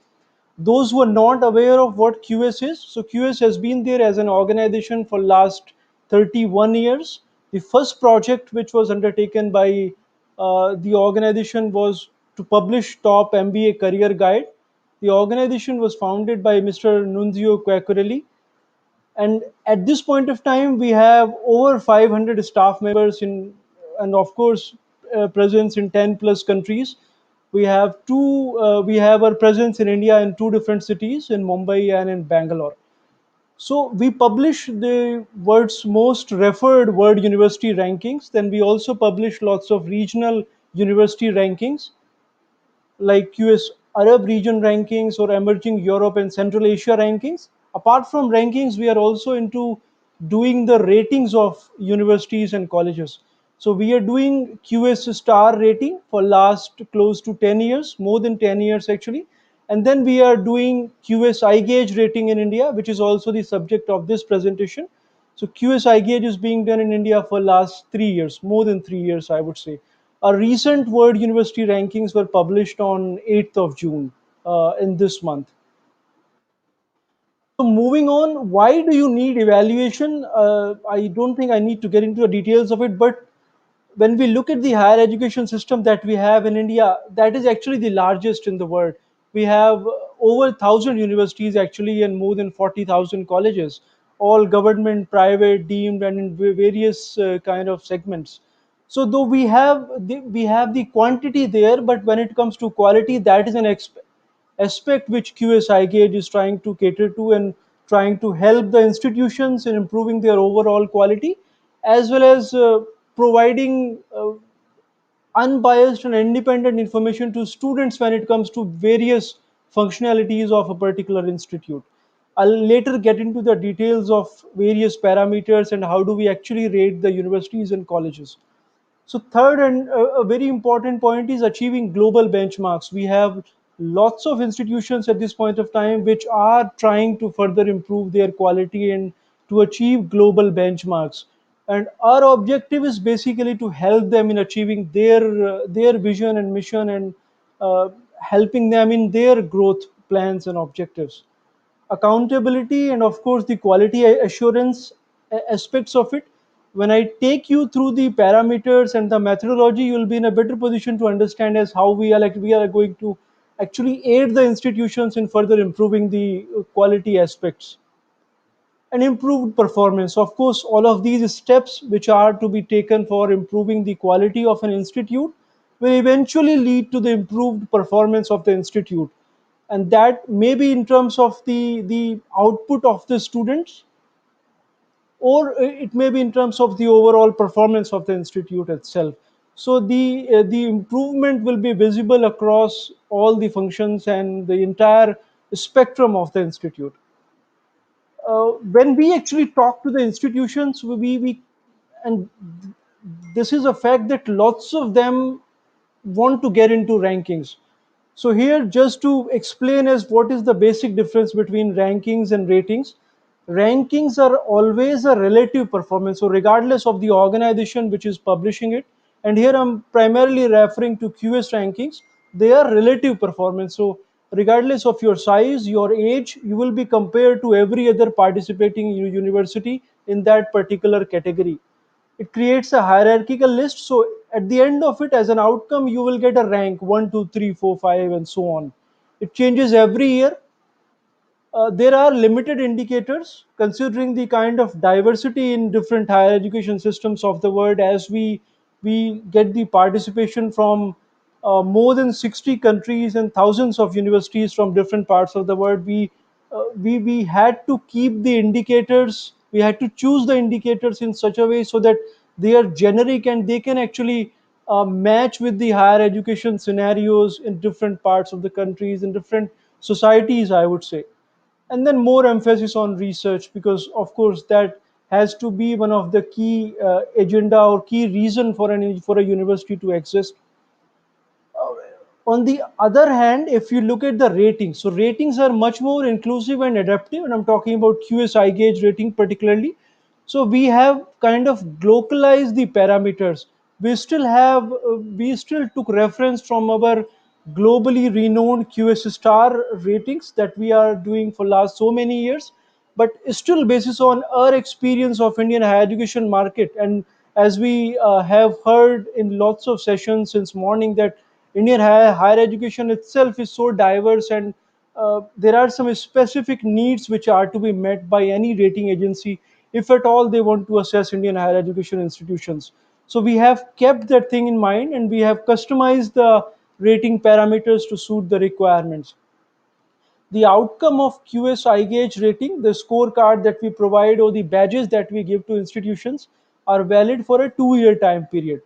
Those who are not aware of what QS is, so QS has been there as an organization for last 31 years. The first project which was undertaken by the organization was to publish top MBA career guide. The organization was founded by Mr. Nunzio Quacquarelli, and at this point of time we have over 500 staff members in, and of course presence in 10 plus countries. We have our presence in India in two different cities, in Mumbai and in Bangalore. So we publish the world's most referred world university rankings. Then we also publish lots of regional university rankings like QS Arab region rankings or emerging Europe and Central Asia rankings. Apart from rankings, we are also into doing the ratings of universities and colleges. So we are doing QS star rating for last close to 10 years, more than 10 years actually. And then we are doing QS iGauge rating in India, which is also the subject of this presentation. So QS iGauge is being done in India for last 3 years, more than 3 years, I would say. Our recent World University rankings were published on 8th of June in this month. So moving on, why do you need evaluation? I don't think I need to get into the details of it, but when we look at the higher education system that we have in India, that is actually the largest in the world. We have over 1,000 universities actually and more than 40,000 colleges, all government, private, deemed, and in various kind of segments. So though we have the quantity there, but when it comes to quality, that is an aspect which QS iGauge is trying to cater to and trying to help the institutions in improving their overall quality, as well as providing unbiased and independent information to students when it comes to various functionalities of a particular institute. I'll later get into the details of various parameters and how do we actually rate the universities and colleges. So third and a very important point is achieving global benchmarks. We have lots of institutions at this point of time which are trying to further improve their quality and to achieve global benchmarks. And our objective is basically to help them in achieving their vision and mission and helping them in their growth plans and objectives. Accountability and of course the quality assurance aspects of it. When I take you through the parameters and the methodology, you will be in a better position to understand as how we are going to actually aid the institutions in further improving the quality aspects and improved performance. Of course, all of these steps which are to be taken for improving the quality of an institute will eventually lead to the improved performance of the institute. And that may be in terms of the output of the students, or it may be in terms of the overall performance of the institute itself. So the improvement will be visible across all the functions and the entire spectrum of the institute. When we actually talk to the institutions, we and this is a fact that lots of them want to get into rankings. So here, just to explain as what is the basic difference between rankings and ratings. Rankings are always a relative performance. So regardless of the organization which is publishing it, and here I'm primarily referring to QS rankings, they are relative performance. So regardless of your size, your age, you will be compared to every other participating university in that particular category. It creates a hierarchical list. So at the end of it, as an outcome, you will get a rank 1, 2, 3, 4, 5, and so on. It changes every year. There are limited indicators considering the kind of diversity in different higher education systems of the world. As we get the participation from more than 60 countries and thousands of universities from different parts of the world, we had to keep the indicators, we had to choose the indicators in such a way so that they are generic and they can actually match with the higher education scenarios in different parts of the countries, in different societies, I would say. And then more emphasis on research, because of course that has to be one of the key agenda or key reason for a university to exist. On the other hand, if you look at the ratings, so ratings are much more inclusive and adaptive, and I'm talking about QS iGauge rating particularly. So we have kind of localized the parameters. We still took reference from our globally renowned QS star ratings that we are doing for last so many years, but still basis on our experience of Indian higher education market. And as we have heard in lots of sessions since morning, that Indian higher education itself is so diverse, and there are some specific needs which are to be met by any rating agency if at all they want to assess Indian higher education institutions. So we have kept that thing in mind, and we have customized the rating parameters to suit the requirements. The outcome of QS iGauge rating, the scorecard that we provide or the badges that we give to institutions, are valid for a 2-year time period.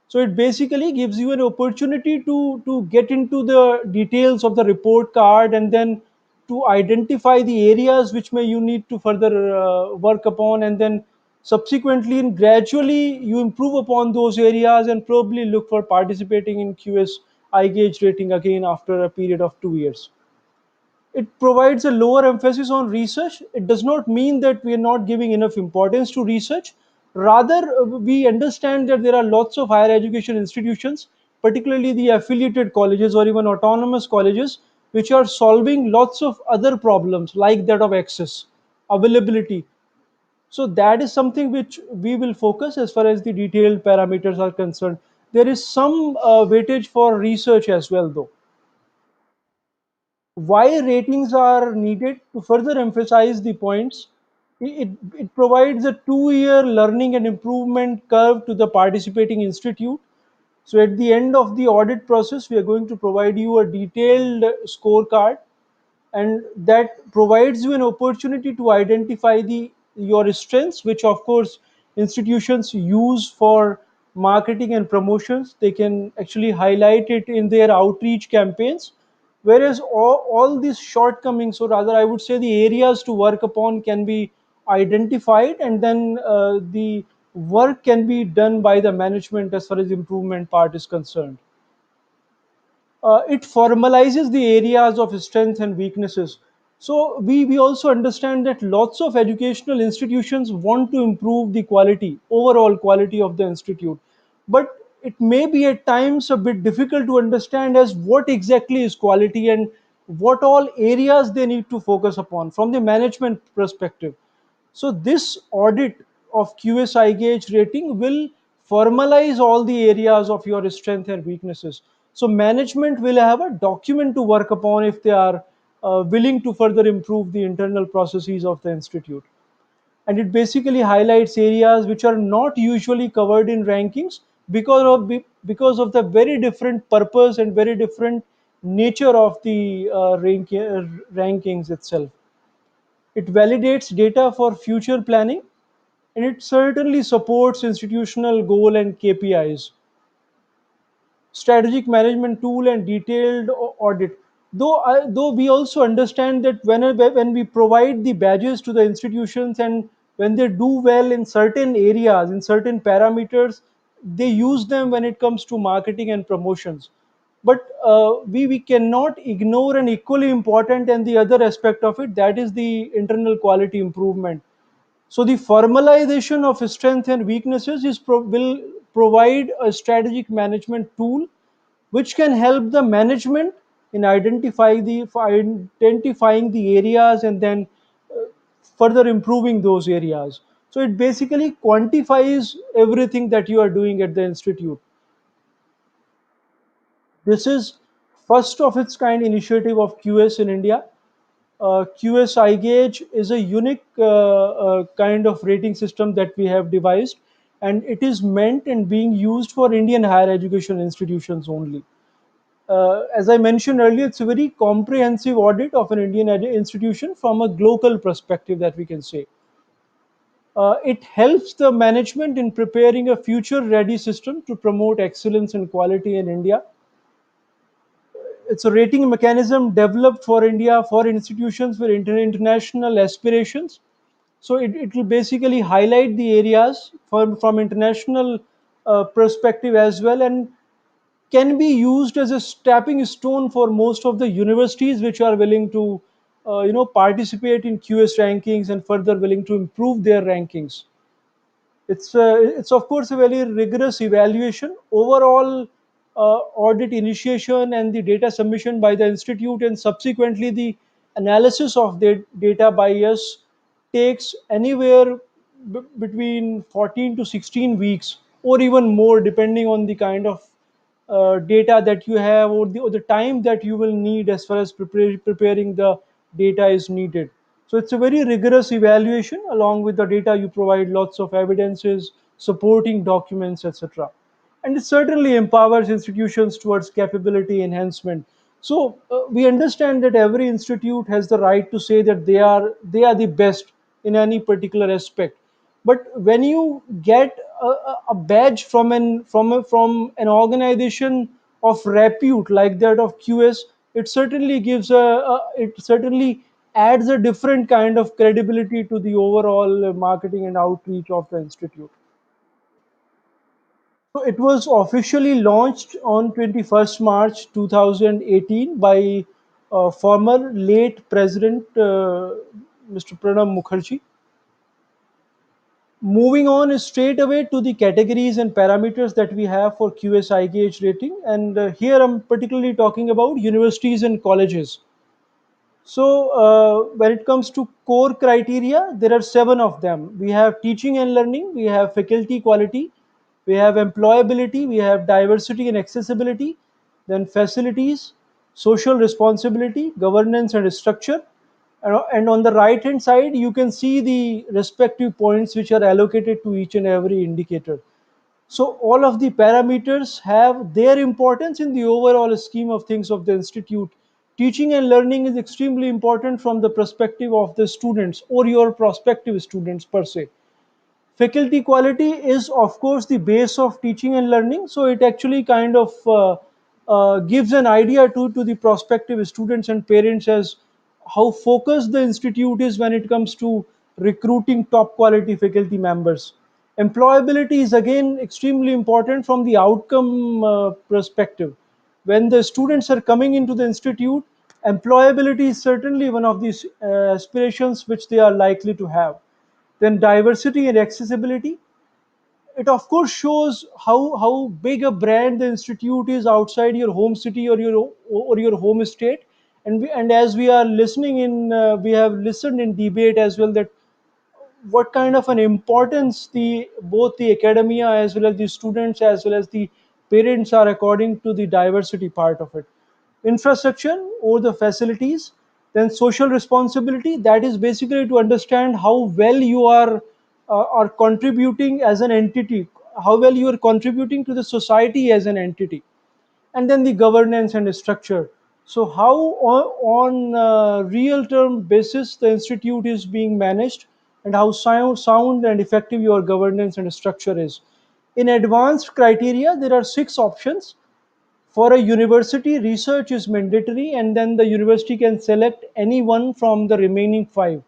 So it basically gives you an opportunity to get into the details of the report card, and then to identify the areas which may you need to further work upon, and then subsequently and gradually you improve upon those areas and probably look for participating in QS iGauge rating again after a period of 2 years. It provides a lower emphasis on research. It does not mean that we are not giving enough importance to research. Rather, we understand that there are lots of higher education institutions, particularly the affiliated colleges or even autonomous colleges, which are solving lots of other problems like that of access, availability. So that is something which we will focus as far as the detailed parameters are concerned. There is some weightage for research as well, though. Why ratings are needed? To further emphasize the points, it provides a 2-year learning and improvement curve to the participating institute. So at the end of the audit process, we are going to provide you a detailed scorecard, and that provides you an opportunity to identify your strengths, which of course institutions use for marketing and promotions. They can actually highlight it in their outreach campaigns, whereas all these shortcomings, or rather I would say the areas to work upon, can be identified, and then the work can be done by the management as far as improvement part is concerned. It formalizes the areas of strength and weaknesses. So we also understand that lots of educational institutions want to improve the quality, overall quality of the institute. But it may be at times a bit difficult to understand as what exactly is quality and what all areas they need to focus upon from the management perspective. So this audit of QS iGauge rating will formalize all the areas of your strength and weaknesses. So management will have a document to work upon if they are willing to further improve the internal processes of the institute. And it basically highlights areas which are not usually covered in rankings because of the very different purpose and very different nature of the rankings itself. It validates data for future planning, and it certainly supports institutional goal and KPIs. Strategic management tool and detailed audit. Though we also understand that when we provide the badges to the institutions, and when they do well in certain areas, in certain parameters, they use them when it comes to marketing and promotions. But we cannot ignore an equally important and the other aspect of it, that is the internal quality improvement. So the formalization of strengths and weaknesses will provide a strategic management tool which can help the management in identifying the areas, and then further improving those areas. So it basically quantifies everything that you are doing at the institute. This is first of its kind initiative of QS in India. QS iGauge is a unique kind of rating system that we have devised, and it is meant and being used for Indian higher education institutions only. As I mentioned earlier, it's a very comprehensive audit of an Indian institution from a global perspective, that we can say. It helps the management in preparing a future ready system to promote excellence and quality in India. It's a rating mechanism developed for India, for institutions with international aspirations. So it will basically highlight the areas from international perspective as well, and can be used as a stepping stone for most of the universities which are willing to participate in QS rankings and further willing to improve their rankings. It's of course a very rigorous evaluation. Overall audit initiation and the data submission by the institute and subsequently the analysis of the data by us takes anywhere between 14 to 16 weeks or even more, depending on the kind of data that you have, or the time that you will need as far as preparing the data is needed. So it's a very rigorous evaluation. Along with the data, you provide lots of evidences, supporting documents, etc. And it certainly empowers institutions towards capability enhancement. So we understand that every institute has the right to say that they are the best in any particular aspect. But when you get a badge from an organization of repute like that of QS, it certainly it certainly adds a different kind of credibility to the overall marketing and outreach of the institute. So it was officially launched on 21st March 2018 by former late President Mr. Pranab Mukherjee. Moving on straight away to the categories and parameters that we have for QS IGAUGE rating, and here I'm particularly talking about universities and colleges. So when it comes to core criteria, there are 7 of them. We have teaching and learning, we have faculty quality, we have employability, we have diversity and accessibility, then facilities, social responsibility, governance and structure. And on the right hand side, you can see the respective points which are allocated to each and every indicator. So all of the parameters have their importance in the overall scheme of things of the institute. Teaching and learning is extremely important from the perspective of the students or your prospective students per se. Faculty quality is of course the base of teaching and learning, so it actually kind of gives an idea to the prospective students and parents as how focused the institute is when it comes to recruiting top quality faculty members. Employability is again extremely important from the outcome perspective. When the students are coming into the institute, employability is certainly one of these aspirations which they are likely to have. Then diversity and accessibility, it of course shows how big a brand the institute is outside your home city or your home state. And as we are listening in we have listened in debate as well, that what kind of an importance the both the academia as well as the students as well as the parents are according to the diversity part of it. Infrastructure or the facilities, then social responsibility, that is basically to understand how well you are contributing as an entity, how well you are contributing to the society as an entity. And then the governance and structure, so how on real term basis the institute is being managed, and how sound and effective your governance and structure is. In advanced criteria, there are 6 options. For a university, research is mandatory, and then the university can select any one from the remaining 5.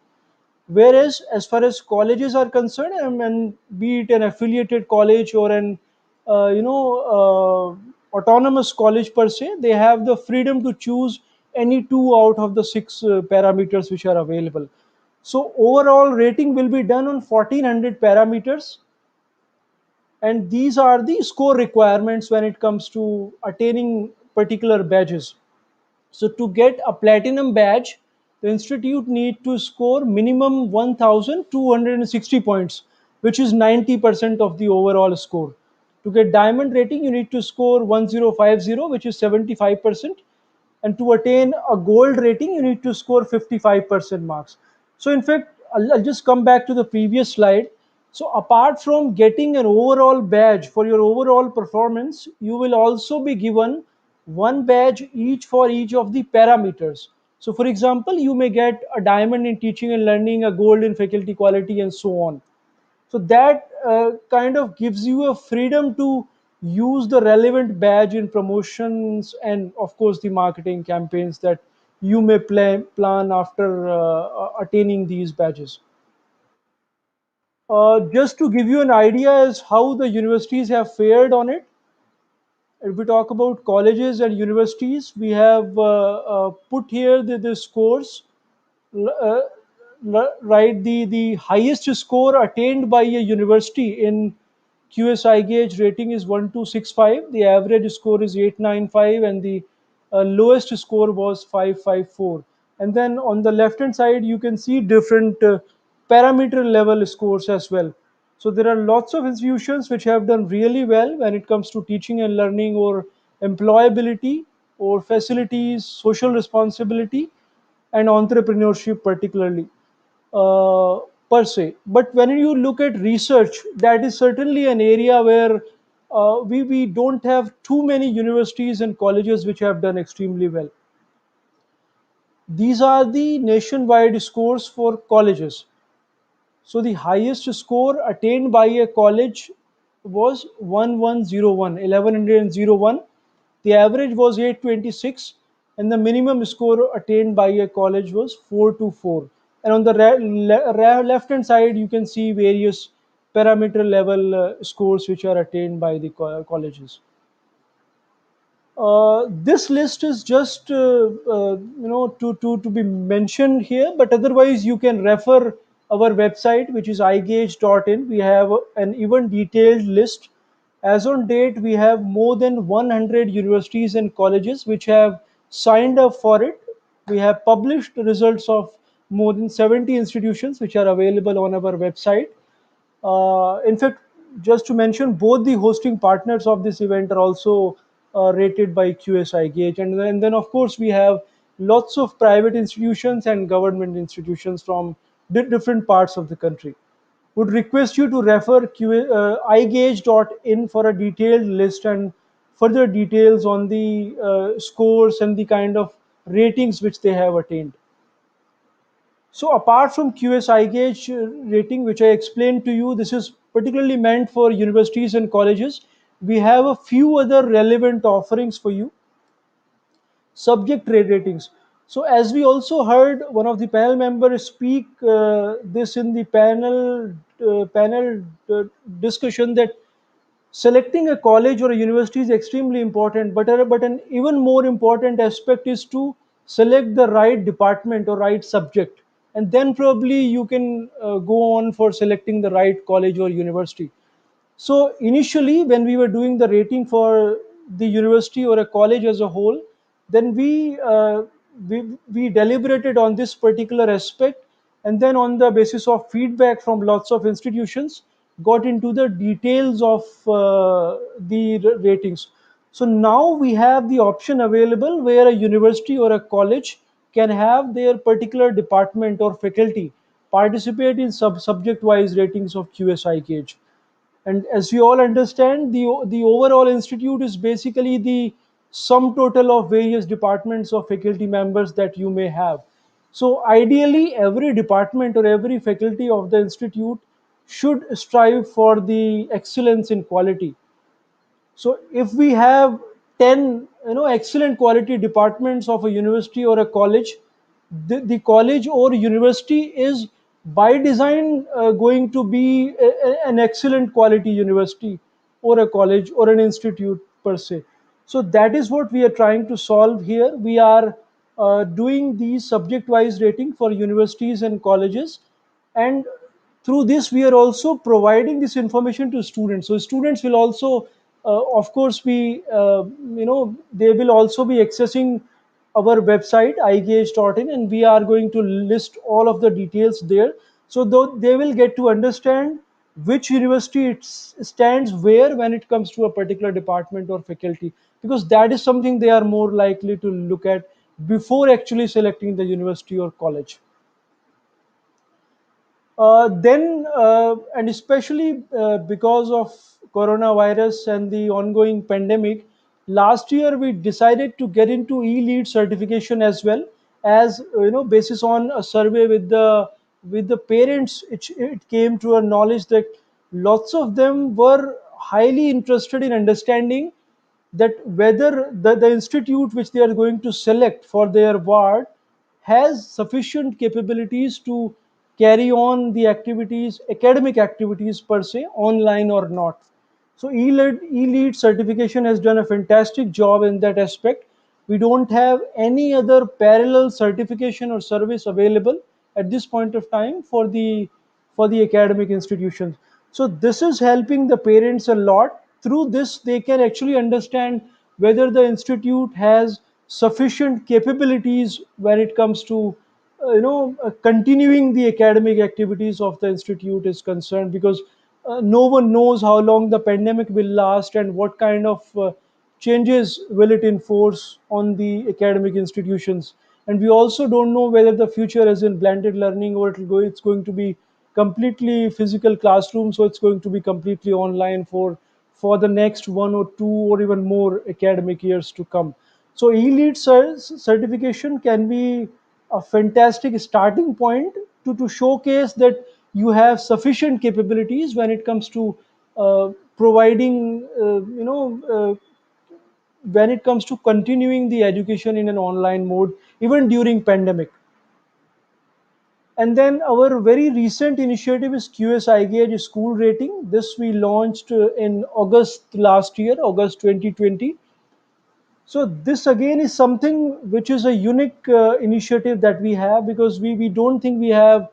Whereas, as far as colleges are concerned, and be it an affiliated college or an autonomous college per se, they have the freedom to choose any 2 out of the 6 parameters which are available. So overall rating will be done on 1400 parameters, and these are the score requirements when it comes to attaining particular badges. So to get a platinum badge, the institute need to score minimum 1260 points, which is 90% of the overall score. To get diamond rating, you need to score 1050, which is 75%. And to attain a gold rating, you need to score 55% marks. So in fact, I'll just come back to the previous slide. So apart from getting an overall badge for your overall performance, you will also be given one badge each for each of the parameters. So for example, you may get a diamond in teaching and learning, a gold in faculty quality, and so on. So that kind of gives you a freedom to use the relevant badge in promotions and of course the marketing campaigns that you may plan after attaining these badges. Just to give you an idea as how the universities have fared on it, if we talk about colleges and universities, we have put here the scores. Uh, right, the highest score attained by a university in QS IGAUGE rating is 1265. The average score is 895, and the lowest score was 554. And then on the left hand side, you can see different parameter level scores as well. So there are lots of institutions which have done really well when it comes to teaching and learning, or employability, or facilities, social responsibility, and entrepreneurship particularly, uh, per se. But when you look at research, that is certainly an area where we don't have too many universities and colleges which have done extremely well. These are the nationwide scores for colleges. So the highest score attained by a college was 1101, 1101. The average was 826, and the minimum score attained by a college was 424. And on the left hand side, you can see various parameter level scores which are attained by the colleges. This list is just to be mentioned here, but otherwise you can refer our website, which is igauge.in. We have an even detailed list. As on date, we have more than 100 universities and colleges which have signed up for it. We have published results of more than 70 institutions which are available on our website. In fact, just to mention, both the hosting partners of this event are also rated by QS IGAUGE. And then, of course, we have lots of private institutions and government institutions from different parts of the country. Would request you to refer igauge.in for a detailed list and further details on the scores and the kind of ratings which they have attained. So apart from QS iGauge rating, which I explained to you, this is particularly meant for universities and colleges. We have a few other relevant offerings for you. Subject ratings. So as we also heard one of the panel members speak this in the panel discussion, that selecting a college or a university is extremely important, but an even more important aspect is to select the right department or right subject, and then probably you can go on for selecting the right college or university. So initially, when we were doing the rating for the university or a college as a whole, then we deliberated on this particular aspect, and then on the basis of feedback from lots of institutions, got into the details of the ratings. So now we have the option available where a university or a college can have their particular department or faculty participate in subject wise ratings of QSI gauge. And as we all understand, the overall institute is basically the sum total of various departments or faculty members that you may have. So ideally, every department or every faculty of the institute should strive for the excellence in quality. So if we have 10 excellent quality departments of a university or a college, the college or university is by design going to be an excellent quality university or a college or an institute per se. So that is what we are trying to solve here. We are doing the subject wise rating for universities and colleges, and through this we are also providing this information to students. So students will also of course be they will also be accessing our website igauge.in, and we are going to list all of the details there, so though they will get to understand which university stands where when it comes to a particular department or faculty, because that is something they are more likely to look at before actually selecting the university or college. And especially because of coronavirus and the ongoing pandemic, last year we decided to get into e-lead certification as well, as basis on a survey with the parents. It came to our knowledge that lots of them were highly interested in understanding that whether the institute which they are going to select for their ward has sufficient capabilities to carry on the activities, academic activities per se, online or not. So E-Lead certification has done a fantastic job in that aspect. We don't have any other parallel certification or service available at this point of time for the academic institutions. So this is helping the parents a lot. Through this, they can actually understand whether the institute has sufficient capabilities when it comes to continuing the academic activities of the institute is concerned, because no one knows how long the pandemic will last and what kind of changes will it enforce on the academic institutions. And we also don't know whether the future is in blended learning, or it's going to be completely physical classroom, so it's going to be completely online for the next 1 or 2 or even more academic years to come. So E-Lead certification can be a fantastic starting point to showcase that you have sufficient capabilities when it comes to providing, when it comes to continuing the education in an online mode, even during pandemic. And then our very recent initiative is QS IGAUGE school rating. This we launched in August last year, August 2020. So this again is something which is a unique initiative that we have, because we don't think we have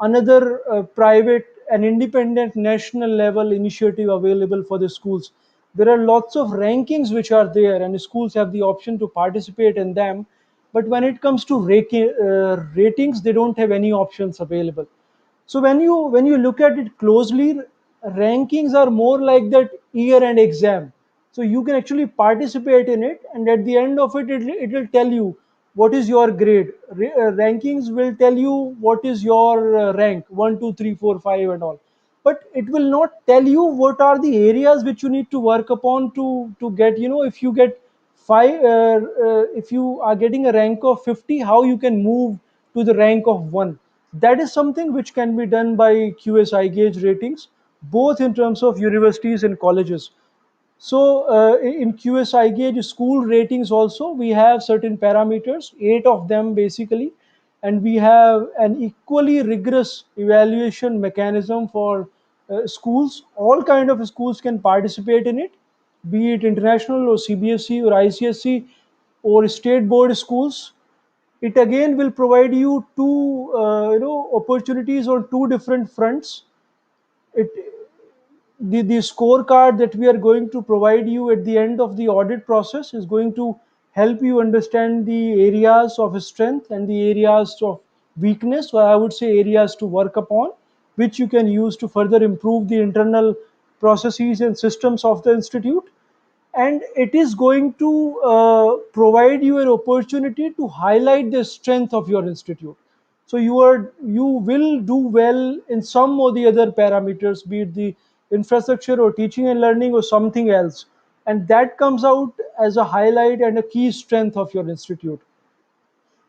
another private and independent national level initiative available for the schools. There are lots of rankings which are there and schools have the option to participate in them. But when it comes to ratings, they don't have any options available. So when you look at it closely, rankings are more like that year-end exam. So you can actually participate in it, and at the end of it, it will tell you what is your grade. Rankings will tell you what is your rank, 1, 2, 3, 4, 5, and all. But it will not tell you what are the areas which you need to work upon to get. If you get if you are getting a rank of 50, how you can move to the rank of 1. That is something which can be done by QS IGAUGE ratings, both in terms of universities and colleges. So in QS IGAUGE school ratings also, we have certain parameters, 8 of them basically, and we have an equally rigorous evaluation mechanism for schools. All kind of schools can participate in it, be it international or CBSE or ICSE or state board schools. It again will provide you two opportunities on two different fronts. The scorecard that we are going to provide you at the end of the audit process is going to help you understand the areas of strength and the areas of weakness, or I would say areas to work upon, which you can use to further improve the internal processes and systems of the institute. And it is going to provide you an opportunity to highlight the strength of your institute. So you will do well in some or the other parameters, be it the infrastructure or teaching and learning or something else, and that comes out as a highlight and a key strength of your institute.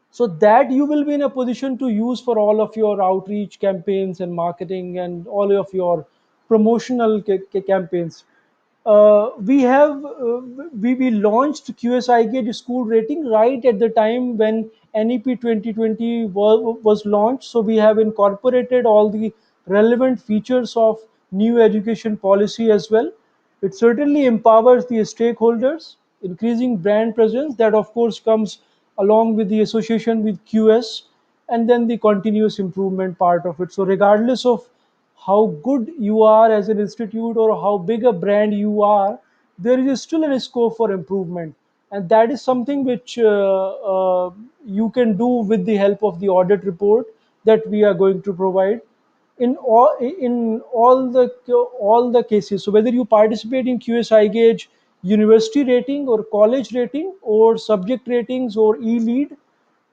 So that you will be in a position to use for all of your outreach campaigns and marketing and all of your promotional campaigns. We launched QS IGAUGE school rating right at the time when NEP 2020 was launched. So we have incorporated all the relevant features of new education policy as well. It certainly empowers the stakeholders, increasing brand presence. That of course comes along with the association with QS, and then the continuous improvement part of it. So regardless of how good you are as an institute or how big a brand you are, there is still a scope for improvement. And that is something which you can do with the help of the audit report that we are going to provide in all the cases. So whether you participate in QS IGAUGE university rating or college rating or subject ratings or E-Lead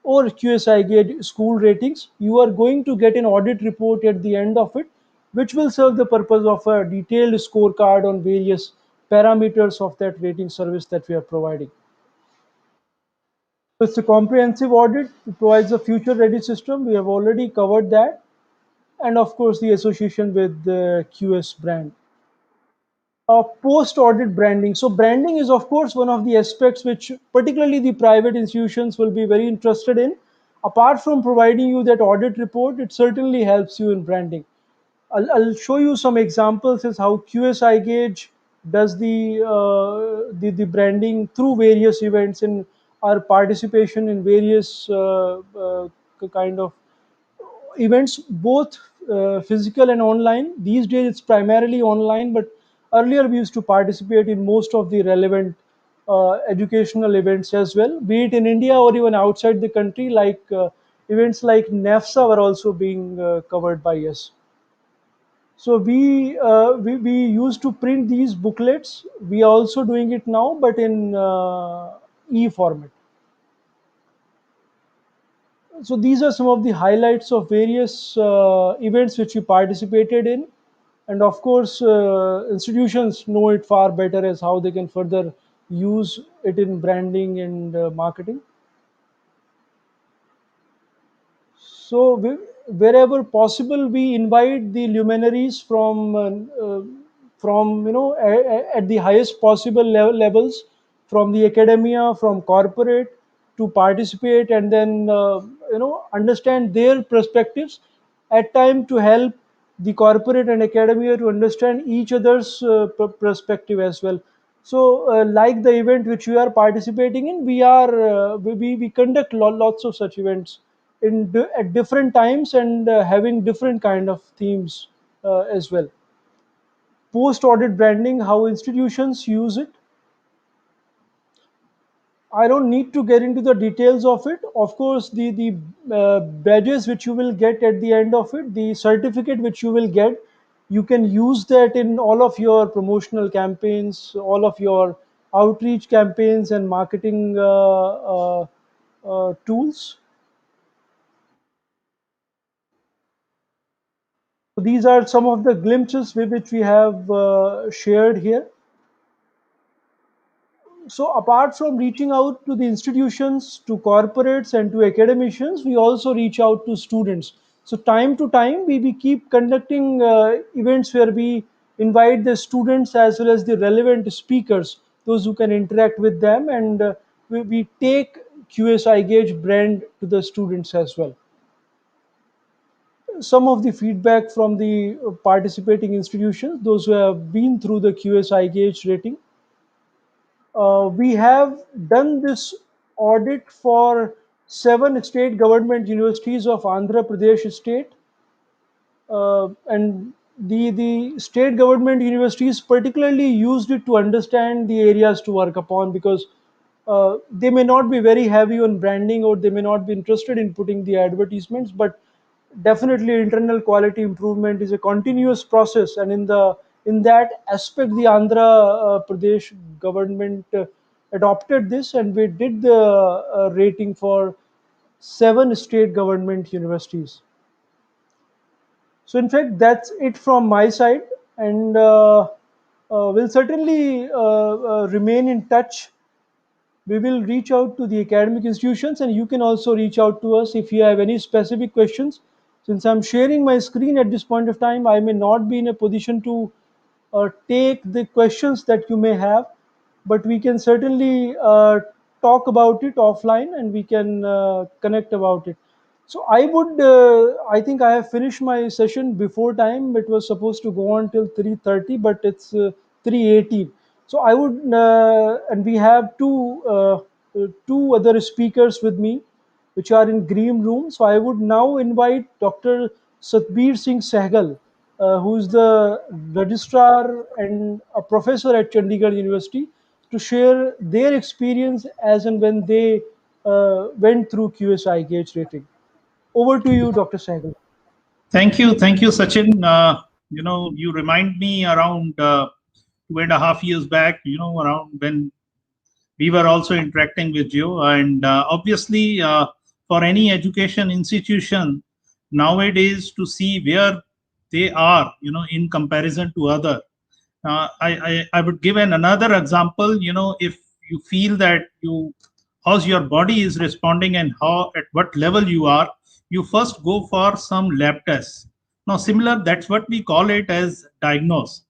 or QS IGAUGE school ratings, you are going to get an audit report at the end of it, which will serve the purpose of a detailed scorecard on various parameters of that rating service that we are providing. So it's a comprehensive audit. It provides a future ready system. We have already covered that. And of course, the association with the QS brand. Post-audit branding. So branding is of course one of the aspects which particularly the private institutions will be very interested in. Apart from providing you that audit report, it certainly helps you in branding. I'll show you some examples as how QS iGauge does the branding through various events and our participation in various kind of events, both physical and online. These days it's primarily online, but earlier we used to participate in most of the relevant educational events as well, be it in India or even outside the country, like events like NAFSA were also being covered by us. So we used to print these booklets. We are also doing it now, but in e-format. So these are some of the highlights of various events which we participated in, and of course institutions know it far better as how they can further use it in branding and marketing. So wherever possible, we invite the luminaries from at the highest possible levels, from the academia, from corporate, to participate and then understand their perspectives. At time to help the corporate and academia to understand each other's perspective as well. So, like the event which we are participating in, we conduct lots of such events at different times and having different kind of themes as well. Post audit branding, how institutions use it. I don't need to get into the details of it. Of course, the badges which you will get at the end of it, the certificate which you will get, you can use that in all of your promotional campaigns, all of your outreach campaigns and marketing tools. So these are some of the glimpses which we have shared here. So apart from reaching out to the institutions, to corporates and to academicians, we also reach out to students. So time to time, we keep conducting events where we invite the students as well as the relevant speakers, those who can interact with them, and we take QS iGauge brand to the students as well. Some of the feedback from the participating institutions, those who have been through the QS iGauge rating. We have done this audit for 7 state government universities of Andhra Pradesh state, and the state government universities particularly used it to understand the areas to work upon, because they may not be very heavy on branding or they may not be interested in putting the advertisements, but definitely internal quality improvement is a continuous process, and in that aspect the Andhra Pradesh government adopted this, and we did the rating for 7 state government universities. So in fact, that's it from my side, and we'll certainly remain in touch. We will reach out to the academic institutions, and you can also reach out to us if you have any specific questions. Since I'm sharing my screen at this point of time, I may not be in a position to take the questions that you may have, but we can certainly talk about it offline and we can connect about it. So I think I have finished my session before time. It was supposed to go on till 3:30, but it's 3:18. So I would, and we have two other speakers with me, which are in green room. So I would now invite Dr. Satbir Singh Sehgal, who is the registrar and a professor at Chandigarh University, to share their experience as and when they went through QS iGauge rating. Over to you, Dr. Sehgal. Thank you, Sachin. You remind me around 2.5 years back. Around when we were also interacting with you, and obviously for any education institution nowadays, to see where they are, in comparison to other. I would give another example. If you feel that how's your body is responding and at what level you are, you first go for some lab tests. Now, similar, that's what we call it as diagnose.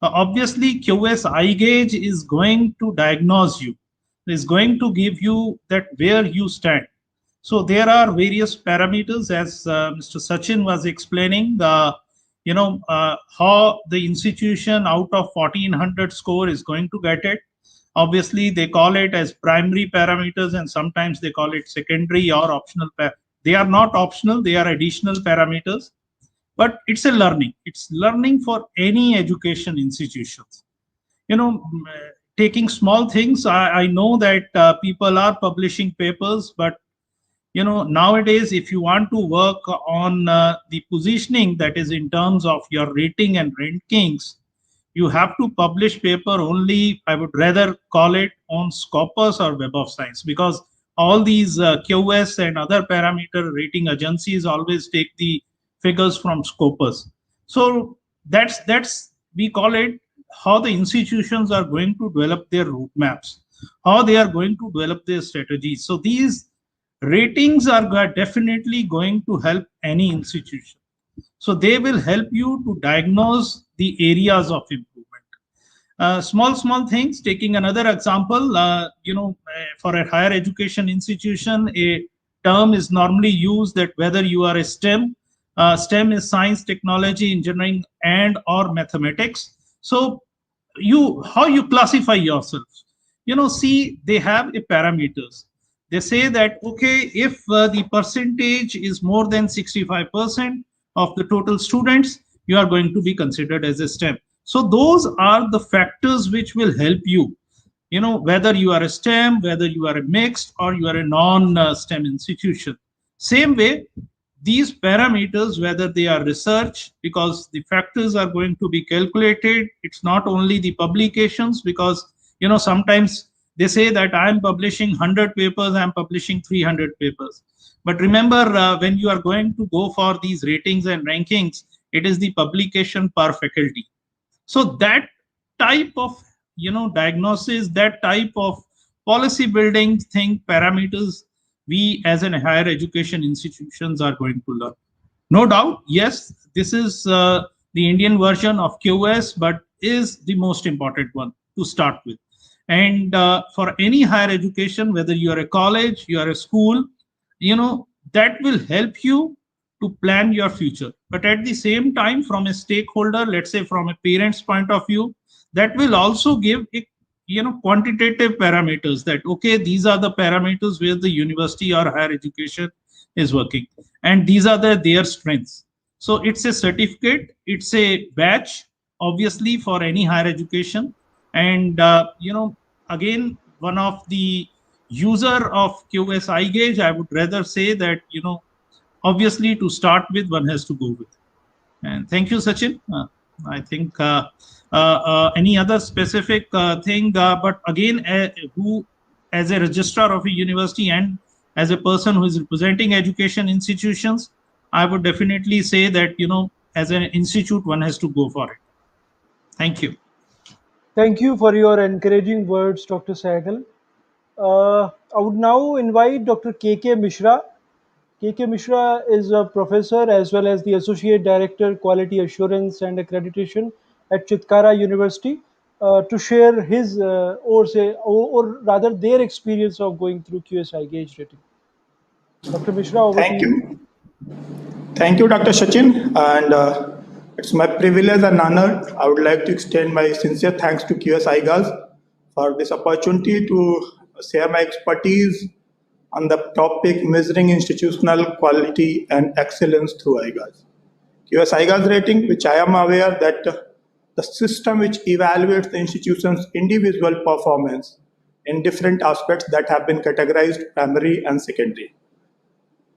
Obviously, QS iGauge is going to diagnose you, is going to give you that where you stand. So there are various parameters, as Mr. Sachin was explaining, how the institution out of 1400 score is going to get it. Obviously, they call it as primary parameters, and sometimes they call it secondary or optional. They are not optional, they are additional parameters. But it's a learning. It's learning for any education institutions. Taking small things, I know that people are publishing papers, but nowadays, if you want to work on the positioning, that is in terms of your rating and rankings, you have to publish paper only, I would rather call it, on Scopus or Web of Science, because all these QS and other parameter rating agencies always take the figures from Scopus. So that's we call it how the institutions are going to develop their roadmaps, how they are going to develop their strategies. So these ratings are definitely going to help any institution. So they will help you to diagnose the areas of improvement. Small things. Taking another example, for a higher education institution, a term is normally used that whether you are a STEM, STEM is science, technology, engineering, and or mathematics. So how you classify yourself? See, they have a parameters. They say that, okay, if the percentage is more than 65% of the total students, you are going to be considered as a STEM. So those are the factors which will help you, whether you are a STEM, whether you are a mixed, or you are a non-STEM institution. Same way, these parameters, whether they are research, because the factors are going to be calculated. It's not only the publications, because sometimes they say that I'm publishing 100 papers, I'm publishing 300 papers. But remember, when you are going to go for these ratings and rankings, it is the publication per faculty. So that type of diagnosis, that type of policy building thing, parameters, we as an higher education institutions are going to learn. No doubt, yes, this is the Indian version of QS, but is the most important one to start with. And for any higher education, whether you are a college, you are a school, that will help you to plan your future. But at the same time, from a stakeholder, let's say from a parent's point of view, that will also give a quantitative parameters that, okay, these are the parameters where the university or higher education is working, and these are their strengths. So it's a certificate, it's a badge, obviously, for any higher education. And again, one of the user of QS IGAUGE, I would rather say that obviously to start with, one has to go with. And thank you, Sachin. I think any other specific thing, but again, who as a registrar of a university and as a person who is representing education institutions, I would definitely say that as an institute, one has to go for it. Thank you. Thank you for your encouraging words, Dr. Sehgal. I would now invite Dr. K.K. Mishra. K.K. Mishra is a professor as well as the Associate Director, Quality Assurance and Accreditation at Chitkara University to share his or rather their experience of going through QS IGAUGE rating. Dr. Mishra, over to you. Thank you, Dr. Sachin. And it's my privilege and honor. I would like to extend my sincere thanks to QS IGAUGE for this opportunity to share my expertise on the topic measuring institutional quality and excellence through IGAUGE. QS IGAUGE rating, which I am aware that the system which evaluates the institution's individual performance in different aspects that have been categorized primary and secondary.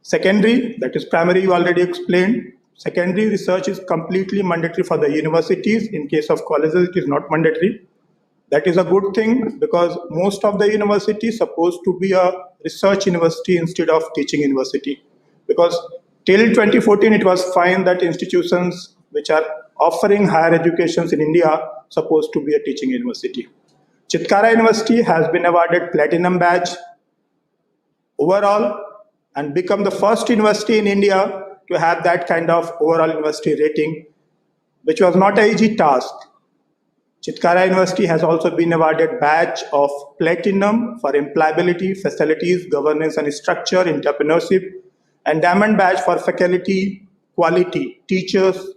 Secondary, that is primary, you already explained. Secondary research is completely mandatory for the universities. In case of colleges, it is not mandatory. That is a good thing because most of the universities supposed to be a research university instead of teaching university. Because till 2014, it was fine that institutions which are offering higher educations in India supposed to be a teaching university. Chitkara University has been awarded Platinum Badge overall and become the first university in India to have that kind of overall university rating, which was not an easy task. Chitkara University has also been awarded badge of platinum for employability, facilities, governance and structure, entrepreneurship, and diamond badge for faculty quality, teachers,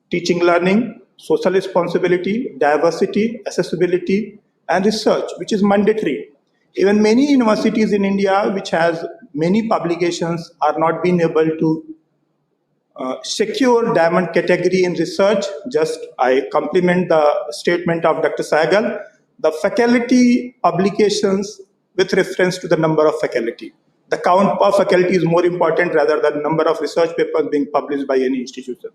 teaching learning, social responsibility, diversity, accessibility, and research, which is mandatory. Even many universities in India, which has many publications, are not being able to secure diamond category in research. Just I compliment the statement of Dr. Sahgal. The faculty publications with reference to the number of faculty. The count per faculty is more important rather than number of research papers being published by any institution.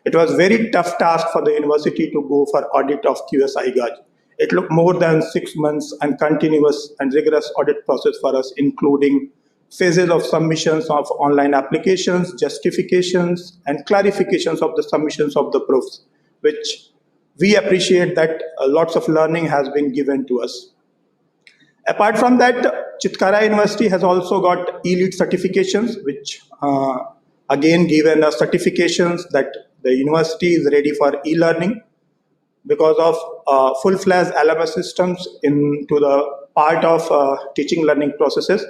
It was very tough task for the university to go for audit of QS IGAUGE. It took more than 6 months and continuous and rigorous audit process for us, including phases of submissions of online applications, justifications, and clarifications of the submissions of the proofs, which we appreciate that lots of learning has been given to us. Apart from that, Chitkara University has also got elite certifications, which again given us certifications that the university is ready for e-learning because of full-fledged LMS systems into the part of teaching learning processes.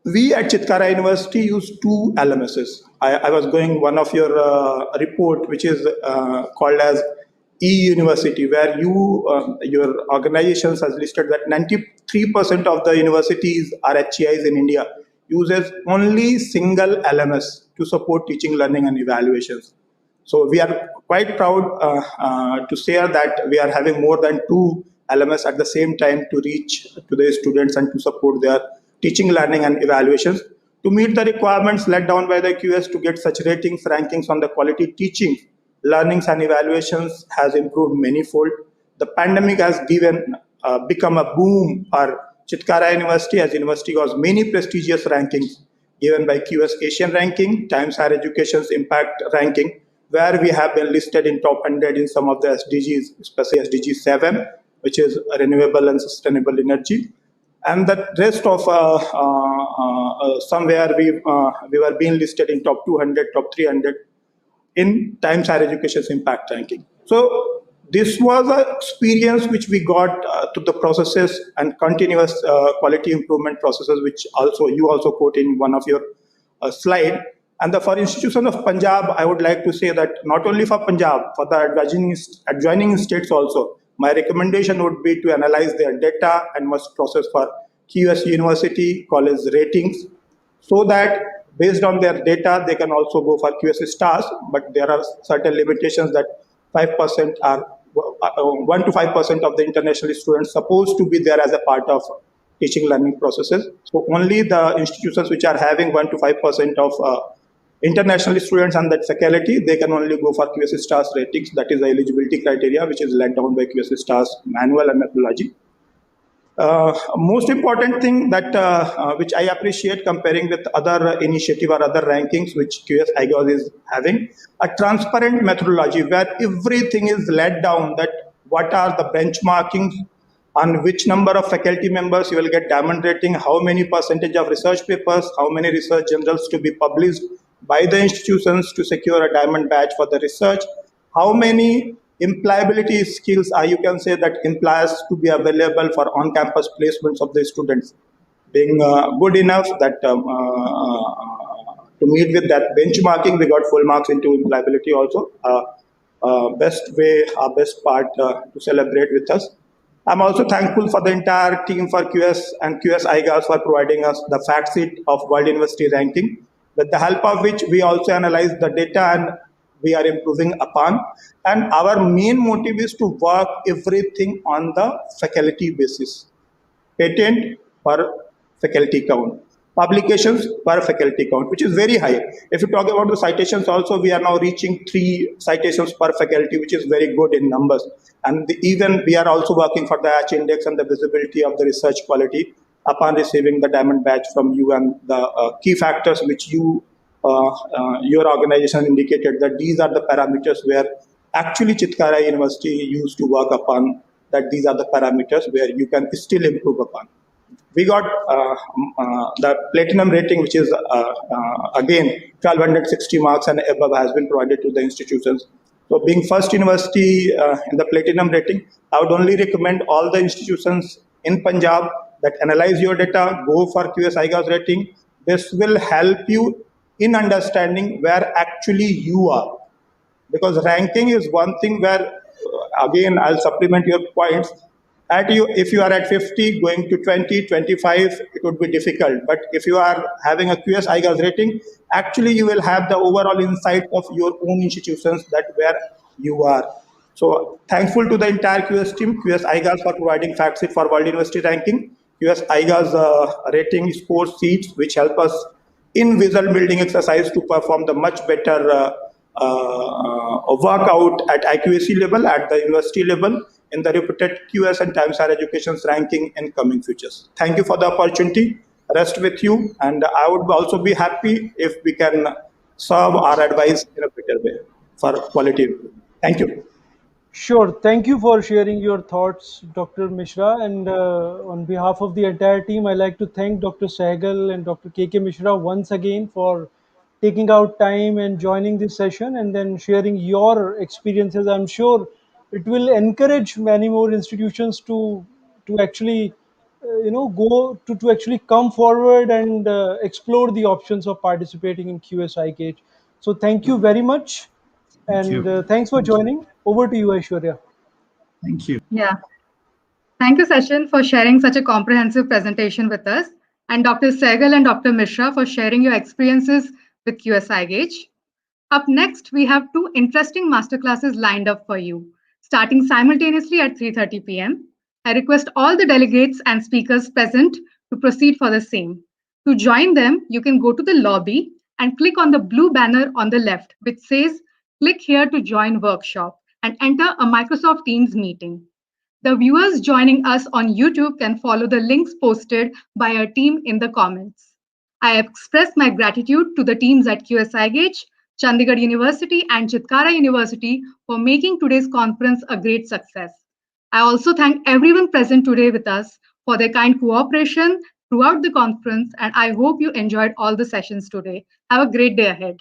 We at Chitkara University use 2 LMSs. I was going one of your report, which is called as e-university, where your organizations has listed that 93% of the universities or HCIs in India uses only single LMS to support teaching, learning, and evaluations. So we are quite proud to share that we are having more than 2 LMS at the same time to reach to the students and to support their teaching, learning, and evaluations. To meet the requirements laid down by the QS to get such ratings, rankings on the quality teaching, learnings, and evaluations has improved manifold. The pandemic has become a boom for Chitkara University, as university got many prestigious rankings given by QS Asian ranking, Times Higher Education's impact ranking, where we have been listed in top 100 in some of the SDGs, especially SDG 7, which is renewable and sustainable energy. And the rest of somewhere we were being listed in top 200, top 300 in Times Higher Education's impact ranking. So this was an experience which we got to the processes and continuous quality improvement processes, which also you also quote in one of your slide. And for institutions of Punjab, I would like to say that not only for Punjab, for the adjoining states also, my recommendation would be to analyze their data and must process for QS University college ratings, so that based on their data, they can also go for QS stars, but there are certain limitations that 5% are 1 to 5% of the international students supposed to be there as a part of teaching learning processes. So only the institutions which are having 1 to 5% of international students and that faculty, they can only go for QS stars ratings. That is the eligibility criteria, which is laid down by QS stars manual and methodology. Most important thing that which I appreciate comparing with other initiative or other rankings which QS IGAUGE is having, a transparent methodology where everything is laid down, that what are the benchmarkings, on which number of faculty members you will get diamond rating, how many percentage of research papers, how many research journals to be published by the institutions to secure a diamond badge for the research, how many employability skills you can say that employers to be available for on-campus placements of the students, being good enough that to meet with that benchmarking, we got full marks into employability also. Best way, best part to celebrate with us. I'm also thankful for the entire team for QS and QS IGAUGE for providing us the fact sheet of World University Ranking, with the help of which we also analyze the data and we are improving upon. And our main motive is to work everything on the faculty basis. Patent per faculty count. Publications per faculty count, which is very high. If you talk about the citations also, we are now reaching 3 citations per faculty, which is very good in numbers. And even we are also working for the H index and the visibility of the research quality upon receiving the diamond badge from you, and the key factors which you your organization indicated that these are the parameters where actually Chitkara University used to work upon, that these are the parameters where you can still improve upon. We got the platinum rating, which is again 1260 marks and above has been provided to the institutions. So being first university in the platinum rating, I would only recommend all the institutions in Punjab that analyze your data, go for QS IGAUGE rating. This will help you in understanding where actually you are. Because ranking is one thing where, again, I'll supplement your points. If you are at 50, going to 20, 25, it would be difficult. But if you are having a QS IGAUGE rating, actually you will have the overall insight of your own institutions that where you are. So thankful to the entire QS team, QS IGAUGE for providing FactSet for World University Ranking, QS IGAUGE rating score sheets, which help us in visual building exercise to perform the much better workout at accuracy level, at the university level, in the reputed QS and Times Higher Education's ranking in coming futures. Thank you for the opportunity. Rest with you. And I would also be happy if we can serve our advice in a better way for quality improvement. Thank you. Sure. Thank you for sharing your thoughts, Dr. Mishra. And on behalf of the entire team, I'd like to thank Dr. Sehgal and Dr. K.K. Mishra once again for taking out time and joining this session and then sharing your experiences. I'm sure it will encourage many more institutions to actually go to actually come forward and explore the options of participating in QS IGAUGE. So thank you very much. And thanks for joining. Over to you, Aishwarya. Thank you. Yeah. Thank you, Sachin, for sharing such a comprehensive presentation with us, and Dr. Sehgal and Dr. Mishra for sharing your experiences with QS IGAUGE. Up next, we have two interesting masterclasses lined up for you, starting simultaneously at 3:30 p.m. I request all the delegates and speakers present to proceed for the same. To join them, you can go to the lobby and click on the blue banner on the left, which says, "Click here to join workshop," and enter a Microsoft Teams meeting. The viewers joining us on YouTube can follow the links posted by our team in the comments. I express my gratitude to the teams at QS IGAUGE, Chandigarh University, and Chitkara University for making today's conference a great success. I also thank everyone present today with us for their kind cooperation throughout the conference, and I hope you enjoyed all the sessions today. Have a great day ahead.